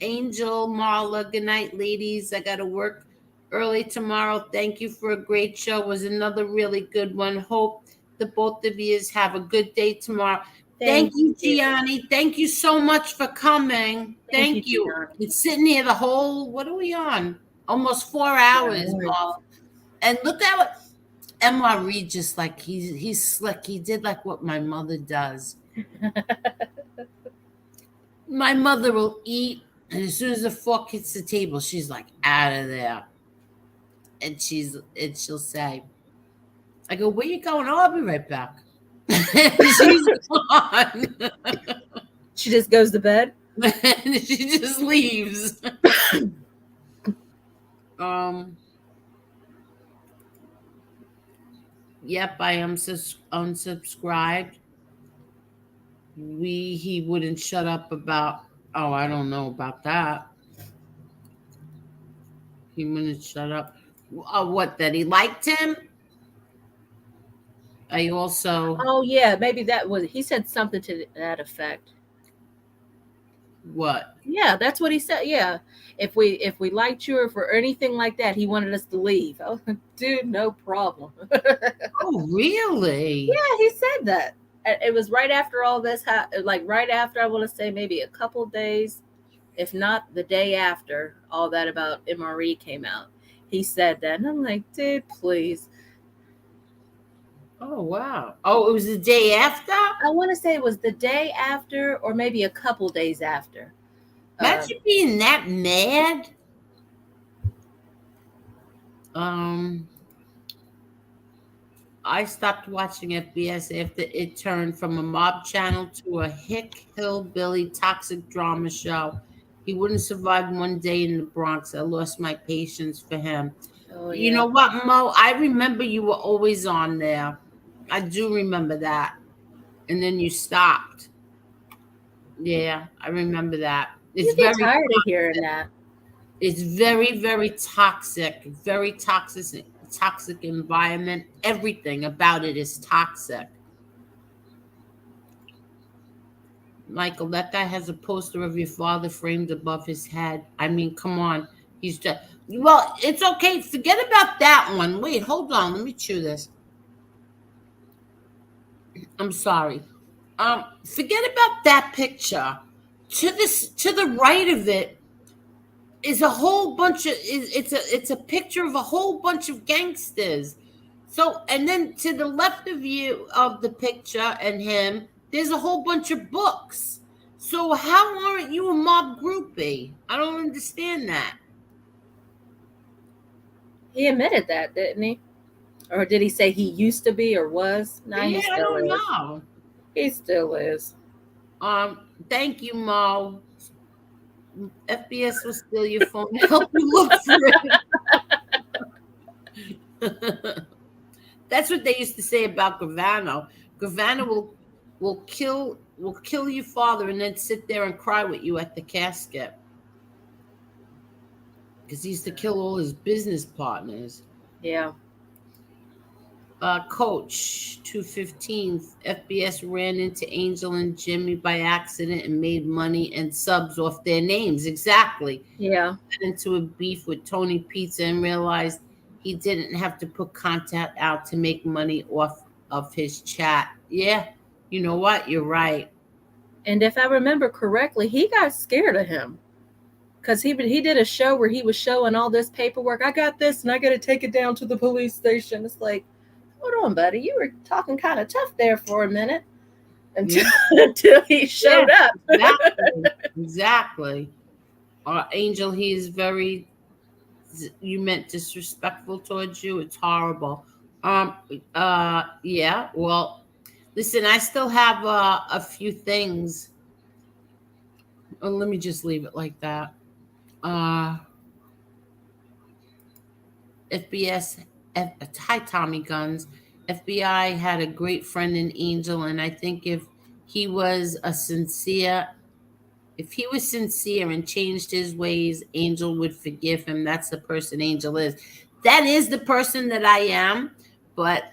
Angel, Marla, good night, ladies. I got to work early tomorrow. Thank you for a great show. Was another really good one. Hope the both of you have a good day tomorrow. Thank you, Gianni. Thank you so much for coming. Thank you. It's sitting here the whole, what are we on? Almost 4 hours. And look at what MRE just like he's slick. He did like what my mother does. My mother will eat, and as soon as the fork hits the table, she's like out of there. And she'll say, I go, where you going? Oh, I'll be right back. She's gone. She just goes to bed. She just leaves. Yep, I am unsubscribed. He wouldn't shut up about, oh, I don't know about that. He wouldn't shut up. What, that he liked him? I also. Oh yeah, maybe that was. He said something to that effect. What? Yeah, that's what he said. Yeah, if we liked you or for anything like that, he wanted us to leave. Oh, dude, no problem. Oh, really? Yeah, he said that. It was right after all this, like right after, I want to say maybe a couple days, if not the day after all that about MRE came out. He said that, and I'm like, dude, please. Oh, wow. Oh, it was the day after? I want to say it was the day after or maybe a couple days after. Imagine being that mad. I stopped watching FBS after it turned from a mob channel to a hick hillbilly toxic drama show. He wouldn't survive one day in the Bronx. I lost my patience for him. Oh, You know what, Mo? I remember you were always on there. I do remember that. And then you stopped. Yeah, I remember that. It's you get very tired of hearing that. It's very, very toxic. Very toxic environment. Everything about it is toxic. Michael, that guy has a poster of your father framed above his head. I mean, come on. He's just, well, it's okay. Forget about that one. Wait, hold on. Let me chew this. I'm sorry. Forget about that picture. To the right of it is a whole bunch of, it's a picture of a whole bunch of gangsters. So, and then to the left of you of the picture and him, there's a whole bunch of books. So how aren't you a mob groupie? I don't understand that. He admitted that, didn't he? Or did he say he used to be or was? No, yeah, I don't know. He still is. Thank you, Mo. FBS will steal your phone and help you look for it. That's what they used to say about Gravano. Gravano will kill your father and then sit there and cry with you at the casket. Because he used to kill all his business partners. Yeah. Coach 215, FBS ran into Angel and Jimmy by accident and made money and subs off their names. Exactly. Yeah. Got into a beef with Tony Pizza and realized he didn't have to put content out to make money off of his chat. Yeah, you know what? You're right. And if I remember correctly, he got scared of him. Because he did a show where he was showing all this paperwork. I got this and I got to take it down to the police station. It's like, hold on, buddy. You were talking kind of tough there for a minute until he showed up. Exactly. Angel, he is very, you meant disrespectful towards you. It's horrible. Yeah. Well, listen, I still have a few things. Let me just leave it like that. FBS Hi, Tommy Guns. FBI had a great friend in Angel, and I think if he was sincere and changed his ways, Angel would forgive him. That's the person Angel is. That is the person that I am. But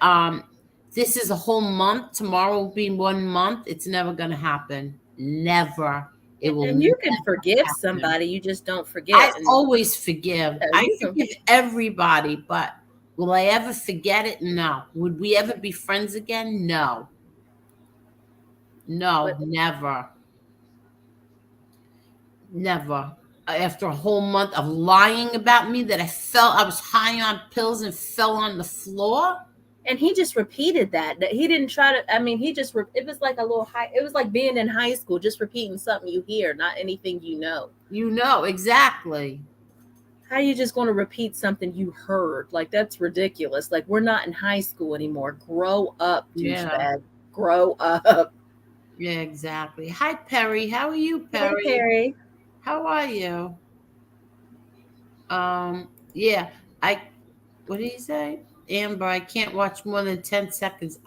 this is a whole month. Tomorrow will be 1 month. It's never going to happen. Never. It will. And you can forgive happen. somebody. You just don't forget. I always forgive. Yeah, I forgive everybody, but will I ever forget it? No. Would we ever be friends again? No. No, never. Never. After a whole month of lying about me that I was high on pills and fell on the floor. And he just repeated that. He didn't try to, I mean, it was like a little high, it was like being in high school, just repeating something you hear, not anything you know. You know, exactly. How are you just going to repeat something you heard? Like, that's ridiculous. Like, we're not in high school anymore. Grow up, douchebag. Grow up. Yeah, exactly. Hi, Perry. How are you, Perry? Hey, Perry. How are you? Yeah, what did he say? Amber, I can't watch more than 10 seconds.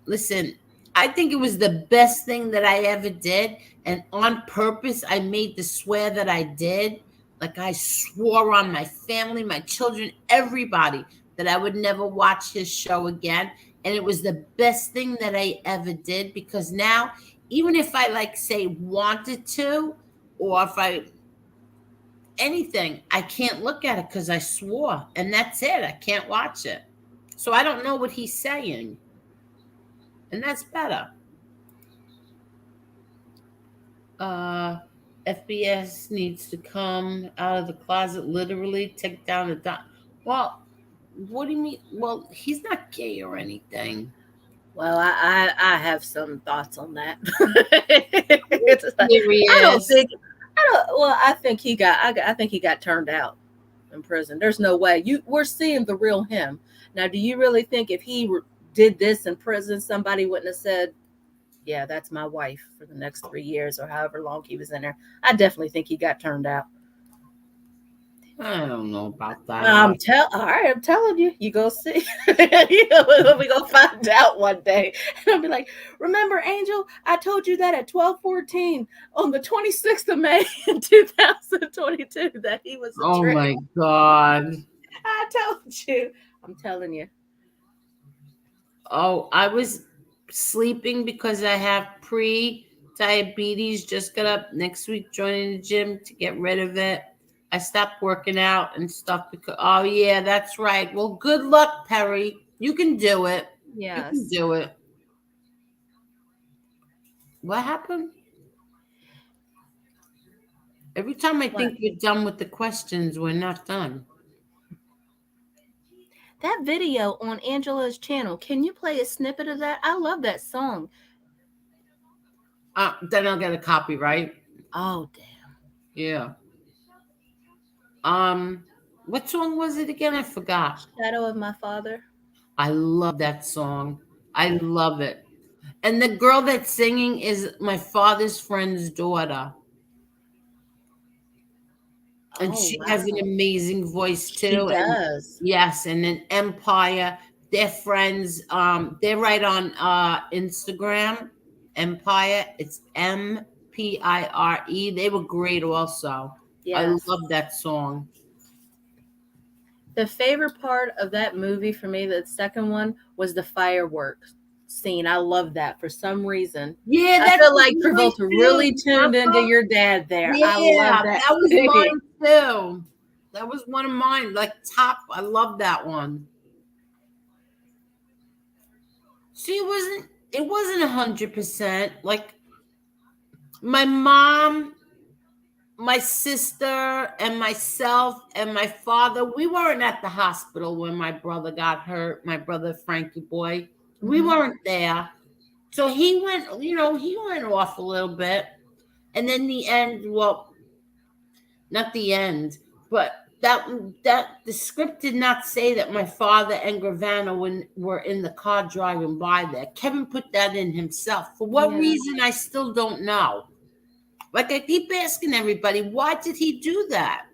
Listen, I think it was the best thing that I ever did. And on purpose, I made the swear that I did. Like, I swore on my family, my children, everybody, that I would never watch his show again. And it was the best thing that I ever did, because now, even if I say wanted to, or if anything, I can't look at it because I swore, and that's it. I can't watch it. So I don't know what he's saying. And that's better. FBS needs to come out of the closet, literally take down the Well, what do you mean? Well, he's not gay or anything. Well, I have some thoughts on that. I think he got turned out in prison. There's no way. We're seeing the real him. Now, do you really think if he did this in prison, somebody wouldn't have said, yeah, that's my wife for the next 3 years or however long he was in there? I definitely think he got turned out. I don't know about that. I'm telling you, you go see. We gonna find out one day. And I'll be like, remember, Angel, I told you that at 12:14 on the 26th of May in 2022 that he was a trick. My God. I told you. I'm telling you. Oh, I was sleeping because I have pre-diabetes. Just got up next week, joining the gym to get rid of it. I stopped working out and stuff because, oh yeah, that's right. Well, good luck, Perry. You can do it. Yes. You can do it. What happened? Every time I think we're done with the questions, we're not done. That video on Angela's channel, can you play a snippet of that? I love that song. Then I'll get a copyright. Oh, damn. Yeah. What song was it again? I forgot. Shadow of My Father. I love that song. I love it. And the girl that's singing is my father's friend's daughter. And she has an amazing voice too. She does. Yes, and then Empire, they're friends. They're right on Instagram. Empire. It's MPIRE. They were great also. Yes. I love that song. The favorite part of that movie for me, the second one, was the fireworks scene. I love that for some reason. Yeah, I feel like Travolta really tuned into your dad there. Yeah, I love that. That was mine too. That was one of mine. Like top. I love that one. See, it wasn't 100%. Like my mom, my sister, and myself and my father, we weren't at the hospital when my brother got hurt, my brother Frankie boy. We weren't there. So he went off a little bit. And then the end, well, not the end, but that the script did not say that my father and Gravano were in the car driving by there. Kevin put that in himself. For what reason, I still don't know. Like I keep asking everybody, why did he do that?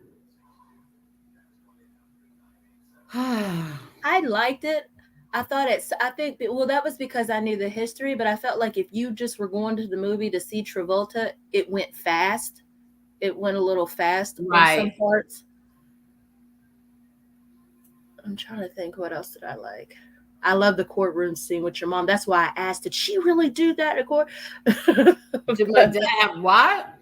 I liked it. I thought it's. I think well, that was because I knew the history, but I felt like if you just were going to the movie to see Travolta, it went fast. It went a little fast on some Right. parts. I'm trying to think, what else did I like? I love the courtroom scene with your mom. That's why I asked, did she really do that in court? Did my dad have what?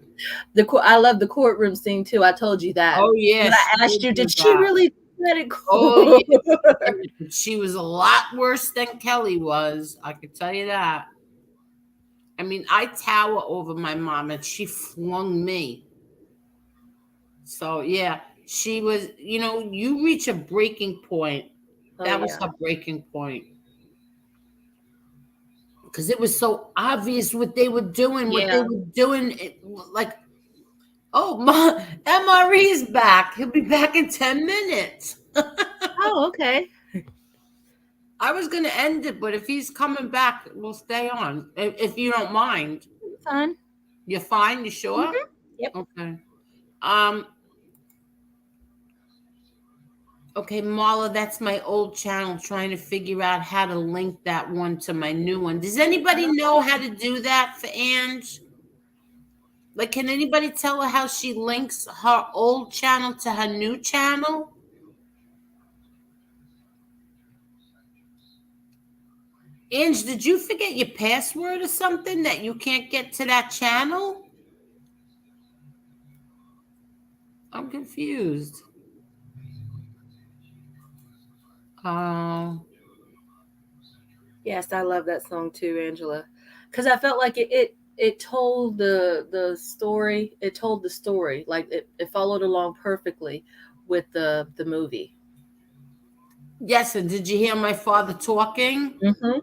I love the courtroom scene too. I told you that. Oh yeah. But I asked you, did she really do that in court? Oh yeah. She was a lot worse than Kelly was. I could tell you that. I mean, I tower over my mom and she flung me. So yeah, she was, you reach a breaking point. That was her breaking point. Because it was so obvious what they were doing, like, oh, my MRE's back. He'll be back in 10 minutes. Oh, okay. I was going to end it, but if he's coming back, we'll stay on. If you don't mind. Fine. You're fine? You sure? Mm-hmm. Yep. Okay. Okay, Marla, that's my old channel, trying to figure out how to link that one to my new one. Does anybody know how to do that for Ange? Like, can anybody tell her how she links her old channel to her new channel? Ange, did you forget your password or something that you can't get to that channel? I'm confused. Yes, I love that song too, Angela, because I felt like it told the story. It told the story, like it followed along perfectly with the movie. Yes, and did you hear my father talking? Mm-hmm.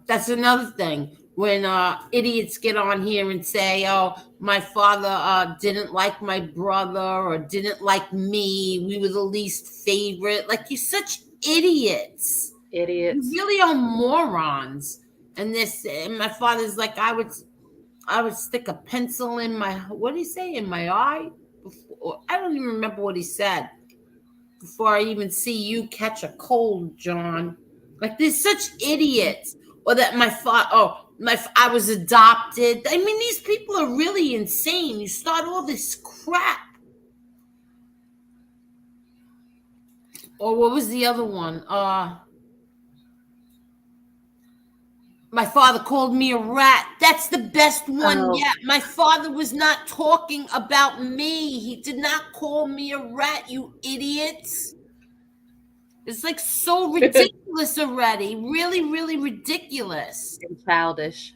That's another thing. When idiots get on here and say, oh, my father didn't like my brother or didn't like me, we were the least favorite. Like, you're such idiots. Idiots. You really are morons. And my father's like, I would stick a pencil in my, what did he say, in my eye? I don't even remember what he said. Before I even see you catch a cold, John. Like, they're such idiots. Or that I was adopted. I mean, these people are really insane. You start all this crap. Or what was the other one? My father called me a rat. That's the best one yet. My father was not talking about me. He did not call me a rat, you idiots. It's like so ridiculous already. Really, really ridiculous. And childish.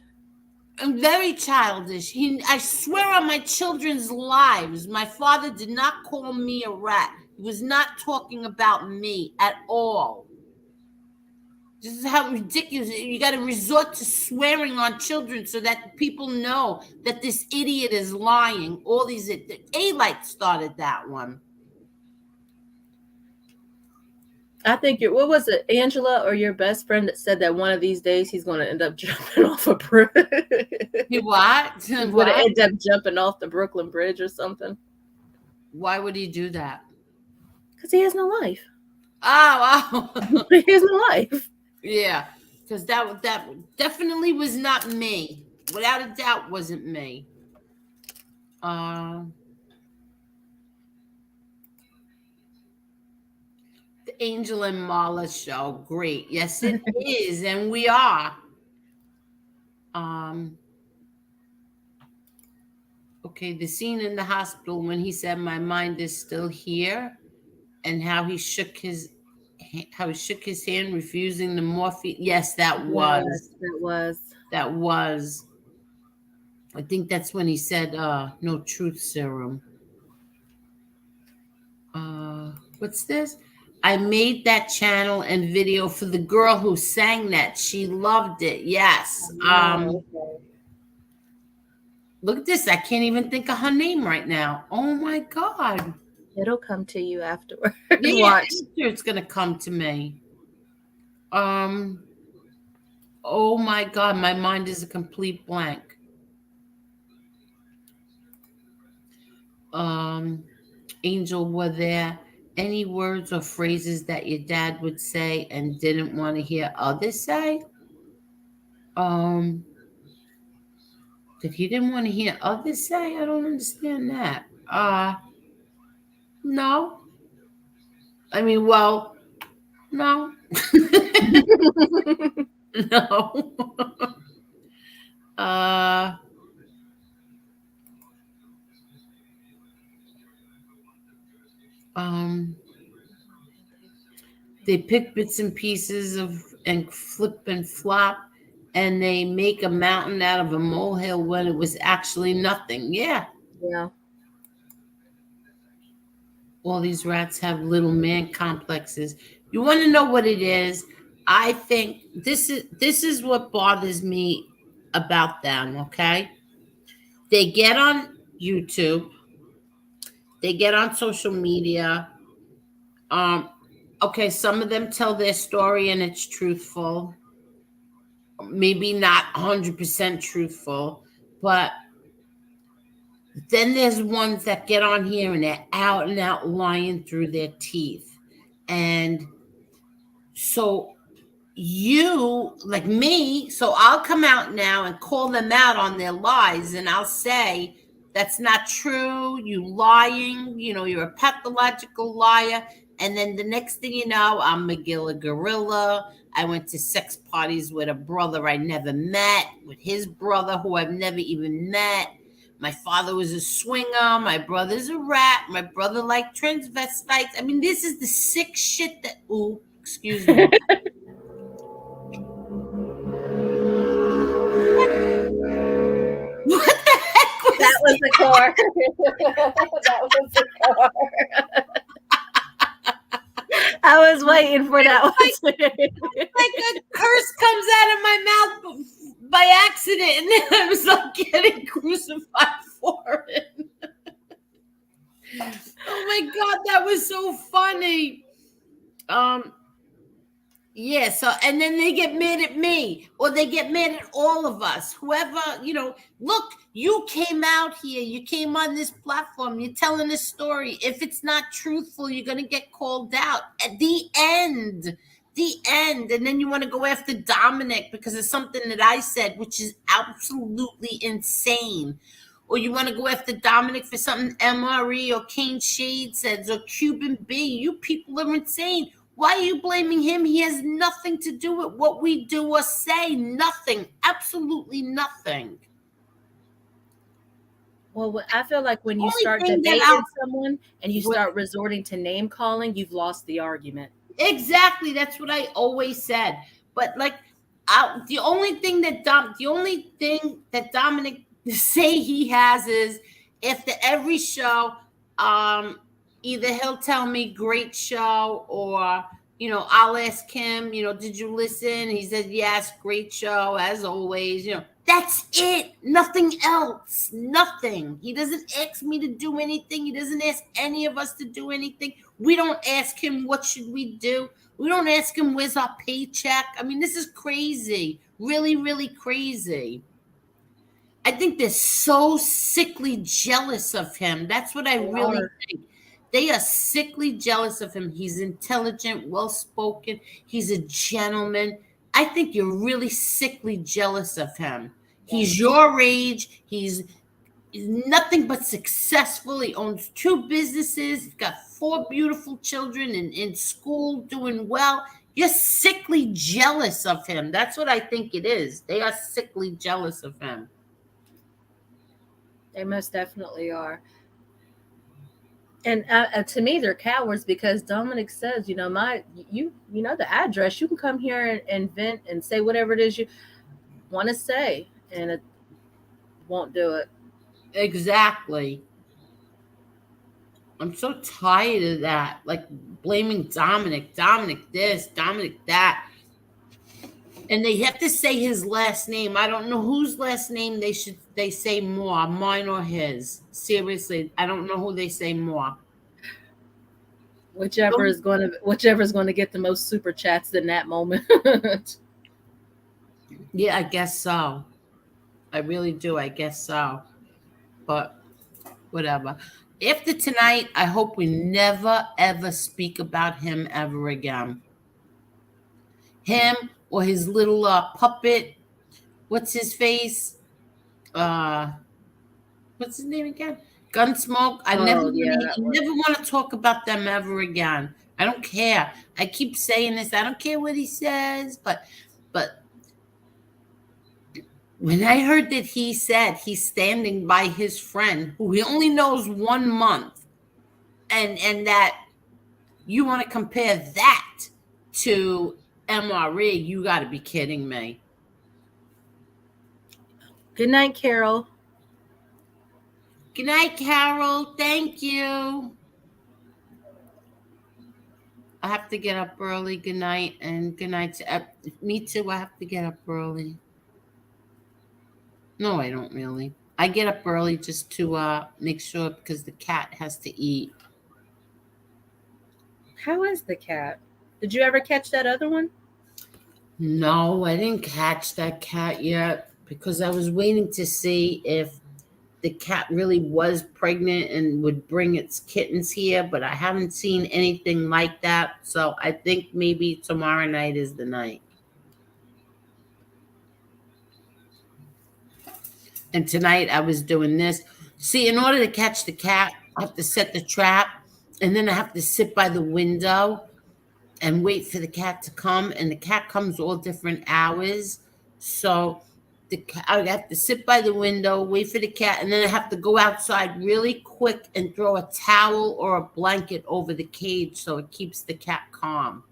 And very childish. I swear on my children's lives, my father did not call me a rat. He was not talking about me at all. This is how ridiculous. You got to resort to swearing on children so that people know that this idiot is lying. All these, A-Light started that one. I think what was it, Angela or your best friend that said that one of these days he's going to end up jumping off a bridge? What? He's going to end up jumping off the Brooklyn Bridge or something. Why would he do that? Because he has no life. Oh, wow. He has no life. Yeah, because that definitely was not me. Without a doubt, wasn't me. The Angel and Marla show, great. Yes, it is, and we are. Okay, the scene in the hospital when he said, "My mind is still here," and how he shook his hand, refusing the morphine. Yes, that was. That was. I think that's when he said, "No truth serum." What's this? I made that channel and video for the girl who sang that. She loved it. Yes. Look at this. I can't even think of her name right now. Oh my God. It'll come to you afterward. Yeah, I'm sure it's gonna come to me. Oh my God, my mind is a complete blank. Angel were there. Any words or phrases that your dad would say and didn't want to hear others say? That he didn't want to hear others say? I don't understand that. No. I mean, well, no. No. They pick bits and pieces of and flip and flop, and they make a mountain out of a molehill when it was actually nothing. Yeah. Yeah. All these rats have little man complexes. You want to know what it is? I think this is what bothers me about them, okay? They get on YouTube, they get on social media. Okay, some of them tell their story and it's truthful. Maybe not 100% truthful, but then there's ones that get on here and they're out and out lying through their teeth. And so you, like me, so I'll come out now and call them out on their lies, and I'll say, that's not true, you lying, you're a pathological liar. And then the next thing you know, I'm McGilla Gorilla. I went to sex parties with a brother I never met, with his brother who I've never even met. My father was a swinger. My brother's a rat. My brother liked transvestites. I mean, this is the sick shit that, ooh, excuse me. What the heck was that? Was the car. That was the car. I was waiting for that one. Like a curse comes out of my mouth by accident, and then I was like getting crucified for it. Oh my God, that was so funny. Yeah, so, and then they get mad at me, or they get mad at all of us. Whoever, look, you came out here, you came on this platform, you're telling a story. If it's not truthful, you're going to get called out at the end. And then you want to go after Dominic because of something that I said, which is absolutely insane. Or you want to go after Dominic for something MRE or Kane Shade says, or Cuban B. You people are insane. Why are you blaming him? He has nothing to do with what we do or say. Nothing. Absolutely nothing. Well, I feel like when you start debating someone and you start resorting to name calling, you've lost the argument. Exactly. That's what I always said. But like, the only thing that Dominic say he has is after every show, either he'll tell me great show, or I'll ask him, did you listen? He said yes, great show as always. That's it. Nothing else. Nothing. He doesn't ask me to do anything. He doesn't ask any of us to do anything. We don't ask him what should we do. We don't ask him where's our paycheck. I mean, this is crazy. Really, really crazy. I think they're so sickly jealous of him. That's what I really think. They are sickly jealous of him. He's intelligent, well-spoken. He's a gentleman. I think you're really sickly jealous of him. He's your age. He's nothing but successful. He owns 2 businesses. He's got 4 beautiful children in school, doing well. You're sickly jealous of him. That's what I think it is. They are sickly jealous of him. They most definitely are. And to me, they're cowards because Dominic says, you know the address. You can come here and vent and say whatever it is you want to say, and it won't do it. Exactly. I'm so tired of that. Like blaming Dominic this, Dominic that. And they have to say his last name. I don't know whose last name they say more, mine or his. Seriously, I don't know who they say more. Whichever is going to get the most super chats in that moment. Yeah, I guess so. I really do. I guess so. But whatever. After tonight, I hope we never ever speak about him ever again. Him or his little puppet. What's his face? What's his name again? Gunsmoke. I never want to talk about them ever again. I don't care. I keep saying this. I don't care what he says, but when I heard that he said he's standing by his friend who he only knows 1 month, and that you want to compare that to MRE, you got to be kidding me. Good night, Carol. Good night, Carol. Thank you. I have to get up early. Good night, and good night. Me too. I have to get up early. No, I don't really. I get up early just to make sure because the cat has to eat. How is the cat? Did you ever catch that other one? No, I didn't catch that cat yet because I was waiting to see if the cat really was pregnant and would bring its kittens here, but I haven't seen anything like that. So I think maybe tomorrow night is the night. And tonight I was doing this. See, in order to catch the cat, I have to set the trap, and then I have to sit by the window and wait for the cat to come. And the cat comes all different hours. So I have to sit by the window, wait for the cat, and then I have to go outside really quick and throw a towel or a blanket over the cage so it keeps the cat calm.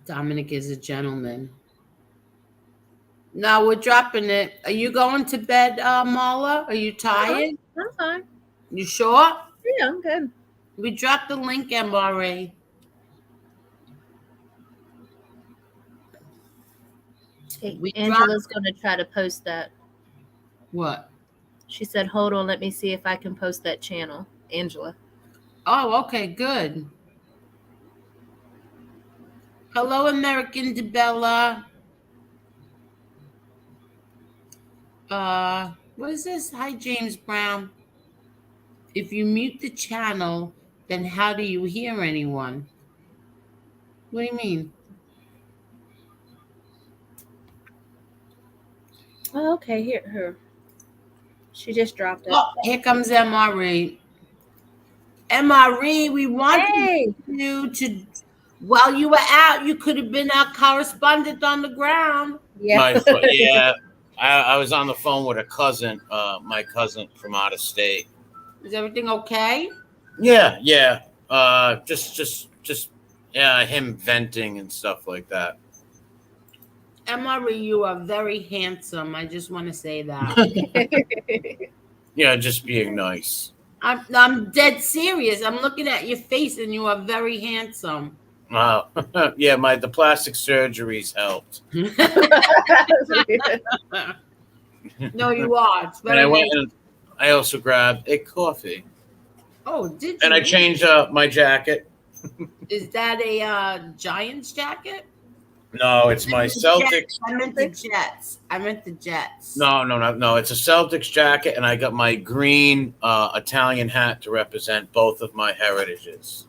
Dominic is a gentleman. No, we're dropping it. Are you going to bed, Marla? Are you tired? I'm fine. You sure? Yeah, I'm good. We dropped the link, MRA. Hey, Angela's going to try to post that. What? She said, hold on, let me see if I can post that channel. Angela. Oh, okay, good. Hello, American DeBella. What is this? Hi, James Brown. If you mute the channel, then how do you hear anyone? What do you mean? Oh, okay, here. She just dropped it. Oh, here comes MRE. MRE, we wanted you to, while you were out, you could have been our correspondent on the ground. Yeah. I was on the phone with a cousin, my cousin from out of state. Is everything okay? Yeah. Just him venting and stuff like that. MRE, you are very handsome. I just want to say that. Yeah, just being nice. I'm dead serious. I'm looking at your face, and you are very handsome. Wow. Yeah, the plastic surgeries helped. No, you are. It's very and I went nice. and I also grabbed a coffee. Oh, did you? And I changed my jacket. Is that a Giants jacket? No, it's my Celtics. I meant the Jets. No. It's a Celtics jacket, and I got my green Italian hat to represent both of my heritages.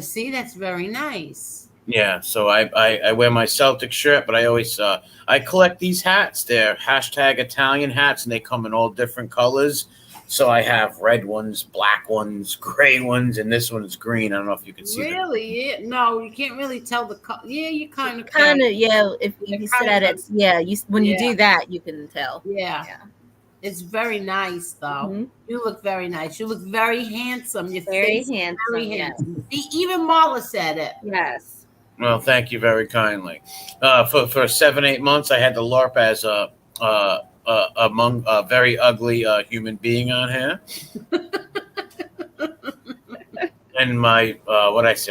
See, that's very nice. Yeah, so I wear my Celtics shirt, but I always I collect these hats. They're #Italian hats, and they come in all different colors. So I have red ones, black ones, gray ones, and this one's green. I don't know if you can see. Really? Yeah. No, you can't really tell the color. Yeah, you kind of. Yeah. If you sit at it, when you do that, you can tell. Yeah. It's very nice, though. Mm-hmm. You look very nice. You look very handsome. You're very handsome. Very handsome. Yes. Even Marla said it. Yes. Well, thank you very kindly. For 7-8 months, I had to LARP as among a very ugly human being on here. And my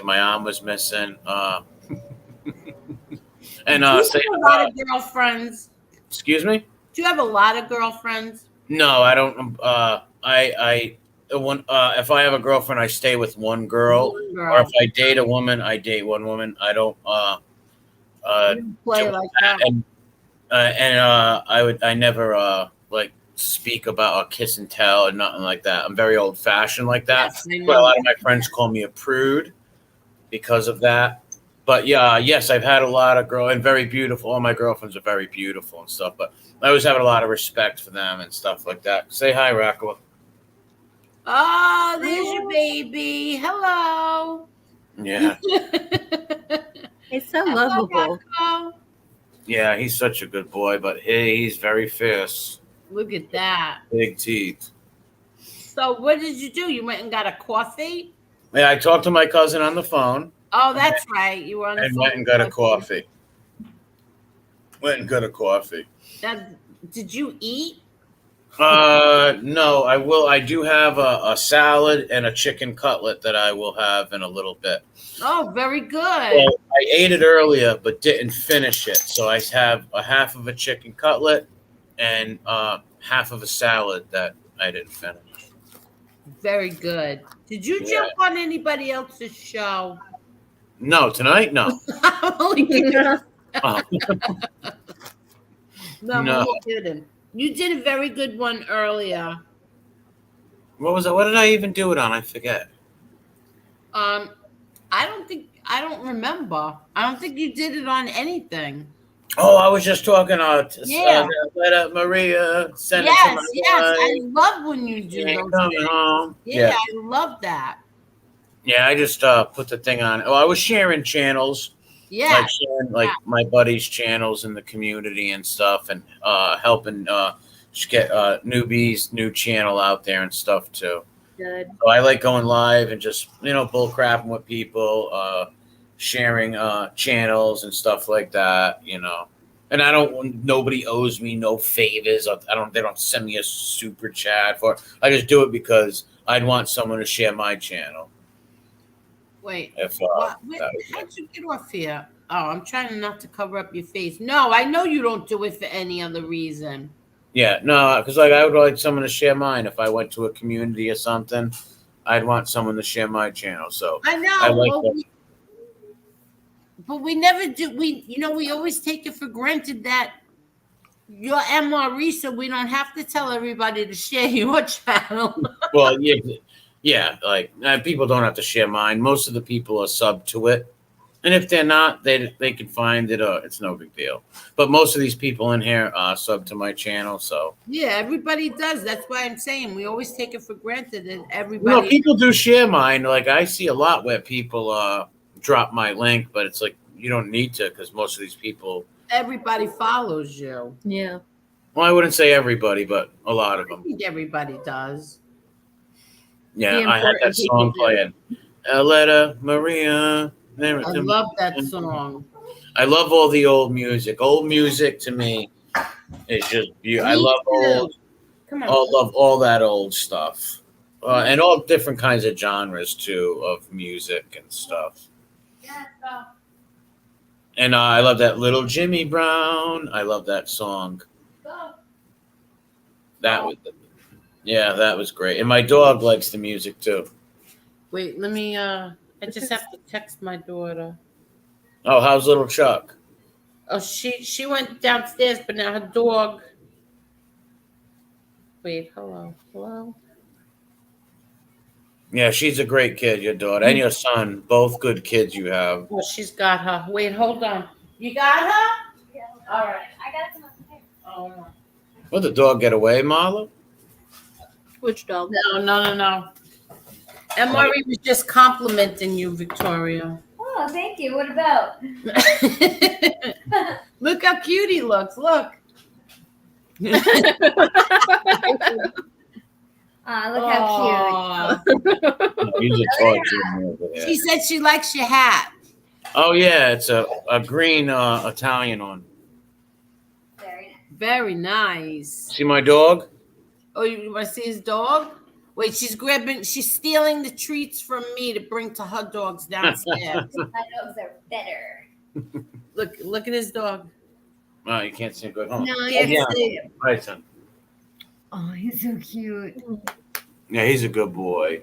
my arm was missing. And do you have a lot of girlfriends? Excuse me? Do you have a lot of girlfriends? No, I don't. If I have a girlfriend, I stay with one girl. Or if I date a woman, I date one woman. I don't. Play like that. I never like speak about a kiss and tell and nothing like that. I'm very old fashioned like that. Yes, I But a know. lot of my friends call me a prude because of that. But yeah, yes, I've had a lot of and very beautiful. All my girlfriends are very beautiful and stuff. But I always have a lot of respect for them and stuff like that. Say hi, Rocco. Oh, there's your baby. Hello. Yeah. It's so Hello, lovable. Rocco. Yeah, he's such a good boy, but he's very fierce. Look at that. Big teeth. So what did you do? You went and got a coffee? Yeah, I talked to my cousin on the phone. Oh, that's right. You were on the And phone. went and got a coffee. Went and got a coffee. Did you eat? No, I will. I do have a salad and a chicken cutlet that I will have in a little bit. Oh, very good. Well, I ate it earlier, but didn't finish it. So I have a half of a chicken cutlet and half of a salad that I didn't finish. Very good. Did you jump on anybody else's show? No, tonight, no. I'm only kidding. Oh. No, I'm No. only kidding. You did a very good one earlier. What was that? What did I even do it on? I forget. I don't remember. I don't think you did it on anything. Oh, I was just talking Yeah. let Maria send it Yes, to my yes. wife. I love when you do Ain't those coming things. home. Yeah, I love that. Yeah, I just put the thing on. Oh, I was sharing channels. Yeah. Like sharing my buddies' channels in the community and stuff, and helping just get newbies new channel out there and stuff too. Good. So I like going live and just bull crapping with people, sharing channels and stuff like that. And I don't. Nobody owes me no favors. They don't send me a super chat for it. I just do it because I'd want someone to share my channel. Wait. If How'd you get off here? Oh, I'm trying not to cover up your face. No, I know you don't do it for any other reason. Yeah, no, because I would like someone to share mine. If I went to a community or something, I'd want someone to share my channel. So I know, I like but we never do. We always take it for granted that you're MRE, so we don't have to tell everybody to share your channel. Well, yeah, like people don't have to share mine. Most of the people are sub to it, and if they're not, they can find it. It's no big deal. But most of these people in here are sub to my channel, so Yeah, everybody does. That's why I'm saying we always take it for granted that everybody. no, people do share mine. Like I see a lot where people drop my link, but it's like you don't need to because most of these people. Everybody follows you. Yeah. Well, I wouldn't say everybody, but a lot of I them. think everybody does. Yeah, I had that song playing. Aletta Maria. I love that song. I love all the old music. Old music to me is just beautiful. I love old. Come on. I love all that old stuff, and all different kinds of genres too of music and stuff. And I love that Little Jimmy Brown. I love that song. That was great. And my dog likes the music too. Wait, let me. I just have to text my daughter. Oh, how's little Chuck? Oh, she went downstairs, but now her dog. Wait, hello. Yeah, she's a great kid, your daughter. And your son. Both good kids you have. Oh, she's got her. Wait, hold on. You got her? Yeah. All right. I got some upstairs. Oh. Will the dog get away, Marla? Which dog? No. MRE was just complimenting you, Victoria. Oh, thank you. What about? Look how cute he looks. Look. Look how He's a toy Jimmy over there. She said she likes your hat. Oh, yeah, it's a green Italian one. cute. Very nice. Very nice. See my dog? Oh, you want to see his dog? Wait, she's stealing the treats from me to bring to her dogs downstairs. My dogs are better. Look at his dog. Oh, you can't see him good. No, Oh, you yeah. can't see him. Right, son. Oh, he's so cute. Yeah, he's a good boy.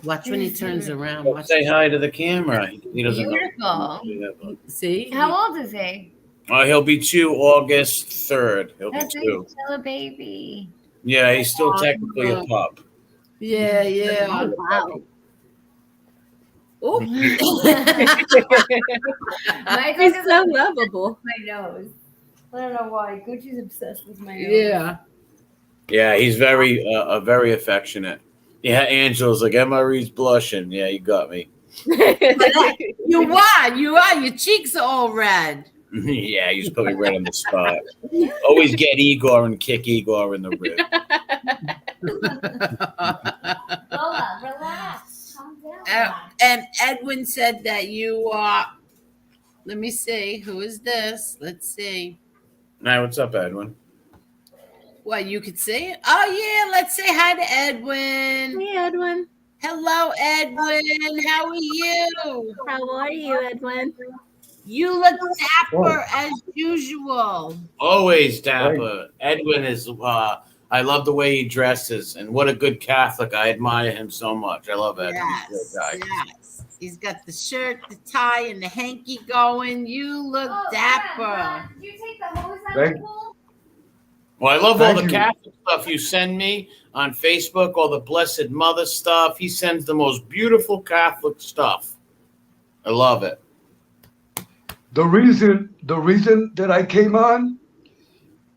Watch when he turns around. Watch. Say hi to the camera. He doesn't know. Beautiful. See? How old is he? He'll be 2 August 3rd. He'll be That's 2. still a baby. Yeah, he's still technically a pup. Yeah, yeah. Oh, wow. Oh, My he's dog is so like lovable. my nose. I don't know why. Gucci's obsessed with my nose. Yeah. Yeah, he's very affectionate. Yeah, Angela's like, MRE's blushing. Yeah, you got me. You are. Your cheeks are all red. Yeah, you just put me right on the spot. Always get Igor and kick Igor in the rib. Lola, relax. Calm down. And Edwin said that you are. Let me see. Who is this? Let's see. Hi, what's up, Edwin? Well, you could see it. Oh, yeah. Let's say hi to Edwin. Hey, Edwin. Hello, Edwin. How are you? How are you, Edwin? You look dapper as usual. Always dapper. Edwin is, I love the way he dresses, and what a good Catholic. I admire him so much. I love Edwin. He's a great guy. Yes. He's got the shirt, the tie, and the hanky going. You look dapper. Dad, did you take the hose out Thank- of the pool? Well, I love all Thank the you. Catholic stuff you send me on Facebook, all the Blessed Mother stuff. He sends the most beautiful Catholic stuff. I love it. The reason that I came on,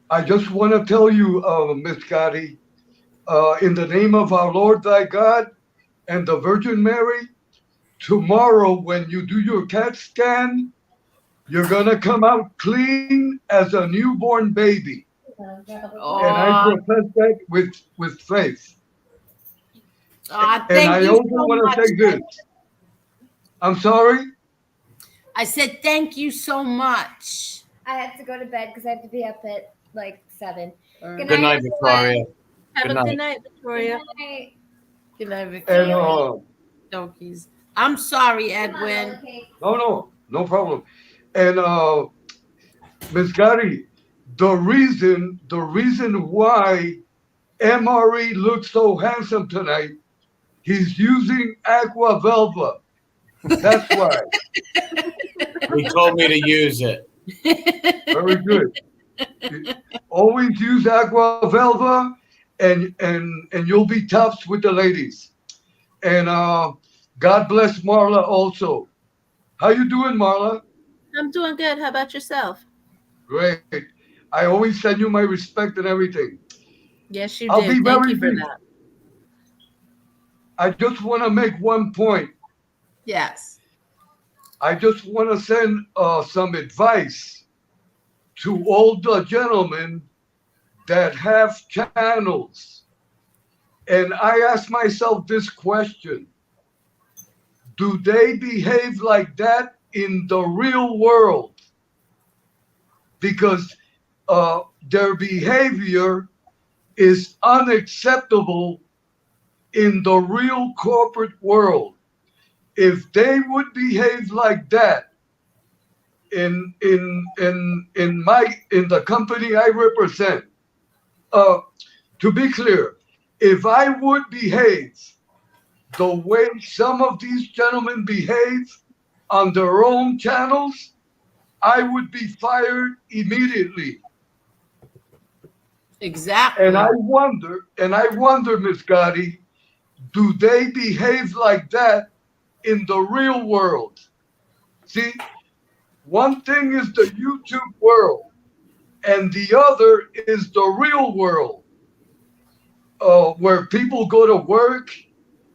I just want to tell you, Miss Gotti, in the name of our Lord thy God and the Virgin Mary, tomorrow when you do your CAT scan, you're gonna come out clean as a newborn baby. Oh, And I profess that with faith. And thank I you also so want much. to say this. I'm sorry? I said thank you so much. I have to go to bed because I have to be up at like 7. Good night, Victoria. Have Good a night. good night, Victoria. Good night. Good night, And Victoria. Donkeys. I'm sorry, Edwin. Okay. no problem. And Ms. Gotti, the reason why MRE looks so handsome tonight, he's using Aqua Velva. That's why. He told me to use it. Very good. Always use Aqua Velva, and you'll be tops with the ladies. And God bless Marla also. How you doing, Marla? I'm doing good. How about yourself? Great. I always send you my respect and everything. Yes, you I'll did. be Thank very you for brief. that. I just want to make one point. Yes. I just want to send some advice to all the gentlemen that have channels. And I ask myself this question. Do they behave like that in the real world? Because their behavior is unacceptable in the real corporate world. If they would behave like that in the company I represent, to be clear, if I would behave the way some of these gentlemen behave on their own channels, I would be fired immediately. Exactly. And I wonder, Miss Gotti, do they behave like that in the real world? See, one thing is the YouTube world, and the other is the real world, where people go to work,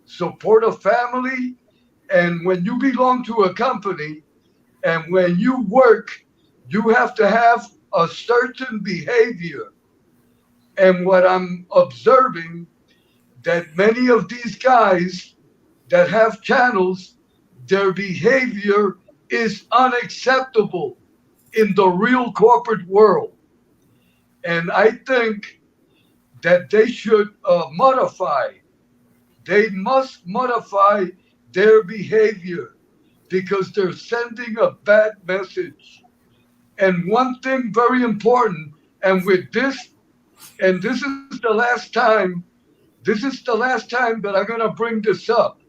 support a family, and when you belong to a company, and when you work, you have to have a certain behavior. And what I'm observing, that many of these guys that have channels, their behavior is unacceptable in the real corporate world. And I think that they should modify. They must modify their behavior because they're sending a bad message. And one thing very important, and with this, and this is the last time that I'm going to bring this up.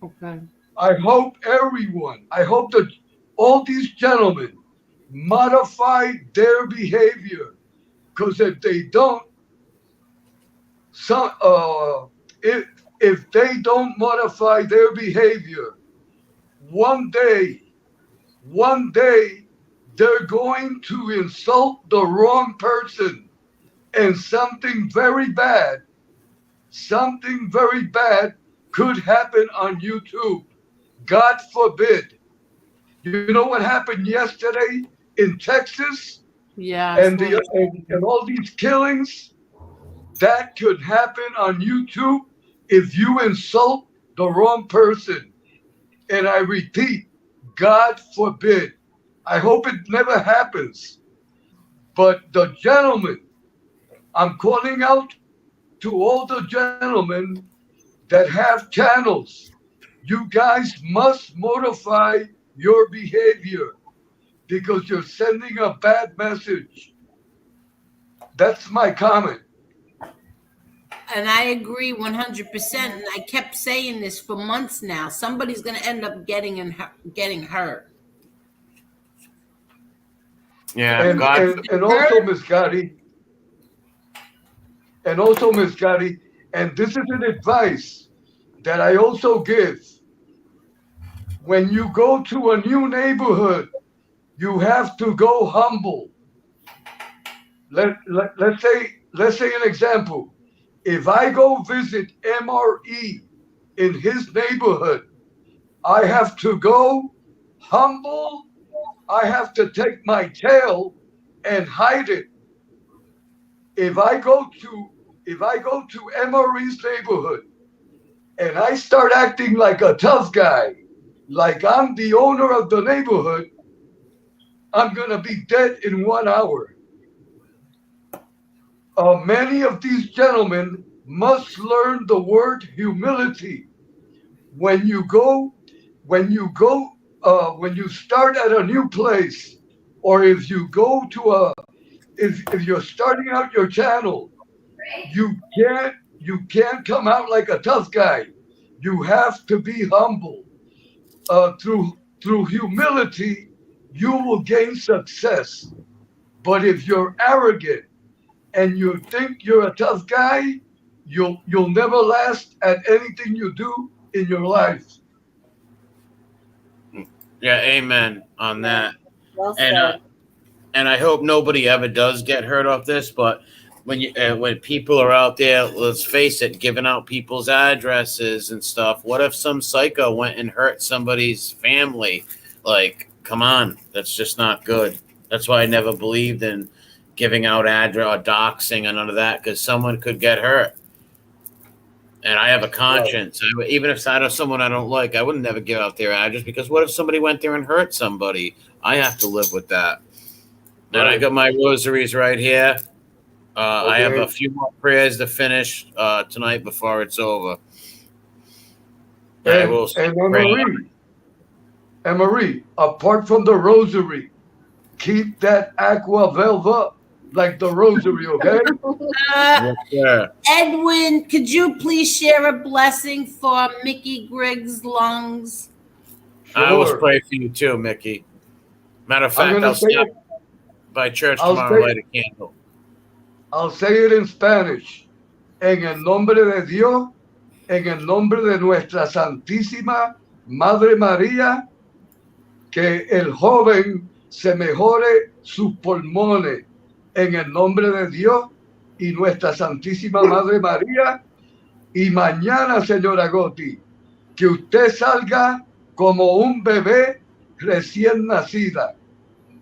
Okay. I hope that all these gentlemen modify their behavior. Because if they don't, some if they don't modify their behavior, one day they're going to insult the wrong person, and something very bad could happen on YouTube. God forbid. You know what happened yesterday in Texas, Yeah. and all these killings? That could happen on YouTube if you insult the wrong person. And I repeat, God forbid. I hope it never happens. But the gentlemen, I'm calling out to all the gentlemen that have channels. You guys must modify your behavior because you're sending a bad message. That's my comment. And I agree 100%. And I kept saying this for months now. Somebody's going to end up getting hurt. Yeah, And God. and also, Miss Gotti, and this is an advice that I also give. When you go to a new neighborhood, you have to go humble. Let's say an example. If I go visit MRE in his neighborhood, I have to go humble. I have to take my tail and hide it. If I go to MRE's neighborhood and I start acting like a tough guy, like I'm the owner of the neighborhood, I'm gonna be dead in 1 hour. Many of these gentlemen must learn the word humility. When you go, when you go, when you start at a new place, or if you go to if you're starting out your channel, you can't come out like a tough guy. You have to be humble. Through humility, you will gain success. But if you're arrogant and you think you're a tough guy, you'll never last at anything you do in your life. Yeah, amen on that. Well And said. and I hope nobody ever does get hurt off this. But when people are out there, let's face it, giving out people's addresses and stuff. What if some psycho went and hurt somebody's family? Like, come on, that's just not good. That's why I never believed in giving out address or doxing and none of that, because someone could get hurt. And I have a conscience. Even if I know someone I don't like, I would never give out their address, because what if somebody went there and hurt somebody? I have to live with that. And I got my rosaries right here. I have a few more prayers to finish tonight before it's over. And Marie, apart from the rosary, keep that aqua velva like the rosary, okay? Yeah. Edwin, could you please share a blessing for Mickey Griggs' lungs? I will pray for you too, Mickey. Matter of fact, I'll stop by church tomorrow and light a candle. I'll say it in Spanish. En el nombre de Dios, en el nombre de nuestra Santísima Madre María, que el joven se mejore sus pulmones. En el nombre de Dios y nuestra Santísima Madre María. Y mañana, señora Gotti, que usted salga como un bebé recién nacida.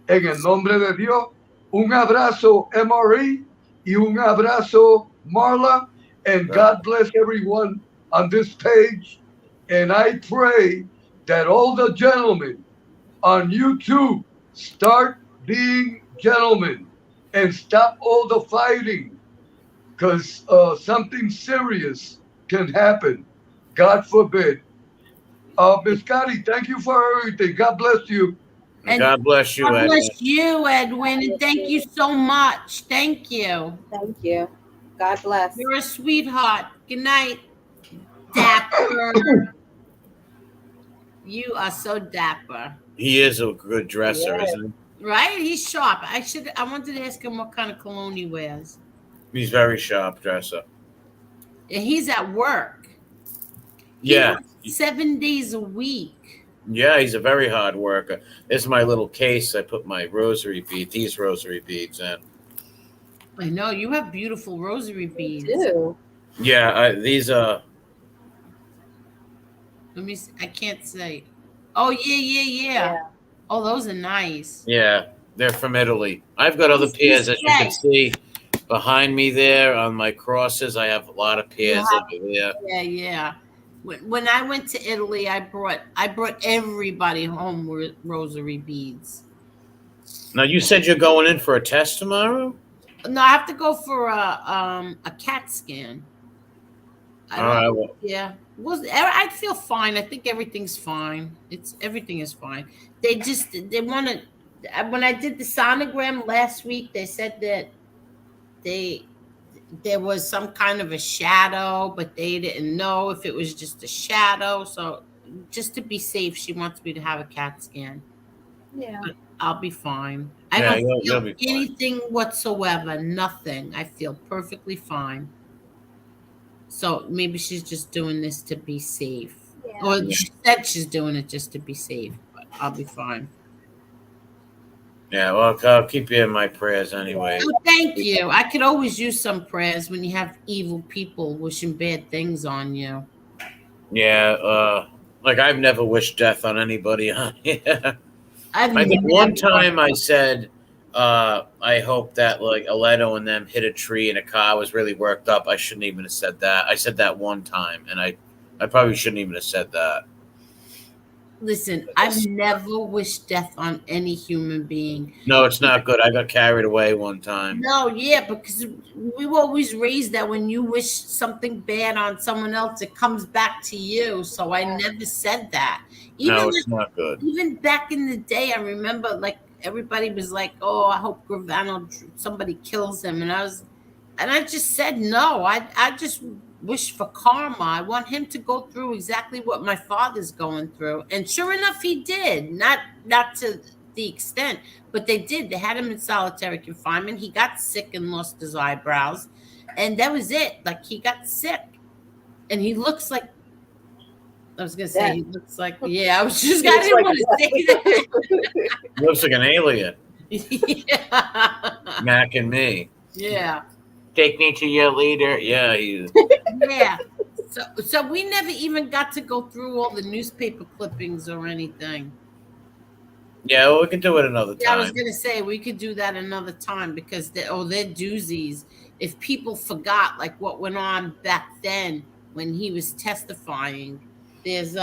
En el nombre de Dios, un abrazo, MRE, y un abrazo, Marla, and God bless everyone on this page. And I pray that all the gentlemen on YouTube start being gentlemen and stop all the fighting, because something serious can happen. God forbid. Miss Gotti, thank you for everything. God bless you. And God bless you, God Edwin. bless you, Edwin, and thank you so much. Thank you. Thank you. God bless. You're a sweetheart. Good night, Dapper. You are so dapper. He is a good dresser, isn't Right? He's sharp. I wanted to ask him what kind of cologne he wears. he? He's very sharp dresser. And he's at work. Yeah. He works 7 days a week. Yeah, he's a very hard worker. This is my little case. I put my these rosary beads in. I know you have beautiful rosary beads. Ew. Yeah, these are. Let me see. I can't say. Oh yeah. Oh, those are nice. Yeah, they're from Italy. I've got other pairs, as you can see behind me there on my crosses. I have a lot of pairs over there. Yeah. When I went to Italy, I brought everybody home with rosary beads. Now you said you're going in for a test tomorrow? No, I have to go for a CAT scan. Yeah. I feel fine. I think everything's fine. Everything is fine. They want to. When I did the sonogram last week, they said that there was some kind of a shadow, but they didn't know if it was just a shadow. So just to be safe, she wants me to have a CAT scan. Yeah. But I'll be fine. I don't feel anything whatsoever. Nothing. I feel perfectly fine. So maybe she's just doing this to be safe. Yeah. Or she said she's doing it just to be safe, but I'll be fine. Yeah, well, I'll keep you in my prayers anyway. Oh, thank you. I could always use some prayers when you have evil people wishing bad things on you. Yeah, like I've never wished death on anybody. I think one time I said, I hope that like Aledo and them hit a tree and a car. I was really worked up. I shouldn't even have said that. I said that one time, and I probably shouldn't even have said that. Listen, I've never wished death on any human being. No, it's not good. I got carried away one time. No, yeah, because we were always raised that when you wish something bad on someone else, it comes back to you. So I never said that. No, it's not good. Even back in the day, I remember like everybody was like, "Oh, I hope Gravano, somebody kills him," and I just said no. I just wish for karma. I want him to go through exactly what my father's going through, and sure enough, he did. Not to the extent, but they did. They had him in solitary confinement. He got sick and lost his eyebrows, and that was it. Like he got sick, and he looks like. I was gonna say he looks like. Yeah, I was just. I didn't want to say that. Looks like an alien. Yeah. Mac and me. Yeah. Take me to your leader. Yeah, Yeah. So we never even got to go through all the newspaper clippings or anything. Yeah, well, we can do it another time. Yeah, I was gonna say we could do that another time because they're doozies. If people forgot like what went on back then when he was testifying, there's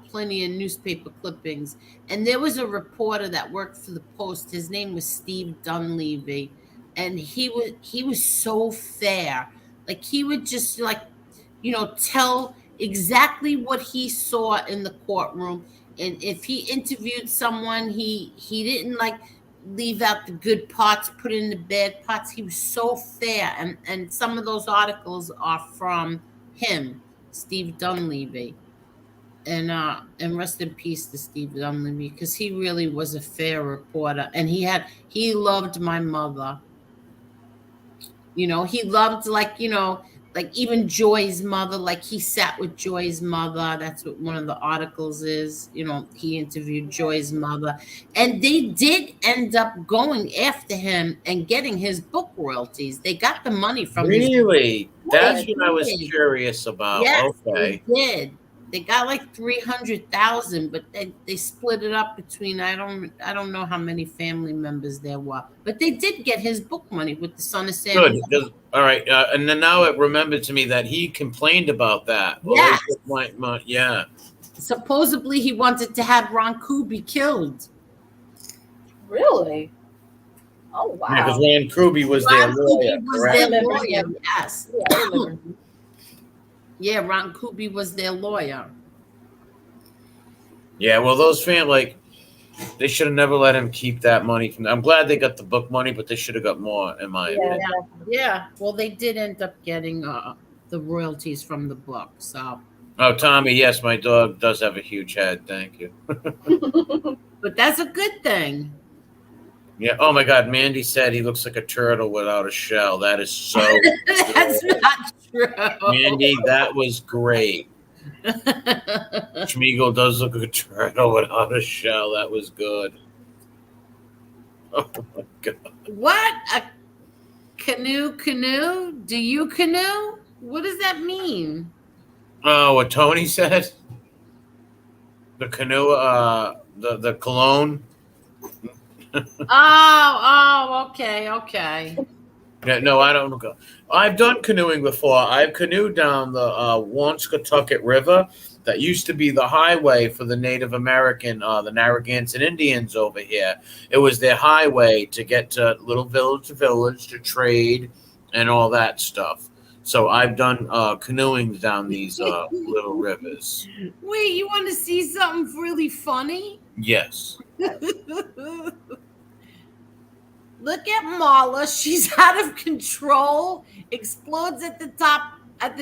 plenty of newspaper clippings. And there was a reporter that worked for the Post. His name was Steve Dunleavy. And he was so fair. Like he would just like, tell exactly what he saw in the courtroom. And if he interviewed someone, he didn't like leave out the good parts, put in the bad parts. He was so fair. And some of those articles are from him, Steve Dunleavy. And rest in peace to Steve Dunleavy, because he really was a fair reporter. And he loved my mother. He loved like even Joy's mother, like he sat with Joy's mother. That's what one of the articles is. He interviewed Joy's mother. And they did end up going after him and getting his book royalties. They got the money from Really? That's what I was curious about. Yes, Okay. they did. They got like 300,000, but they split it up between I don't know how many family members there were, but they did get his book money with the Son of Sam. Good. All right, and then now it remembered to me that he complained about that. Yes. Yeah. Supposedly he wanted to have Ron Kuby killed. Really? Oh wow! Because Ron Kuby was their lawyer. Yes. Yeah, Ron Kuby was their lawyer. Yeah, well, those fans, they should have never let him keep that money. I'm glad they got the book money, but they should have got more, in my opinion. Yeah, well, they did end up getting the royalties from the book, so. Oh, Tommy, yes, my dog does have a huge head. Thank you. But that's a good thing. Yeah. Oh my God, Mandy said he looks like a turtle without a shell. That is so. That's not true. Mandy, that was great. Schmiegel does look like a turtle without a shell. That was good. Oh my God. What? A canoe? Do you canoe? What does that mean? Oh, what Tony said? The canoe, the cologne. Okay. Yeah, no, I don't go. I've done canoeing before. I've canoed down the Woonsocket River. That used to be the highway for the Native American, the Narragansett Indians over here. It was their highway to get to little village to village to trade and all that stuff. So I've done canoeing down these little rivers. Wait, you want to see something really funny? Yes. Look at Marla. She's out of control. Explodes at the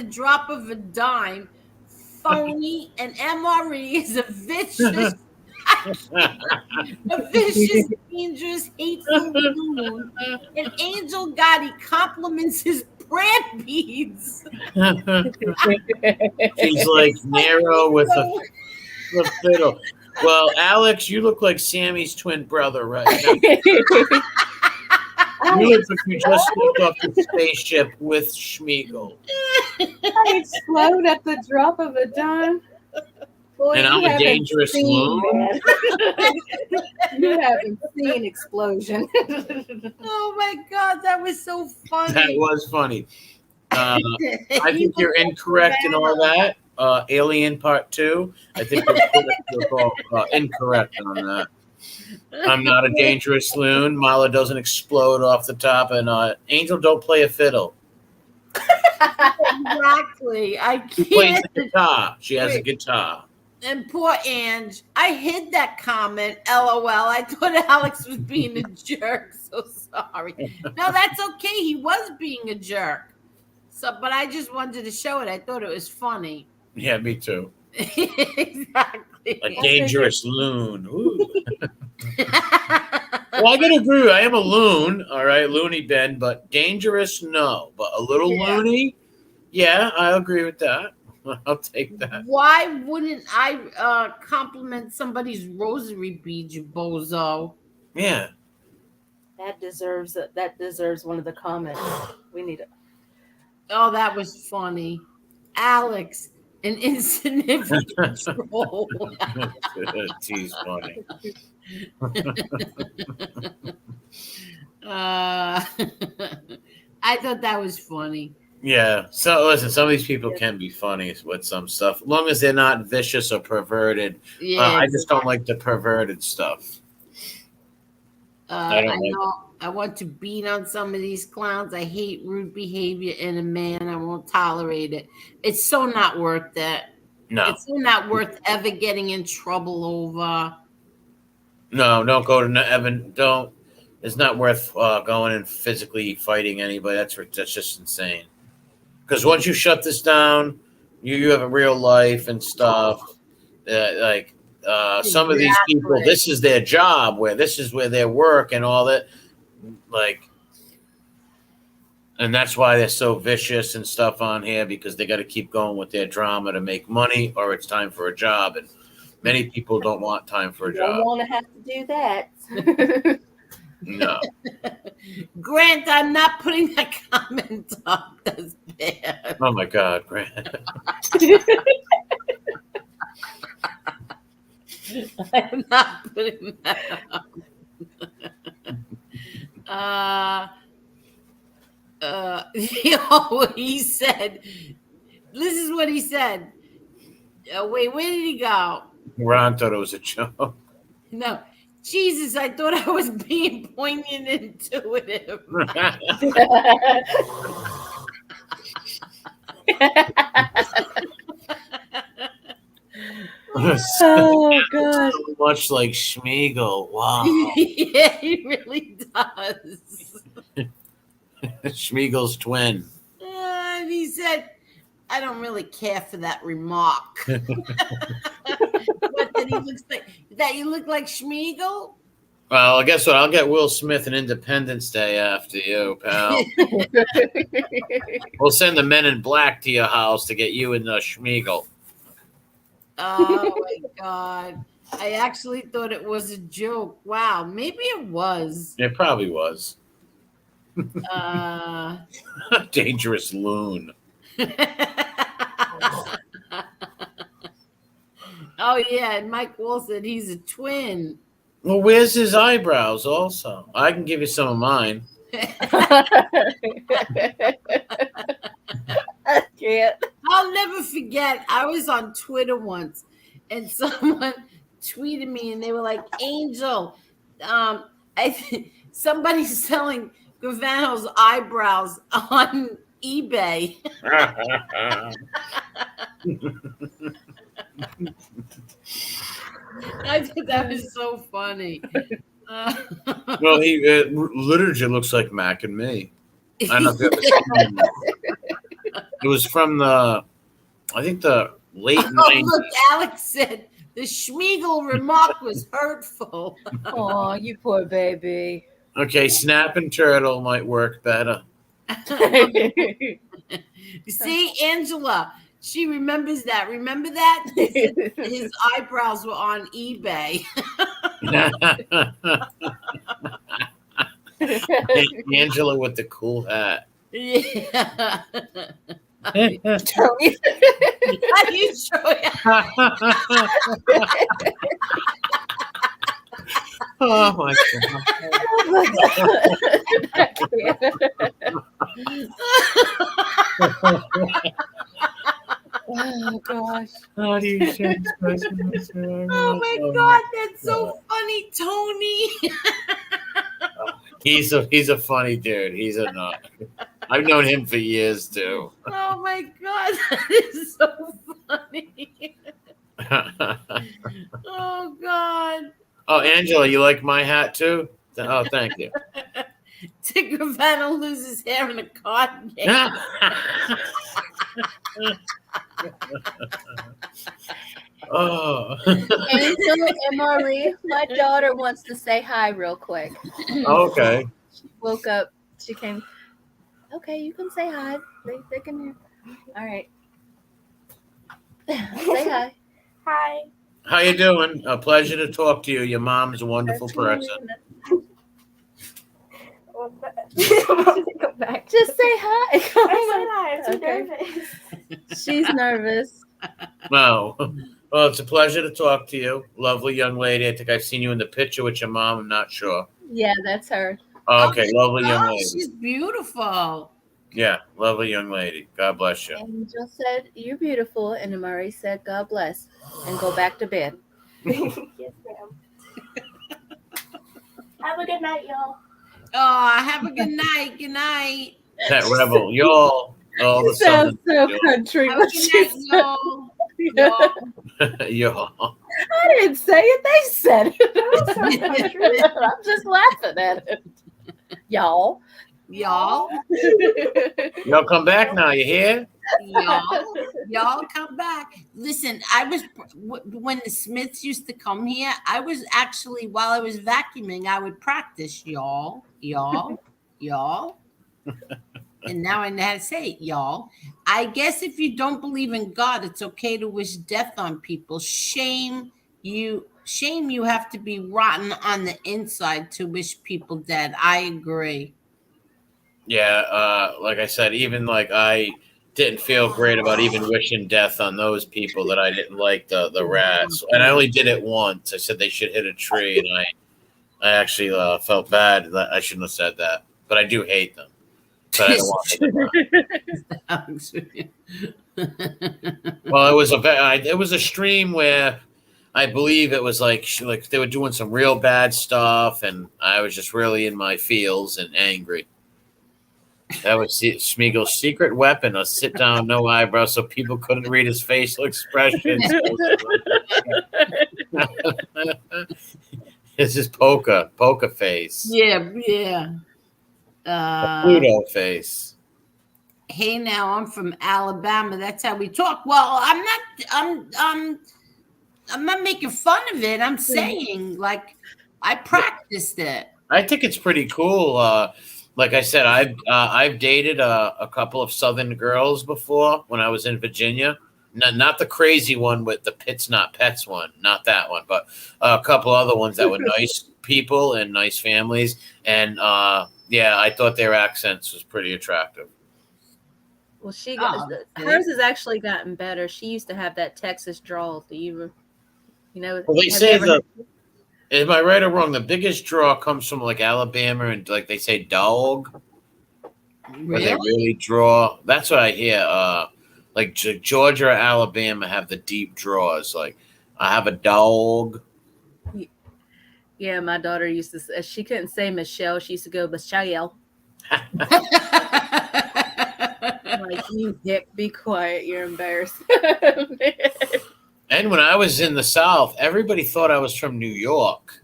drop of a dime. Phony and MRE is a vicious, dangerous, hateful loon. And Angel Gotti compliments his brand beads. She's like Nero with a fiddle. Well, Alex, you look like Sammy's twin brother right now. You look like you just stepped off the spaceship with Schmiegel. I explode at the drop of a dime. Boy, And I'm a dangerous loon. You haven't seen explosion. Oh my God, that was so funny. That was funny. I think you're incorrect in all that. Alien Part 2. I think you're incorrect on that. I'm not a dangerous loon. Mala doesn't explode off the top, and Angel don't play a fiddle. Exactly. I She plays can't. the guitar. She has a guitar. And poor Ange. I hid that comment. LOL. I thought Alex was being a jerk. So sorry. No, that's okay. He was being a jerk. So, but I just wanted to show it. I thought it was funny. Yeah, me too. Exactly. A dangerous loon. Ooh. Well, I gotta agree. I am a loon, all right, loony Ben, but dangerous, no. But a little loony, yeah, I agree with that. I'll take that. Why wouldn't I compliment somebody's rosary bead, you bozo? Yeah. That deserves one of the comments. We need it. Oh, that was funny. Alex, an insignificant troll. He's funny. I thought that was funny. Yeah. So listen, some of these people can be funny with some stuff, as long as they're not vicious or perverted. Yeah, I just don't like the perverted stuff. I know. I want to beat on some of these clowns. I hate rude behavior in a man. I won't tolerate it. It's so not worth it. No. It's so not worth ever getting in trouble over. No, don't go to Evan. Don't. It's not worth going and physically fighting anybody. That's just insane. Because once you shut this down, you have a real life and stuff. Some of these people, this is their job, where this is where they work and all that. And that's why they're so vicious and stuff on here, because they got to keep going with their drama to make money, or it's time for a job. And many people don't want time for a job. Don't want to have to do that. No. Grant, I'm not putting that comment up. That's bad. Oh my God, Grant. I'm not putting that up. He said, this is what he said. Wait, where did he go? Ron thought it was a joke. No. Jesus, I thought I was being poignant and intuitive. Oh, God. So much like Schmiegel. Wow. Yeah, he really does. Schmiegel's twin. And he said, I don't really care for that remark. What, that he looks like, that you look like Schmeagol? Well, guess what? I'll get Will Smith an Independence Day after you, pal. We'll send the Men in Black to your house to get you in the Schmeagol. Oh my God. I actually thought it was a joke. Wow, maybe it was. It probably was. Uh, Dangerous loon. Oh yeah, and Mike Wall said he's a twin. Well, where's his eyebrows also? I can give you some of mine. I can't. I'll never forget. I was on Twitter once, and someone tweeted me, and they were like, "Angel, somebody's selling Gavano's eyebrows on eBay." I thought that was so funny. Well, he literature looks like Mac and me. I don't know if you ever seen it. It was from I think the late 90s. Look, Alex said the Schmeagol remark was hurtful. Oh, you poor baby. Okay, Snap and Turtle might work better. See, Angela, she remembers that. Remember that? His eyebrows were on eBay. Angela with the cool hat. Yeah. Tony. How do you show it? Oh my God. Oh gosh. How do you show Oh my God, that's so funny, Tony. He's a funny dude. He's a nut. I've known him for years too. Oh my God, that is so funny. Oh God. Oh, Angela, you like my hat too? Oh, thank you. Dick Gravano loses hair in a card game. Oh. Angel and Marie, my daughter wants to say hi real quick. Okay. She woke up. She came. Okay, you can say hi. They can hear. All right. Say hi. Hi. How you doing? A pleasure to talk to you. Your mom's a wonderful person. Go back. Just say hi. I said hi. I'm Okay. nervous. She's nervous. No. Well, it's a pleasure to talk to you. Lovely young lady. I think I've seen you in the picture with your mom. I'm not sure. Yeah, that's her. Okay, lovely young Oh, lady. she's beautiful. Yeah, lovely young lady. God bless you. Angel said, "You're beautiful," and Amari said, "God bless," and go back to bed. Yes, ma'am. Have a good night, y'all. Oh, have a good night. Good night. That rebel, y'all. All the Sounds so y'all. country. Have a good night, y'all. Y'all. Y'all. I didn't say it. They said it. I'm just laughing at it. Y'all. Y'all. Y'all come back now. You hear? Y'all come back. Listen, when the Smiths used to come here, I was actually, while I was vacuuming, I would practice y'all. And now I know how to say it, y'all. I guess if you don't believe in God, it's okay to wish death on people. Shame you have to be rotten on the inside to wish people dead. I agree. Yeah, like I said, even like I didn't feel great about even wishing death on those people that I didn't like, the rats. And I only did it once. I said they should hit a tree, and I actually felt bad that I shouldn't have said that. But I do hate them. But I don't want to. Well, it was a stream where I believe it was like they were doing some real bad stuff, and I was just really in my feels and angry. That was Schmiegel's secret weapon: a sit down, no eyebrows, so people couldn't read his facial expressions. This is poker face. Yeah. Pluto face. Hey, now I'm from Alabama. That's how we talk. Well, I'm not. I'm not making fun of it. I'm saying, like, I practiced it. I think it's pretty cool. Like I said, I've dated a couple of Southern girls before when I was in Virginia. Not the crazy one with the Pits Not Pets one, not that one, but a couple other ones that were nice people and nice families. And yeah, I thought their accents was pretty attractive. Well, Oh, hers has actually gotten better. She used to have that Texas drawl. Do you know? Well, they have say you ever am I right or wrong? The biggest draw comes from like Alabama and like they say dog. Where they really draw. That's what I hear. Like Georgia or Alabama have the deep draws. Like I have a dog. Yeah, my daughter used to. She couldn't say Michelle. She used to go Michelle. Like, you dick, be quiet. You're embarrassed. And when I was in the South, everybody thought I was from New York.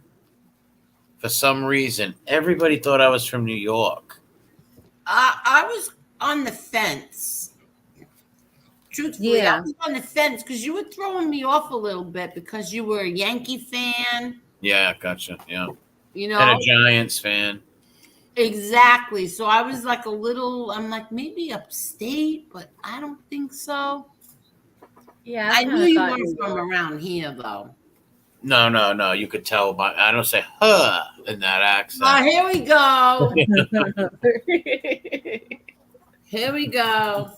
For some reason, everybody thought I was from New York. I was on the fence. Truthfully, I was on the fence because you were throwing me off a little bit because you were a Yankee fan. Yeah, gotcha. Yeah. You know, and a Giants fan. Exactly. So I was like I'm like, maybe upstate, but I don't think so. Yeah. I knew you weren't from around here, though. No. You could tell I don't say huh in that accent. Oh, here we go. Here we go.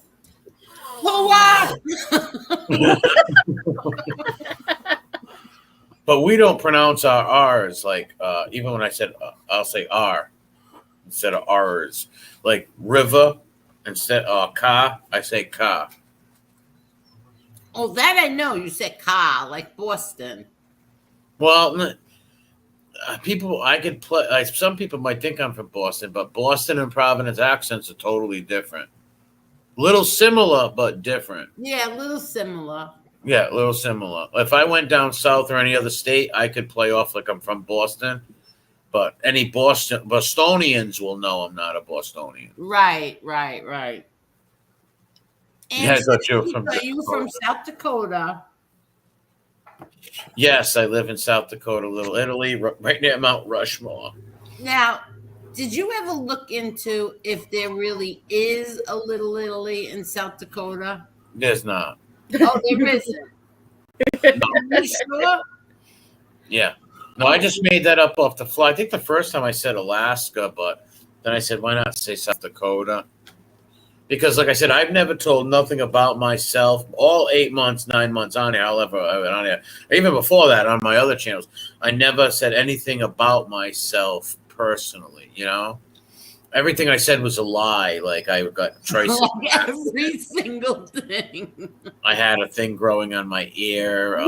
But we don't pronounce our R's like even when I said I'll say R instead of R's. Like river instead of car, I say car. Oh, that I know. You said car, like Boston. Well, people, I could play. Like, some people might think I'm from Boston, but Boston and Providence accents are totally different. Little similar, but different. Yeah, a little similar. Yeah, a little similar. If I went down south or any other state, I could play off like I'm from Boston. But any Bostonians will know I'm not a Bostonian. Right. And Yeah, I thought you were from you from South Dakota. Yes, I live in South Dakota, Little Italy, right near Mount Rushmore. Now, did you ever look into if there really is a Little Italy in South Dakota? There's not. Oh, there isn't. Are you sure? Yeah. No, I just made that up off the fly. I think the first time I said Alaska, but then I said, why not say South Dakota? Because, like I said, I've never told nothing about myself. All 8 months, 9 months on here, on here. Even before that, on my other channels, I never said anything about myself personally, you know? Everything I said was a lie. Like, I got traces. Every single thing. I had a thing growing on my ear.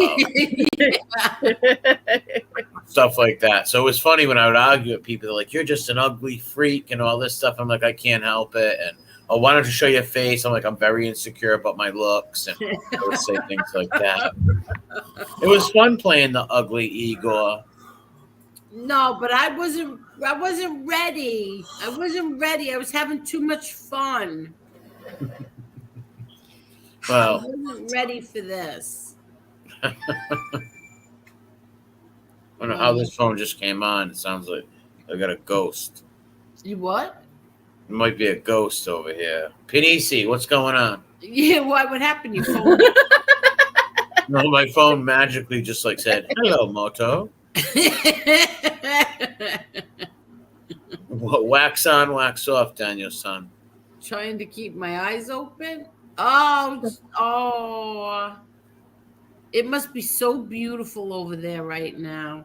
Stuff like that. So it was funny when I would argue with people. They're like, you're just an ugly freak and all this stuff. I'm like, I can't help it. And oh, why don't you show your face? I'm like, I'm very insecure about my looks. And I would say things like that. It was fun playing the ugly Igor. No, but I wasn't ready. I was having too much fun. Well, I wasn't ready for this. I don't know how this phone just came on. It sounds like I got a ghost. You what? It might be a ghost over here. Panisi, what's going on? Yeah, what happened? Your phone? No, my phone magically just like said, hello, Moto. Wax on, wax off, Daniel son. Trying to keep my eyes open. Oh, it must be so beautiful over there right now.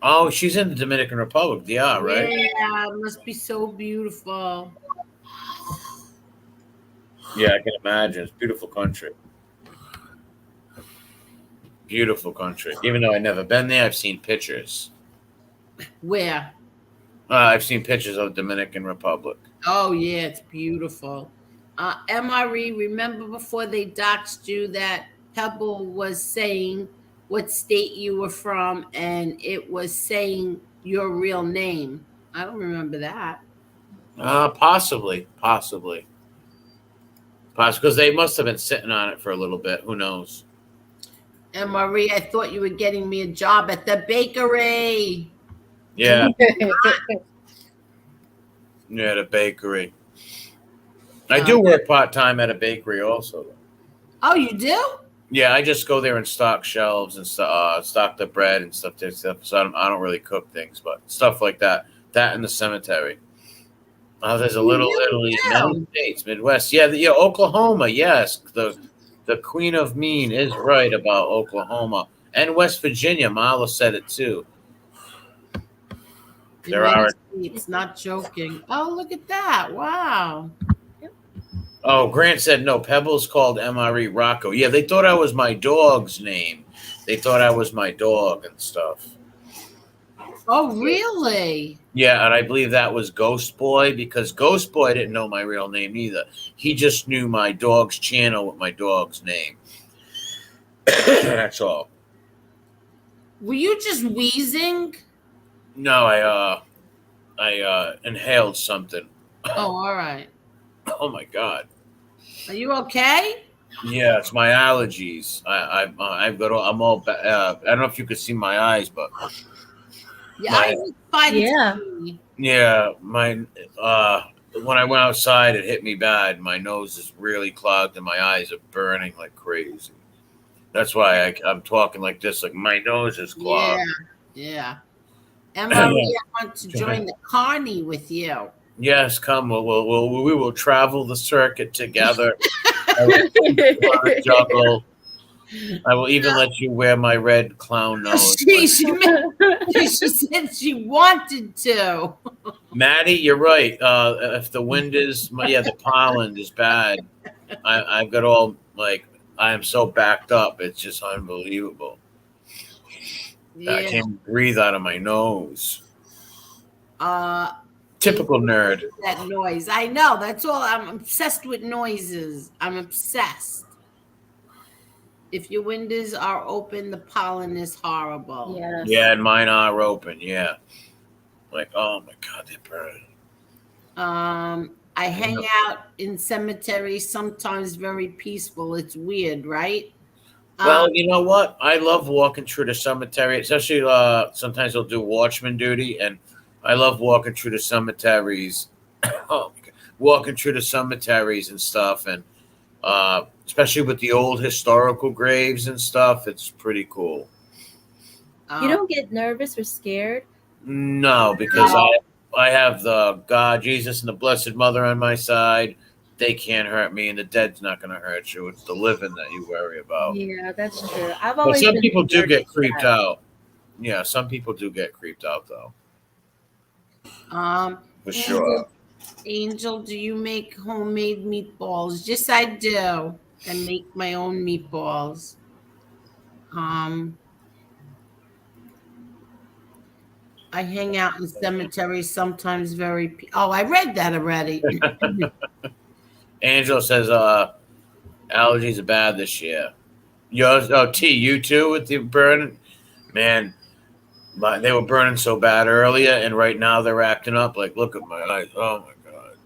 Oh, she's in the Dominican Republic, right? Yeah, it must be so beautiful. Yeah, I can imagine. It's a beautiful country. Beautiful country. Even though I've never been there, I've seen pictures. Where? I've seen pictures of Dominican Republic. Oh, yeah, it's beautiful. MRE, remember before they doxed you that Pebble was saying what state you were from, and it was saying your real name. I don't remember that. Possibly. Possibly because they must have been sitting on it for a little bit. Who knows? And Marie, I thought you were getting me a job at the bakery. Yeah. Yeah, the bakery. I do work part-time at a bakery also. Oh, you do? Yeah, I just go there and stock shelves and stock the bread and stuff. So I don't really cook things, but stuff like that. That in the cemetery. There's a little Italy in many states, Midwest. Yeah, Oklahoma. Yes, the Queen of Mean is right about Oklahoma and West Virginia. Marla said it too. There are. It's not joking. Oh, look at that! Wow. Oh, Grant said no. Pebbles called MRE Rocco. Yeah, they thought I was my dog's name. They thought I was my dog and stuff. Oh, really? Yeah, and I believe that was Ghost Boy because Ghost Boy didn't know my real name either. He just knew my dog's channel with my dog's name. That's all. Were you just wheezing? No, I inhaled something. Oh, all right. Oh my God. Are you okay? Yeah, it's my allergies. I've got all. I'm all. I don't know if you could see my eyes, but yeah, yeah. My when I went outside, it hit me bad. My nose is really clogged, and my eyes are burning like crazy. That's why I'm talking like this. Like my nose is clogged. Yeah. Emma, I want to join the carny with you. Yes, come. We will travel the circuit together. I will juggle. I will even let you wear my red clown nose. She said she wanted to. Maddie, you're right. If the wind is, the pollen is bad. I've got all I am so backed up. It's just unbelievable. Yeah. I can't breathe out of my nose. Typical nerd. That noise. I know. That's all. I'm obsessed with noises. I'm obsessed. If your windows are open, the pollen is horrible. Yes. Yeah, and mine are open. Yeah. Like, oh my God, they're burning. I hang out in cemeteries, sometimes very peaceful. It's weird, right? Well, you know what? I love walking through the cemetery, especially sometimes I'll do watchman duty, and I love walking through the cemeteries. Oh my God. Walking through the cemeteries and stuff, and especially with the old historical graves and stuff, it's pretty cool. You don't get nervous or scared? No, because I have the God, Jesus, and the Blessed Mother on my side. They can't hurt me, and the dead's not going to hurt you. It's the living that you worry about. Yeah, that's true. But some people do get creeped out. Yeah, some people do get creeped out, though. For sure. Angel, do you make homemade meatballs? Yes, I do. I make my own meatballs. I hang out in cemeteries, sometimes very. I read that already. Angela says allergies are bad this year. Yours, you too with the burning? Man, they were burning so bad earlier, and right now they're acting up. Like, look at my eyes. Oh, my God.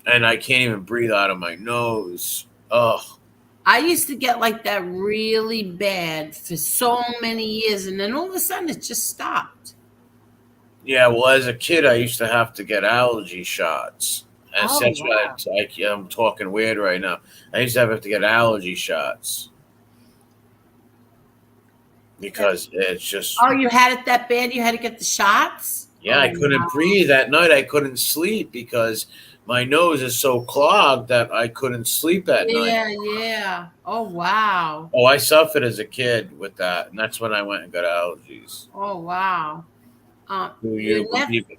And I can't even breathe out of my nose. Oh. I used to get like that really bad for so many years, and then all of a sudden it just stopped. Yeah, well, as a kid, I used to have to get allergy shots. Wow. I'm talking weird right now. I used to have to get allergy shots because it's just. Oh, you had it that bad? You had to get the shots? Yeah, I couldn't breathe at night. I couldn't sleep because my nose is so clogged that I couldn't sleep at night. Yeah. Oh, wow. Oh, I suffered as a kid with that, and that's when I went and got allergies. Oh, wow. Do you believe it?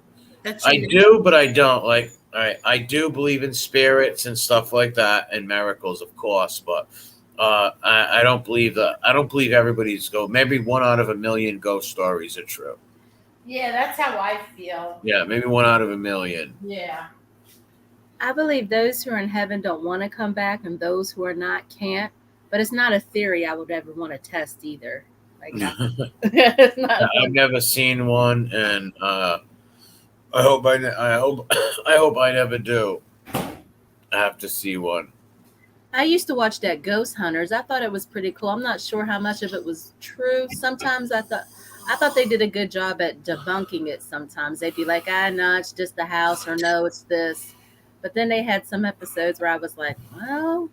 I do, but I don't. Like, all right, I do believe in spirits and stuff like that, and miracles, of course, but I don't believe that. I don't believe everybody's maybe 1 out of a million ghost stories are true. Yeah, that's how I feel. Yeah, maybe 1 out of a million. Yeah. I believe those who are in heaven don't want to come back, and those who are not can't. But it's not a theory I would ever want to test either. Like, it's not. I've never seen one, and I hope I never do. I have to see one. I used to watch that Ghost Hunters. I thought it was pretty cool. I'm not sure how much of it was true. Sometimes I thought they did a good job at debunking it. Sometimes they'd be like, no, it's just the house, or no, it's this. But then they had some episodes where I was like, well,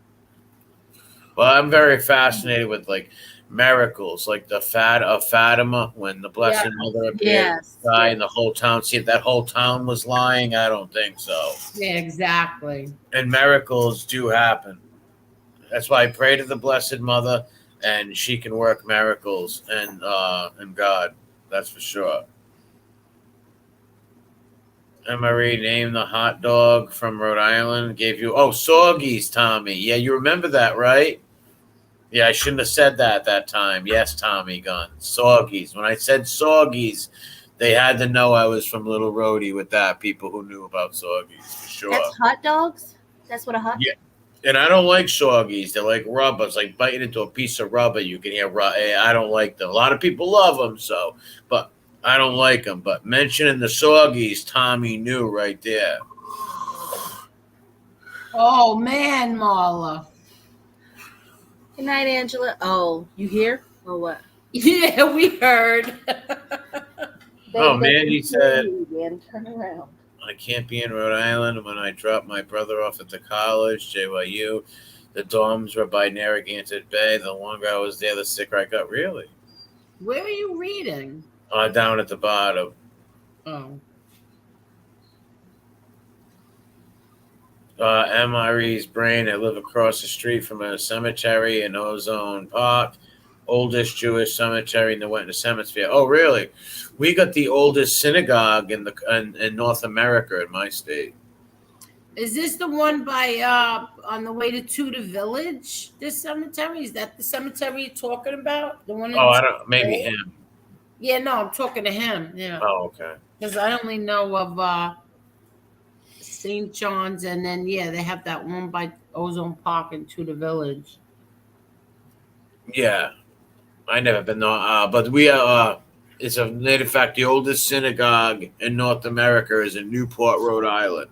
I'm very fascinated with like miracles, like the of Fatima when the Blessed Mother appeared, and the whole town. See if that whole town was lying. I don't think so. Yeah, exactly. And miracles do happen. That's why I pray to the Blessed Mother, and she can work miracles, and God, that's for sure. Marie, name the hot dog from Rhode Island. Gave you Sorgies, Tommy. Yeah, you remember that, right? Yeah, I shouldn't have said that time. Yes, Tommy Gunn. Sorgies. When I said Sorgies, they had to know I was from Little Rhodey with that. People who knew about Sorgies, for sure. That's hot dogs? That's what a hot. Yeah. And I don't like Sorgies. They're like rubber. It's like biting into a piece of rubber. You can hear. I don't like them. A lot of people love them, but I don't like them. But mentioning the Sorgies, Tommy knew right there. Oh man, Marla. Good night, Angela. Oh, you here or what? Yeah, we heard. Man, he said. Turn around. I can't be in Rhode Island when I dropped my brother off at the college, JYU. The dorms were by Narragansett Bay. The longer I was there, the sicker I got. Really? Where are you reading? Down at the bottom. Oh. MRE's brain. I live across the street from a cemetery in Ozone Park. Oldest Jewish cemetery in the Western Hemisphere. Oh, really? We got the oldest synagogue in North America in my state. Is this the one by on the way to Tudor Village? This cemetery, is that the cemetery you're talking about? The one? I don't. Maybe him. Yeah, no, I'm talking to him. Yeah. Oh, okay. Because I only know of St. John's, and then they have that one by Ozone Park and Tudor Village. Yeah. I never been there, but we are. It's a matter of fact, the oldest synagogue in North America is in Newport, Rhode Island.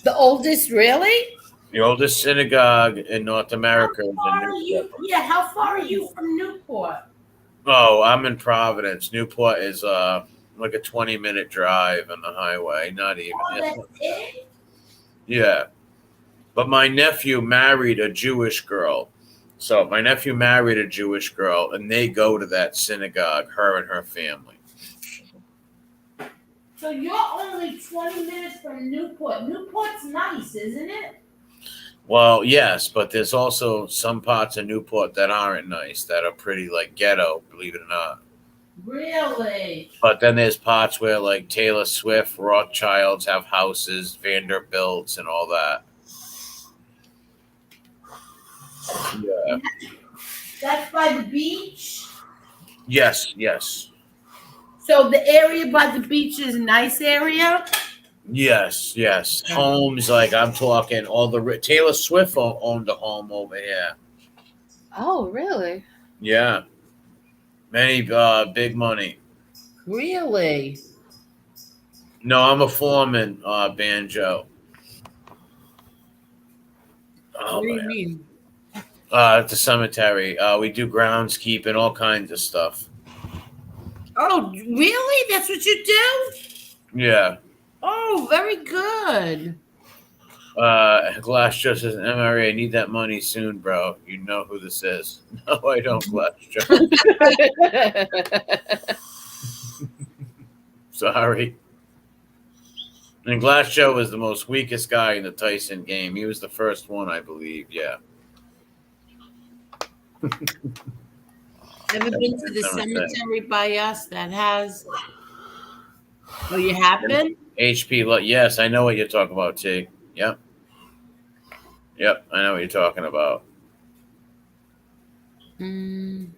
The oldest, really? The oldest synagogue in North America is in Newport. How far are you from Newport? Oh, I'm in Providence. Newport is like a 20-minute drive on the highway. Not even. That's it? Yeah, but my nephew married a Jewish girl. So my nephew married a Jewish girl, and they go to that synagogue, her and her family. So you're only 20 minutes from Newport. Newport's nice, isn't it? Well, yes, but there's also some parts of Newport that aren't nice, that are pretty like ghetto, believe it or not. Really? But then there's parts where like Taylor Swift, Rothschilds have houses, Vanderbilts, and all that. Yeah. That's by the beach? Yes. So the area by the beach is a nice area? Yes. Homes, like I'm talking all the Taylor Swift owned a home over here. Oh, really? Yeah. Many big money. Really? No, I'm a foreman, banjo. What do you mean? At the cemetery. We do groundskeeping, all kinds of stuff. Oh, really? That's what you do? Yeah. Oh, very good. Glass just says, MRA, I need that money soon, bro. You know who this is. No, I don't, Glass Joe. Sorry. And Glass Joe was the most weakest guy in the Tyson game. He was the first one, I believe. Yeah. Ever been to the cemetery by us that has? Oh, you have been? HP, yes, I know what you're talking about, T. Yep, I know what you're talking about. HP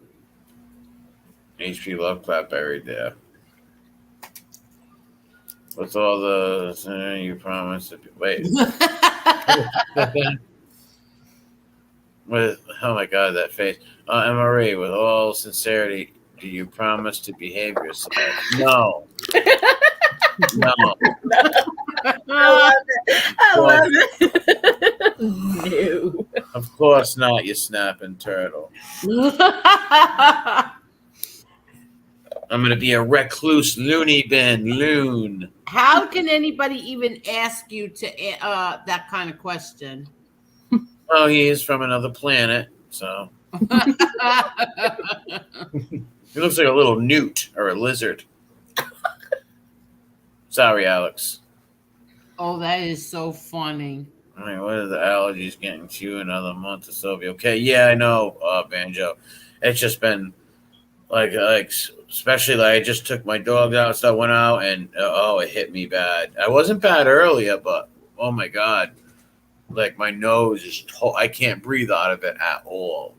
Love Clap buried there. What's all the you promised? Wait. Oh my God, that face. MRE, with all sincerity, do you promise to behave yourself? No. I love it. No. course not, you snapping turtle. I'm gonna be a recluse loony bin loon. How can anybody even ask you to that kind of question? Oh, he is from another planet, so he looks like a little newt or a lizard. Sorry, Alex. Oh, that is so funny. I mean, what are the allergies getting to you another month or so? Be okay. Yeah, I know, Banjo. It's just been like especially like I just took my dog out, so I went out and it hit me bad. I wasn't bad earlier, but oh my god, like my nose is I can't breathe out of it at all,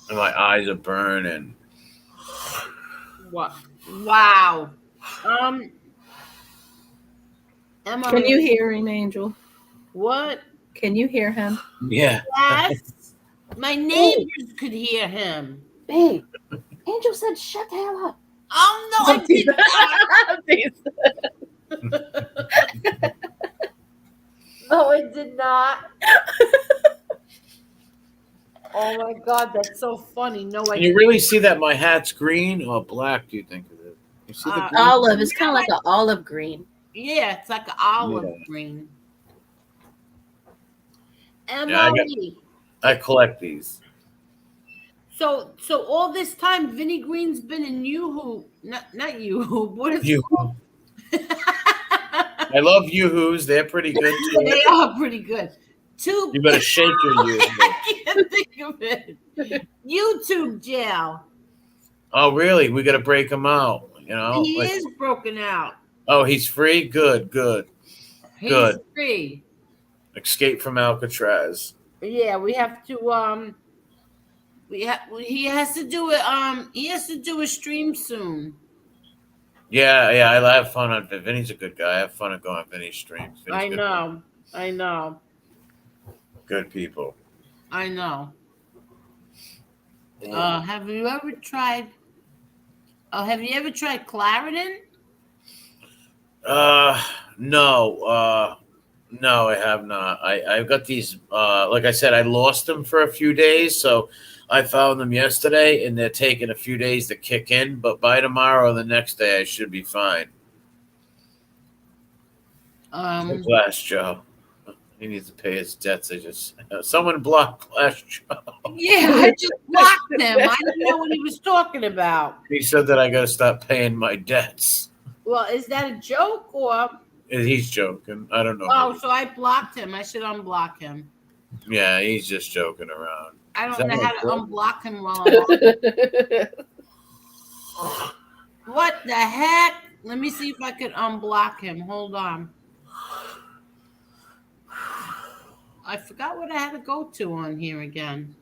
and my eyes are burning. What? Wow. Emma, Can you hear him, Angel? What? Can you hear him? Yeah. Yes. My neighbors could hear him. Babe, Angel said, "Shut the hell up." Oh no, I did not. No, I did not. Oh my god, that's so funny. No, I Can you really see that my hat's green or black? Do you think of it? You see the green? Olive. It's kind of like an olive green. Yeah, it's like an olive Yeah. green. Yeah, Emily. I collect these. So all this time, Vinny Green's been in Yoo-Hoo. Not Yoo-Hoo. What is You. I love Yoo-Hoos. They're pretty good too. They are pretty good. You better shake your Yoo-Hoo. I can't think of it. YouTube jail. Oh, really? We got to break him out. You know. He is broken out. Oh, he's free. Good. He's Good. free. Escape from Alcatraz. Yeah, we have to. He has to do it. He has to do a stream soon. Yeah. I have fun on Vinny's a good guy. I have fun at going on Vinny's streams. Vinny's I know. Good people. I know. Have you ever tried? Have you ever tried Clarendon? No, I have not. I've got these. Like I said, I lost them for a few days, so I found them yesterday, and they're taking a few days to kick in. But by tomorrow or the next day, I should be fine. Glass Joe. He needs to pay his debts. Someone blocked Glass Joe. Yeah, I just blocked him. I didn't know what he was talking about. He said that I got to stop paying my debts. Well, is that a joke or? He's joking. I don't know. Oh, so I blocked him. I should unblock him. Yeah, he's just joking around. I Is don't that know how to right? unblock him while I'm on. What the heck? Let me see if I could unblock him. Hold on. I forgot what I had to go to on here again.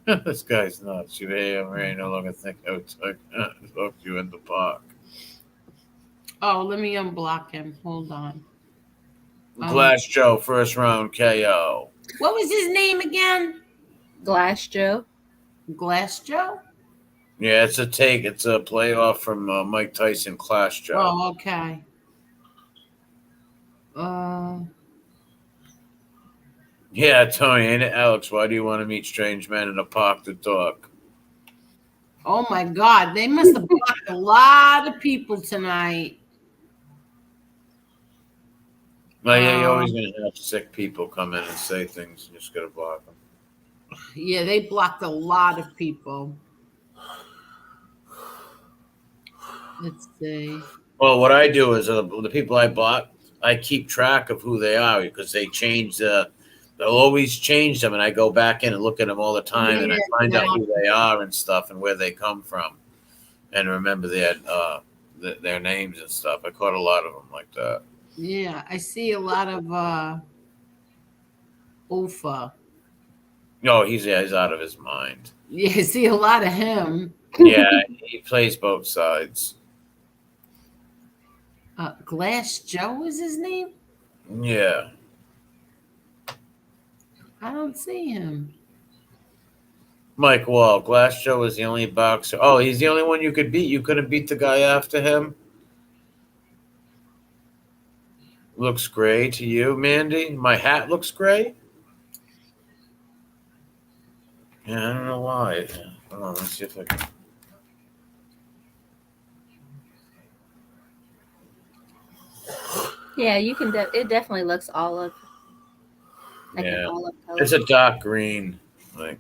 This guy's nuts. You may no longer think I would talk to you in the park. Oh, let me unblock him. Hold on. Glass Joe, first round KO. What was his name again? Glass Joe. Glass Joe? Yeah, it's a playoff from Mike Tyson, Glass Joe. Oh, okay. Yeah, Tony, ain't it, Alex? Why do you want to meet strange men in a park to talk? Oh my God, they must have blocked a lot of people tonight. Well, yeah, you're always going to have sick people come in and say things. You just got to block them. Yeah, they blocked a lot of people. Let's see. Well, what I do is the people I block, I keep track of who they are because they change they'll always change them, and I go back in and look at them all the time, and I find out who they are and stuff and where they come from, and remember their names and stuff. I caught a lot of them like that. Yeah, I see a lot of Ufa. No, he's out of his mind. Yeah, I see a lot of him. Yeah, he plays both sides. Glass Joe is his name? Yeah. I don't see him. Mike Wall, Glass Joe is the only boxer. Oh, he's the only one you could beat. You couldn't beat the guy after him? Looks gray to you, Mandy? My hat looks gray? Yeah, I don't know why. Hold on, let's see if I can. Yeah, you can. It definitely looks olive. Like an Yeah, olive color. it's a dark green. Like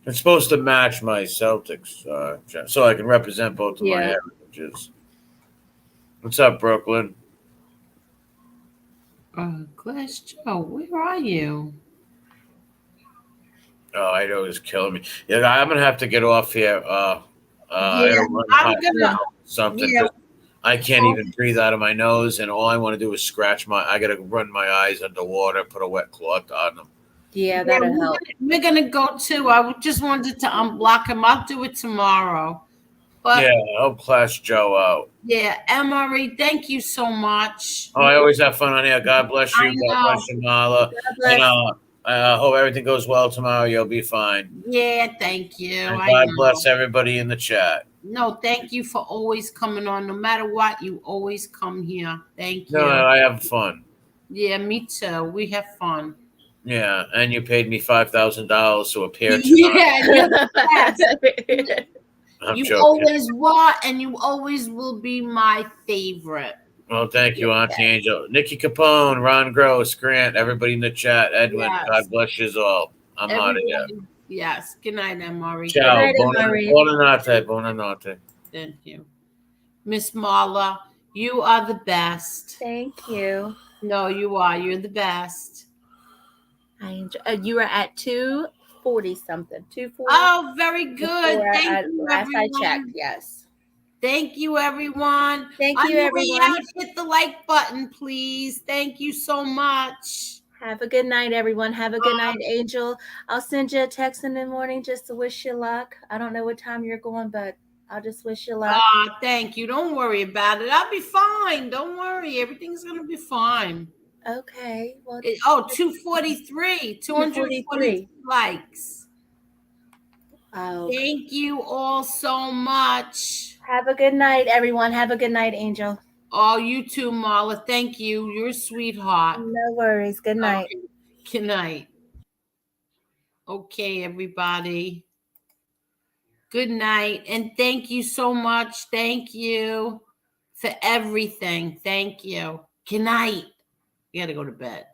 it's supposed to match my Celtics, so I can represent both of my heritages. What's up, Brooklyn? Glass Joe, where are you? Oh, I know it's killing me. Yeah, I'm gonna have to get off here. I Yeah, gotta run I'm gonna. something. Yeah. I can't even breathe out of my nose, and all I want to do is scratch my. I gotta run my eyes underwater, put a wet cloth on them. Yeah, that'll help. We're gonna go too. I just wanted to unblock him. I'll do it tomorrow. But Yeah, I'll class Joe out. yeah, Emery, thank you so much. Oh, I always have fun on here. God bless you. God bless you, Marla. And I hope everything goes well tomorrow. You'll be fine. Yeah, thank you. And God bless everybody in the chat. No, thank you for always coming on. No matter what, you always come here. Thank you. No, I have fun. Yeah, me too. We have fun. Yeah, and you paid me $5,000 to appear tonight. Yeah, I'm you joking. always were, and you always will be my favorite. Well, thank you, Auntie Angel. Nikki Capone, Ron Gross, Grant, everybody in the chat. Edwin, Yes. God bless you all. I'm out of here. Yes. Good night, Emery. Ciao. Buonanotte. Buonanotte. Thank you. Miss Marla, you are the best. Thank you. No, you are. You're the best. I enjoy. You are at 240 something. 240. Oh, very good. Thank you, last I everyone. checked, yes. Thank you, everyone. Thank you, everyone. Hit the like button, please. Thank you so much. Have a good night, everyone. Have a good night, Angel. I'll send you a text in the morning just to wish you luck. I don't know what time you're going, but I'll just wish you luck. Thank you. Don't worry about it. I'll be fine. Don't worry. Everything's going to be fine. Okay. Well, 243. 243 likes. Oh. Thank you all so much. Have a good night, everyone. Have a good night, Angel. Oh, you too, Marla. Thank you. You're a sweetheart. No worries. Good night. Okay. Good night. Okay, everybody. Good night. And thank you so much. Thank you for everything. Thank you. Good night. You got to go to bed.